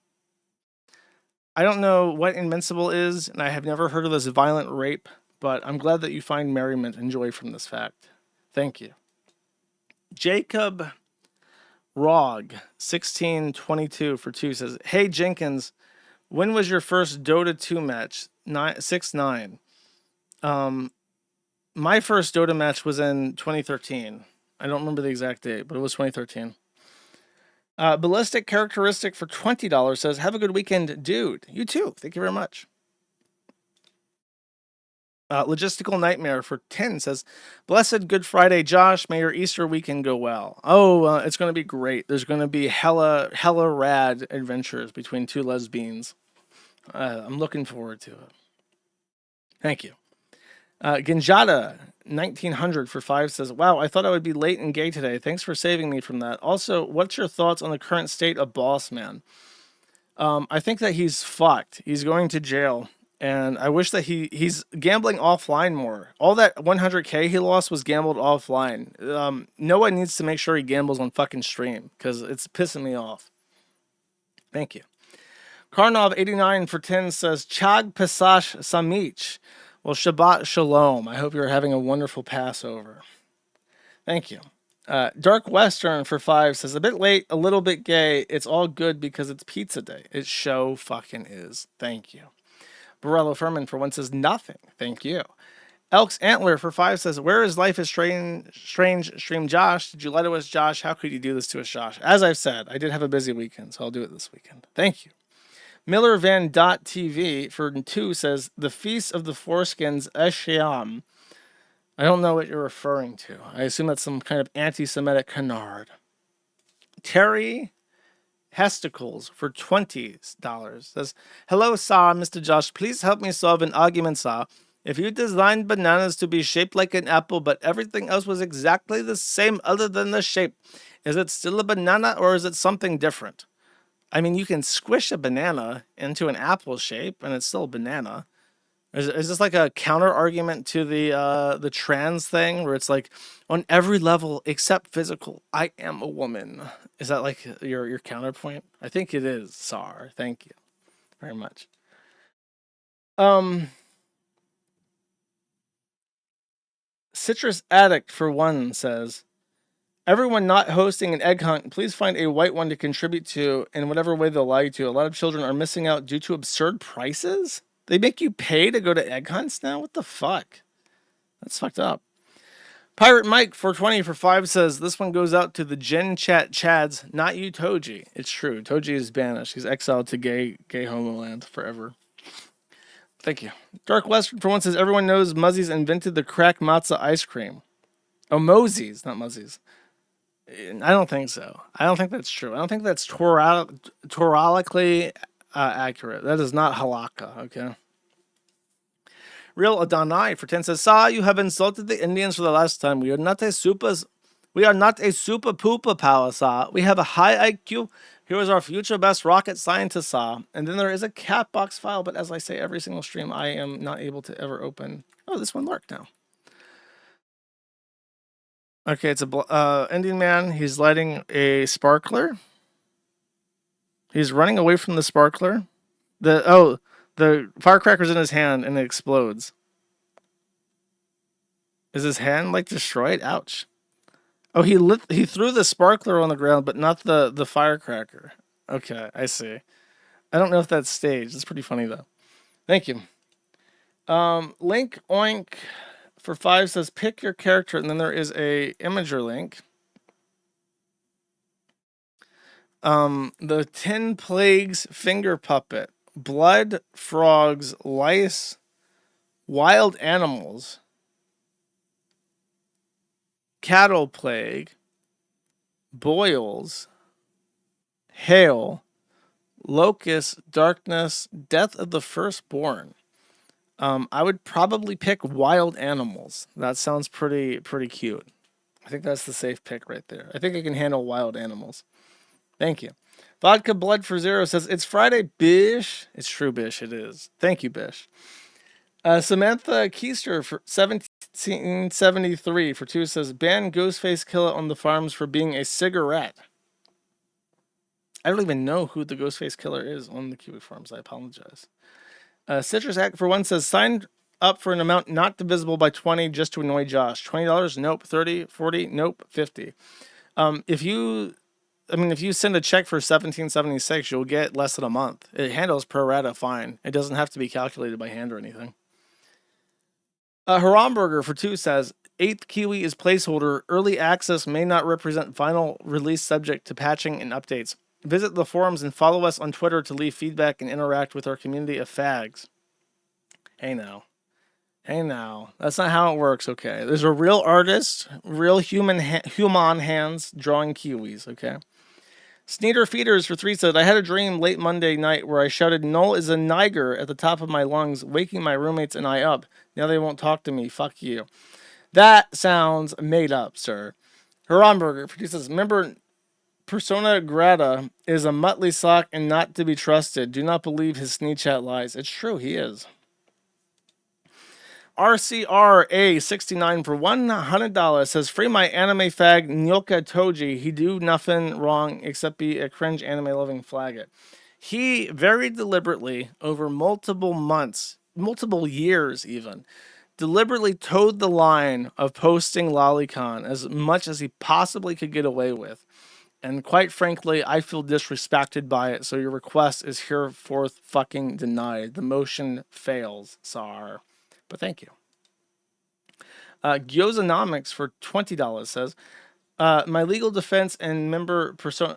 I don't know what Invincible is, and I have never heard of this violent rape, but I'm glad that you find merriment and joy from this fact. Thank you. Jacob Rog, 1622 for 2 says, "Hey Jenkins, when was your first Dota 2 match? 6-9. My first Dota match was in 2013. I don't remember the exact date, but it was 2013. Ballistic Characteristic for $20 says, "Have a good weekend, dude." You too. Thank you very much. Logistical Nightmare for 10 says, "Blessed Good Friday, Josh. May your Easter weekend go well." Oh, it's going to be great. There's going to be hella rad adventures between two lesbians. I'm looking forward to it. Thank you. Genjada 1900 for 5 says, "Wow, I thought I would be late and gay today. Thanks for saving me from that. Also, what's your thoughts on the current state of Boss Man?" I think that he's fucked. He's going to jail. And I wish that he's gambling offline more. All that 100K he lost was gambled offline. Noah needs to make sure he gambles on fucking stream, because it's pissing me off. Thank you. Karnov89 for 10 says, "Chag Pesash Samich." Well, Shabbat Shalom. I hope you're having a wonderful Passover. Thank you. Dark Western for 5 says, "A bit late, a little bit gay. It's all good because it's pizza day." It show fucking is. Thank you. Borello Furman for 1 says, "Nothing." Thank you. Elk's Antler for 5 says, "Where is Life is Strange Stream Josh? Did you lie to us, Josh? How could you do this to us, Josh?" As I've said, I did have a busy weekend, so I'll do it this weekend. Thank you. Miller Van TV for 2 says, "The Feast of the Foreskins Eshiam." I don't know what you're referring to. I assume that's some kind of anti-Semitic canard. Terry Hesticles for $20 says, "Hello, sir, Mr. Josh. Please help me solve an argument, sir. If you designed bananas to be shaped like an apple, but everything else was exactly the same other than the shape, is it still a banana or is it something different?" I mean, you can squish a banana into an apple shape and it's still a banana. Is this like a counter argument to the trans thing where it's like, on every level except physical, I am a woman? Is that like your counterpoint? I think it is, Sar. Thank you very much. Citrus Addict for 1 says, "Everyone not hosting an egg hunt, please find a white one to contribute to in whatever way they'll allow you to. A lot of children are missing out due to absurd prices." They make you pay to go to egg hunts now? What the fuck? That's fucked up. Pirate Mike 420 for 5 says, "This one goes out to the Gen Chat Chads, not you, Toji." It's true. Toji is banished. He's exiled to gay homoland forever. Thank you. Dark Western for 1 says, "Everyone knows Muzzies invented the crack matzah ice cream." Oh, Mosey's, not Muzzies. I don't think so. I don't think that's true. I don't think that's Toralically accurate. That is not halakha, okay? Real Adonai for 10 says, "Sa, you have insulted the Indians for the last time. We are not a super pooper power, Sa. We have a high IQ. Here is our future best rocket scientist, Sa." And then there is a cat box file, but as I say every single stream, I am not able to ever open. Oh, this one worked now. Okay, it's a Indian man. He's lighting a sparkler. He's running away from the sparkler. The firecracker's in his hand and it explodes. Is his hand like destroyed? Ouch. Oh, he threw the sparkler on the ground, but not the firecracker. Okay, I see. I don't know if that's staged. It's pretty funny though. Thank you. Link Oink for 5 says, "Pick your character," and then there is a imager link. The 10 Plagues Finger Puppet. Blood, frogs, lice, wild animals, cattle plague, boils, hail, locust, darkness, death of the firstborn. I would probably pick wild animals. That sounds pretty cute. I think that's the safe pick right there. I think I can handle wild animals. Thank you. Vodka Blood for 0 says, "It's Friday, Bish." It's true, Bish. It is. Thank you, Bish. Samantha Keister for 17 1973 for 2 says, ban Ghostface Killer on the farms for being a cigarette. I don't even know who the Ghostface Killer is on the Kiwi farms. I apologize. Citrus Act for 1 says, signed up for an amount not divisible by 20 just to annoy Josh. $20? Nope. 30, 40? Nope. 50. If you send a check for $17.76, you'll get less than a month. It handles pro rata fine. It doesn't have to be calculated by hand or anything. Haramburger for 2 says, 8th Kiwi is placeholder. Early access may not represent final release subject to patching and updates. Visit the forums and follow us on Twitter to leave feedback and interact with our community of fags. Hey now. That's not how it works, okay? There's a real artist, real human hands drawing Kiwis, okay? Sneeder Feeders for 3 said, I had a dream late Monday night where I shouted, Null is a Niger at the top of my lungs, waking my roommates and I up. Now they won't talk to me. Fuck you. That sounds made up, sir. Haramburger for 2 says, remember, persona grata is a Muttley sock and not to be trusted. Do not believe his Sneechat lies. It's true, he is. RCRA69 for $100 says, free my anime fag Nyoka Toji. He do nothing wrong except be a cringe anime loving flaggot. He very deliberately, over multiple months, multiple years even, deliberately towed the line of posting Lolicon as much as he possibly could get away with. And quite frankly, I feel disrespected by it, so your request is hereforth fucking denied. The motion fails, Sar. But thank you. Gyozanomics for $20 says, my legal defense and member persona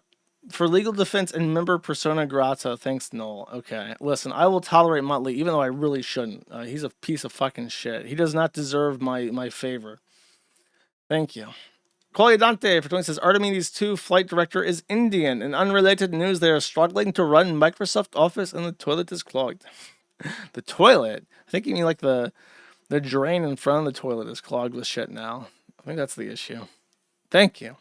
grata. Thanks, Noel. Okay, listen, I will tolerate Muttley, even though I really shouldn't. He's a piece of fucking shit. He does not deserve my favor. Thank you. Coliadante for 20 says, Artemides 2 flight director is Indian. In unrelated news, they are struggling to run Microsoft Office and the toilet is clogged. The toilet? I think you mean like the drain in front of the toilet is clogged with shit now. I think that's the issue. Thank you.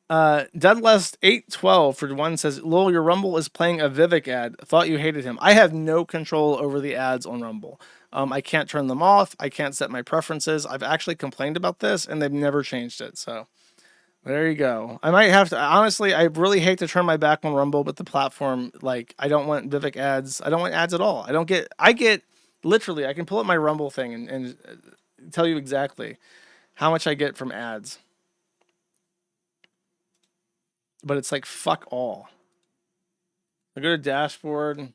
Deadless 812 for 1 says, Lol, your Rumble is playing a Vivek ad. Thought you hated him. I have no control over the ads on Rumble. I can't turn them off. I can't set my preferences. I've actually complained about this and they've never changed it. So there you go. I might have to, honestly, I really hate to turn my back on Rumble, but the platform, like, I don't want Vivek ads. I don't want ads at all. I get literally, I can pull up my Rumble thing and tell you exactly how much I get from ads. But it's like, fuck all. I go to dashboard and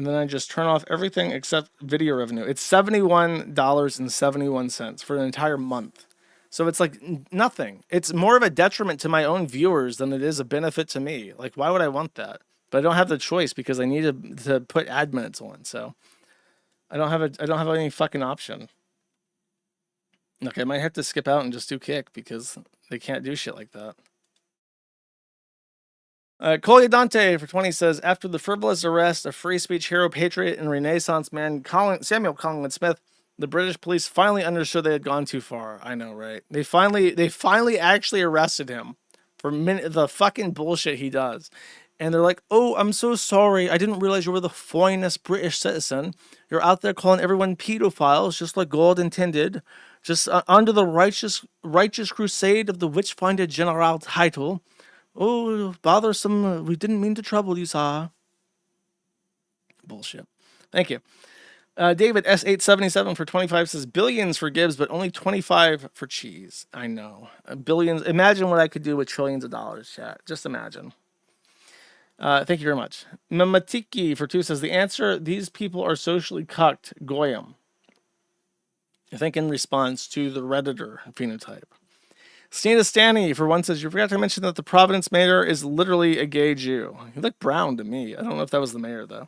then I just turn off everything except video revenue. It's $71.71 for an entire month. So it's like nothing. It's more of a detriment to my own viewers than it is a benefit to me. Like, why would I want that? But I don't have the choice because I need to put ad minutes on. So I don't have any fucking option. Okay, I might have to skip out and just do kick because they can't do shit like that. Coliadante for 20 says, after the frivolous arrest of free speech hero, patriot, and Renaissance man Samuel Collingwood Smith, the British police finally understood they had gone too far. I know, right? They finally actually arrested him for the fucking bullshit he does. And they're like, oh, I'm so sorry. I didn't realize you were the finest British citizen. You're out there calling everyone pedophiles, just like God intended. Just under the righteous crusade of the Witchfinder General title. Oh, bothersome. We didn't mean to trouble you, sir. Bullshit. Thank you. David S877 for 25 says, billions for Gibbs, but only 25 for cheese. I know. Billions. Imagine what I could do with trillions of dollars, chat. Just imagine. Thank you very much. Mamatiki for 2 says, the answer, these people are socially cucked, Goyim. I think in response to the Redditor phenotype. Stina Stanny for 1 says, you forgot to mention that the Providence mayor is literally a gay Jew. He looked brown to me. I don't know if that was the mayor, though.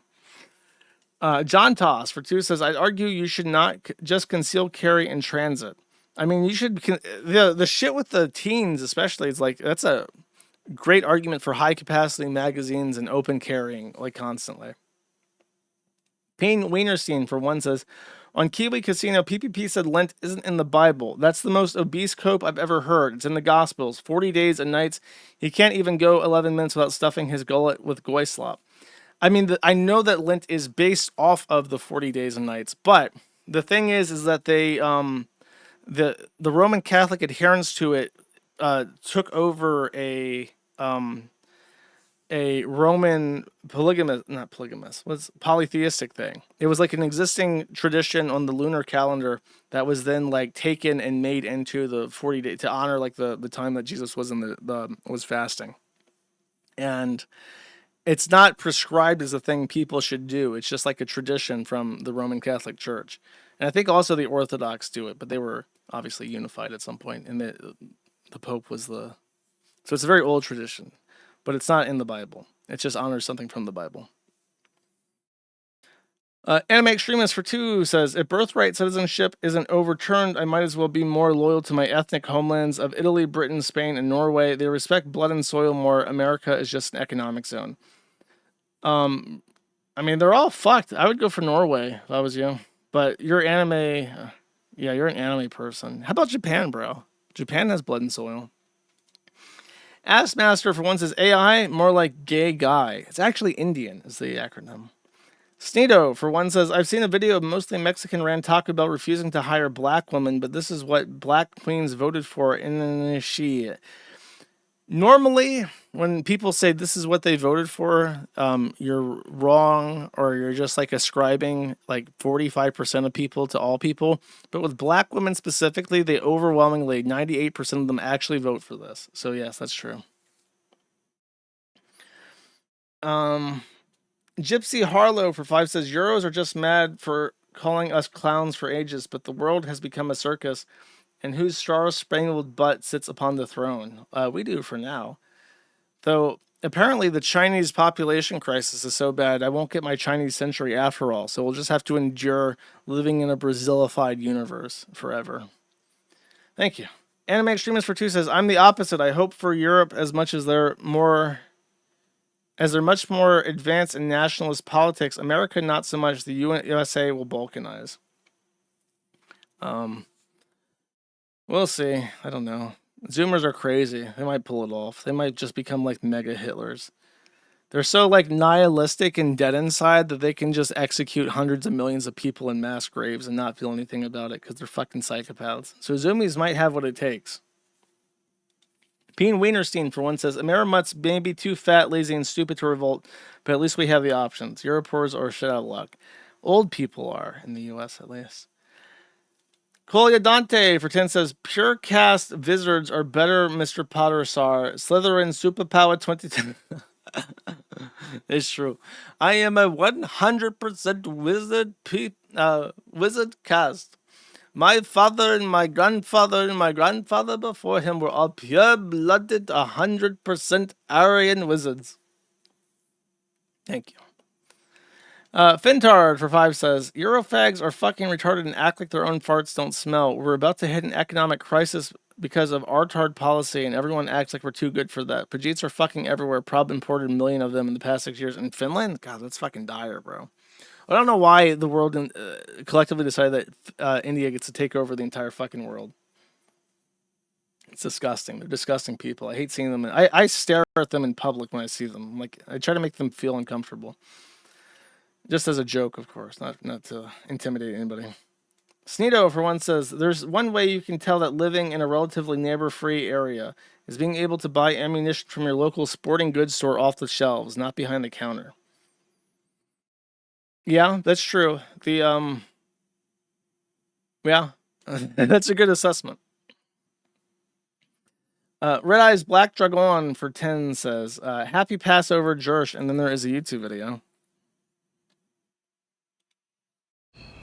John Toss for 2 says, I'd argue you should not just conceal carry in transit. I mean, you should, the shit with the teens especially, it's like, that's a great argument for high capacity magazines and open carrying, like constantly. Payne Wienerstein for 1 says, on Kiwi Casino, PPP said Lent isn't in the Bible. That's the most obese cope I've ever heard. It's in the Gospels. 40 days and nights. He can't even go 11 minutes without stuffing his gullet with goy slop. I mean, I know that Lent is based off of the 40 days and nights, but the thing is that they the Roman Catholic adherents to it took over a Roman not polygamous, was polytheistic thing. It was like an existing tradition on the lunar calendar that was then like taken and made into the 40 day to honor like the time that Jesus was in was fasting. And it's not prescribed as a thing people should do. It's just like a tradition from the Roman Catholic Church. And I think also the Orthodox do it, but they were obviously unified at some point, and the Pope was so it's a very old tradition, but it's not in the Bible. It just honors something from the Bible. Anime Extremist for 2 says, if birthright citizenship isn't overturned, I might as well be more loyal to my ethnic homelands of Italy, Britain, Spain, and Norway. They respect blood and soil more. America is just an economic zone. I mean, they're all fucked. I would go for Norway if I was you. But you're anime. Yeah, you're an anime person. How about Japan, bro? Japan has blood and soil. Askmaster for 1 says, AI, more like gay guy. It's actually Indian, is the acronym. Sneedo for 1 says, I've seen a video of mostly Mexican ran Taco Bell refusing to hire black women, but this is what black queens voted for in she. Normally, when people say this is what they voted for, you're wrong, or you're just like ascribing like 45% of people to all people. But with black women specifically, they overwhelmingly, 98% of them actually vote for this. So yes, that's true. Gypsy Harlow for 5 says, Euros are just mad for calling us clowns for ages, but the world has become a circus, and whose star-spangled butt sits upon the throne? We do for now. Though, apparently the Chinese population crisis is so bad, I won't get my Chinese century after all, so we'll just have to endure living in a Brazilified universe forever. Thank you. Anime Extremist for 2 says, I'm the opposite. I hope for Europe as much as they're much more advanced in nationalist politics. America, not so much. The USA will balkanize. We'll see. I don't know. Zoomers are crazy. They might pull it off. They might just become like mega Hitlers. They're so like nihilistic and dead inside that they can just execute hundreds of millions of people in mass graves and not feel anything about it because they're fucking psychopaths. So Zoomies might have what it takes. Peen Wienerstein for 1 says, Amerimutts may be too fat, lazy, and stupid to revolt, but at least we have the options. Europors are shit out of luck. Old people are, in the US at least. Colia Dante for 10 says, pure cast wizards are better, Mr. Potter Sar. Slytherin superpower 2010. It's true. I am a 100% wizard cast. My father and my grandfather before him were all pure-blooded, 100% Aryan wizards. Thank you. Fintard for 5 says, Eurofags are fucking retarded and act like their own farts don't smell. We're about to hit an economic crisis because of Artard policy, and everyone acts like we're too good for that. Pajeets are fucking everywhere. Prob imported 1 million of them in the past 6 years. In Finland? God, that's fucking dire, bro. I don't know why the world collectively decided that India gets to take over the entire fucking world. It's disgusting. They're disgusting people. I hate seeing them. I stare at them in public when I see them. Like, I try to make them feel uncomfortable. Just as a joke, of course, not to intimidate anybody. Sneedo, for 1, says, there's one way you can tell that living in a relatively neighbor-free area is being able to buy ammunition from your local sporting goods store off the shelves, not behind the counter. Yeah, that's true. Yeah, that's a good assessment. Red Eyes Black Dragon for 10 says, happy Passover, Jersh, and then there is a YouTube video.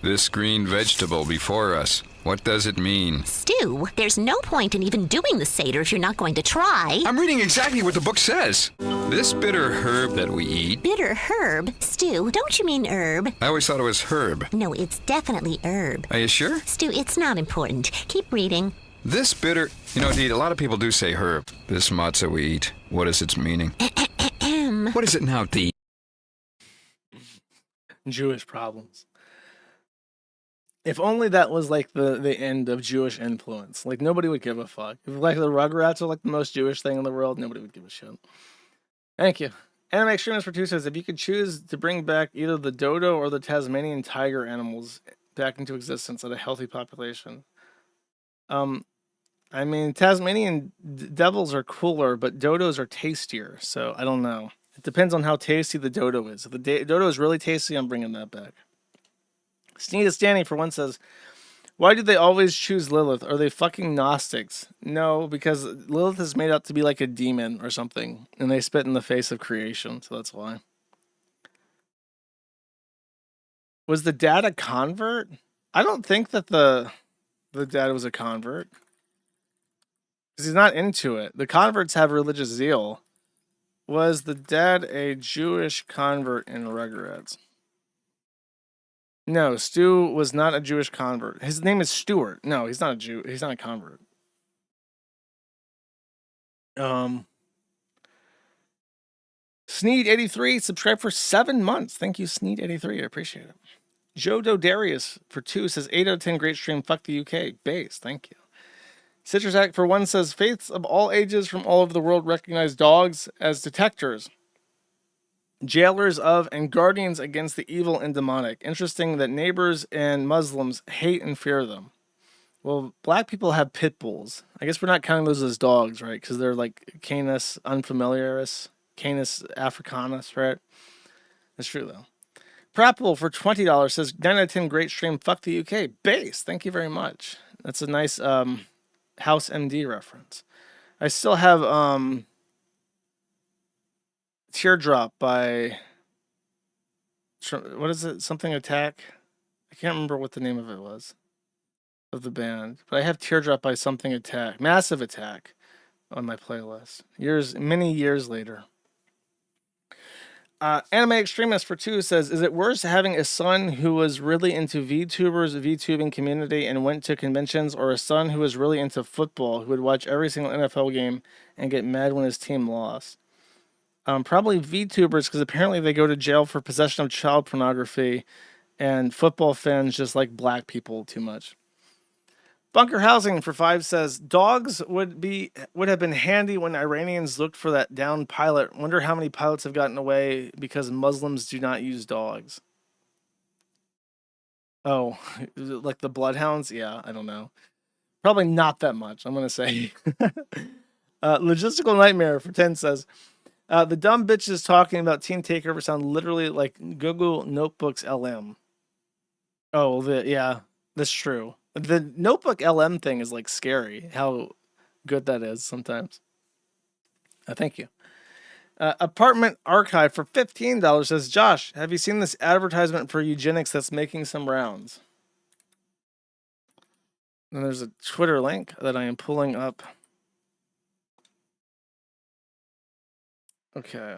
This green vegetable before us, what does it mean? Stu, there's no point in even doing the Seder if you're not going to try. I'm reading exactly what the book says. This bitter herb that we eat... Bitter herb? Stu, don't you mean herb? I always thought it was herb. No, it's definitely herb. Are you sure? Stu, it's not important. Keep reading. This bitter... You know, Dee, a lot of people do say herb. This matzah we eat, what is its meaning? What is it now, Dee? Jewish problems. If only that was like the end of Jewish influence. Like, nobody would give a fuck. If like the Rugrats are like the most Jewish thing in the world, nobody would give a shit. Thank you. Anime Extremist for 2 says, if you could choose to bring back either the dodo or the Tasmanian tiger animals, back into existence at a healthy population. I mean, Tasmanian devils are cooler, but dodos are tastier. So I don't know. It depends on how tasty the dodo is. If the dodo is really tasty, I'm bringing that back. Sneed is Standing for one says, why do they always choose Lilith? Are they fucking Gnostics? No, because Lilith is made out to be like a demon or something, and they spit in the face of creation, so that's why. Was the dad a convert? I don't think that the dad was a convert. Because he's not into it. The converts have religious zeal. Was the dad a Jewish convert in Rugrats? No, Stu was not a Jewish convert. His name is Stuart. No, he's not a Jew. He's not a convert. Sneed83 subscribed for 7 months. Thank you, Sneed83. I appreciate it. Joe Dodarius for 2 says 8 out of 10 great stream. Fuck the UK. Base. Thank you. Citrus Act for 1 says faiths of all ages from all over the world recognize dogs as detectors, jailers of, and guardians against the evil and demonic. Interesting that neighbors and Muslims hate and fear them. Well, black people have pit bulls. I guess we're not counting those as dogs, right? Because they're like Canis unfamiliaris, Canis africanus, right? That's true, though. Prapple for $20 says 9 out of 10 great stream. Fuck the UK. Base. Thank you very much. That's a nice House MD reference. I still have Teardrop by, what is it? Something Attack? I can't remember what the name of it was, of the band. But I have Teardrop by Something Attack, Massive Attack, on my playlist. Many years later. Anime Extremist for 2 says, is it worse having a son who was really into VTubers, VTubing community, and went to conventions, or a son who was really into football, who would watch every single NFL game and get mad when his team lost? Probably VTubers, because apparently they go to jail for possession of child pornography, and football fans just like black people too much. Bunker Housing for 5 says, dogs would have been handy when Iranians looked for that downed pilot. Wonder how many pilots have gotten away because Muslims do not use dogs. Oh, like the bloodhounds? Yeah, I don't know. Probably not that much, I'm going to say. Logistical Nightmare for 10 says, the dumb bitches talking about Teen Takeover sound literally like Google Notebooks LM. Oh, yeah, that's true. The Notebook LM thing is like scary, how good that is sometimes. Thank you. Apartment Archive for $15 says, Josh, have you seen this advertisement for eugenics that's making some rounds? And there's a Twitter link that I am pulling up. Okay.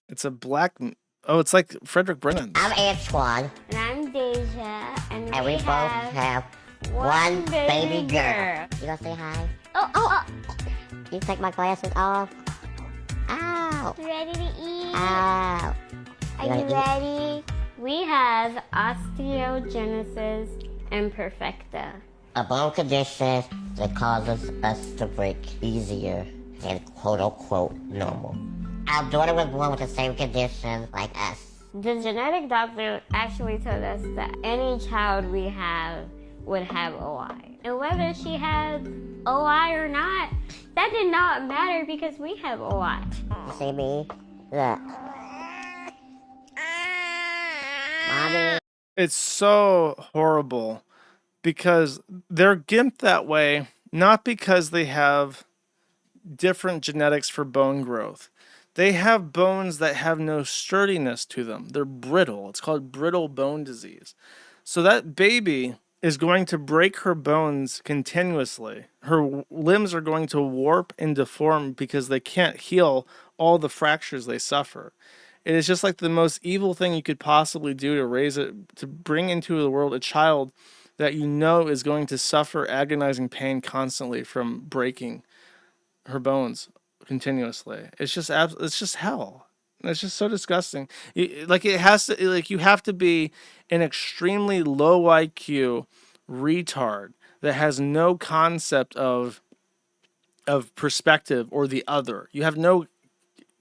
It's a black... Oh, it's like Frederick Brennan. I'm Antoine. And I'm Deja. And we both have one baby girl. You gonna say hi? Oh. You take my glasses off? Ow. You ready to eat? Ow. Are you ready? We have osteogenesis imperfecta. A bone condition that causes us to break easier than quote-unquote normal. Our daughter was born with the same condition like us. The genetic doctor actually told us that any child we have would have OI. And whether she had OI or not, that did not matter because we have OI. You see me? Look. Mommy. It's so horrible because they're gimped that way, not because they have different genetics for bone growth. They have bones that have no sturdiness to them. They're brittle. It's called brittle bone disease. So that baby is going to break her bones continuously. Her limbs are going to warp and deform because they can't heal all the fractures they suffer. It is just like the most evil thing you could possibly do to raise it, to bring into the world a child that you know is going to suffer agonizing pain constantly from breaking her bones continuously. It's just hell. It's just so disgusting. You have to be an extremely low IQ retard that has no concept of perspective or the other. You have no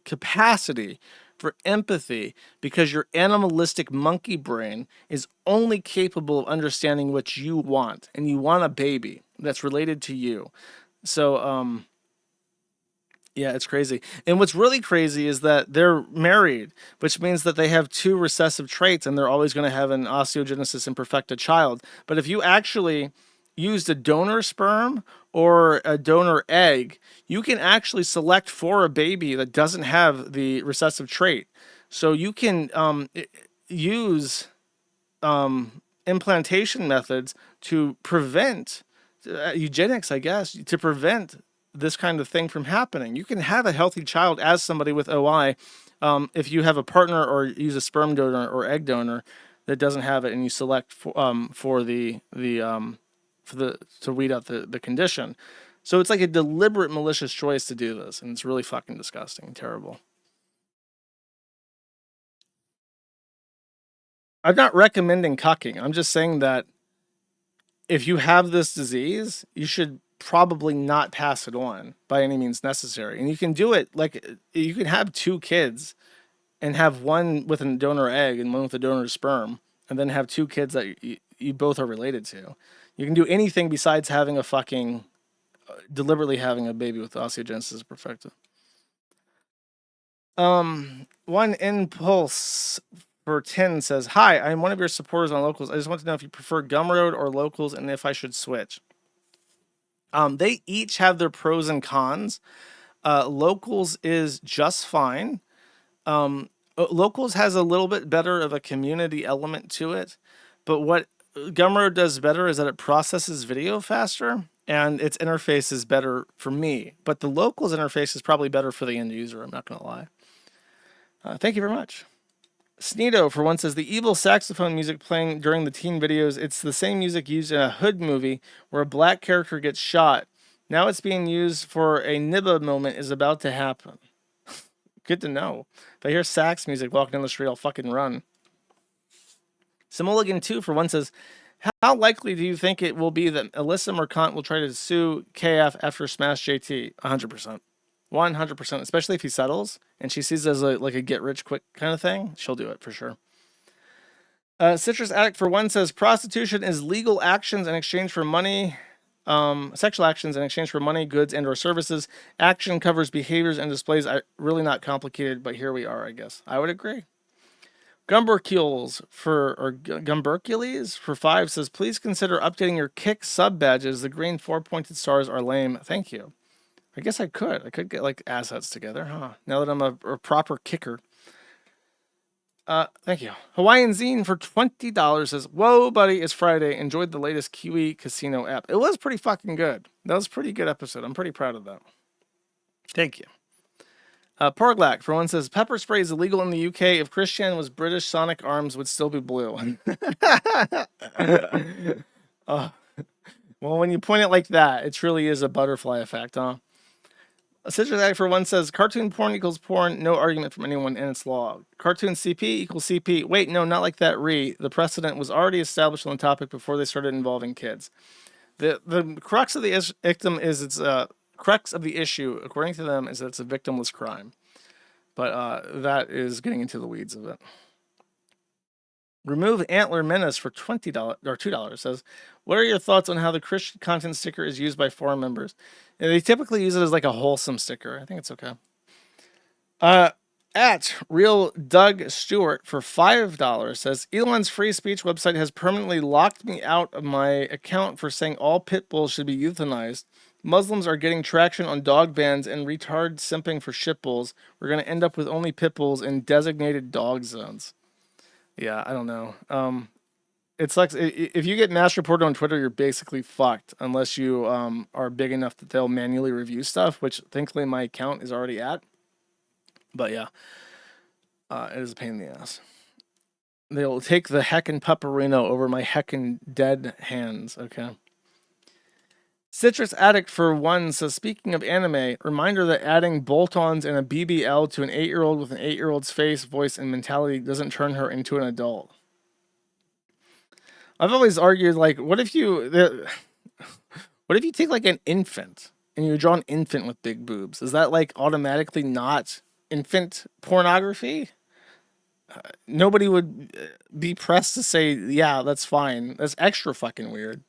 capacity for empathy because your animalistic monkey brain is only capable of understanding what you want, and you want a baby that's related to you. So, yeah, it's crazy. And what's really crazy is that they're married, which means that they have two recessive traits and they're always going to have an osteogenesis imperfecta child. But if you actually used a donor sperm or a donor egg, you can actually select for a baby that doesn't have the recessive trait. So you can use implantation methods to prevent eugenics, I guess, to prevent this kind of thing from happening. You can have a healthy child as somebody with OI if you have a partner or use a sperm donor or egg donor that doesn't have it, and you select for to weed out the condition. So it's like a deliberate malicious choice to do this, and it's really fucking disgusting and terrible. I'm not recommending cucking. I'm just saying that if you have this disease, you should probably not pass it on by any means necessary. And you can do it like you can have two kids and have one with a donor egg and one with a donor sperm, and then have two kids that you both are related to. You can do anything besides having a fucking deliberately having a baby with osteogenesis imperfecta. One impulse for 10 says, "Hi, I'm one of your supporters on Locals. I just want to know if you prefer Gumroad or Locals and if I should switch." They each have their pros and cons. Locals is just fine. Locals has a little bit better of a community element to it, but what Gumroad does better is that it processes video faster, and its interface is better for me. But the Locals interface is probably better for the end user, I'm not going to lie. Thank you very much. Sneedo, for one, says, the evil saxophone music playing during the teen videos, it's the same music used in a Hood movie where a black character gets shot. Now it's being used for a Nibba moment is about to happen. Good to know. If I hear sax music walking down the street, I'll fucking run. Simulligan 2, for one, says, how likely do you think it will be that Alyssa Mercant will try to sue KF after Smash JT? 100%. 100%, especially if he settles and she sees it as like a get-rich-quick kind of thing. She'll do it for sure. Citrus Addict, for one, says, prostitution is legal actions in exchange for money, sexual actions in exchange for money, goods, and or services. Action covers behaviors and displays. Really not complicated, but here we are, I guess. I would agree. Gumbercules Gumbercules for 5 says, please consider updating your Kick sub badges. The green 4-pointed stars are lame. Thank you. I guess I could. I could get like assets together, huh? Now that I'm a proper kicker. Thank you. Hawaiian Zine for $20 says, whoa, buddy, it's Friday. Enjoyed the latest Kiwi Casino app. It was pretty fucking good. That was a pretty good episode. I'm pretty proud of that. Thank you. Porglac, for one, says, pepper spray is illegal in the UK. If Christian was British, Sonic Arms would still be blue. Well, when you point it like that, it truly is a butterfly effect, huh? A Citrus Addict, for one, says, cartoon porn equals porn. No argument from anyone in its law. Cartoon CP equals CP. Wait, no, not like that, The precedent was already established on the topic before they started involving kids. The crux of the crux of the issue, according to them, is that it's a victimless crime. But that is getting into the weeds of it. Remove Antler Menace for $20 or $2 says, what are your thoughts on how the Christian content sticker is used by forum members? And they typically use it as like a wholesome sticker. I think it's okay. At Real Doug Stewart for $5 says, Elon's free speech website has permanently locked me out of my account for saying all pit bulls should be euthanized. Muslims are getting traction on dog bans and retard simping for shit bulls. We're going to end up with only pit bulls in designated dog zones. Yeah, I don't know. It sucks. If you get mass reported on Twitter, you're basically fucked unless you are big enough that they'll manually review stuff, which thankfully my account is already at. But yeah, it is a pain in the ass. They'll take the heckin' pepperino over my heckin' dead hands, okay? Citrus Addict, for one, says, speaking of anime, reminder that adding bolt-ons and a BBL to an 8-year-old with an 8-year-old's face, voice, and mentality doesn't turn her into an adult. I've always argued, like, what if you take like an infant and you draw an infant with big boobs? Is that like automatically not infant pornography, nobody would be pressed to say, yeah, that's fine. That's extra fucking weird.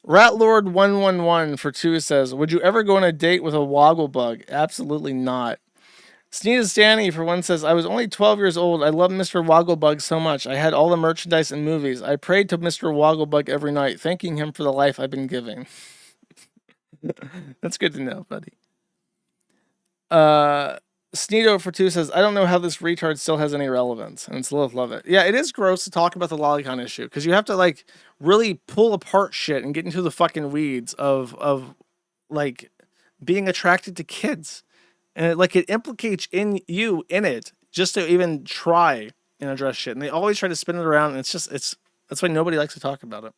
Ratlord111 for 2 says, would you ever go on a date with a Woggle-bug? Absolutely not. Sneeze Stanny for 1 says, I was only 12 years old. I love Mr. Woggle-bug so much. I had all the merchandise and movies. I prayed to Mr. Woggle-bug every night, thanking him for the life I've been giving. That's good to know, buddy. Sneedo for 2 says, I don't know how this retard still has any relevance. And it's love it. Yeah, it is gross to talk about the lolicon issue, because you have to, like, really pull apart shit and get into the fucking weeds of like, being attracted to kids. And it implicates in it just to even try and address shit. And they always try to spin it around, and that's why nobody likes to talk about it.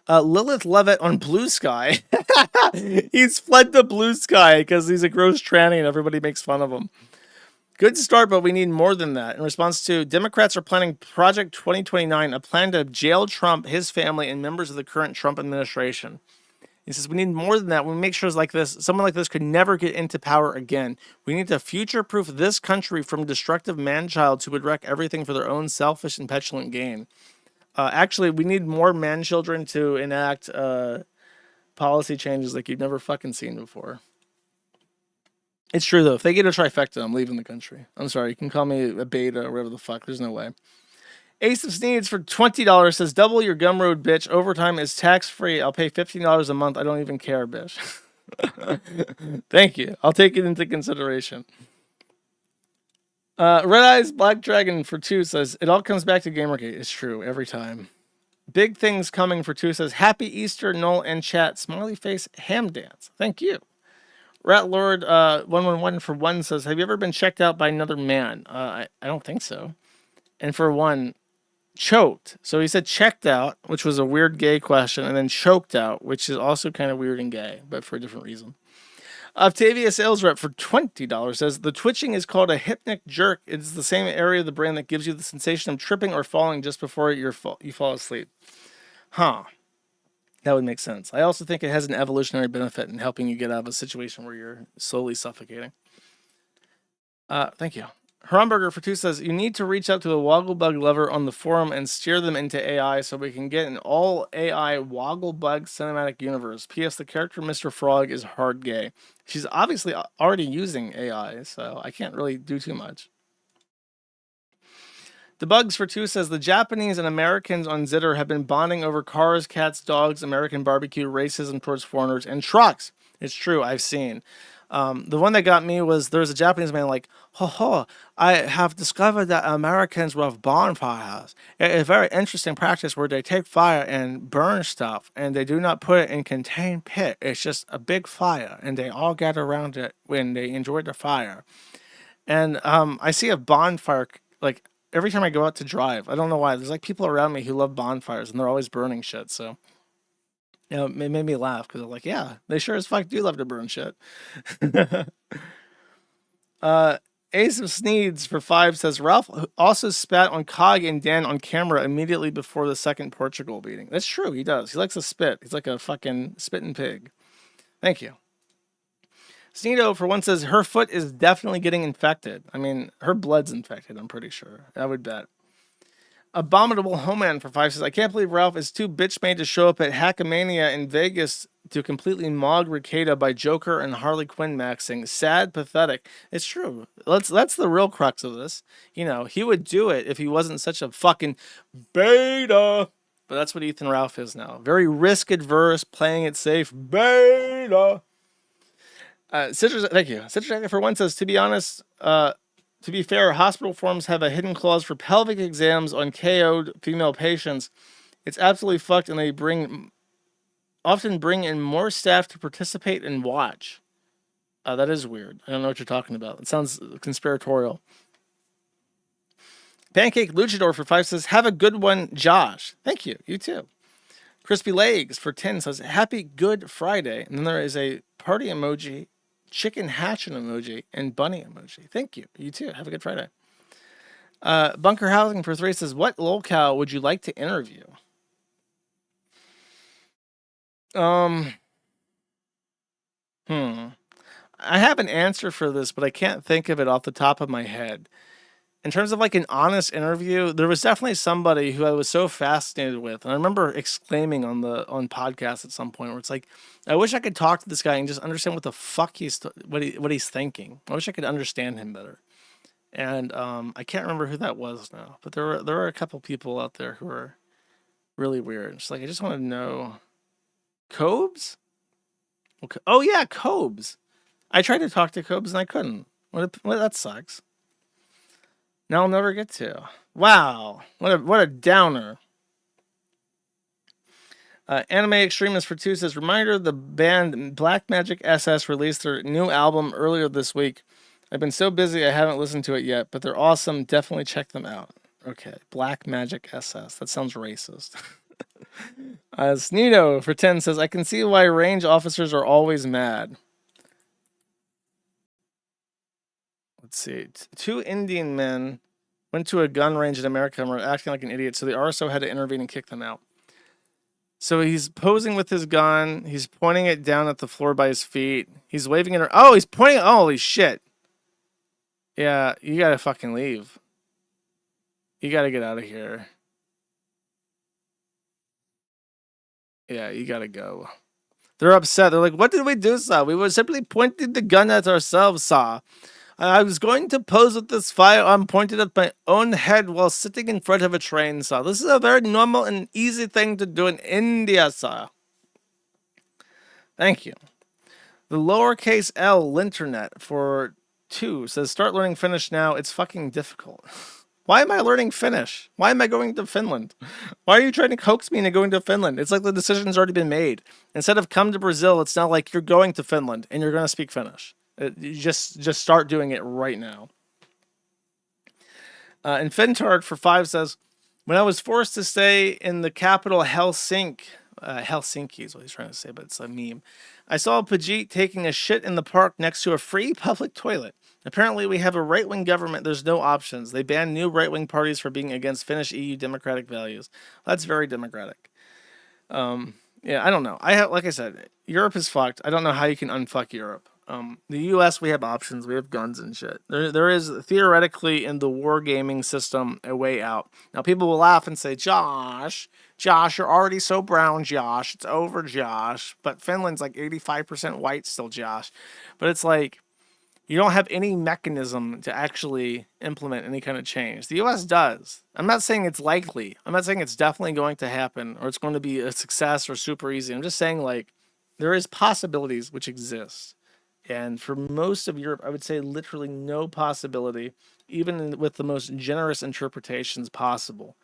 Lilith Levitt on Blue Sky. He's fled to Blue Sky because he's a gross tranny and everybody makes fun of him. Good start, but we need more than that. In response to, Democrats are planning Project 2029, a plan to jail Trump, his family, and members of the current Trump administration. He says, we need more than that. We make sure someone like this could never get into power again. We need to future-proof this country from destructive man-childs who would wreck everything for their own selfish and petulant gain. Actually, we need more man-children to enact policy changes like you've never fucking seen before. It's true, though. If they get a trifecta, I'm leaving the country. I'm sorry. You can call me a beta or whatever the fuck. There's no way. Ace of Sneeds for $20 says, double your Gumroad, bitch. Overtime is tax-free. I'll pay $15 a month. I don't even care, bitch. Thank you. I'll take it into consideration. Red Eyes Black Dragon for 2 says, it all comes back to Gamergate. It's true, every time. Big Things Coming for 2 says, happy Easter, Null and chat. Smiley face ham dance. Thank you. Ratlord 111 for 1 says, have you ever been checked out by another man? I don't think so. And for 1, choked. So he said checked out, which was a weird gay question, and then choked out, which is also kind of weird and gay, but for a different reason. Octavia Sales Rep for $20 says, the twitching is called a hypnic jerk. It's the same area of the brain that gives you the sensation of tripping or falling just before you fall asleep. Huh. That would make sense. I also think it has an evolutionary benefit in helping you get out of a situation where you're slowly suffocating. Thank you. Herumberger for 2 says, you need to reach out to a wogglebuglover on the forum and steer them into AI so we can get an all AI wogglebug cinematic universe. P.S. The character Mr. Frog is hard gay. She's obviously already using AI, so I can't really do too much. The Bugs for 2 says, the Japanese and Americans on Zitter have been bonding over cars, cats, dogs, American barbecue, racism towards foreigners, and trucks. It's true, I've seen. The one that got me was, there was a Japanese man like, I have discovered that Americans love bonfires. It is a very interesting practice where they take fire and burn stuff, and they do not put it in contained pit. It's just a big fire, and they all gather around it when they enjoy the fire. And I see a bonfire, like, every time I go out to drive. I don't know why. There's, like, people around me who love bonfires, and they're always burning shit, so... You know, it made me laugh because I'm like, yeah, they sure as fuck do love to burn shit. Ace of Sneeds for 5 says, Ralph also spat on Cog and Dan on camera immediately before the second Portugal beating. That's true, he does. He likes to spit. He's like a fucking spitting pig. Thank you. Sneedo for 1 says, her foot is definitely getting infected. I mean, her blood's infected, I'm pretty sure. I would bet. Abominable Homeman for 5 says, I can't believe Ralph is too bitch-made to show up at Hackamania in Vegas to completely mog Ricada by Joker and Harley Quinn maxing. Sad, pathetic. It's true. That's the real crux of this. You know, he would do it if he wasn't such a fucking beta. But that's what Ethan Ralph is now. Very risk-adverse, playing it safe. Beta. Citrus, thank you. Citrus for 1 says, to be honest, to be fair, hospital forms have a hidden clause for pelvic exams on KO'd female patients. It's absolutely fucked, and they often bring in more staff to participate and watch. That is weird. I don't know what you're talking about. It sounds conspiratorial. Pancake Luchador for 5 says, have a good one, Josh. Thank you. You too. Crispy Legs for 10 says, happy Good Friday. And then there is a party emoji, chicken hatching emoji, and bunny emoji. Thank you. You too. Have a good Friday. Bunker Housing for 3 says, what lolcow would you like to interview? I have an answer for this, but I can't think of it off the top of my head. In terms of like an honest interview, there was definitely somebody who I was so fascinated with, and I remember exclaiming on podcast at some point where it's like, I wish I could talk to this guy and just understand what the fuck what he's thinking. I wish I could understand him better. And I can't remember who that was now, but there were a couple people out there who are really weird. It's like I just want to know, Cobes? Okay. Oh yeah, Cobes. I tried to talk to Cobes and I couldn't. Well, that sucks. Now I'll never get to. Wow, what a downer. Anime Extremist for 2 says, reminder, the band Black Magic SS released their new album earlier this week. I've been so busy I haven't listened to it yet, but they're awesome. Definitely check them out. Okay, Black Magic SS. That sounds racist. Sneedo for 10 says, I can see why range officers are always mad. Let's see. 2 Indian men went to a gun range in America and were acting like an idiot, so the RSO had to intervene and kick them out. So he's posing with his gun. He's pointing it down at the floor by his feet. He's waving it. Oh, he's pointing. Holy shit. Yeah, you gotta fucking leave. You gotta get out of here. Yeah, you gotta go. They're upset. They're like, what did we do, sir? We were simply pointing the gun at ourselves, sir. I was going to pose with this firearm pointed at my own head while sitting in front of a train, sir. This is a very normal and easy thing to do in India, sir. Thank you. The lowercase L Linternet for 2 says, start learning Finnish now. It's fucking difficult. Why am I learning Finnish? Why am I going to Finland? Why are you trying to coax me into going to Finland? It's like the decision's already been made. Instead of come to Brazil, it's now like you're going to Finland and you're going to speak Finnish. You just start doing it right now. And Fintard for 5 says, when I was forced to stay in the capital Helsinki is what he's trying to say, but it's a meme. I saw Pajit taking a shit in the park next to a free public toilet. Apparently we have a right-wing government. There's no options. They banned new right-wing parties for being against Finnish EU democratic values. That's very democratic. Yeah, I don't know. Like I said, Europe is fucked. I don't know how you can unfuck Europe. The US, we have options. We have guns and shit. There is theoretically in the wargaming system a way out. Now people will laugh and say, Josh, you're already so brown, Josh. It's over, Josh. But Finland's like 85% white still, Josh. But it's like, you don't have any mechanism to actually implement any kind of change. The US does. I'm not saying it's likely. I'm not saying it's definitely going to happen or it's going to be a success or super easy. I'm just saying, like, there is possibilities which exist. And for most of Europe, I would say literally no possibility, even with the most generous interpretations possible,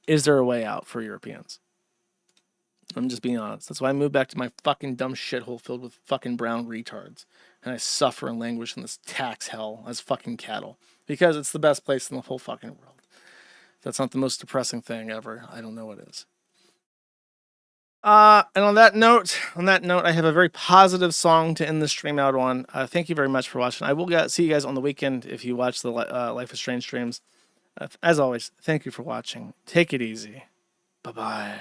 is there a way out for Europeans. I'm just being honest. That's why I moved back to my fucking dumb shithole filled with fucking brown retards. And I suffer and languish in this tax hell as fucking cattle. Because it's the best place in the whole fucking world. If that's not the most depressing thing ever, I don't know what is. And on that note, I have a very positive song to end the stream out on. Thank you very much for watching. I will see you guys on the weekend if you watch the Life is Strange streams. As always, thank you for watching. Take it easy. Bye-bye.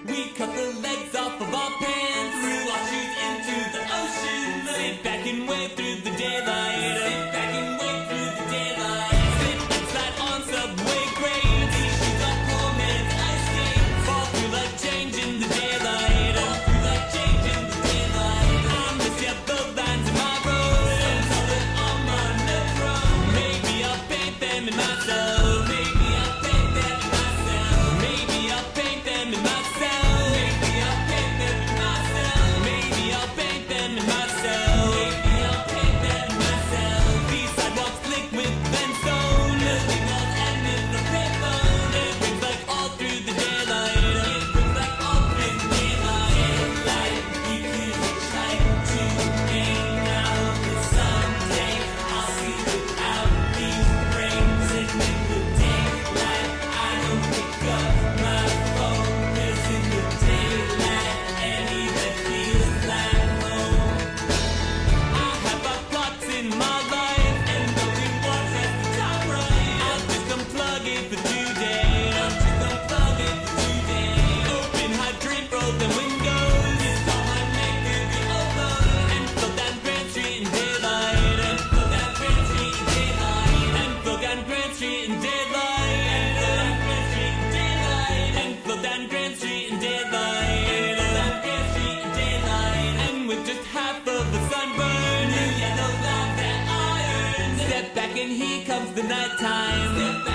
We cut the legs off of our pants, threw our shoes into the ocean, sit back and wave through the daylight, sit back and wave through the daylight, slip and slide on subway grades, these shoes are poor man's ice skates, fall through like change in the daylight, fall through like change in the daylight. I miss your both lines in my road, some call it on my throne. Maybe I'll paint them in myself, maybe I'll paint them in myself, maybe I'll paint them in myself. and here comes the nighttime. Step back